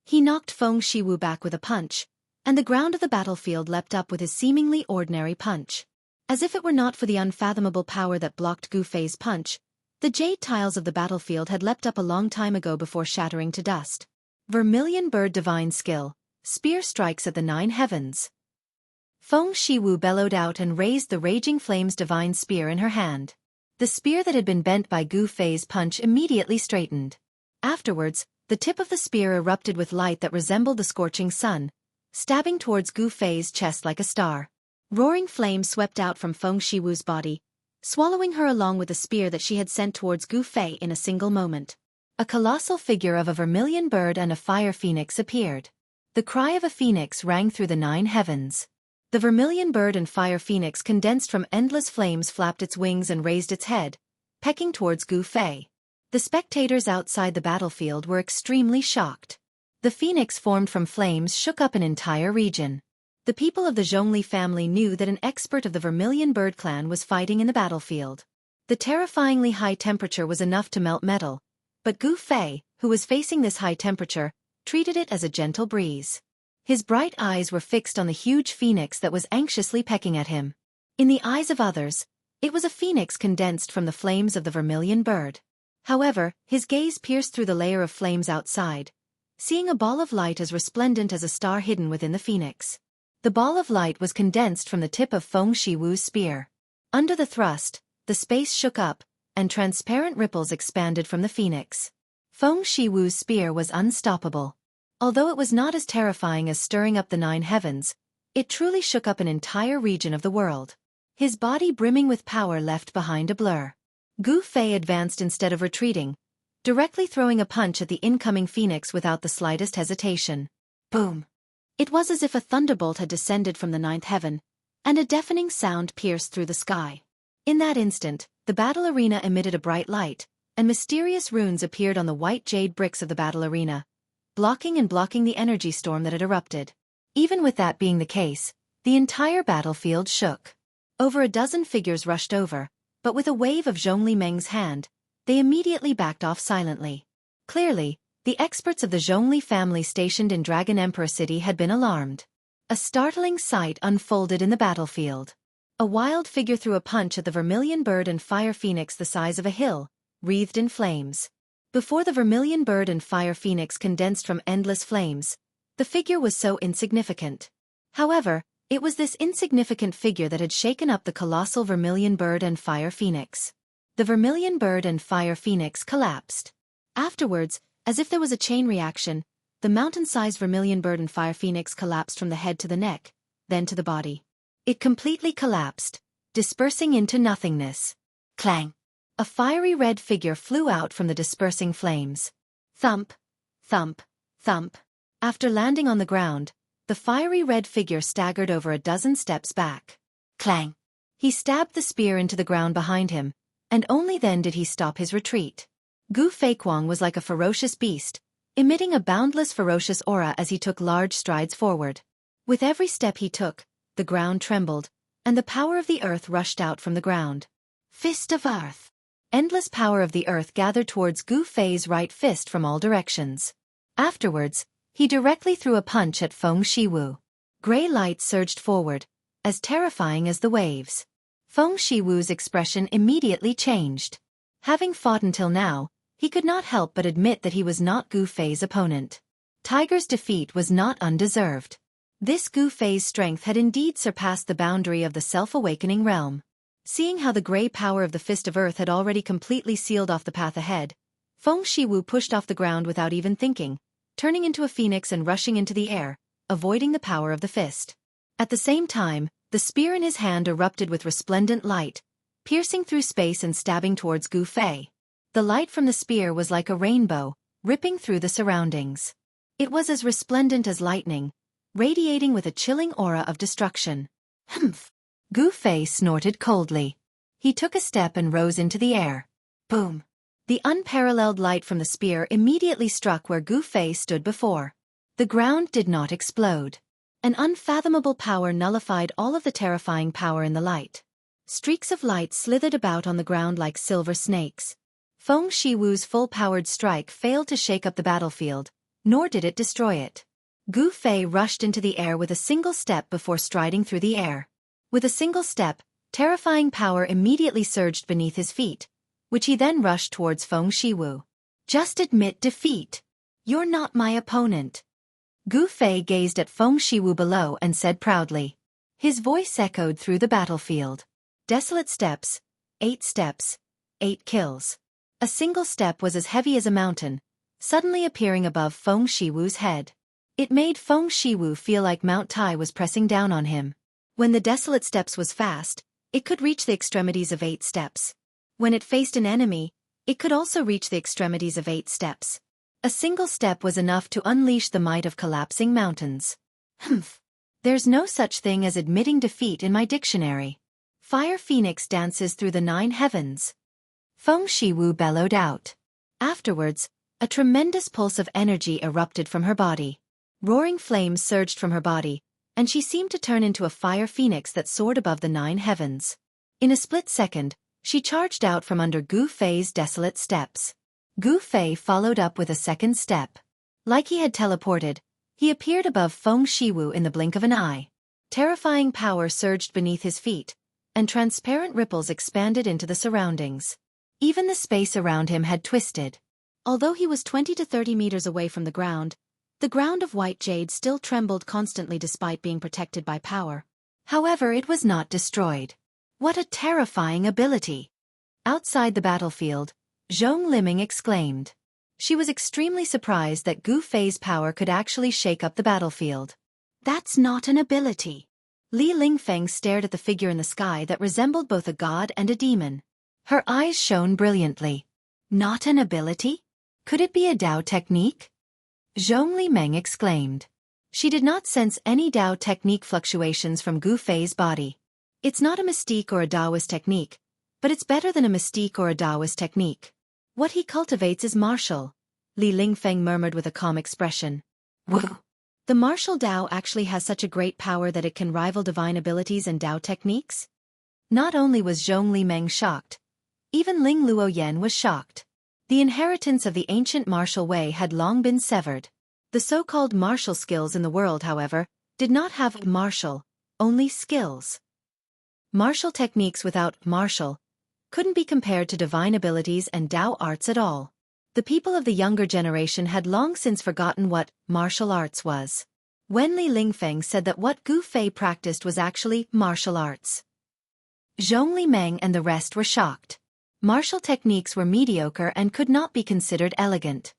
He knocked Feng Shiwu back with a punch, and the ground of the battlefield leapt up with his seemingly ordinary punch. As if it were not for the unfathomable power that blocked Gu Fei's punch, the jade tiles of the battlefield had leapt up a long time ago before shattering to dust. Vermilion Bird Divine Skill, Spear Strikes at the 9 Heavens. Feng Shiwu bellowed out and raised the Raging Flame's divine spear in her hand. The spear that had been bent by Gu Fei's punch immediately straightened. Afterwards, the tip of the spear erupted with light that resembled the scorching sun, stabbing towards Gu Fei's chest like a star. Roaring flames swept out from Feng Shiwu's body, swallowing her along with the spear that she had sent towards Gu Fei in a single moment. A colossal figure of a vermilion bird and a fire phoenix appeared. The cry of a phoenix rang through the 9 heavens. The vermilion bird and fire phoenix condensed from endless flames flapped its wings and raised its head, pecking towards Gu Fei. The spectators outside the battlefield were extremely shocked. The phoenix formed from flames shook up an entire region. The people of the Zhongli family knew that an expert of the Vermilion Bird clan was fighting in the battlefield. The terrifyingly high temperature was enough to melt metal, but Gu Fei, who was facing this high temperature, treated it as a gentle breeze. His bright eyes were fixed on the huge phoenix that was anxiously pecking at him. In the eyes of others, it was a phoenix condensed from the flames of the Vermilion Bird. However, his gaze pierced through the layer of flames outside, seeing a ball of light as resplendent as a star hidden within the phoenix. The ball of light was condensed from the tip of Feng Shiwu's spear. Under the thrust, the space shook up, and transparent ripples expanded from the phoenix. Feng Shiwu's spear was unstoppable. Although it was not as terrifying as stirring up the 9 heavens, it truly shook up an entire region of the world. His body brimming with power left behind a blur. Gu Fei advanced instead of retreating, directly throwing a punch at the incoming phoenix without the slightest hesitation. Boom! It was as if a thunderbolt had descended from the 9th heaven, and a deafening sound pierced through the sky. In that instant, the battle arena emitted a bright light, and mysterious runes appeared on the white jade bricks of the battle arena, blocking the energy storm that had erupted. Even with that being the case, the entire battlefield shook. Over a dozen figures rushed over, but with a wave of Zhongli Meng's hand, they immediately backed off silently. Clearly, the experts of the Zhongli family stationed in Dragon Emperor City had been alarmed. A startling sight unfolded in the battlefield. A wild figure threw a punch at the Vermilion Bird and Fire Phoenix the size of a hill, wreathed in flames. Before the Vermilion Bird and Fire Phoenix condensed from endless flames, the figure was so insignificant. However, it was this insignificant figure that had shaken up the colossal Vermilion Bird and Fire Phoenix. The Vermilion Bird and Fire Phoenix collapsed. Afterwards, as if there was a chain reaction, the mountain-sized Vermilion Bird and Fire Phoenix collapsed from the head to the neck, then to the body. It completely collapsed, dispersing into nothingness. Clang! A fiery red figure flew out from the dispersing flames. Thump! Thump! Thump! After landing on the ground, the fiery red figure staggered over a dozen steps back. Clang! He stabbed the spear into the ground behind him, and only then did he stop his retreat. Gu Feiquang was like a ferocious beast, emitting a boundless ferocious aura as he took large strides forward. With every step he took, the ground trembled, and the power of the earth rushed out from the ground. Fist of Earth! Endless power of the earth gathered towards Gu Fei's right fist from all directions. Afterwards, he directly threw a punch at Feng Shiwu. Gray light surged forward, as terrifying as the waves. Feng Shiwu's expression immediately changed. Having fought until now, he could not help but admit that he was not Gu Fei's opponent. Tiger's defeat was not undeserved. This Gu Fei's strength had indeed surpassed the boundary of the self-awakening realm. Seeing how the gray power of the Fist of Earth had already completely sealed off the path ahead, Feng Shiwu pushed off the ground without even thinking, turning into a phoenix and rushing into the air, avoiding the power of the fist. At the same time, the spear in his hand erupted with resplendent light, piercing through space and stabbing towards Gu Fei. The light from the spear was like a rainbow, ripping through the surroundings. It was as resplendent as lightning, radiating with a chilling aura of destruction. Humph! Gu Fei snorted coldly. He took a step and rose into the air. Boom! The unparalleled light from the spear immediately struck where Gu Fei stood before. The ground did not explode. An unfathomable power nullified all of the terrifying power in the light. Streaks of light slithered about on the ground like silver snakes. Feng Shiwu's full-powered strike failed to shake up the battlefield, nor did it destroy it. Gu Fei rushed into the air with a single step before striding through the air. With a single step, terrifying power immediately surged beneath his feet, which he then rushed towards Feng Shiwu. Just admit defeat. You're not my opponent. Gu Fei gazed at Feng Shiwu below and said proudly. His voice echoed through the battlefield. Desolate steps, 8 steps, 8 kills. A single step was as heavy as a mountain, suddenly appearing above Feng Shiwu's head. It made Feng Shiwu feel like Mount Tai was pressing down on him. When the desolate steps was fast, it could reach the extremities of 8 steps. When it faced an enemy, it could also reach the extremities of 8 steps. A single step was enough to unleash the might of collapsing mountains. Humph! There's no such thing as admitting defeat in my dictionary. Fire Phoenix dances through the 9 heavens. Feng Shiwu bellowed out. Afterwards, a tremendous pulse of energy erupted from her body. Roaring flames surged from her body, and she seemed to turn into a fire phoenix that soared above the 9 heavens. In a split second, she charged out from under Gu Fei's desolate steps. Gu Fei followed up with a second step. Like he had teleported, he appeared above Feng Shiwu in the blink of an eye. Terrifying power surged beneath his feet, and transparent ripples expanded into the surroundings. Even the space around him had twisted. Although he was 20 to 30 meters away from the ground of white jade still trembled constantly despite being protected by power. However, it was not destroyed. What a terrifying ability! Outside the battlefield, Zhong Liming exclaimed. She was extremely surprised that Gu Fei's power could actually shake up the battlefield. That's not an ability. Li Lingfeng stared at the figure in the sky that resembled both a god and a demon. Her eyes shone brilliantly. Not an ability? Could it be a Dao technique? Zhong Liming exclaimed. She did not sense any Dao technique fluctuations from Gu Fei's body. It's not a mystique or a Daoist technique, but it's better than a mystique or a Daoist technique. What he cultivates is martial, Li Lingfeng murmured with a calm expression. Whoa! The martial Dao actually has such a great power that it can rival divine abilities and Dao techniques? Not only was Zhong Liming shocked, even Ling Luoyan was shocked. The inheritance of the ancient martial way had long been severed. The so-called martial skills in the world, however, did not have martial, only skills. Martial techniques without martial couldn't be compared to divine abilities and Dao arts at all. The people of the younger generation had long since forgotten what martial arts was. Wen Li Lingfeng said that what Gu Fei practiced was actually martial arts. Zhong Liming and the rest were shocked. Martial techniques were mediocre and could not be considered elegant.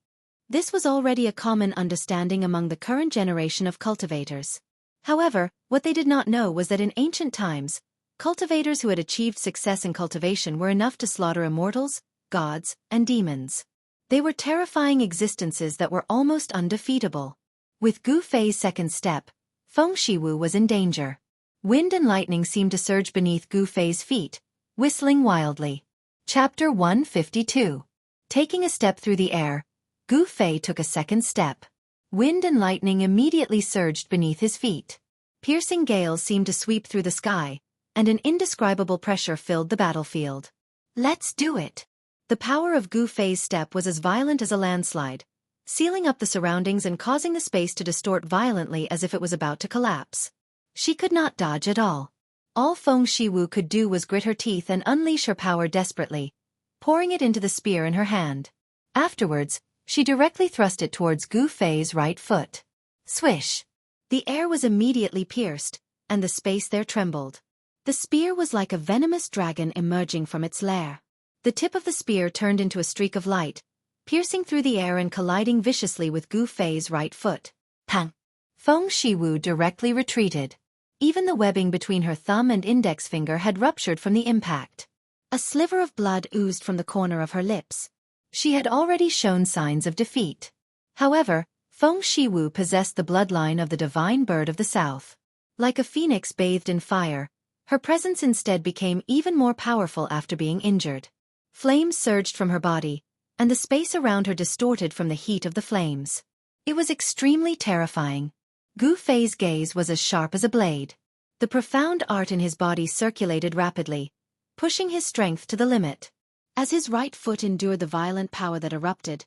This was already a common understanding among the current generation of cultivators. However, what they did not know was that in ancient times, cultivators who had achieved success in cultivation were enough to slaughter immortals, gods, and demons. They were terrifying existences that were almost undefeatable. With Gu Fei's second step, Feng Shiwu was in danger. Wind and lightning seemed to surge beneath Gu Fei's feet, whistling wildly. Chapter 152. Taking a step through the air, Gu Fei took a second step. Wind and lightning immediately surged beneath his feet. Piercing gales seemed to sweep through the sky, and an indescribable pressure filled the battlefield. Let's do it! The power of Gu Fei's step was as violent as a landslide, sealing up the surroundings and causing the space to distort violently as if it was about to collapse. She could not dodge at all. All Feng Shiwu could do was grit her teeth and unleash her power desperately, pouring it into the spear in her hand. Afterwards, she directly thrust it towards Gu Fei's right foot. Swish! The air was immediately pierced, and the space there trembled. The spear was like a venomous dragon emerging from its lair. The tip of the spear turned into a streak of light, piercing through the air and colliding viciously with Gu Fei's right foot. Pang! Feng Shiwu directly retreated. Even the webbing between her thumb and index finger had ruptured from the impact. A sliver of blood oozed from the corner of her lips. She had already shown signs of defeat. However, Feng Shiwu possessed the bloodline of the divine bird of the south. Like a phoenix bathed in fire, her presence instead became even more powerful after being injured. Flames surged from her body, and the space around her distorted from the heat of the flames. It was extremely terrifying. Gu Fei's gaze was as sharp as a blade. The profound art in his body circulated rapidly, pushing his strength to the limit. As his right foot endured the violent power that erupted,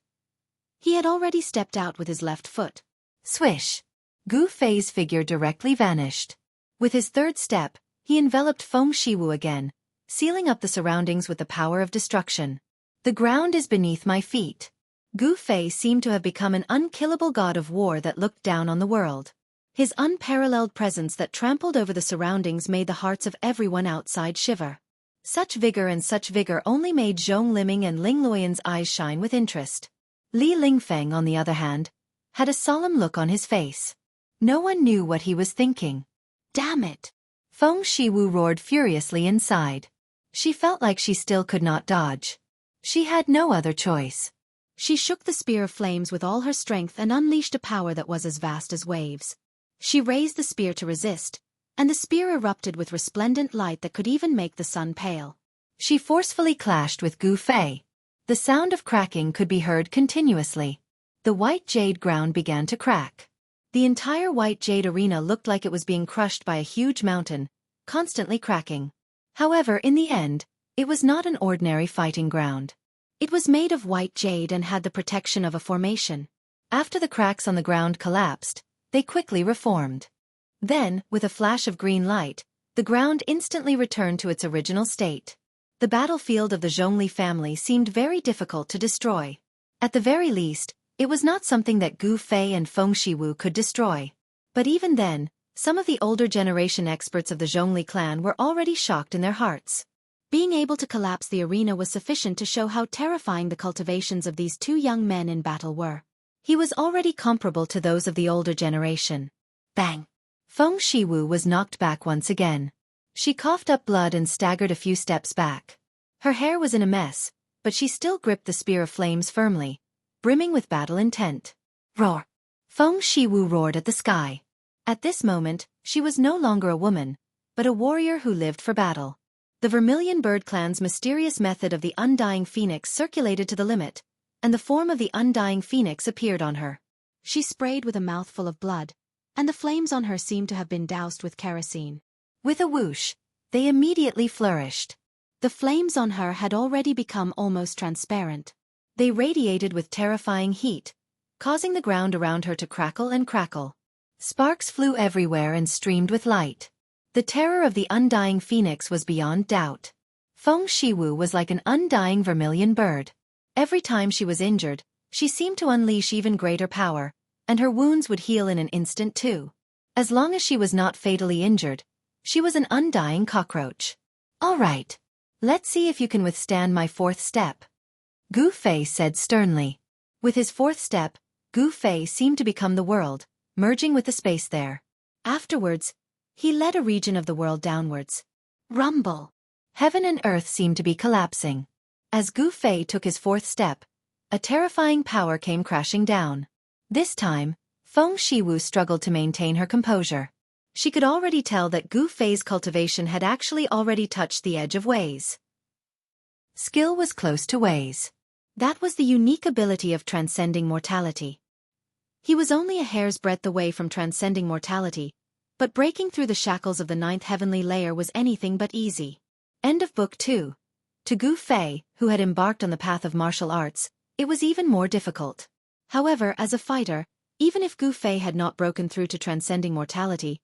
he had already stepped out with his left foot. Swish! Gu Fei's figure directly vanished. With his third step, he enveloped Feng Shiwu again, sealing up the surroundings with the power of destruction. The ground is beneath my feet. Gu Fei seemed to have become an unkillable god of war that looked down on the world. His unparalleled presence that trampled over the surroundings made the hearts of everyone outside shiver. Such vigor only made Zhong Liming and Ling Luoyan's eyes shine with interest. Li Lingfeng, on the other hand, had a solemn look on his face. No one knew what he was thinking. Damn it! Feng Shiwu roared furiously inside. She felt like she still could not dodge. She had no other choice. She shook the spear of flames with all her strength and unleashed a power that was as vast as waves. She raised the spear to resist, and the spear erupted with resplendent light that could even make the sun pale. She forcefully clashed with Gu Fei. The sound of cracking could be heard continuously. The white jade ground began to crack. The entire white jade arena looked like it was being crushed by a huge mountain, constantly cracking. However, in the end, it was not an ordinary fighting ground. It was made of white jade and had the protection of a formation. After the cracks on the ground collapsed, they quickly reformed. Then, with a flash of green light, the ground instantly returned to its original state. The battlefield of the Zhongli family seemed very difficult to destroy. At the very least, it was not something that Gu Fei and Feng Shiwu could destroy. But even then, some of the older generation experts of the Zhongli clan were already shocked in their hearts. Being able to collapse the arena was sufficient to show how terrifying the cultivations of these two young men in battle were. He was already comparable to those of the older generation. Bang! Feng Shiwu was knocked back once again. She coughed up blood and staggered a few steps back. Her hair was in a mess, but she still gripped the spear of flames firmly, brimming with battle intent. Roar! Feng Shiwu roared at the sky. At this moment, she was no longer a woman, but a warrior who lived for battle. The Vermilion Bird clan's mysterious method of the Undying Phoenix circulated to the limit, and the form of the Undying Phoenix appeared on her. She sprayed with a mouthful of blood, and the flames on her seemed to have been doused with kerosene. With a whoosh, they immediately flourished. The flames on her had already become almost transparent. They radiated with terrifying heat, causing the ground around her to crackle and crackle. Sparks flew everywhere and streamed with light. The terror of the Undying Phoenix was beyond doubt. Feng Shiwu was like an undying vermilion bird. Every time she was injured, she seemed to unleash even greater power, and her wounds would heal in an instant too. As long as she was not fatally injured, she was an undying cockroach. All right. Let's see if you can withstand my fourth step. Gu Fei said sternly. With his fourth step, Gu Fei seemed to become the world, merging with the space there. Afterwards, he led a region of the world downwards. Rumble! Heaven and earth seemed to be collapsing. As Gu Fei took his fourth step, a terrifying power came crashing down. This time, Feng Shiwu struggled to maintain her composure. She could already tell that Gu Fei's cultivation had actually already touched the edge of Wei's. Skill was close to Wei's. That was the unique ability of transcending mortality. He was only a hair's breadth away from transcending mortality, but breaking through the shackles of the ninth heavenly layer was anything but easy. End of Book 2. To Gu Fei, who had embarked on the path of martial arts, it was even more difficult. However, as a fighter, even if Gu Fei had not broken through to transcending mortality,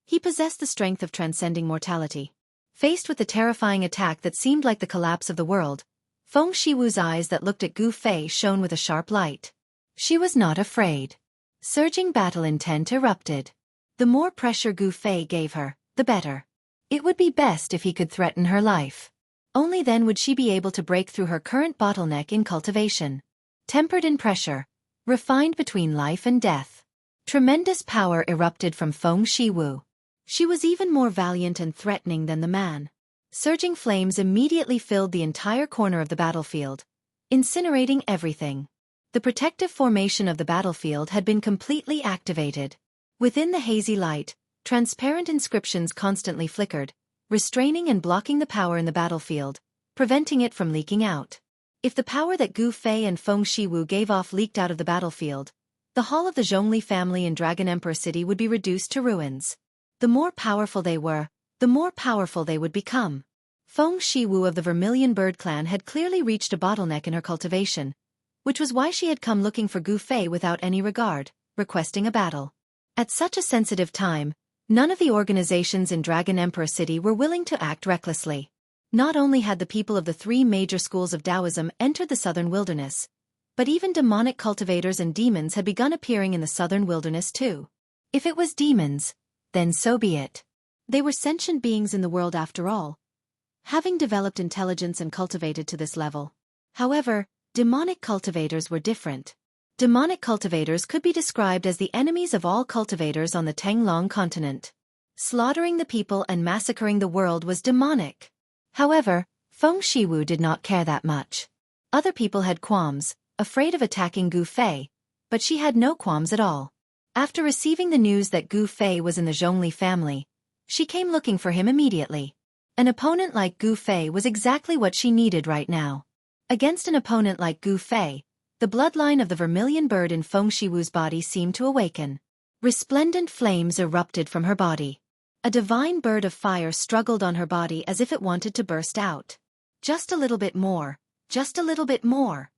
he possessed the strength of transcending mortality. Faced with the terrifying attack that seemed like the collapse of the world, Feng Shiwu's eyes that looked at Gu Fei shone with a sharp light. She was not afraid. Surging battle intent erupted. The more pressure Gu Fei gave her, the better. It would be best if he could threaten her life. Only then would she be able to break through her current bottleneck in cultivation. Tempered in pressure, refined between life and death. Tremendous power erupted from Feng Shiwu. She was even more valiant and threatening than the man. Surging flames immediately filled the entire corner of the battlefield, incinerating everything. The protective formation of the battlefield had been completely activated. Within the hazy light, transparent inscriptions constantly flickered, restraining and blocking the power in the battlefield, preventing it from leaking out. If the power that Gu Fei and Feng Shiwu gave off leaked out of the battlefield, the hall of the Zhongli family in Dragon Emperor City would be reduced to ruins. The more powerful they were, the more powerful they would become. Feng Shiwu of the Vermilion Bird clan had clearly reached a bottleneck in her cultivation, which was why she had come looking for Gu Fei without any regard, requesting a battle. At such a sensitive time, none of the organizations in Dragon Emperor City were willing to act recklessly. Not only had the people of the three major schools of Taoism entered the southern wilderness, but even demonic cultivators and demons had begun appearing in the southern wilderness too. If it was demons, then so be it. They were sentient beings in the world after all, having developed intelligence and cultivated to this level. However, demonic cultivators were different. Demonic cultivators could be described as the enemies of all cultivators on the Tenglong continent. Slaughtering the people and massacring the world was demonic. However, Feng Shiwu did not care that much. Other people had qualms, afraid of attacking Gu Fei, but she had no qualms at all. After receiving the news that Gu Fei was in the Zhongli family, she came looking for him immediately. An opponent like Gu Fei was exactly what she needed right now. Against an opponent like Gu Fei, the bloodline of the Vermilion Bird in Feng Shiwu's body seemed to awaken. Resplendent flames erupted from her body. A divine bird of fire struggled on her body as if it wanted to burst out. Just a little bit more, just a little bit more.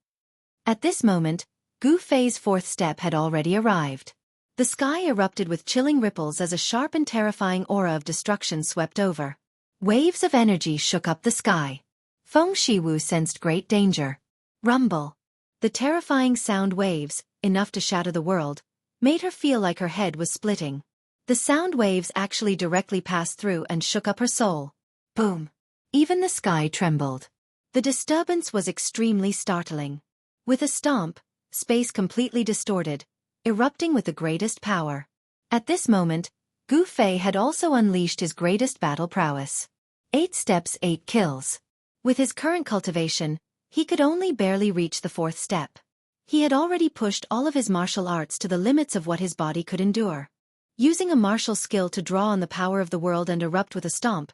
At this moment, Gu Fei's fourth step had already arrived. The sky erupted with chilling ripples as a sharp and terrifying aura of destruction swept over. Waves of energy shook up the sky. Feng Shiwu sensed great danger. Rumble. The terrifying sound waves, enough to shatter the world, made her feel like her head was splitting. The sound waves actually directly passed through and shook up her soul. Boom. Even the sky trembled. The disturbance was extremely startling. With a stomp, space completely distorted, erupting with the greatest power. At this moment, Gu Fei had also unleashed his greatest battle prowess. 8 steps, 8 kills. With his current cultivation, he could only barely reach the 4th step. He had already pushed all of his martial arts to the limits of what his body could endure. Using a martial skill to draw on the power of the world and erupt with a stomp,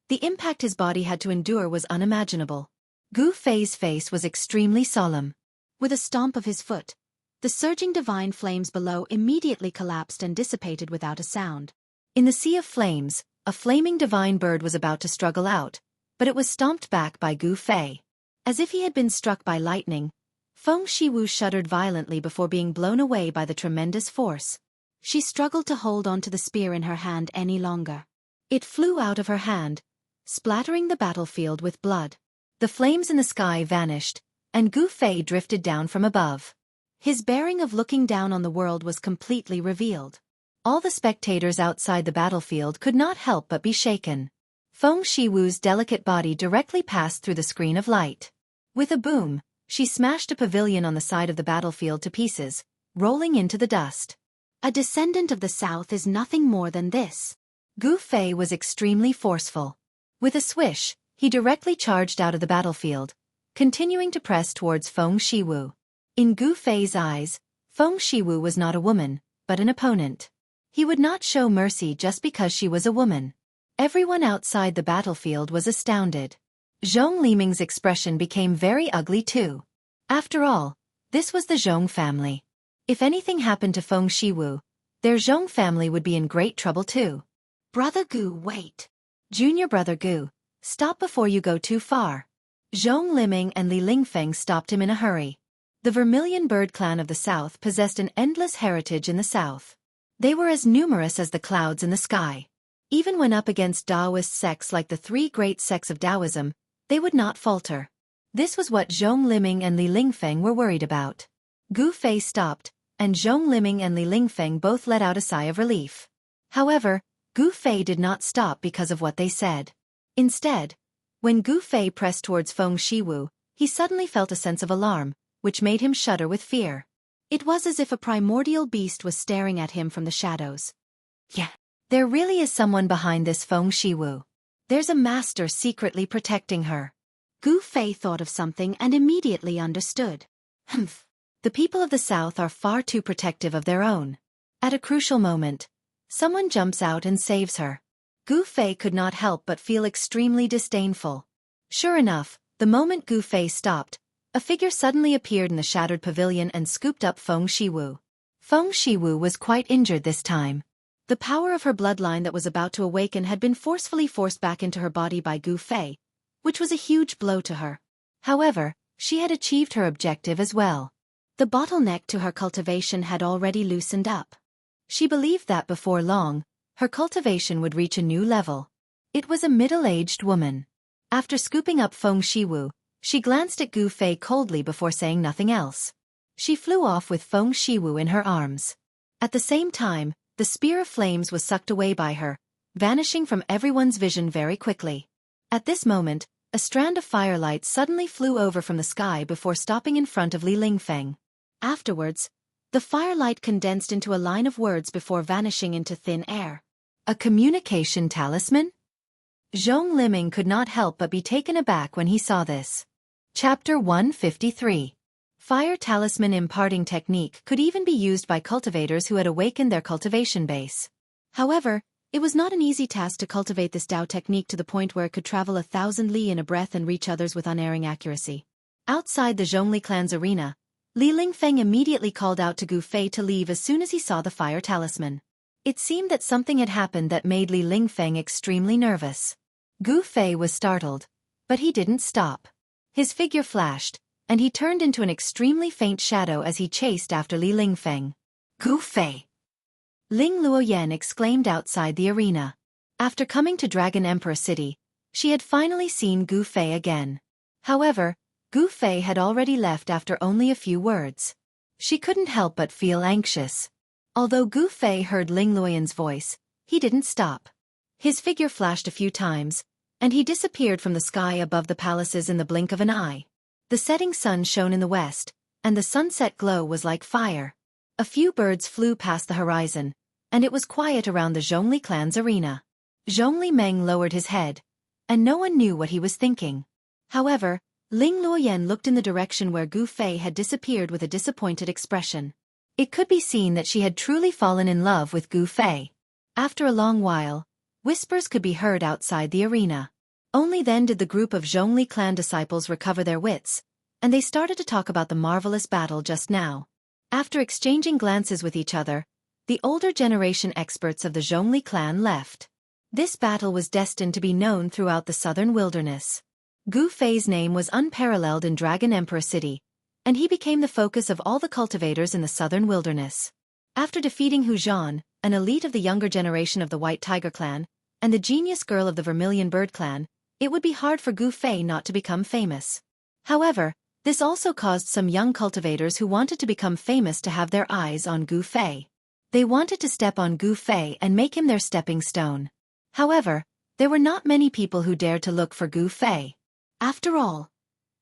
the impact his body had to endure was unimaginable. Gu Fei's face was extremely solemn. With a stomp of his foot, the surging divine flames below immediately collapsed and dissipated without a sound. In the sea of flames, a flaming divine bird was about to struggle out, but it was stomped back by Gu Fei. As if he had been struck by lightning, Feng Shiwu shuddered violently before being blown away by the tremendous force. She struggled to hold on to the spear in her hand any longer. It flew out of her hand, splattering the battlefield with blood. The flames in the sky vanished, and Gu Fei drifted down from above. His bearing of looking down on the world was completely revealed. All the spectators outside the battlefield could not help but be shaken. Feng Shiwu's delicate body directly passed through the screen of light. With a boom, she smashed a pavilion on the side of the battlefield to pieces, rolling into the dust. A descendant of the south is nothing more than this. Gu Fei was extremely forceful. With a swish, he directly charged out of the battlefield, continuing to press towards Feng Shiwu. In Gu Fei's eyes, Feng Shiwu was not a woman, but an opponent. He would not show mercy just because she was a woman. Everyone outside the battlefield was astounded. Zhong Liming's expression became very ugly too. After all, this was the Zhong family. If anything happened to Feng Shiwu, their Zhong family would be in great trouble too. Brother Gu, wait. Junior brother Gu, stop before you go too far. Zhong Liming and Li Lingfeng stopped him in a hurry. The Vermilion Bird clan of the south possessed an endless heritage in the south. They were as numerous as the clouds in the sky. Even when up against Taoist sects like the 3 great sects of Taoism, they would not falter. This was what Zhong Liming and Li Lingfeng were worried about. Gu Fei stopped, and Zhong Liming and Li Lingfeng both let out a sigh of relief. However, Gu Fei did not stop because of what they said. Instead, when Gu Fei pressed towards Feng Shiwu, he suddenly felt a sense of alarm, which made him shudder with fear. It was as if a primordial beast was staring at him from the shadows. Yeah, there really is someone behind this Feng Shiwu. There's a master secretly protecting her. Gu Fei thought of something and immediately understood. Humph. The people of the south are far too protective of their own. At a crucial moment, someone jumps out and saves her. Gu Fei could not help but feel extremely disdainful. Sure enough, the moment Gu Fei stopped, a figure suddenly appeared in the shattered pavilion and scooped up Feng Shiwu. Feng Shiwu was quite injured this time. The power of her bloodline that was about to awaken had been forcefully forced back into her body by Gu Fei, which was a huge blow to her. However, she had achieved her objective as well. The bottleneck to her cultivation had already loosened up. She believed that before long, her cultivation would reach a new level. It was a middle-aged woman. After scooping up Feng Shiwu, she glanced at Gu Fei coldly before saying nothing else. She flew off with Feng Shiwu in her arms. At the same time, the spear of flames was sucked away by her, vanishing from everyone's vision very quickly. At this moment, a strand of firelight suddenly flew over from the sky before stopping in front of Li Lingfeng. Afterwards, the firelight condensed into a line of words before vanishing into thin air. A communication talisman? Zhong Liming could not help but be taken aback when he saw this. Chapter 153. Fire Talisman Imparting Technique could even be used by cultivators who had awakened their cultivation base. However, it was not an easy task to cultivate this Dao technique to the point where it could travel 1,000 li in a breath and reach others with unerring accuracy. Outside the Zhongli clan's arena, Li Lingfeng immediately called out to Gu Fei to leave as soon as he saw the fire talisman. It seemed that something had happened that made Li Lingfeng extremely nervous. Gu Fei was startled, but he didn't stop. His figure flashed, and he turned into an extremely faint shadow as he chased after Li Lingfeng. Gu Fei! Ling Luoyan exclaimed outside the arena. After coming to Dragon Emperor City, she had finally seen Gu Fei again. However, Gu Fei had already left after only a few words. She couldn't help but feel anxious. Although Gu Fei heard Ling Luoyan's voice, he didn't stop. His figure flashed a few times, and he disappeared from the sky above the palaces in the blink of an eye. The setting sun shone in the west, and the sunset glow was like fire. A few birds flew past the horizon, and it was quiet around the Zhongli clan's arena. Zhongli Meng lowered his head, and no one knew what he was thinking. However, Ling Luoyan looked in the direction where Gu Fei had disappeared with a disappointed expression. It could be seen that she had truly fallen in love with Gu Fei. After a long while, whispers could be heard outside the arena. Only then did the group of Zhongli clan disciples recover their wits, and they started to talk about the marvelous battle just now. After exchanging glances with each other, the older generation experts of the Zhongli clan left. This battle was destined to be known throughout the southern wilderness. Gu Fei's name was unparalleled in Dragon Emperor City, and he became the focus of all the cultivators in the southern wilderness. After defeating Hu Zhan, an elite of the younger generation of the White Tiger clan, and the genius girl of the Vermilion Bird clan, it would be hard for Gu Fei not to become famous. However, this also caused some young cultivators who wanted to become famous to have their eyes on Gu Fei. They wanted to step on Gu Fei and make him their stepping stone. However, there were not many people who dared to look for Gu Fei. After all,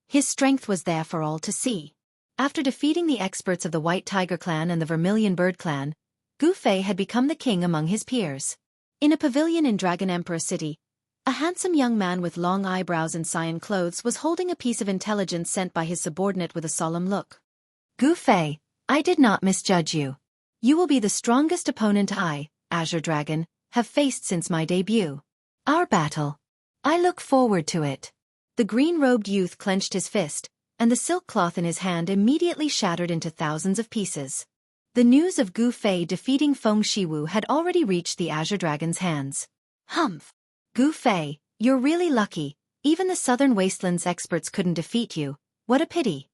his strength was there for all to see. After defeating the experts of the White Tiger clan and the Vermilion Bird clan, Gu Fei had become the king among his peers. In a pavilion in Dragon Emperor City, a handsome young man with long eyebrows and cyan clothes was holding a piece of intelligence sent by his subordinate with a solemn look. Gu Fei, I did not misjudge you. You will be the strongest opponent I, Azure Dragon, have faced since my debut. Our battle. I look forward to it. The green-robed youth clenched his fist, and the silk cloth in his hand immediately shattered into thousands of pieces. The news of Gu Fei defeating Feng Shiwu had already reached the Azure Dragon's hands. Humph! Gu Fei, you're really lucky. Even the Southern Wastelands experts couldn't defeat you. What a pity.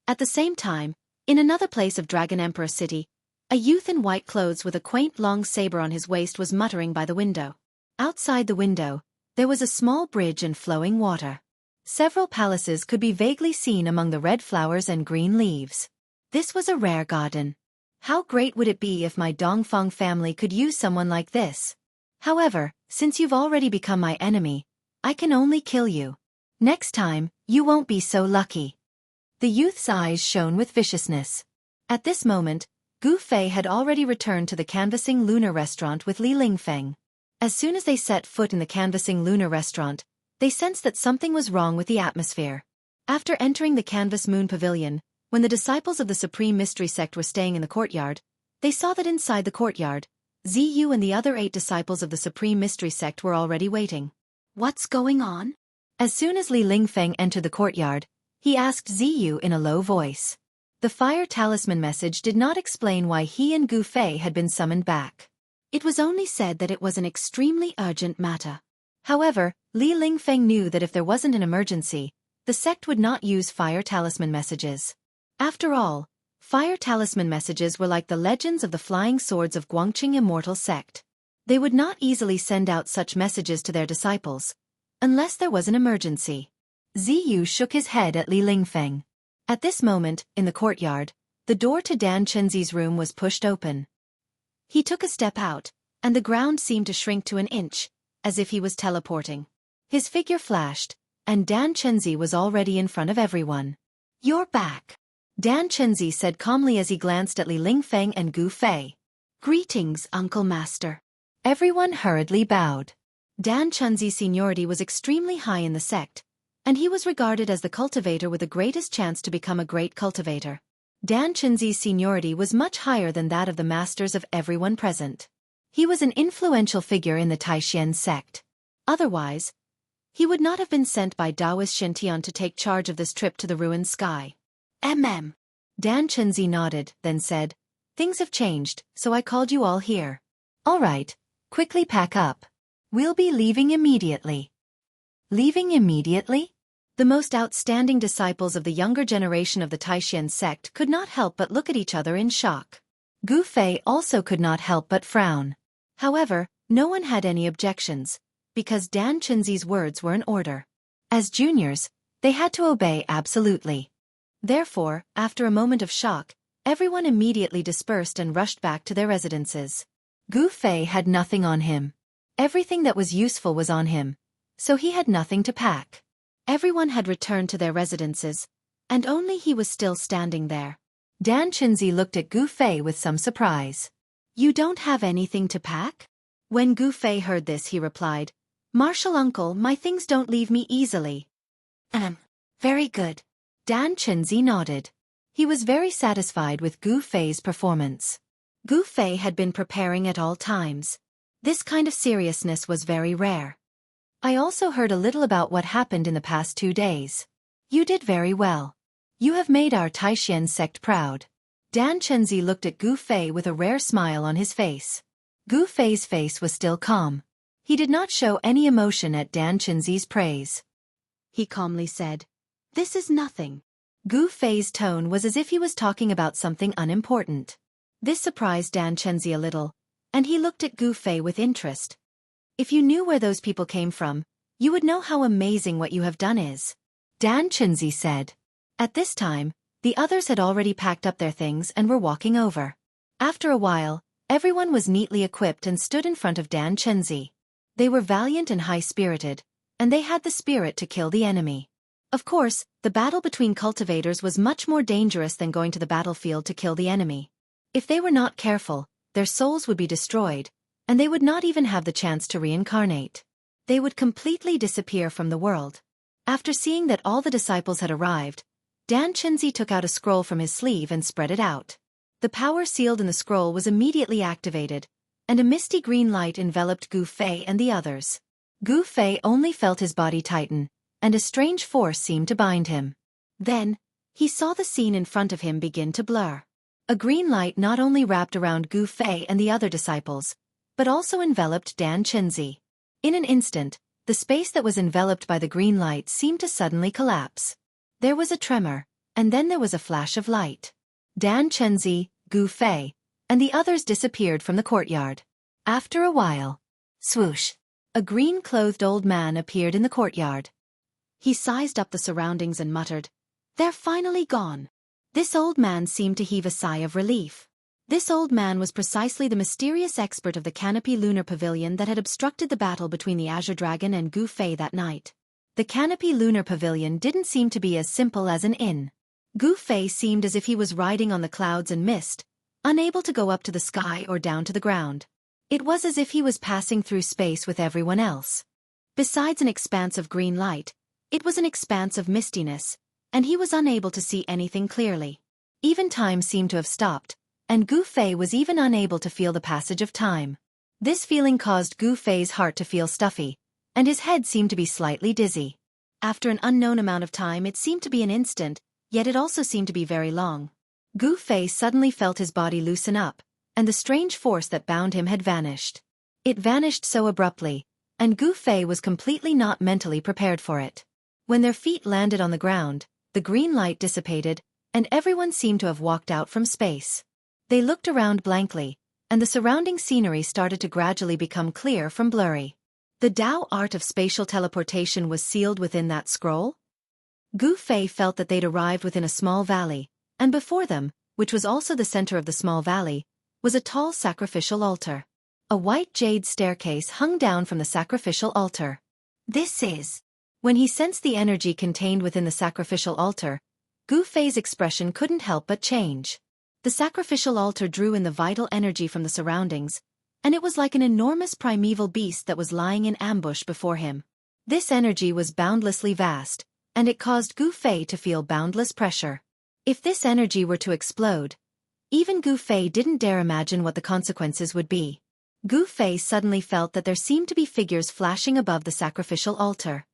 At the same time, in another place of Dragon Emperor City, a youth in white clothes with a quaint long saber on his waist was muttering by the window. Outside the window, there was a small bridge and flowing water. Several palaces could be vaguely seen among the red flowers and green leaves. This was a rare garden. How great would it be if my Dongfang family could use someone like this? However, since you've already become my enemy, I can only kill you. Next time, you won't be so lucky. The youth's eyes shone with viciousness. At this moment, Gu Fei had already returned to the canvassing lunar restaurant with Li Lingfeng. As soon as they set foot in the canvassing lunar restaurant, they sensed that something was wrong with the atmosphere. After entering the Canvas Moon Pavilion, when the disciples of the Supreme Mystery Sect were staying in the courtyard, they saw that inside the courtyard, Ziyu and the other 8 disciples of the Supreme Mystery Sect were already waiting. What's going on? As soon as Li Lingfeng entered the courtyard, he asked Ziyu in a low voice. The fire talisman message did not explain why he and Gu Fei had been summoned back. It was only said that it was an extremely urgent matter. However, Li Lingfeng knew that if there wasn't an emergency, the sect would not use fire talisman messages. After all, fire talisman messages were like the legends of the flying swords of Guangqing Immortal sect. They would not easily send out such messages to their disciples, unless there was an emergency. Ziyu shook his head at Li Lingfeng. At this moment, in the courtyard, the door to Dan Chenzi's room was pushed open. He took a step out, and the ground seemed to shrink to an inch, as if he was teleporting. His figure flashed, and Dan Chenzi was already in front of everyone. You're back, Dan Chenzi said calmly as he glanced at Li Lingfeng and Gu Fei. Greetings, Uncle Master. Everyone hurriedly bowed. Dan Chenzi's seniority was extremely high in the sect, and he was regarded as the cultivator with the greatest chance to become a great cultivator. Dan Chenzi's seniority was much higher than that of the masters of everyone present. He was an influential figure in the Taishan sect. Otherwise, he would not have been sent by Taoist Shintian to take charge of this trip to the ruined sky. Dan Chenzi nodded, then said, "Things have changed, so I called you all here. All right, quickly pack up. We'll be leaving immediately." Leaving immediately? The most outstanding disciples of the younger generation of the Taishan sect could not help but look at each other in shock. Gu Fei also could not help but frown. However, no one had any objections, because Dan Chenzi's words were an order. As juniors, they had to obey absolutely. Therefore, after a moment of shock, everyone immediately dispersed and rushed back to their residences. Gu Fei had nothing on him. Everything that was useful was on him, so he had nothing to pack. Everyone had returned to their residences, and only he was still standing there. Dan Chenzi looked at Gu Fei with some surprise. "You don't have anything to pack?" When Gu Fei heard this, he replied, "Martial uncle, my things don't leave me easily." Very good. Dan Chenzi nodded. He was very satisfied with Gu Fei's performance. Gu Fei had been preparing at all times. This kind of seriousness was very rare. "I also heard a little about what happened in the past 2 days. You did very well. You have made our Taishan sect proud." Dan Chenzi looked at Gu Fei with a rare smile on his face. Gu Fei's face was still calm. He did not show any emotion at Dan Chenzi's praise. He calmly said, "This is nothing." Gu Fei's tone was as if he was talking about something unimportant. This surprised Dan Chenzi a little, and he looked at Gu Fei with interest. "If you knew where those people came from, you would know how amazing what you have done is," Dan Chenzi said. At this time, the others had already packed up their things and were walking over. After a while, everyone was neatly equipped and stood in front of Dan Chenzi. They were valiant and high-spirited, and they had the spirit to kill the enemy. Of course, the battle between cultivators was much more dangerous than going to the battlefield to kill the enemy. If they were not careful, their souls would be destroyed, and they would not even have the chance to reincarnate. They would completely disappear from the world. After seeing that all the disciples had arrived, Dan Chenzi took out a scroll from his sleeve and spread it out. The power sealed in the scroll was immediately activated, and a misty green light enveloped Gu Fei and the others. Gu Fei only felt his body tighten, and a strange force seemed to bind him. Then, he saw the scene in front of him begin to blur. A green light not only wrapped around Gu Fei and the other disciples, but also enveloped Dan Chenzi. In an instant, the space that was enveloped by the green light seemed to suddenly collapse. There was a tremor, and then there was a flash of light. Dan Chenzi, Gu Fei, and the others disappeared from the courtyard. After a while, swoosh, a green-clothed old man appeared in the courtyard. He sized up the surroundings and muttered, "They're finally gone." This old man seemed to heave a sigh of relief. This old man was precisely the mysterious expert of the Canopy Lunar Pavilion that had obstructed the battle between the Azure Dragon and Gu Fei that night. The Canopy Lunar Pavilion didn't seem to be as simple as an inn. Gu Fei seemed as if he was riding on the clouds and mist, unable to go up to the sky or down to the ground. It was as if he was passing through space with everyone else. Besides an expanse of green light, it was an expanse of mistiness, and he was unable to see anything clearly. Even time seemed to have stopped, and Gu Fei was even unable to feel the passage of time. This feeling caused Gu Fei's heart to feel stuffy, and his head seemed to be slightly dizzy. After an unknown amount of time, it seemed to be an instant, yet it also seemed to be very long. Gu Fei suddenly felt his body loosen up, and the strange force that bound him had vanished. It vanished so abruptly, and Gu Fei was completely not mentally prepared for it. When their feet landed on the ground, the green light dissipated, and everyone seemed to have walked out from space. They looked around blankly, and the surrounding scenery started to gradually become clear from blurry. The Tao art of spatial teleportation was sealed within that scroll? Gu Fei felt that they'd arrived within a small valley, and before them, which was also the center of the small valley, was a tall sacrificial altar. A white jade staircase hung down from the sacrificial altar. This is... When he sensed the energy contained within the sacrificial altar, Gu Fei's expression couldn't help but change. The sacrificial altar drew in the vital energy from the surroundings, and it was like an enormous primeval beast that was lying in ambush before him. This energy was boundlessly vast, and it caused Gu Fei to feel boundless pressure. If this energy were to explode, even Gu Fei didn't dare imagine what the consequences would be. Gu Fei suddenly felt that there seemed to be figures flashing above the sacrificial altar.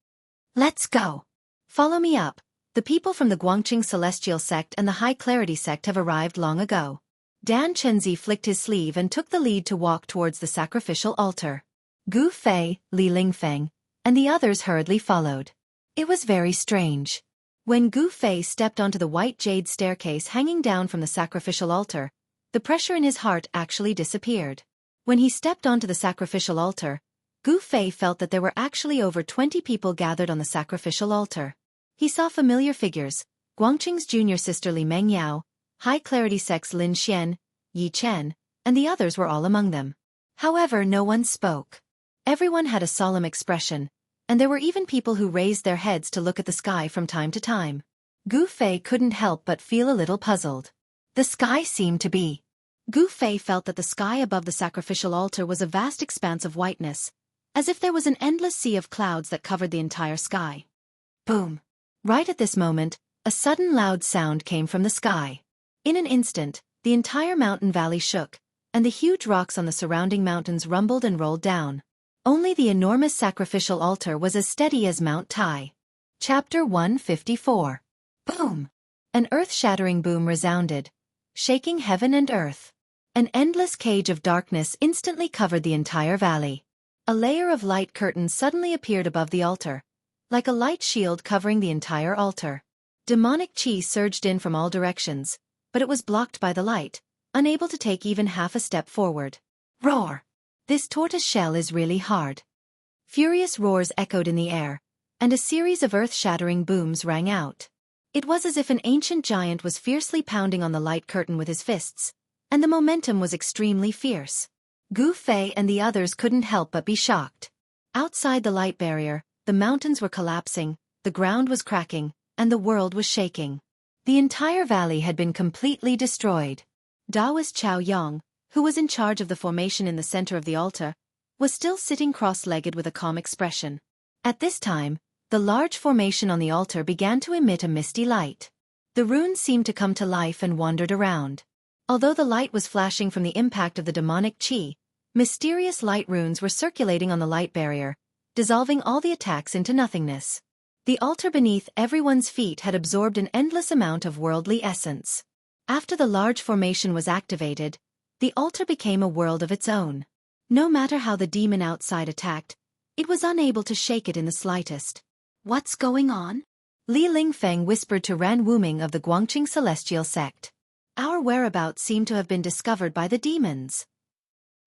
Let's go. Follow me up. The people from the Guangqing Celestial Sect and the High Clarity Sect have arrived long ago. Dan Chenzi flicked his sleeve and took the lead to walk towards the sacrificial altar. Gu Fei, Li Lingfeng, and the others hurriedly followed. It was very strange. When Gu Fei stepped onto the white jade staircase hanging down from the sacrificial altar, the pressure in his heart actually disappeared. When he stepped onto the sacrificial altar, Gu Fei felt that there were actually over 20 people gathered on the sacrificial altar. He saw familiar figures: Guangqing's junior sister Li Mengyao, High Clarity Sect's Lin Xian, Yi Chen, and the others were all among them. However, no one spoke. Everyone had a solemn expression, and there were even people who raised their heads to look at the sky from time to time. Gu Fei couldn't help but feel a little puzzled. The sky seemed to be... Gu Fei felt that the sky above the sacrificial altar was a vast expanse of whiteness, as if there was an endless sea of clouds that covered the entire sky. Boom! Right at this moment, a sudden loud sound came from the sky. In an instant, the entire mountain valley shook, and the huge rocks on the surrounding mountains rumbled and rolled down. Only the enormous sacrificial altar was as steady as Mount Tai. Chapter 154. Boom! An earth-shattering boom resounded, shaking heaven and earth. An endless cage of darkness instantly covered the entire valley. A layer of light curtains suddenly appeared above the altar, like a light shield covering the entire altar. Demonic chi surged in from all directions, but it was blocked by the light, unable to take even half a step forward. Roar! This tortoise shell is really hard. Furious roars echoed in the air, and a series of earth-shattering booms rang out. It was as if an ancient giant was fiercely pounding on the light curtain with his fists, and the momentum was extremely fierce. Gu Fei and the others couldn't help but be shocked. Outside the light barrier, the mountains were collapsing, the ground was cracking, and the world was shaking. The entire valley had been completely destroyed. Taoist Chao Yang, who was in charge of the formation in the center of the altar, was still sitting cross-legged with a calm expression. At this time, the large formation on the altar began to emit a misty light. The runes seemed to come to life and wandered around. Although the light was flashing from the impact of the demonic chi, mysterious light runes were circulating on the light barrier, dissolving all the attacks into nothingness. The altar beneath everyone's feet had absorbed an endless amount of worldly essence. After the large formation was activated, the altar became a world of its own. No matter how the demon outside attacked, it was unable to shake it in the slightest. What's going on? Li Lingfeng whispered to Ran Wuming of the Guangqing Celestial Sect. Our whereabouts seem to have been discovered by the demons.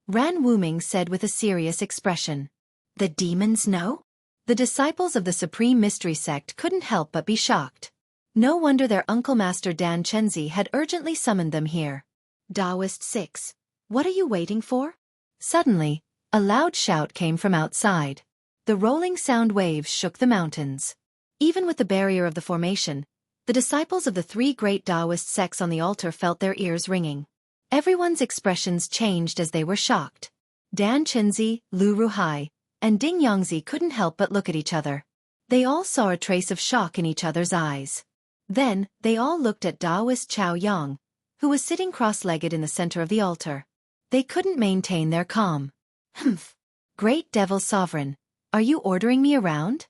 Ran Wuming said with a serious expression. The demons know? The disciples of the Supreme Mystery Sect couldn't help but be shocked. No wonder their Uncle Master Dan Chenzi had urgently summoned them here. Taoist 6. What are you waiting for? Suddenly, a loud shout came from outside. The rolling sound waves shook the mountains. Even with the barrier of the formation, the disciples of the three great Taoist sects on the altar felt their ears ringing. Everyone's expressions changed as they were shocked. Dan Chenzi, Lu Ruhai, and Ding Yangzi couldn't help but look at each other. They all saw a trace of shock in each other's eyes. Then, they all looked at Taoist Chao Yang, who was sitting cross-legged in the center of the altar. They couldn't maintain their calm. Humph! Great Devil Sovereign, are you ordering me around?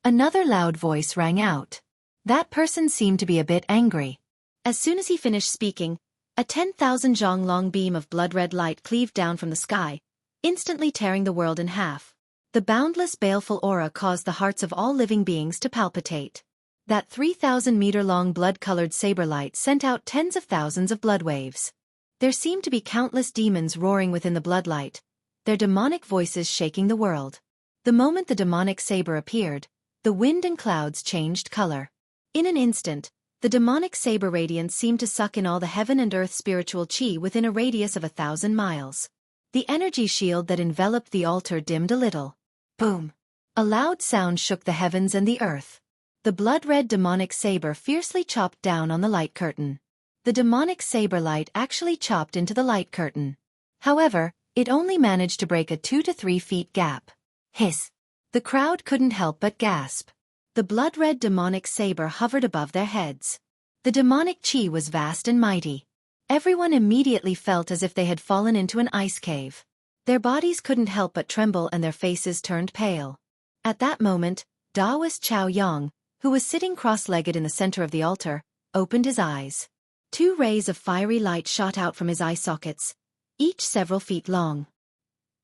Another loud voice rang out. That person seemed to be a bit angry. As soon as he finished speaking, a 10,000 zhong long beam of blood-red light cleaved down from the sky, instantly tearing the world in half. The boundless baleful aura caused the hearts of all living beings to palpitate. That 3,000-meter-long blood-colored saber light sent out tens of thousands of blood waves. There seemed to be countless demons roaring within the bloodlight, their demonic voices shaking the world. The moment the demonic saber appeared, the wind and clouds changed color. In an instant, the demonic saber radiance seemed to suck in all the heaven and earth spiritual chi within a radius of 1,000 miles. The energy shield that enveloped the altar dimmed a little. Boom! A loud sound shook the heavens and the earth. The blood-red demonic saber fiercely chopped down on the light curtain. The demonic saber light actually chopped into the light curtain. However, it only managed to break a 2 to 3 feet gap. Hiss! The crowd couldn't help but gasp. The blood-red demonic saber hovered above their heads. The demonic chi was vast and mighty. Everyone immediately felt as if they had fallen into an ice cave. Their bodies couldn't help but tremble and their faces turned pale. At that moment, Taoist Chao Yang, who was sitting cross-legged in the center of the altar, opened his eyes. 2 rays of fiery light shot out from his eye sockets, each several feet long.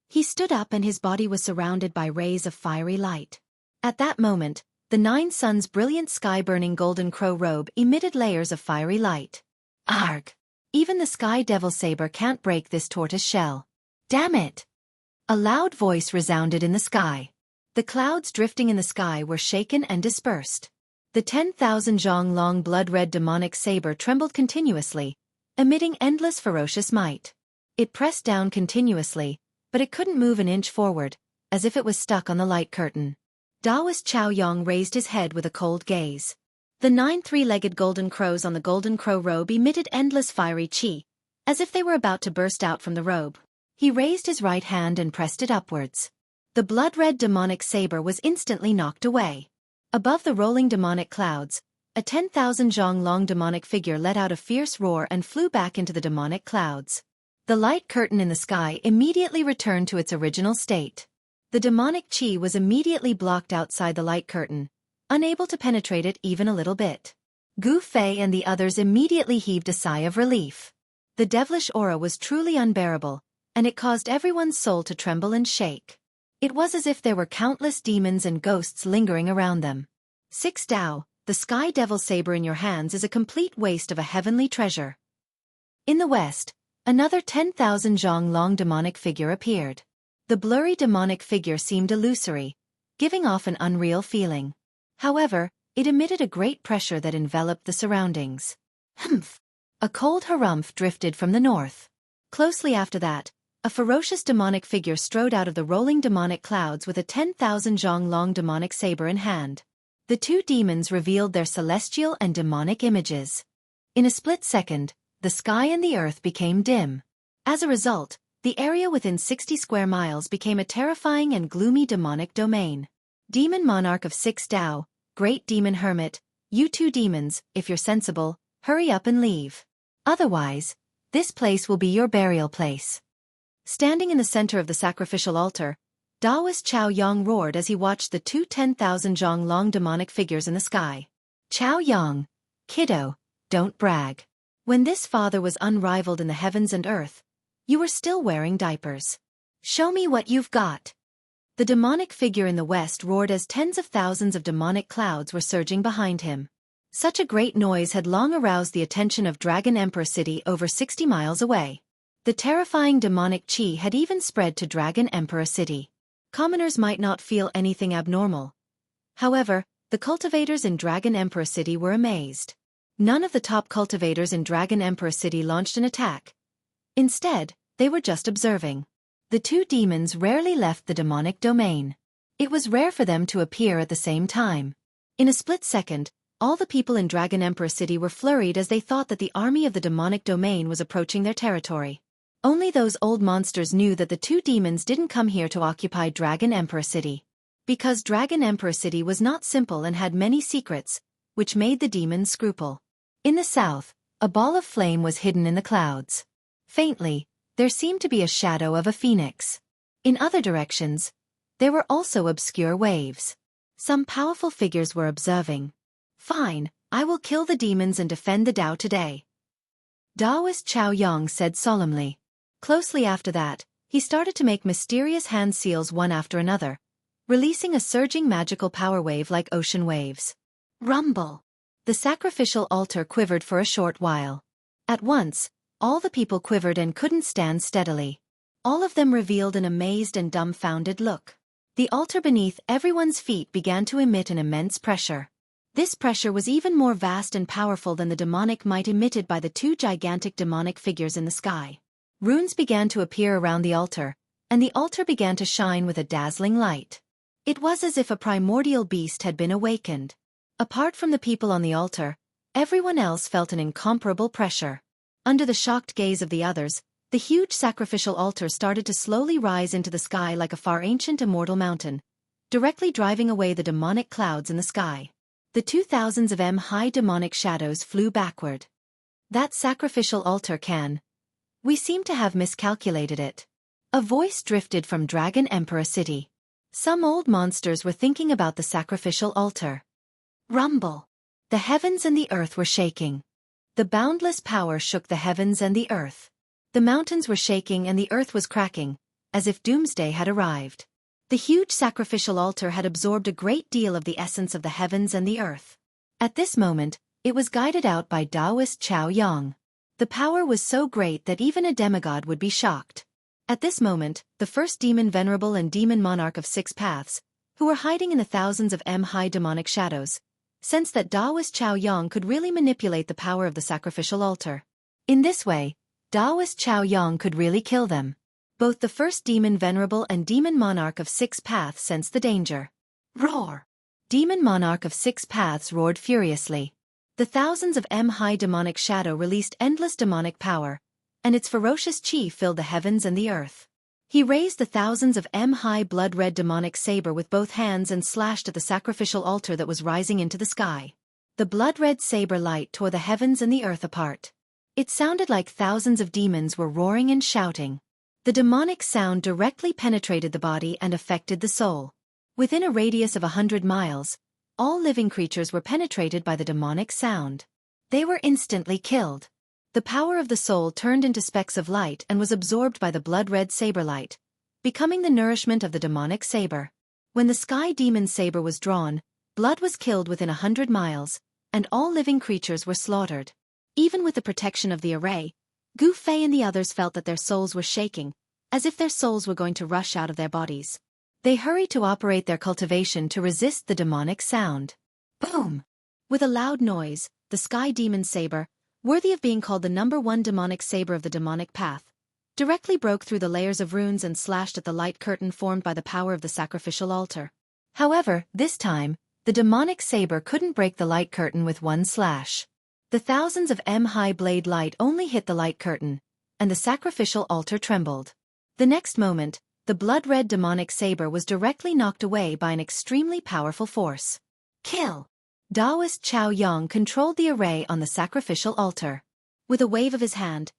He stood up and his body was surrounded by rays of fiery light. At that moment, the 9 suns' brilliant sky-burning golden crow robe emitted layers of fiery light. Arg! Even the sky devil saber can't break this tortoise shell. Damn it! A loud voice resounded in the sky. The clouds drifting in the sky were shaken and dispersed. The 10,000 zhong long blood-red demonic saber trembled continuously, emitting endless ferocious might. It pressed down continuously, but it couldn't move an inch forward, as if it was stuck on the light curtain. Taoist Chao Yang raised his head with a cold gaze. The 9 three-legged golden crows on the golden crow robe emitted endless fiery chi, as if they were about to burst out from the robe. He raised his right hand and pressed it upwards. The blood-red demonic saber was instantly knocked away. Above the rolling demonic clouds, a 10,000 zhong long demonic figure let out a fierce roar and flew back into the demonic clouds. The light curtain in the sky immediately returned to its original state. The demonic chi was immediately blocked outside the light curtain, unable to penetrate it even a little bit. Gu Fei and the others immediately heaved a sigh of relief. The devilish aura was truly unbearable, and it caused everyone's soul to tremble and shake. It was as if there were countless demons and ghosts lingering around them. 6 Dao, the sky devil saber in your hands is a complete waste of a heavenly treasure. In the west, another 10,000 zhong long demonic figure appeared. The blurry demonic figure seemed illusory, giving off an unreal feeling. However, it emitted a great pressure that enveloped the surroundings. Humph! A cold harumph drifted from the north. Closely after that, a ferocious demonic figure strode out of the rolling demonic clouds with a 10,000 zhong long demonic saber in hand. The 2 demons revealed their celestial and demonic images. In a split second, the sky and the earth became dim. As a result, the area within 60 square miles became a terrifying and gloomy demonic domain. Demon Monarch of 6 Dao, Great Demon Hermit, you 2 demons, if you're sensible, hurry up and leave. Otherwise, this place will be your burial place. Standing in the center of the sacrificial altar, Taoist Chao Yang roared as he watched the 2 10,000 zhong long demonic figures in the sky. Chao Yang, kiddo, don't brag. When this father was unrivaled in the heavens and earth, you were still wearing diapers. Show me what you've got. The demonic figure in the west roared as tens of thousands of demonic clouds were surging behind him. Such a great noise had long aroused the attention of Dragon Emperor City over 60 miles away. The terrifying demonic chi had even spread to Dragon Emperor City. Commoners might not feel anything abnormal. However, the cultivators in Dragon Emperor City were amazed. None of the top cultivators in Dragon Emperor City launched an attack. Instead, they were just observing. The 2 demons rarely left the demonic domain. It was rare for them to appear at the same time. In a split second, all the people in Dragon Emperor City were flurried as they thought that the army of the demonic domain was approaching their territory. Only those old monsters knew that the two demons didn't come here to occupy Dragon Emperor City. Because Dragon Emperor City was not simple and had many secrets, which made the demons scruple. In the south, a ball of flame was hidden in the clouds. Faintly, there seemed to be a shadow of a phoenix. In other directions, there were also obscure waves. Some powerful figures were observing. Fine, I will kill the demons and defend the Tao today, Taoist Chao Yang said solemnly. Closely after that, he started to make mysterious hand seals one after another, releasing a surging magical power wave like ocean waves. Rumble. The sacrificial altar quivered for a short while. At once, all the people quivered and couldn't stand steadily. All of them revealed an amazed and dumbfounded look. The altar beneath everyone's feet began to emit an immense pressure. This pressure was even more vast and powerful than the demonic might emitted by the two gigantic demonic figures in the sky. Runes began to appear around the altar, and the altar began to shine with a dazzling light. It was as if a primordial beast had been awakened. Apart from the people on the altar, everyone else felt an incomparable pressure. Under the shocked gaze of the others, the huge sacrificial altar started to slowly rise into the sky like a far ancient immortal mountain, directly driving away the demonic clouds in the sky. The 2,000s of high demonic shadows flew backward. That sacrificial altar can. We seem to have miscalculated it. A voice drifted from Dragon Emperor City. Some old monsters were thinking about the sacrificial altar. Rumble. The heavens and the earth were shaking. The boundless power shook the heavens and the earth. The mountains were shaking and the earth was cracking, as if doomsday had arrived. The huge sacrificial altar had absorbed a great deal of the essence of the heavens and the earth. At this moment, it was guided out by Taoist Chao Yang. The power was so great that even a demigod would be shocked. At this moment, the first demon venerable and demon monarch of 6 paths, who were hiding in the thousands of high demonic shadows, sensed that Taoist Chao Yang could really manipulate the power of the sacrificial altar. In this way, Taoist Chao Yang could really kill them. Both the first demon venerable and demon monarch of 6 paths sensed the danger. Roar. Demon monarch of 6 paths roared furiously. The thousands of high demonic shadow released endless demonic power, and its ferocious chi filled the heavens and the earth. He raised the thousands of high blood-red demonic saber with both hands and slashed at the sacrificial altar that was rising into the sky. The blood-red saber light tore the heavens and the earth apart. It sounded like thousands of demons were roaring and shouting. The demonic sound directly penetrated the body and affected the soul. Within a radius of 100 miles, all living creatures were penetrated by the demonic sound. They were instantly killed. The power of the soul turned into specks of light and was absorbed by the blood-red saber light, becoming the nourishment of the demonic saber. When the sky demon saber was drawn, blood was killed within 100 miles, and all living creatures were slaughtered. Even with the protection of the array, Gu Fei and the others felt that their souls were shaking, as if their souls were going to rush out of their bodies. They hurried to operate their cultivation to resist the demonic sound. Boom! With a loud noise, the sky demon saber, worthy of being called the #1 demonic saber of the demonic path, directly broke through the layers of runes and slashed at the light curtain formed by the power of the sacrificial altar. However, this time, the demonic saber couldn't break the light curtain with one slash. The thousands of high blade light only hit the light curtain, and the sacrificial altar trembled. The next moment, the blood-red demonic saber was directly knocked away by an extremely powerful force. Kill! Taoist Chao Yang controlled the array on the sacrificial altar. With a wave of his hand,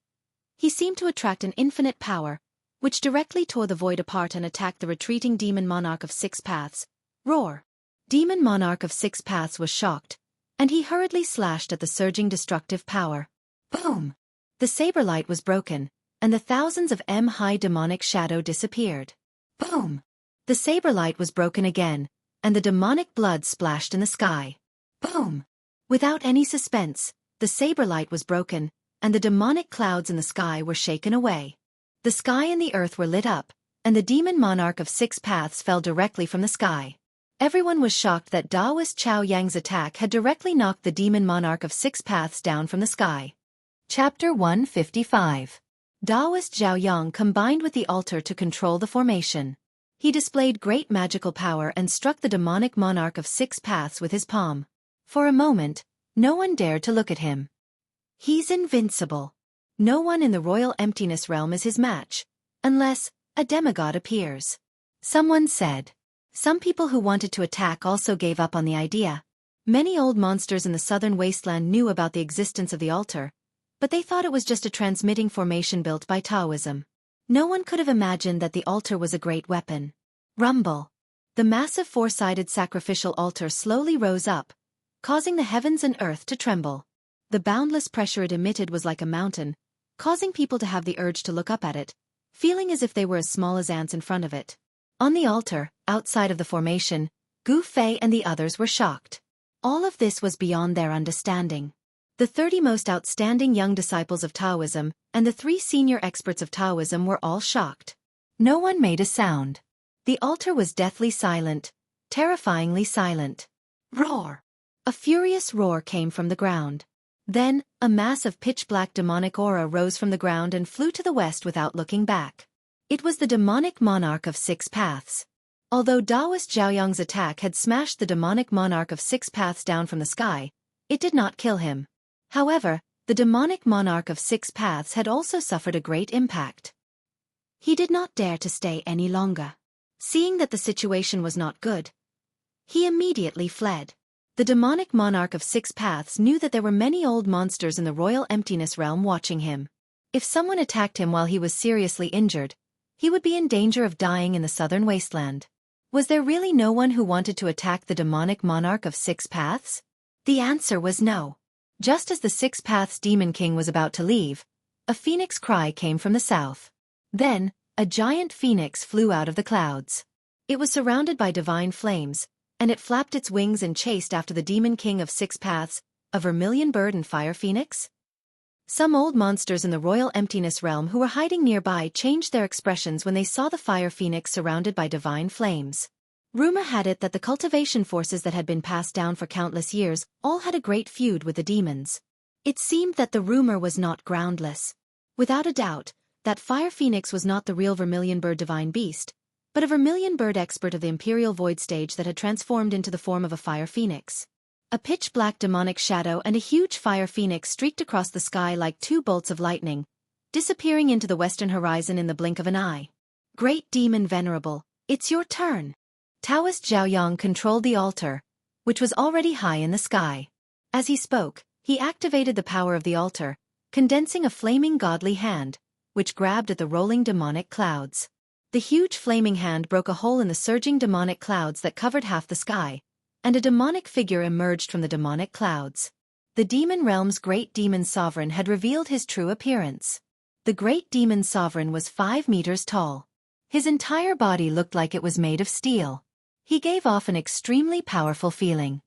he seemed to attract an infinite power, which directly tore the void apart and attacked the retreating demon monarch of 6 paths. Roar! Demon monarch of 6 paths was shocked, and he hurriedly slashed at the surging destructive power. Boom! The saber light was broken, and the thousands of high demonic shadow disappeared. Boom! The saber light was broken again, and the demonic blood splashed in the sky. Boom! Without any suspense, the saber light was broken, and the demonic clouds in the sky were shaken away. The sky and the earth were lit up, and the demon monarch of 6 paths fell directly from the sky. Everyone was shocked that Taoist Chao Yang's attack had directly knocked the demon monarch of 6 paths down from the sky. Chapter 155. Taoist Chao Yang combined with the altar to control the formation. He displayed great magical power and struck the demonic monarch of 6 paths with his palm. For a moment, no one dared to look at him. He's invincible. No one in the royal emptiness realm is his match, unless a demigod appears. Someone said. Some people who wanted to attack also gave up on the idea. Many old monsters in the southern wasteland knew about the existence of the altar, but they thought it was just a transmitting formation built by Taoism. No one could have imagined that the altar was a great weapon. Rumble. The massive four-sided sacrificial altar slowly rose up, causing the heavens and earth to tremble. The boundless pressure it emitted was like a mountain, causing people to have the urge to look up at it, feeling as if they were as small as ants in front of it. On the altar, outside of the formation, Gu Fei and the others were shocked. All of this was beyond their understanding. The 30 most outstanding young disciples of Taoism and the 3 senior experts of Taoism were all shocked. No one made a sound. The altar was deathly silent, terrifyingly silent. Roar! A furious roar came from the ground. Then, a mass of pitch-black demonic aura rose from the ground and flew to the west without looking back. It was the demonic monarch of 6 paths. Although Taoist Zhaoyang's attack had smashed the demonic monarch of 6 paths down from the sky, it did not kill him. However, the demonic monarch of 6 paths had also suffered a great impact. He did not dare to stay any longer. Seeing that the situation was not good, he immediately fled. The demonic monarch of 6 paths knew that there were many old monsters in the royal emptiness realm watching him. If someone attacked him while he was seriously injured, he would be in danger of dying in the southern wasteland. Was there really no one who wanted to attack the demonic monarch of 6 paths? The answer was no. Just as the 6 paths demon king was about to leave, a phoenix cry came from the south. Then, a giant phoenix flew out of the clouds. It was surrounded by divine flames, and it flapped its wings and chased after the demon king of 6 paths, a vermilion bird and fire phoenix. Some old monsters in the royal emptiness realm who were hiding nearby changed their expressions when they saw the fire phoenix surrounded by divine flames. Rumor had it that the cultivation forces that had been passed down for countless years all had a great feud with the demons. It seemed that the rumor was not groundless. Without a doubt, that fire phoenix was not the real vermilion bird divine beast, but a vermilion bird expert of the imperial void stage that had transformed into the form of a fire phoenix. A pitch-black demonic shadow and a huge fire phoenix streaked across the sky like 2 bolts of lightning, disappearing into the western horizon in the blink of an eye. Great Demon Venerable, it's your turn. Taoist Zhaoyang controlled the altar, which was already high in the sky. As he spoke, he activated the power of the altar, condensing a flaming godly hand, which grabbed at the rolling demonic clouds. The huge flaming hand broke a hole in the surging demonic clouds that covered half the sky, and a demonic figure emerged from the demonic clouds. The demon realm's great demon sovereign had revealed his true appearance. The great demon sovereign was 5 meters tall. His entire body looked like it was made of steel. He gave off an extremely powerful feeling.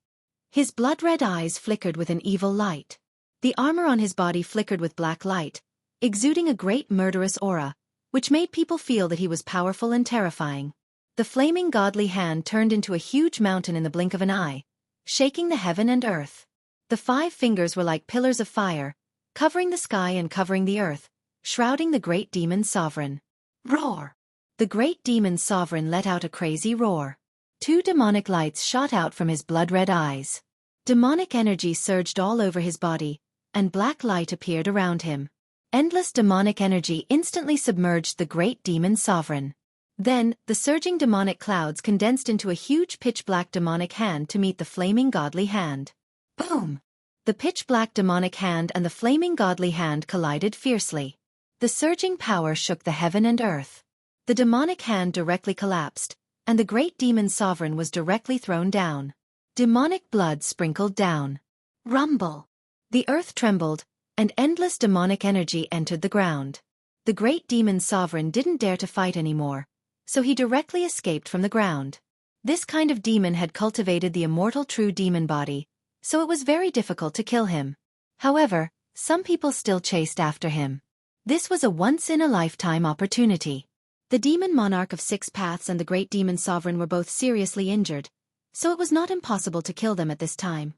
His blood-red eyes flickered with an evil light. The armor on his body flickered with black light, exuding a great murderous aura, which made people feel that he was powerful and terrifying. The flaming godly hand turned into a huge mountain in the blink of an eye, shaking the heaven and earth. The 5 fingers were like pillars of fire, covering the sky and covering the earth, shrouding the great demon sovereign. Roar! The great demon sovereign let out a crazy roar. 2 demonic lights shot out from his blood-red eyes. Demonic energy surged all over his body, and black light appeared around him. Endless demonic energy instantly submerged the great demon sovereign. Then, the surging demonic clouds condensed into a huge pitch-black demonic hand to meet the flaming godly hand. Boom! The pitch-black demonic hand and the flaming godly hand collided fiercely. The surging power shook the heaven and earth. The demonic hand directly collapsed, and the great demon sovereign was directly thrown down. Demonic blood sprinkled down. Rumble! The earth trembled, and endless demonic energy entered the ground. The great demon sovereign didn't dare to fight anymore, so he directly escaped from the ground. This kind of demon had cultivated the immortal true demon body, so it was very difficult to kill him. However, some people still chased after him. This was a once-in-a-lifetime opportunity. The demon monarch of 6 paths and the great demon sovereign were both seriously injured, so it was not impossible to kill them at this time.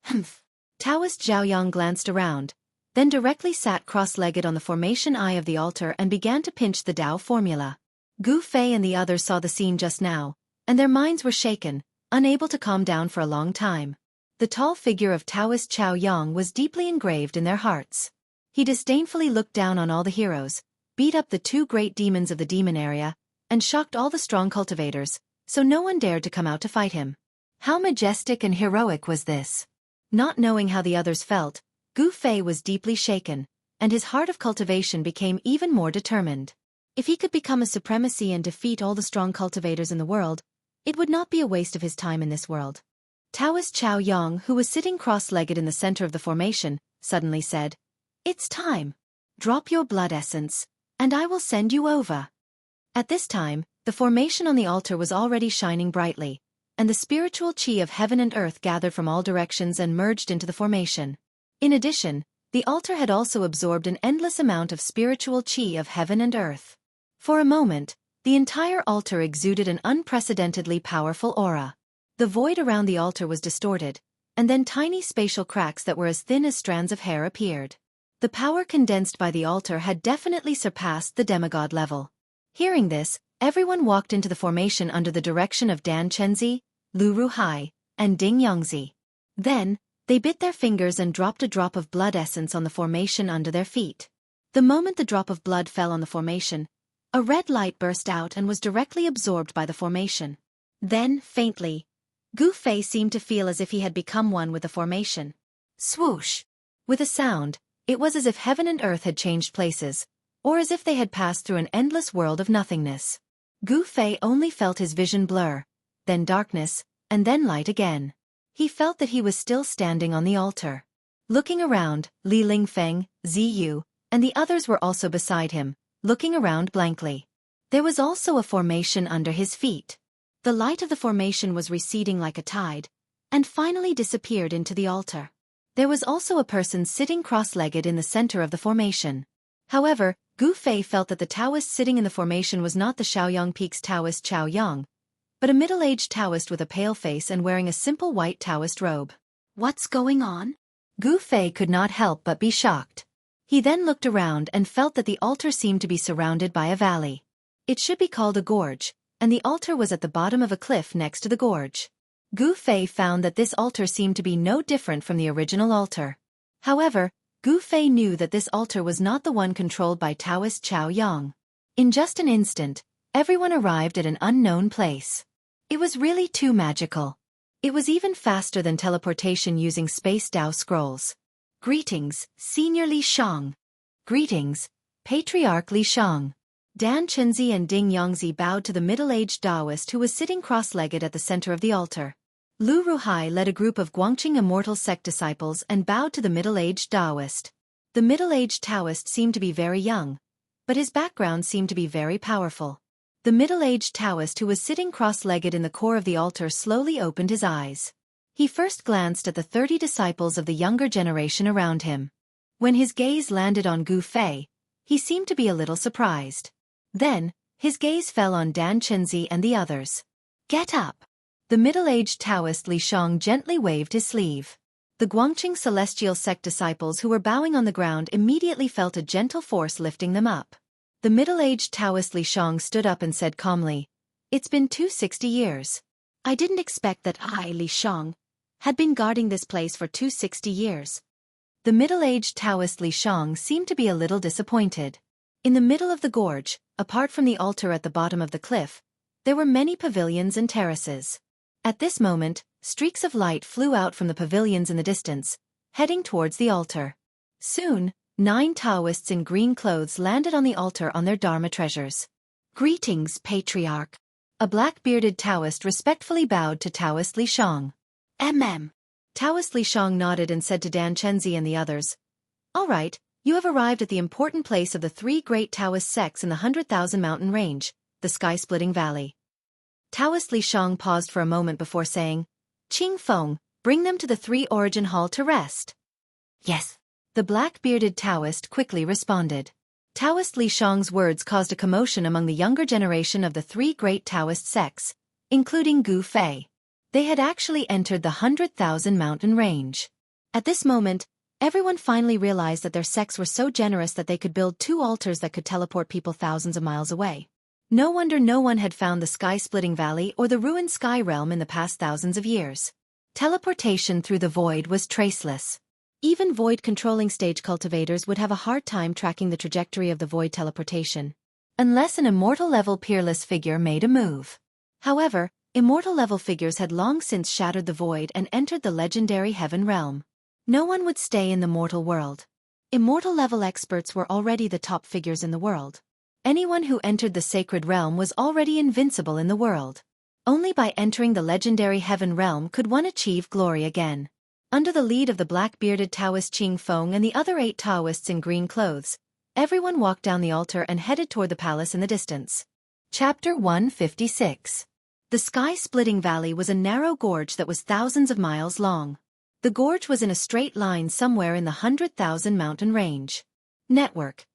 Humph! Taoist Zhaoyang glanced around, then directly sat cross-legged on the formation eye of the altar and began to pinch the Tao formula. Gu Fei and the others saw the scene just now, and their minds were shaken, unable to calm down for a long time. The tall figure of Taoist Zhaoyang was deeply engraved in their hearts. He disdainfully looked down on all the heroes, beat up the 2 great demons of the demon area, and shocked all the strong cultivators, so no one dared to come out to fight him. How majestic and heroic was this? Not knowing how the others felt, Gu Fei was deeply shaken, and his heart of cultivation became even more determined. If he could become a supremacy and defeat all the strong cultivators in the world, it would not be a waste of his time in this world. Taoist Chao Yang, who was sitting cross-legged in the center of the formation, suddenly said, "It's time. Drop your blood essence, and I will send you over." At this time, the formation on the altar was already shining brightly, and the spiritual chi of heaven and earth gathered from all directions and merged into the formation. In addition, the altar had also absorbed an endless amount of spiritual chi of heaven and earth. For a moment, the entire altar exuded an unprecedentedly powerful aura. The void around the altar was distorted, and then tiny spatial cracks that were as thin as strands of hair appeared. The power condensed by the altar had definitely surpassed the demigod level. Hearing this, everyone walked into the formation under the direction of Dan Chenzi, Lu Ruhai, and Ding Yongzi. Then, they bit their fingers and dropped a drop of blood essence on the formation under their feet. The moment the drop of blood fell on the formation, a red light burst out and was directly absorbed by the formation. Then, faintly, Gu Fei seemed to feel as if he had become one with the formation. Swoosh! With a sound, it was as if heaven and earth had changed places, or as if they had passed through an endless world of nothingness. Gu Fei only felt his vision blur, then darkness, and then light again. He felt that he was still standing on the altar. Looking around, Li Lingfeng, Ziyu, and the others were also beside him, looking around blankly. There was also a formation under his feet. The light of the formation was receding like a tide, and finally disappeared into the altar. There was also a person sitting cross-legged in the center of the formation. However, Gu Fei felt that the Taoist sitting in the formation was not the Shaoyang Peak's Taoist Chao Yang, but a middle-aged Taoist with a pale face and wearing a simple white Taoist robe. What's going on? Gu Fei could not help but be shocked. He then looked around and felt that the altar seemed to be surrounded by a valley. It should be called a gorge, and the altar was at the bottom of a cliff next to the gorge. Gu Fei found that this altar seemed to be no different from the original altar. However, Gu Fei knew that this altar was not the one controlled by Taoist Chao Yang. In just an instant, everyone arrived at an unknown place. It was really too magical. It was even faster than teleportation using Space Dao scrolls. Greetings, Senior Li Shang. Greetings, Patriarch Li Shang. Dan Chenzi and Ding Yongzi bowed to the middle-aged Taoist who was sitting cross-legged at the center of the altar. Lu Ruhai led a group of Guangqing Immortal sect disciples and bowed to the middle-aged Taoist. The middle-aged Taoist seemed to be very young, but his background seemed to be very powerful. The middle-aged Taoist who was sitting cross-legged in the core of the altar slowly opened his eyes. He first glanced at the 30 disciples of the younger generation around him. When his gaze landed on Gu Fei, he seemed to be a little surprised. Then, his gaze fell on Dan Chenzi and the others. Get up! The middle-aged Taoist Li Shang gently waved his sleeve. The Guangqing Celestial Sect disciples who were bowing on the ground immediately felt a gentle force lifting them up. The middle-aged Taoist Li Shang stood up and said calmly, "It's been 260 years. I didn't expect that I, Li Shang, had been guarding this place for 260 years. The middle-aged Taoist Li Shang seemed to be a little disappointed. In the middle of the gorge, apart from the altar at the bottom of the cliff, there were many pavilions and terraces. At this moment, streaks of light flew out from the pavilions in the distance, heading towards the altar. Soon, 9 Taoists in green clothes landed on the altar on their Dharma treasures. Greetings, Patriarch. A black-bearded Taoist respectfully bowed to Taoist Li Shang. Taoist Li Shang nodded and said to Dan Chenzi and the others, "All right, you have arrived at the important place of the 3 great Taoist sects in the 100,000 mountain range, the sky-splitting valley." Taoist Li Shang paused for a moment before saying, "Qing Feng, bring them to the 3 origin hall to rest." Yes. The black-bearded Taoist quickly responded. Taoist Li Shang's words caused a commotion among the younger generation of the 3 great Taoist sects, including Gu Fei. They had actually entered the 100,000 mountain range. At this moment, everyone finally realized that their sects were so generous that they could build 2 altars that could teleport people thousands of miles away. No wonder no one had found the sky-splitting valley or the ruined sky realm in the past thousands of years. Teleportation through the void was traceless. Even void-controlling stage cultivators would have a hard time tracking the trajectory of the void teleportation. Unless an immortal-level peerless figure made a move. However, immortal-level figures had long since shattered the void and entered the legendary heaven realm. No one would stay in the mortal world. Immortal-level experts were already the top figures in the world. Anyone who entered the sacred realm was already invincible in the world. Only by entering the legendary heaven realm could one achieve glory again. Under the lead of the black-bearded Taoist Qing Feng and the other 8 Taoists in green clothes, everyone walked down the altar and headed toward the palace in the distance. Chapter 156. The sky-splitting valley was a narrow gorge that was thousands of miles long. The gorge was in a straight line somewhere in the 100,000 mountain range. Network.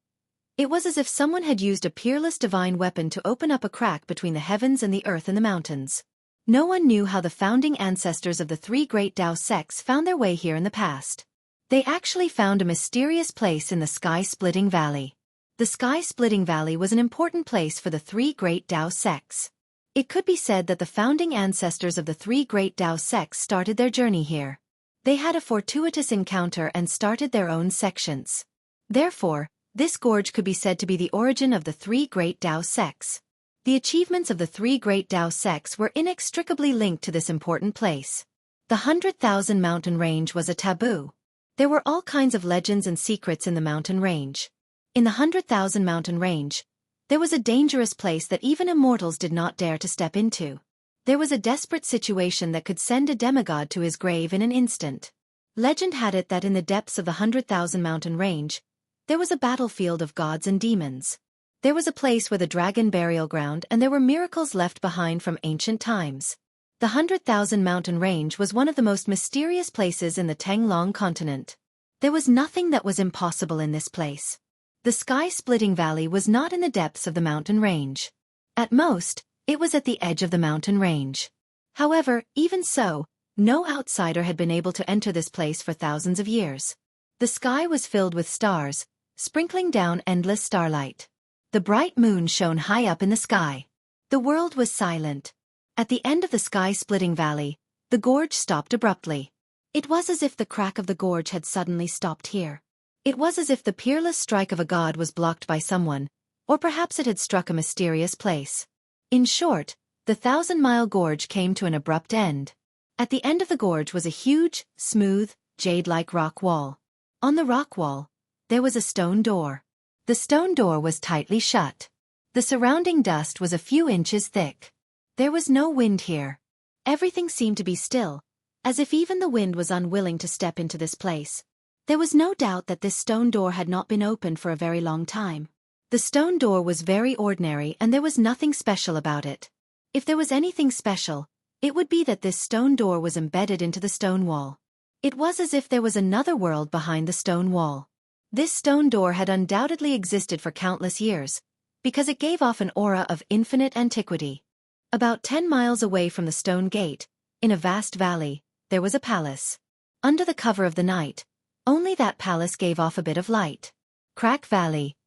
It was as if someone had used a peerless divine weapon to open up a crack between the heavens and the earth and the mountains. No one knew how the founding ancestors of the 3 great Tao sects found their way here in the past. They actually found a mysterious place in the sky-splitting valley. The sky-splitting valley was an important place for the 3 great Tao sects. It could be said that the founding ancestors of the 3 great Tao sects started their journey here. They had a fortuitous encounter and started their own sections. Therefore, this gorge could be said to be the origin of the 3 great Tao sects. The achievements of the 3 great Tao sects were inextricably linked to this important place. The 100,000 mountain range was a taboo. There were all kinds of legends and secrets in the mountain range. In the 100,000 mountain range, there was a dangerous place that even immortals did not dare to step into. There was a desperate situation that could send a demigod to his grave in an instant. Legend had it that in the depths of the 100,000 mountain range, there was a battlefield of gods and demons. There was a place with a dragon burial ground and there were miracles left behind from ancient times. The 100,000 mountain range was one of the most mysterious places in the Tenglong continent. There was nothing that was impossible in this place. The sky-splitting valley was not in the depths of the mountain range. At most, it was at the edge of the mountain range. However, even so, no outsider had been able to enter this place for thousands of years. The sky was filled with stars, sprinkling down endless starlight. The bright moon shone high up in the sky. The world was silent. At the end of the sky-splitting valley, the gorge stopped abruptly. It was as if the crack of the gorge had suddenly stopped here. It was as if the peerless strike of a god was blocked by someone, or perhaps it had struck a mysterious place. In short, the 1,000-mile gorge came to an abrupt end. At the end of the gorge was a huge, smooth, jade-like rock wall. On the rock wall, there was a stone door. The stone door was tightly shut. The surrounding dust was a few inches thick. There was no wind here. Everything seemed to be still, as if even the wind was unwilling to step into this place. There was no doubt that this stone door had not been opened for a very long time. The stone door was very ordinary and there was nothing special about it. If there was anything special, it would be that this stone door was embedded into the stone wall. It was as if there was another world behind the stone wall. This stone door had undoubtedly existed for countless years, because it gave off an aura of infinite antiquity. About 10 miles away from the stone gate, in a vast valley, there was a palace. Under the cover of the night, only that palace gave off a bit of light. Crack Valley.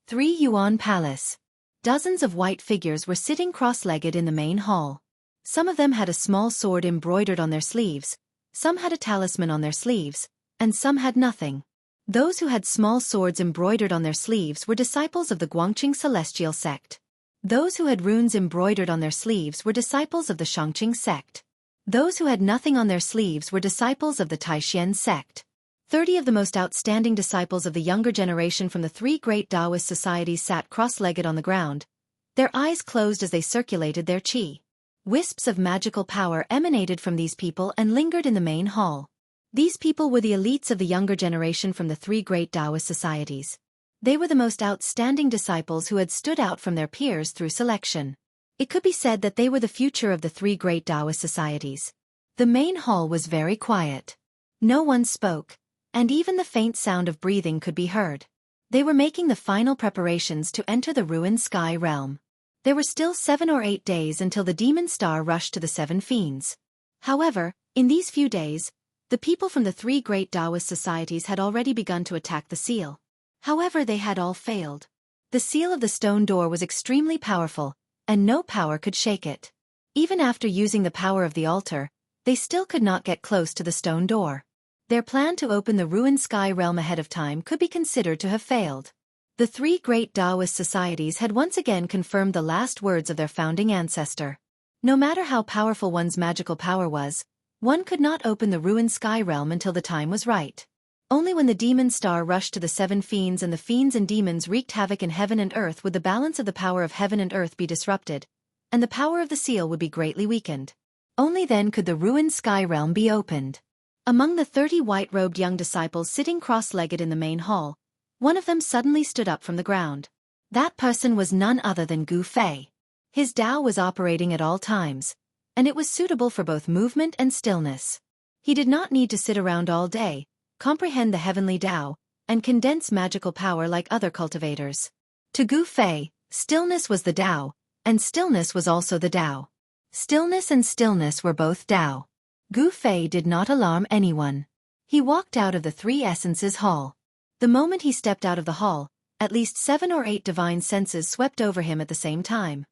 3 Yuan Palace. Dozens of white figures were sitting cross-legged in the main hall. Some of them had a small sword embroidered on their sleeves, some had a talisman on their sleeves, and some had nothing. Those who had small swords embroidered on their sleeves were disciples of the Guangqing Celestial sect. Those who had runes embroidered on their sleeves were disciples of the Xianxia sect. Those who had nothing on their sleeves were disciples of the Taishan sect. 30 of the most outstanding disciples of the younger generation from the 3 great Taoist societies sat cross-legged on the ground, their eyes closed as they circulated their qi. Wisps of magical power emanated from these people and lingered in the main hall. These people were the elites of the younger generation from the 3 great Taoist societies. They were the most outstanding disciples who had stood out from their peers through selection. It could be said that they were the future of the 3 great Taoist societies. The main hall was very quiet. No one spoke, and even the faint sound of breathing could be heard. They were making the final preparations to enter the ruined sky realm. There were still 7 or 8 days until the demon star rushed to the 7 fiends. However, in these few days, the people from the 3 great Taoist societies had already begun to attack the seal. However, they had all failed. The seal of the stone door was extremely powerful, and no power could shake it. Even after using the power of the altar, they still could not get close to the stone door. Their plan to open the ruined sky realm ahead of time could be considered to have failed. The three great Taoist societies had once again confirmed the last words of their founding ancestor. No matter how powerful one's magical power was, one could not open the ruined sky realm until the time was right. Only when the demon star rushed to the seven fiends and the fiends and demons wreaked havoc in heaven and earth would the balance of the power of heaven and earth be disrupted, and the power of the seal would be greatly weakened. Only then could the ruined sky realm be opened. Among the 30 white-robed young disciples sitting cross-legged in the main hall, one of them suddenly stood up from the ground. That person was none other than Gu Fei. His Tao was operating at all times, and it was suitable for both movement and stillness. He did not need to sit around all day, comprehend the heavenly Tao, and condense magical power like other cultivators. To Gu Fei, stillness was the Tao, and stillness was also the Tao. Stillness and stillness were both Tao. Gu Fei did not alarm anyone. He walked out of the Three Essences Hall. The moment he stepped out of the hall, at least 7 or 8 divine senses swept over him at the same time.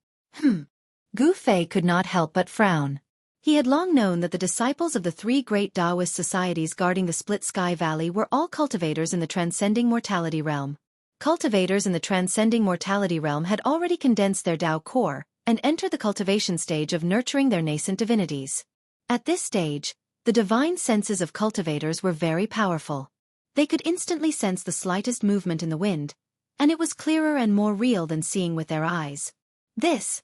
Gu Fei could not help but frown. He had long known that the disciples of the three great Taoist societies guarding the Split Sky Valley were all cultivators in the transcending mortality realm. Cultivators in the transcending mortality realm had already condensed their Tao core and entered the cultivation stage of nurturing their nascent divinities. At this stage, the divine senses of cultivators were very powerful. They could instantly sense the slightest movement in the wind, and it was clearer and more real than seeing with their eyes. This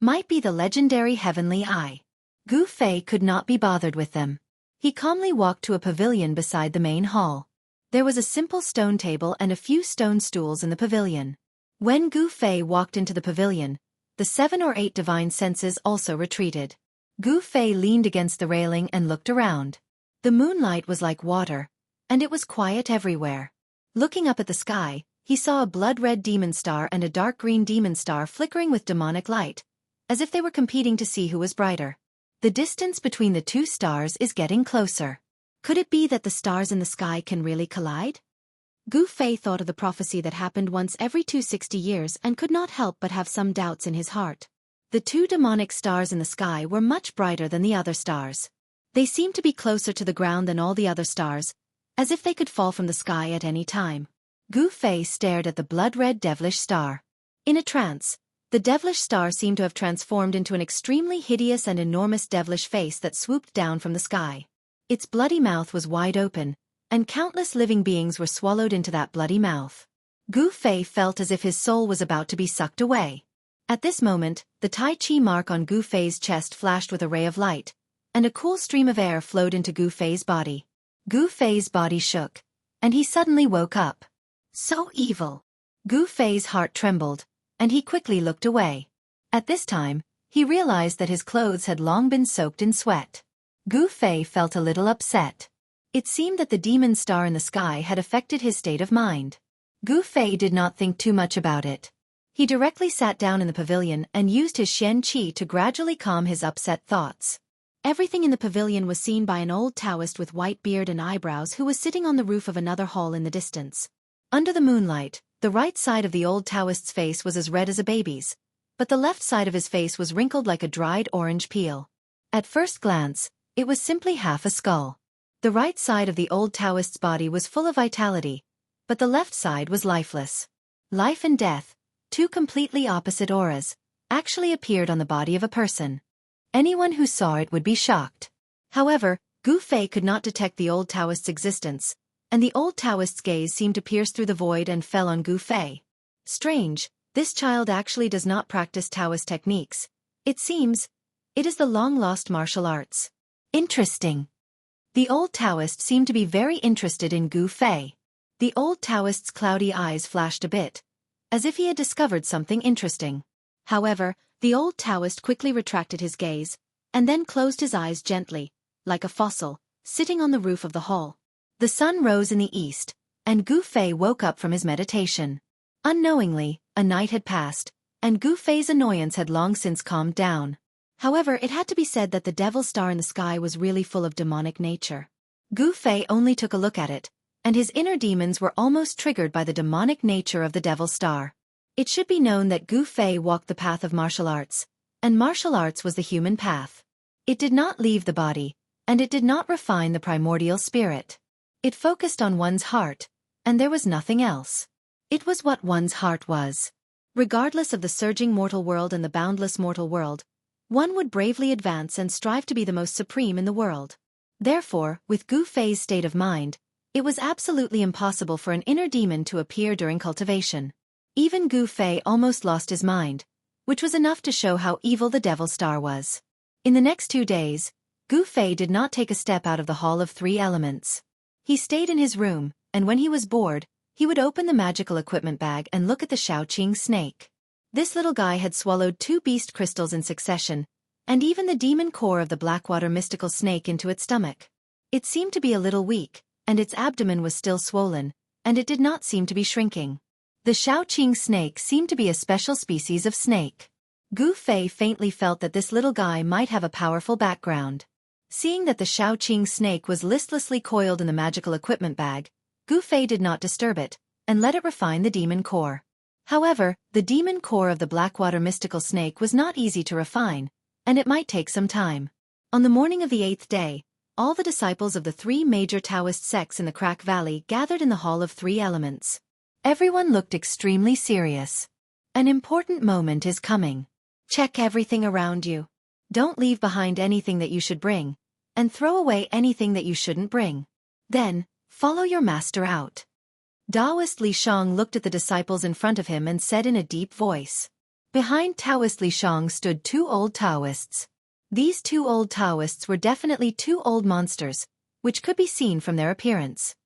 might be the legendary heavenly eye. Gu Fei could not be bothered with them. He calmly walked to a pavilion beside the main hall. There was a simple stone table and a few stone stools in the pavilion. When Gu Fei walked into the pavilion, the 7 or 8 divine senses also retreated. Gu Fei leaned against the railing and looked around. The moonlight was like water, and it was quiet everywhere. Looking up at the sky, he saw a blood-red demon star and a dark green demon star flickering with demonic light, as if they were competing to see who was brighter. The distance between the two stars is getting closer. Could it be that the stars in the sky can really collide? Gu Fei thought of the prophecy that happened once every 260 years and could not help but have some doubts in his heart. The 2 demonic stars in the sky were much brighter than the other stars. They seemed to be closer to the ground than all the other stars, as if they could fall from the sky at any time. Gu Fei stared at the blood-red devilish star. In a trance, the devilish star seemed to have transformed into an extremely hideous and enormous devilish face that swooped down from the sky. Its bloody mouth was wide open, and countless living beings were swallowed into that bloody mouth. Gu Fei felt as if his soul was about to be sucked away. At this moment, the Tai Chi mark on Gu Fei's chest flashed with a ray of light, and a cool stream of air flowed into Gu Fei's body. Gu Fei's body shook, and he suddenly woke up. So evil! Gu Fei's heart trembled, and he quickly looked away. At this time, he realized that his clothes had long been soaked in sweat. Gu Fei felt a little upset. It seemed that the demon star in the sky had affected his state of mind. Gu Fei did not think too much about it. He directly sat down in the pavilion and used his Xianxia to gradually calm his upset thoughts. Everything in the pavilion was seen by an old Taoist with white beard and eyebrows who was sitting on the roof of another hall in the distance. Under the moonlight, the right side of the old Taoist's face was as red as a baby's, but the left side of his face was wrinkled like a dried orange peel. At first glance, it was simply half a skull. The right side of the old Taoist's body was full of vitality, but the left side was lifeless. Life and death, 2 completely opposite auras, actually appeared on the body of a person. Anyone who saw it would be shocked. However, Gu Fei could not detect the old Taoist's existence, and the old Taoist's gaze seemed to pierce through the void and fell on Gu Fei. Strange, this child actually does not practice Taoist techniques. It seems, it is the long-lost martial arts. Interesting. The old Taoist seemed to be very interested in Gu Fei. The old Taoist's cloudy eyes flashed a bit, as if he had discovered something interesting. However, the old Taoist quickly retracted his gaze, and then closed his eyes gently, like a fossil, sitting on the roof of the hall. The sun rose in the east, and Gu Fei woke up from his meditation. Unknowingly, a night had passed, and Gu Fei's annoyance had long since calmed down. However, it had to be said that the devil star in the sky was really full of demonic nature. Gu Fei only took a look at it, and his inner demons were almost triggered by the demonic nature of the devil star. It should be known that Gu Fei walked the path of martial arts, and martial arts was the human path. It did not leave the body, and it did not refine the primordial spirit. It focused on one's heart, and there was nothing else. It was what one's heart was. Regardless of the surging mortal world and the boundless mortal world, one would bravely advance and strive to be the most supreme in the world. Therefore, with Gu Fei's state of mind, it was absolutely impossible for an inner demon to appear during cultivation. Even Gu Fei almost lost his mind, which was enough to show how evil the Devil Star was. In the next 2 days, Gu Fei did not take a step out of the Hall of Three Elements. He stayed in his room, and when he was bored, he would open the magical equipment bag and look at the Xiaoqing snake. This little guy had swallowed 2 beast crystals in succession, and even the demon core of the Blackwater mystical snake into its stomach. It seemed to be a little weak, and its abdomen was still swollen, and it did not seem to be shrinking. The Xiaoqing snake seemed to be a special species of snake. Gu Fei faintly felt that this little guy might have a powerful background. Seeing that the Xiaoqing snake was listlessly coiled in the magical equipment bag, Gu Fei did not disturb it, and let it refine the demon core. However, the demon core of the Blackwater mystical snake was not easy to refine, and it might take some time. On the morning of the 8th day, all the disciples of the 3 major Taoist sects in the Crack Valley gathered in the Hall of Three Elements. Everyone looked extremely serious. An important moment is coming. Check everything around you. Don't leave behind anything that you should bring, and throw away anything that you shouldn't bring. Then, follow your master out. Taoist Li Shang looked at the disciples in front of him and said in a deep voice. Behind Taoist Li Shang stood 2 old Taoists. These 2 old Taoists were definitely 2 old monsters, which could be seen from their appearance.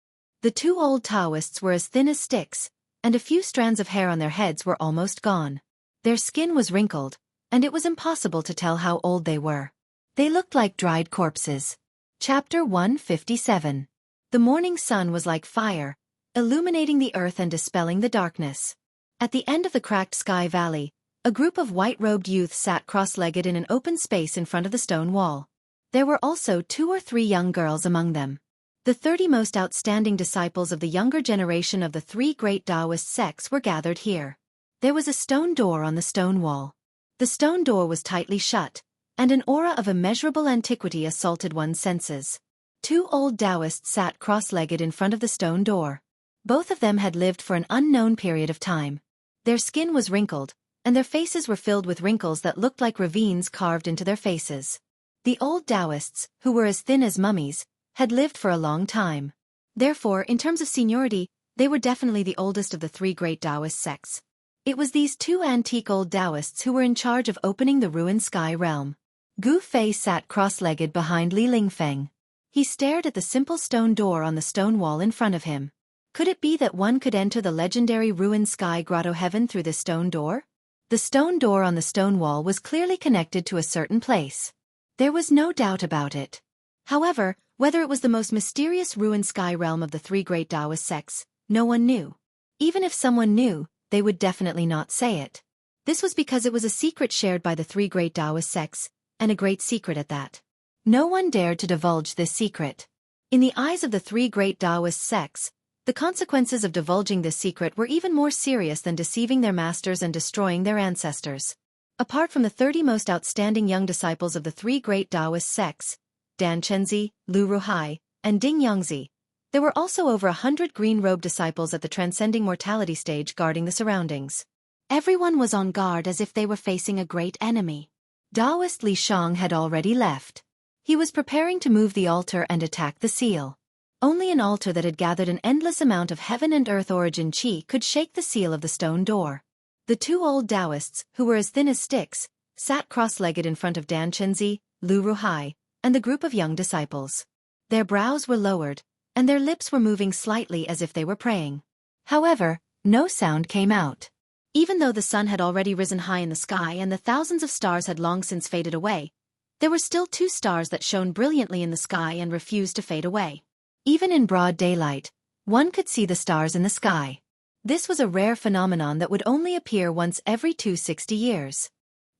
The 2 old Taoists were as thin as sticks, and a few strands of hair on their heads were almost gone. Their skin was wrinkled, and it was impossible to tell how old they were. They looked like dried corpses. Chapter 157. The morning sun was like fire, illuminating the earth and dispelling the darkness. At the end of the cracked sky valley, a group of white-robed youths sat cross-legged in an open space in front of the stone wall. There were also 2 or 3 young girls among them. The 30 most outstanding disciples of the younger generation of the 3 great Taoist sects were gathered here. There was a stone door on the stone wall. The stone door was tightly shut, and an aura of immeasurable antiquity assaulted one's senses. 2 old Taoists sat cross-legged in front of the stone door. Both of them had lived for an unknown period of time. Their skin was wrinkled, and their faces were filled with wrinkles that looked like ravines carved into their faces. The old Taoists, who were as thin as mummies, had lived for a long time. Therefore, in terms of seniority, they were definitely the oldest of the 3 great Taoist sects. It was these 2 antique old Taoists who were in charge of opening the ruined sky realm. Gu Fei sat cross-legged behind Li Lingfeng. He stared at the simple stone door on the stone wall in front of him. Could it be that one could enter the legendary ruined sky grotto heaven through this stone door? The stone door on the stone wall was clearly connected to a certain place. There was no doubt about it. However, whether it was the most mysterious ruined sky realm of the 3 great Taoist sects, no one knew. Even if someone knew, they would definitely not say it. This was because it was a secret shared by the 3 great Taoist sects, and a great secret at that. No one dared to divulge this secret. In the eyes of the 3 great Taoist sects, the consequences of divulging this secret were even more serious than deceiving their masters and destroying their ancestors. Apart from the 30 most outstanding young disciples of the 3 great Taoist sects, Dan Chenzi, Lu Ruhai, and Ding Yangzi, there were also over 100 green-robed disciples at the transcending mortality stage guarding the surroundings. Everyone was on guard as if they were facing a great enemy. Taoist Li Shang had already left. He was preparing to move the altar and attack the seal. Only an altar that had gathered an endless amount of heaven and earth origin qi could shake the seal of the stone door. The 2 old Taoists, who were as thin as sticks, sat cross-legged in front of Dan Chenzi, Lu Ruhai, and the group of young disciples. Their brows were lowered, and their lips were moving slightly as if they were praying. However, no sound came out. Even though the sun had already risen high in the sky and the thousands of stars had long since faded away, there were still 2 stars that shone brilliantly in the sky and refused to fade away. Even in broad daylight, one could see the stars in the sky. This was a rare phenomenon that would only appear once every 260 years.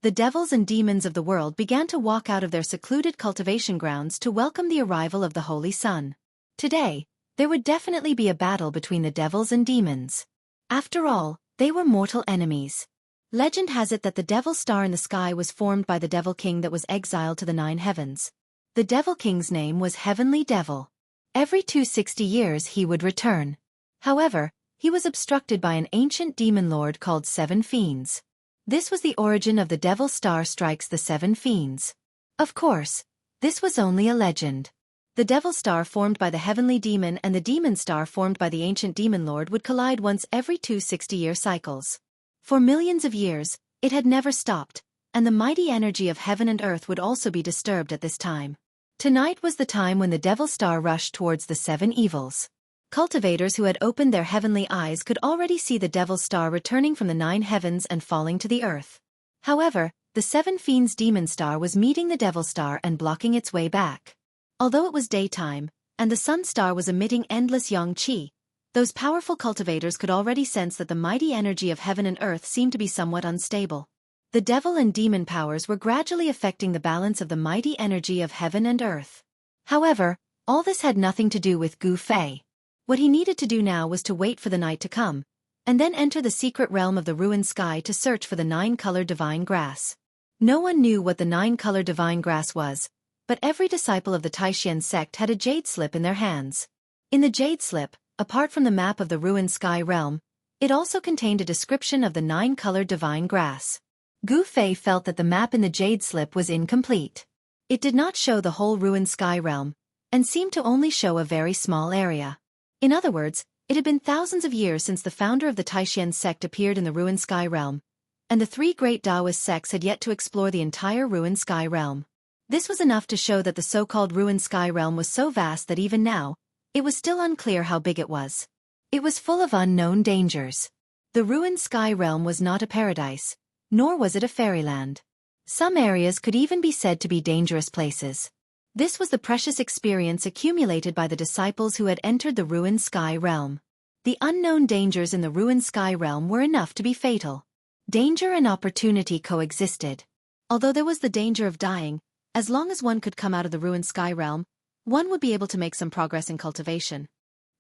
The devils and demons of the world began to walk out of their secluded cultivation grounds to welcome the arrival of the Holy Sun. Today, there would definitely be a battle between the devils and demons. After all, they were mortal enemies. Legend has it that the devil star in the sky was formed by the Devil King that was exiled to the 9 heavens. The Devil King's name was Heavenly Devil. Every 260 years he would return. However, he was obstructed by an ancient demon lord called Seven Fiends. This was the origin of the Devil Star strikes the Seven Fiends. Of course, this was only a legend. The Devil Star formed by the heavenly demon and the Demon Star formed by the ancient demon lord would collide once every 260-year cycles. For millions of years, it had never stopped, and the mighty energy of heaven and earth would also be disturbed at this time. Tonight was the time when the Devil Star rushed towards the seven evils. Cultivators who had opened their heavenly eyes could already see the Devil Star returning from the 9 heavens and falling to the earth. However, the Seven Fiends' Demon Star was meeting the Devil Star and blocking its way back. Although it was daytime, and the Sun Star was emitting endless yang qi, those powerful cultivators could already sense that the mighty energy of heaven and earth seemed to be somewhat unstable. The devil and demon powers were gradually affecting the balance of the mighty energy of heaven and earth. However, all this had nothing to do with Gu Fei. What he needed to do now was to wait for the night to come, and then enter the secret realm of the ruined sky to search for the 9-colored divine grass. No one knew what the 9-colored divine grass was, but every disciple of the Taishan sect had a jade slip in their hands. In the jade slip, apart from the map of the ruined sky realm, it also contained a description of the 9-colored divine grass. Gu Fei felt that the map in the jade slip was incomplete. It did not show the whole ruined sky realm, and seemed to only show a very small area. In other words, it had been thousands of years since the founder of the Taishan sect appeared in the ruined sky realm, and the 3 great Taoist sects had yet to explore the entire ruined sky realm. This was enough to show that the so-called ruined sky realm was so vast that even now, it was still unclear how big it was. It was full of unknown dangers. The ruined sky realm was not a paradise, nor was it a fairyland. Some areas could even be said to be dangerous places. This was the precious experience accumulated by the disciples who had entered the ruined sky realm. The unknown dangers in the ruined sky realm were enough to be fatal. Danger and opportunity coexisted. Although there was the danger of dying, as long as one could come out of the ruined sky realm, one would be able to make some progress in cultivation.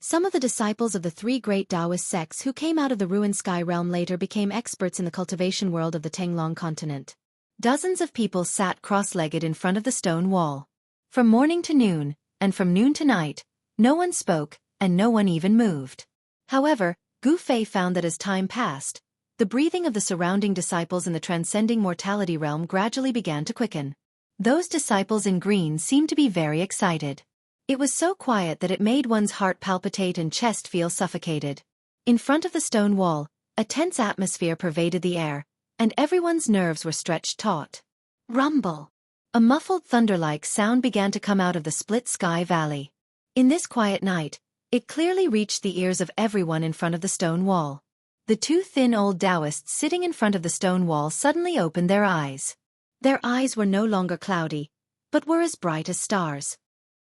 Some of the disciples of the 3 great Taoist sects who came out of the ruined sky realm later became experts in the cultivation world of the Tenglong continent. Dozens of people sat cross-legged in front of the stone wall. From morning to noon, and from noon to night, no one spoke, and no one even moved. However, Gu Fei found that as time passed, the breathing of the surrounding disciples in the transcending mortality realm gradually began to quicken. Those disciples in green seemed to be very excited. It was so quiet that it made one's heart palpitate and chest feel suffocated. In front of the stone wall, a tense atmosphere pervaded the air, and everyone's nerves were stretched taut. Rumble! A muffled thunder-like sound began to come out of the split sky valley. In this quiet night, it clearly reached the ears of everyone in front of the stone wall. The 2 thin old Taoists sitting in front of the stone wall suddenly opened their eyes. Their eyes were no longer cloudy, but were as bright as stars.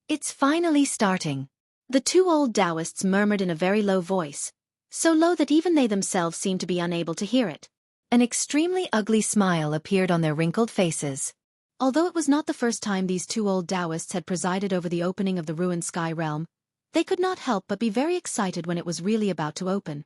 It's finally starting. The 2 old Taoists murmured in a very low voice, so low that even they themselves seemed to be unable to hear it. An extremely ugly smile appeared on their wrinkled faces. Although it was not the first time these 2 old Taoists had presided over the opening of the ruined sky realm, they could not help but be very excited when it was really about to open.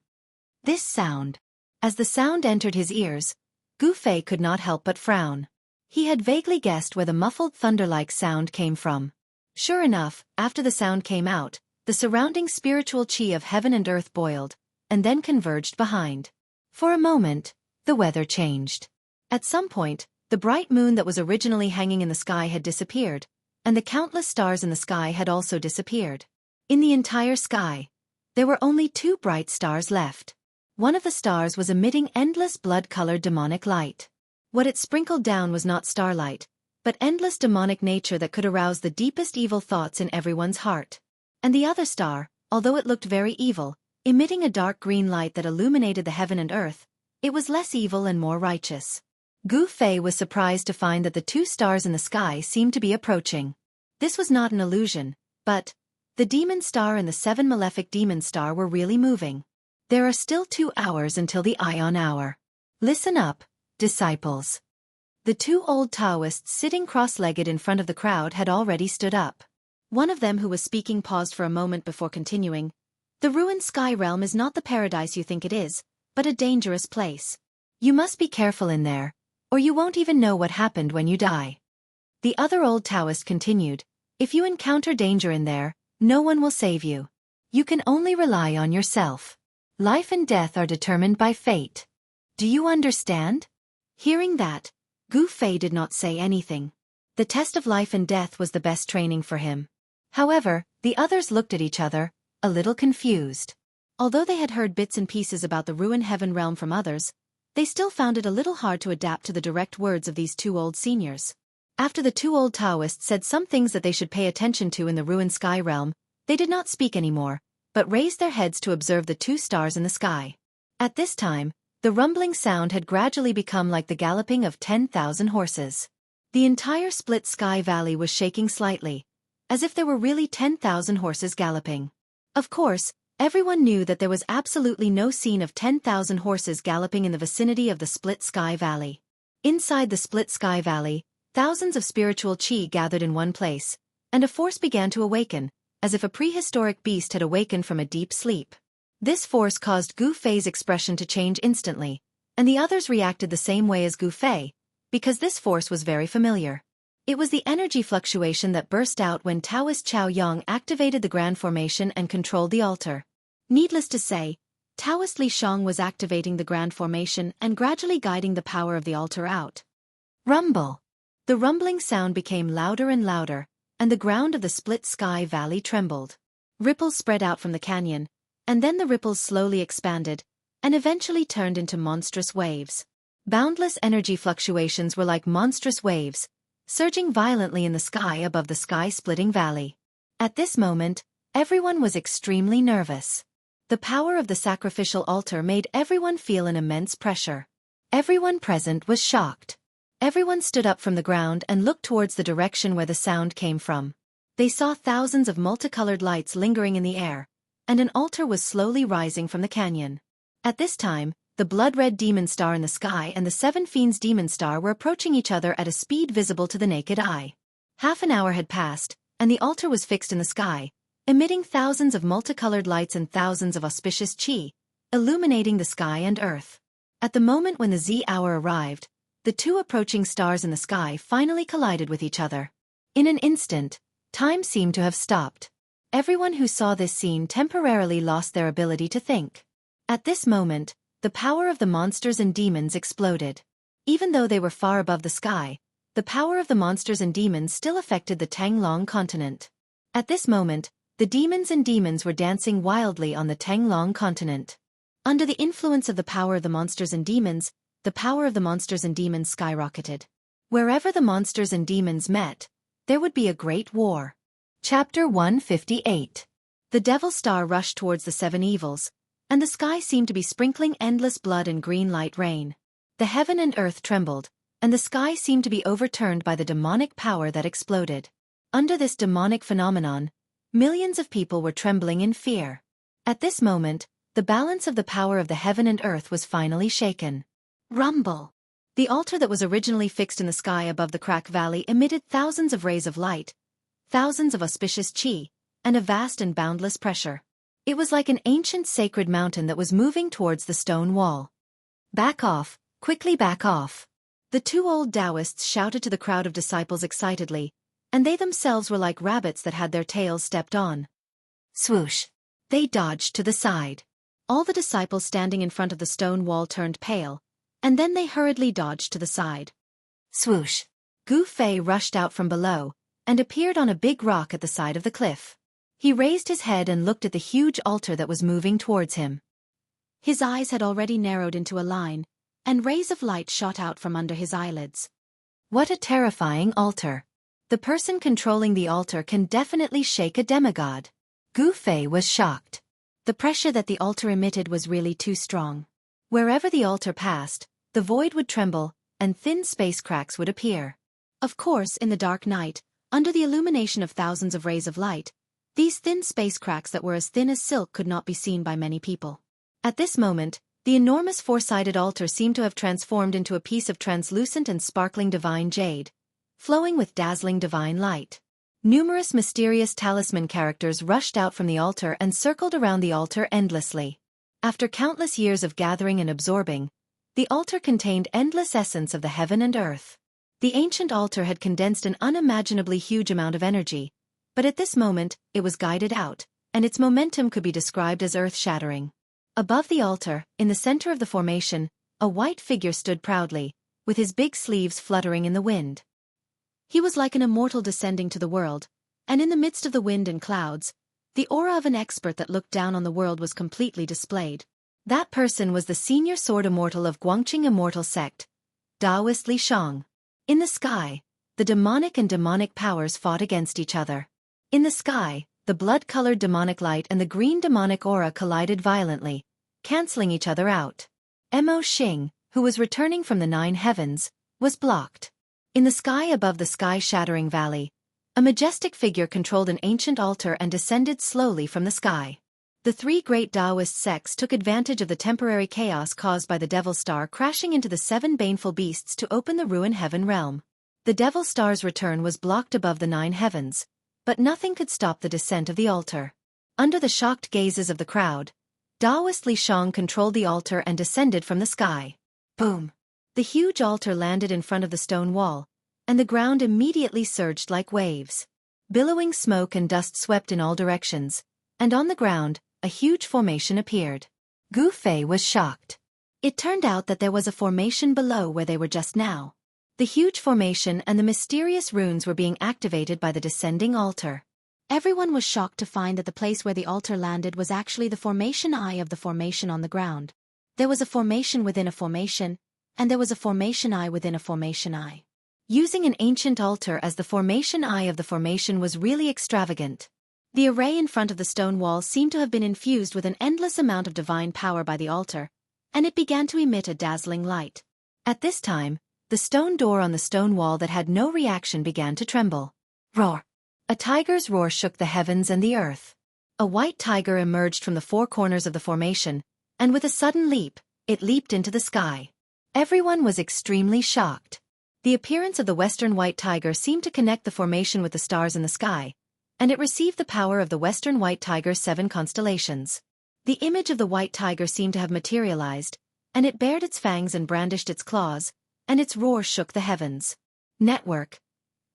This sound. As the sound entered his ears, Gu Fei could not help but frown. He had vaguely guessed where the muffled thunder-like sound came from. Sure enough, after the sound came out, the surrounding spiritual qi of heaven and earth boiled, and then converged behind. For a moment, the weather changed. At some point, the bright moon that was originally hanging in the sky had disappeared, and the countless stars in the sky had also disappeared. In the entire sky, there were only 2 bright stars left. One of the stars was emitting endless blood-colored demonic light. What it sprinkled down was not starlight, but endless demonic nature that could arouse the deepest evil thoughts in everyone's heart. And the other star, although it looked very evil, emitting a dark green light that illuminated the heaven and earth, it was less evil and more righteous. Gu Fei was surprised to find that the 2 stars in the sky seemed to be approaching. This was not an illusion, but the demon star and the 7 malefic demon star were really moving. There are still 2 hours until the Ion hour. Listen up, disciples. The 2 old Taoists sitting cross-legged in front of the crowd had already stood up. One of them who was speaking paused for a moment before continuing. The ruined sky realm is not the paradise you think it is, but a dangerous place. You must be careful in there, or you won't even know what happened when you die. The other old Taoist continued, if you encounter danger in there, No one will save you. You can only rely on yourself. Life and death are determined by fate. Do you understand? Hearing that, Gu Fei did not say anything. The test of life and death was the best training for him. However, the others looked at each other, a little confused. Although they had heard bits and pieces about the ruined heaven realm from others, they still found it a little hard to adapt to the direct words of these two old seniors. After the two old Taoists said some things that they should pay attention to in the ruined sky realm, they did not speak anymore, but raised their heads to observe the two stars in the sky. At this time, the rumbling sound had gradually become like the galloping of 10,000 horses. The entire split sky valley was shaking slightly, as if there were really 10,000 horses galloping. Of course, everyone knew that there was absolutely no scene of 10,000 horses galloping in the vicinity of the split sky valley. Inside the split sky valley, thousands of spiritual qi gathered in one place, and a force began to awaken, as if a prehistoric beast had awakened from a deep sleep. This force caused Gu Fei's expression to change instantly, and the others reacted the same way as Gu Fei, because this force was very familiar. It was the energy fluctuation that burst out when Taoist Chao Yang activated the Grand Formation and controlled the altar. Needless to say, Taoist Li Shang was activating the Grand Formation and gradually guiding the power of the altar out. Rumble. The rumbling sound became louder and louder, and the ground of the split sky valley trembled. Ripples spread out from the canyon, and then the ripples slowly expanded, and eventually turned into monstrous waves. Boundless energy fluctuations were like monstrous waves, surging violently in the sky above the sky-splitting valley. At this moment, everyone was extremely nervous. The power of the sacrificial altar made everyone feel an immense pressure. Everyone present was shocked. Everyone stood up from the ground and looked towards the direction where the sound came from. They saw thousands of multicolored lights lingering in the air, and an altar was slowly rising from the canyon. At this time, the blood-red demon star in the sky and the seven fiends demon star were approaching each other at a speed visible to the naked eye. Half an hour had passed, and the altar was fixed in the sky, emitting thousands of multicolored lights and thousands of auspicious qi, illuminating the sky and earth. At the moment when the Z hour arrived, the two approaching stars in the sky finally collided with each other. In an instant, time seemed to have stopped. Everyone who saw this scene temporarily lost their ability to think. At this moment, the power of the monsters and demons exploded. Even though they were far above the sky, the power of the monsters and demons still affected the Tanglong continent. At this moment, the demons were dancing wildly on the Tanglong continent. Under the influence of the power of the monsters and demons, the power of the monsters and demons skyrocketed. Wherever the monsters and demons met, there would be a great war. Chapter 158. The Devil Star rushed towards the seven evils, and the sky seemed to be sprinkling endless blood and green light rain. The heaven and earth trembled, and the sky seemed to be overturned by the demonic power that exploded. Under this demonic phenomenon, millions of people were trembling in fear. At this moment, the balance of the power of the heaven and earth was finally shaken. Rumble. The altar that was originally fixed in the sky above the Crack Valley emitted thousands of rays of light, thousands of auspicious qi, and a vast and boundless pressure. It was like an ancient sacred mountain that was moving towards the stone wall. Back off, quickly back off. The two old Taoists shouted to the crowd of disciples excitedly, and they themselves were like rabbits that had their tails stepped on. Swoosh. They dodged to the side. All the disciples standing in front of the stone wall turned pale, and then they hurriedly dodged to the side. Swoosh. Gu Fei rushed out from below, and appeared on a big rock at the side of the cliff. He raised his head and looked at the huge altar that was moving towards him. His eyes had already narrowed into a line, and rays of light shot out from under his eyelids. What a terrifying altar. The person controlling the altar can definitely shake a demigod. Gu Fei was shocked. The pressure that the altar emitted was really too strong. Wherever the altar passed, the void would tremble, and thin space cracks would appear. Of course, in the dark night, under the illumination of thousands of rays of light, these thin space cracks that were as thin as silk could not be seen by many people. At this moment, the enormous four-sided altar seemed to have transformed into a piece of translucent and sparkling divine jade, flowing with dazzling divine light. Numerous mysterious talisman characters rushed out from the altar and circled around the altar endlessly. After countless years of gathering and absorbing, the altar contained endless essence of the heaven and earth. The ancient altar had condensed an unimaginably huge amount of energy, But at this moment, it was guided out, and its momentum could be described as earth-shattering. Above the altar, in the center of the formation, a white figure stood proudly, with his big sleeves fluttering in the wind. He was like an immortal descending to the world, and in the midst of the wind and clouds, the aura of an expert that looked down on the world was completely displayed. That person was the senior sword immortal of Guangqing Immortal sect, Taoist Li Shang. In the sky, the demonic and demonic powers fought against each other. In the sky, the blood-colored demonic light and the green demonic aura collided violently, canceling each other out. Mo Xing, who was returning from the 9 heavens, was blocked. In the sky above the sky-shattering valley, a majestic figure controlled an ancient altar and descended slowly from the sky. The 3 great Taoist sects took advantage of the temporary chaos caused by the Devil Star crashing into the 7 baneful beasts to open the ruin heaven realm. The Devil Star's return was blocked above the 9 heavens, but nothing could stop the descent of the altar. Under the shocked gazes of the crowd, Taoist Li Shang controlled the altar and descended from the sky. Boom! The huge altar landed in front of the stone wall, and the ground immediately surged like waves. Billowing smoke and dust swept in all directions, and on the ground, a huge formation appeared. Gu Fei was shocked. It turned out that there was a formation below where they were just now. The huge formation and the mysterious runes were being activated by the descending altar. Everyone was shocked to find that the place where the altar landed was actually the formation eye of the formation on the ground. There was a formation within a formation, and there was a formation eye within a formation eye. Using an ancient altar as the formation eye of the formation was really extravagant. The array in front of the stone wall seemed to have been infused with an endless amount of divine power by the altar, and it began to emit a dazzling light. At this time, the stone door on the stone wall that had no reaction began to tremble. Roar! A tiger's roar shook the heavens and the earth. A white tiger emerged from the 4 corners of the formation, and with a sudden leap, it leaped into the sky. Everyone was extremely shocked. The appearance of the western white tiger seemed to connect the formation with the stars in the sky, and it received the power of the western white tiger's 7 constellations. The image of the white tiger seemed to have materialized, and it bared its fangs and brandished its claws, and its roar shook the heavens. Network.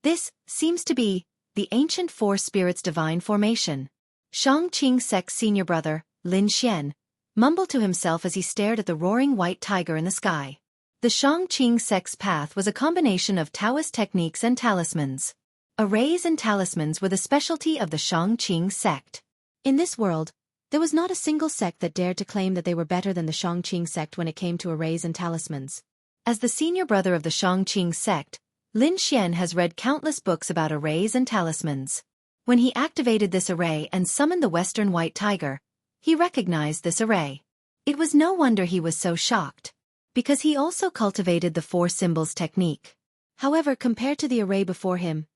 This seems to be the ancient 4 spirits' divine formation. Shangqing Sec's senior brother, Lin Xian, mumbled to himself as he stared at the roaring white tiger in the sky. The Shangqing Sec's path was a combination of Taoist techniques and talismans. Arrays and talismans were the specialty of the Shangqing sect. In this world, there was not a single sect that dared to claim that they were better than the Shangqing sect when it came to arrays and talismans. As the senior brother of the Shangqing sect, Lin Xian has read countless books about arrays and talismans. When he activated this array and summoned the western white tiger, he recognized this array. It was no wonder he was so shocked, because he also cultivated the 4 symbols technique. However, compared to the array before him,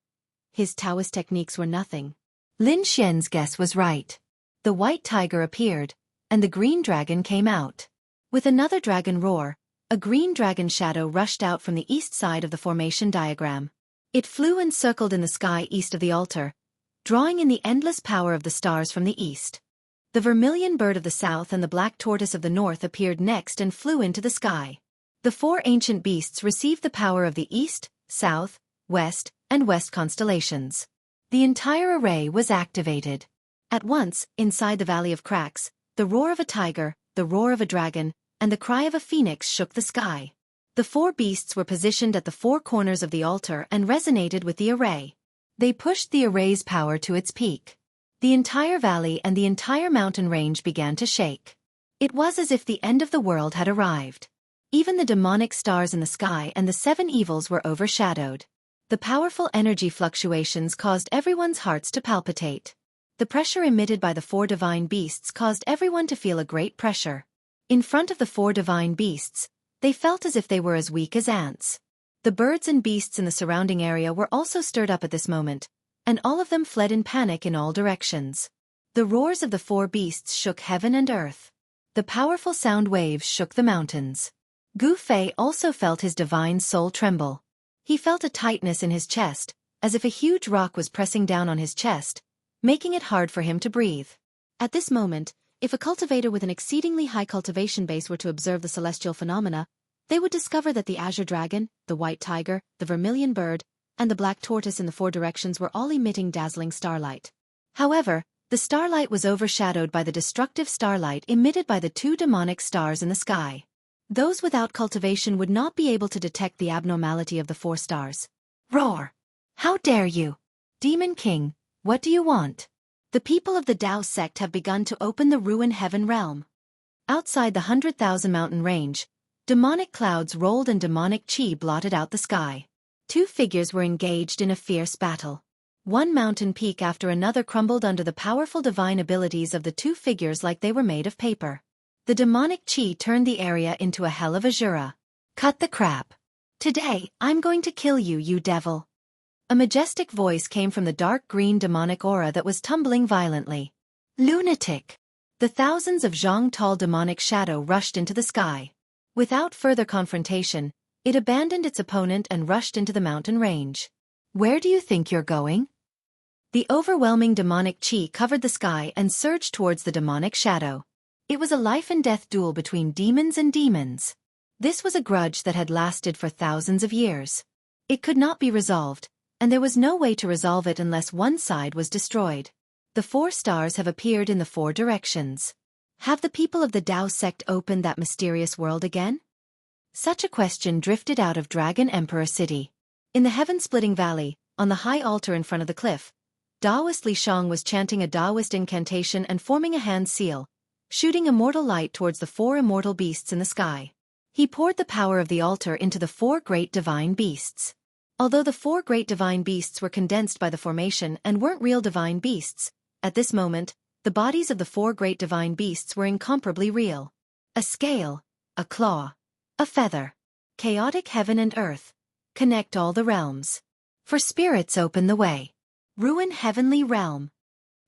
his Taoist techniques were nothing. Lin Xian's guess was right. The white tiger appeared, and the green dragon came out. With another dragon roar, a green dragon shadow rushed out from the east side of the formation diagram. It flew and circled in the sky east of the altar, drawing in the endless power of the stars from the east. The vermilion bird of the south and the black tortoise of the north appeared next and flew into the sky. The 4 ancient beasts received the power of the east, south, west, and west constellations. The entire array was activated. At once, inside the Valley of Cracks, the roar of a tiger, the roar of a dragon, and the cry of a phoenix shook the sky. The 4 beasts were positioned at the 4 corners of the altar and resonated with the array. They pushed the array's power to its peak. The entire valley and the entire mountain range began to shake. It was as if the end of the world had arrived. Even the demonic stars in the sky and the 7 evils were overshadowed. The powerful energy fluctuations caused everyone's hearts to palpitate. The pressure emitted by the 4 divine beasts caused everyone to feel a great pressure. In front of the 4 divine beasts, they felt as if they were as weak as ants. The birds and beasts in the surrounding area were also stirred up at this moment, and all of them fled in panic in all directions. The roars of the 4 beasts shook heaven and earth. The powerful sound waves shook the mountains. Gu Fei also felt his divine soul tremble. He felt a tightness in his chest, as if a huge rock was pressing down on his chest, making it hard for him to breathe. At this moment, if a cultivator with an exceedingly high cultivation base were to observe the celestial phenomena, they would discover that the azure dragon, the white tiger, the vermilion bird, and the black tortoise in the four directions were all emitting dazzling starlight. However, the starlight was overshadowed by the destructive starlight emitted by the two demonic stars in the sky. Those without cultivation would not be able to detect the abnormality of the four stars. Roar! How dare you? Demon King, what do you want? The people of the Tao sect have begun to open the ruin heaven realm. Outside the 100,000 mountain range, demonic clouds rolled and demonic chi blotted out the sky. Two figures were engaged in a fierce battle. One mountain peak after another crumbled under the powerful divine abilities of the two figures like they were made of paper. The demonic chi turned the area into a hell of azura. Cut the crap. Today, I'm going to kill you, you devil. A majestic voice came from the dark green demonic aura that was tumbling violently. Lunatic! The thousands of zhang tall demonic shadow rushed into the sky. Without further confrontation, it abandoned its opponent and rushed into the mountain range. Where do you think you're going? The overwhelming demonic chi covered the sky and surged towards the demonic shadow. It was a life-and-death duel between demons and demons. This was a grudge that had lasted for thousands of years. It could not be resolved, and there was no way to resolve it unless one side was destroyed. The four stars have appeared in the four directions. Have the people of the Tao sect opened that mysterious world again? Such a question drifted out of Dragon Emperor City. In the heaven-splitting valley, on the high altar in front of the cliff, Taoist Li Shang was chanting a Taoist incantation and forming a hand seal, shooting immortal light towards the four immortal beasts in the sky. He poured the power of the altar into the four great divine beasts. Although the four great divine beasts were condensed by the formation and weren't real divine beasts, at this moment, the bodies of the four great divine beasts were incomparably real. A scale, a claw, a feather. Chaotic heaven and earth. Connect all the realms. For spirits open the way. Ruin heavenly realm.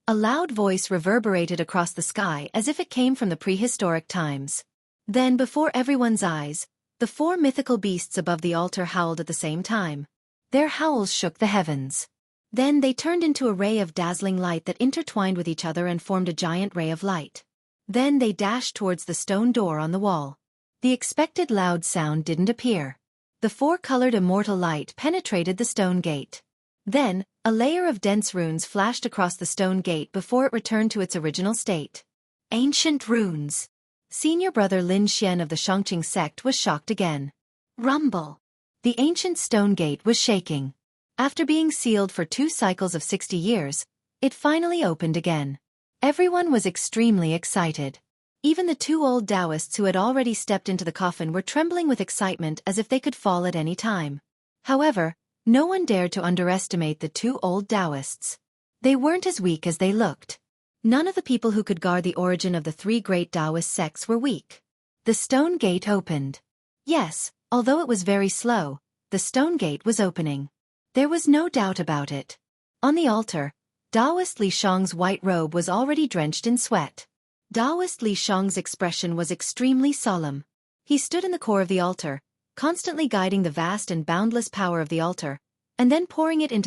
A loud voice reverberated across the sky as if it came from the prehistoric times. Then before everyone's eyes, the four mythical beasts above the altar howled at the same time. Their howls shook the heavens. Then they turned into a ray of dazzling light that intertwined with each other and formed a giant ray of light. Then they dashed towards the stone door on the wall. The expected loud sound didn't appear. The four-colored immortal light penetrated the stone gate. Then, a layer of dense runes flashed across the stone gate before it returned to its original state. Ancient runes. Senior brother Lin Xian of the Xianxia sect was shocked again. Rumble. The ancient stone gate was shaking. After being sealed for 2 cycles of 60 years, it finally opened again. Everyone was extremely excited. Even the 2 old Taoists who had already stepped into the coffin were trembling with excitement as if they could fall at any time. However, no one dared to underestimate the 2 old Taoists. They weren't as weak as they looked. None of the people who could guard the origin of the 3 great Taoist sects were weak. The stone gate opened. Yes, although it was very slow, the stone gate was opening. There was no doubt about it. On the altar, Taoist Li Shang's white robe was already drenched in sweat. Taoist Li Shang's expression was extremely solemn. He stood in the core of the altar, constantly guiding the vast and boundless power of the altar, and then pouring it into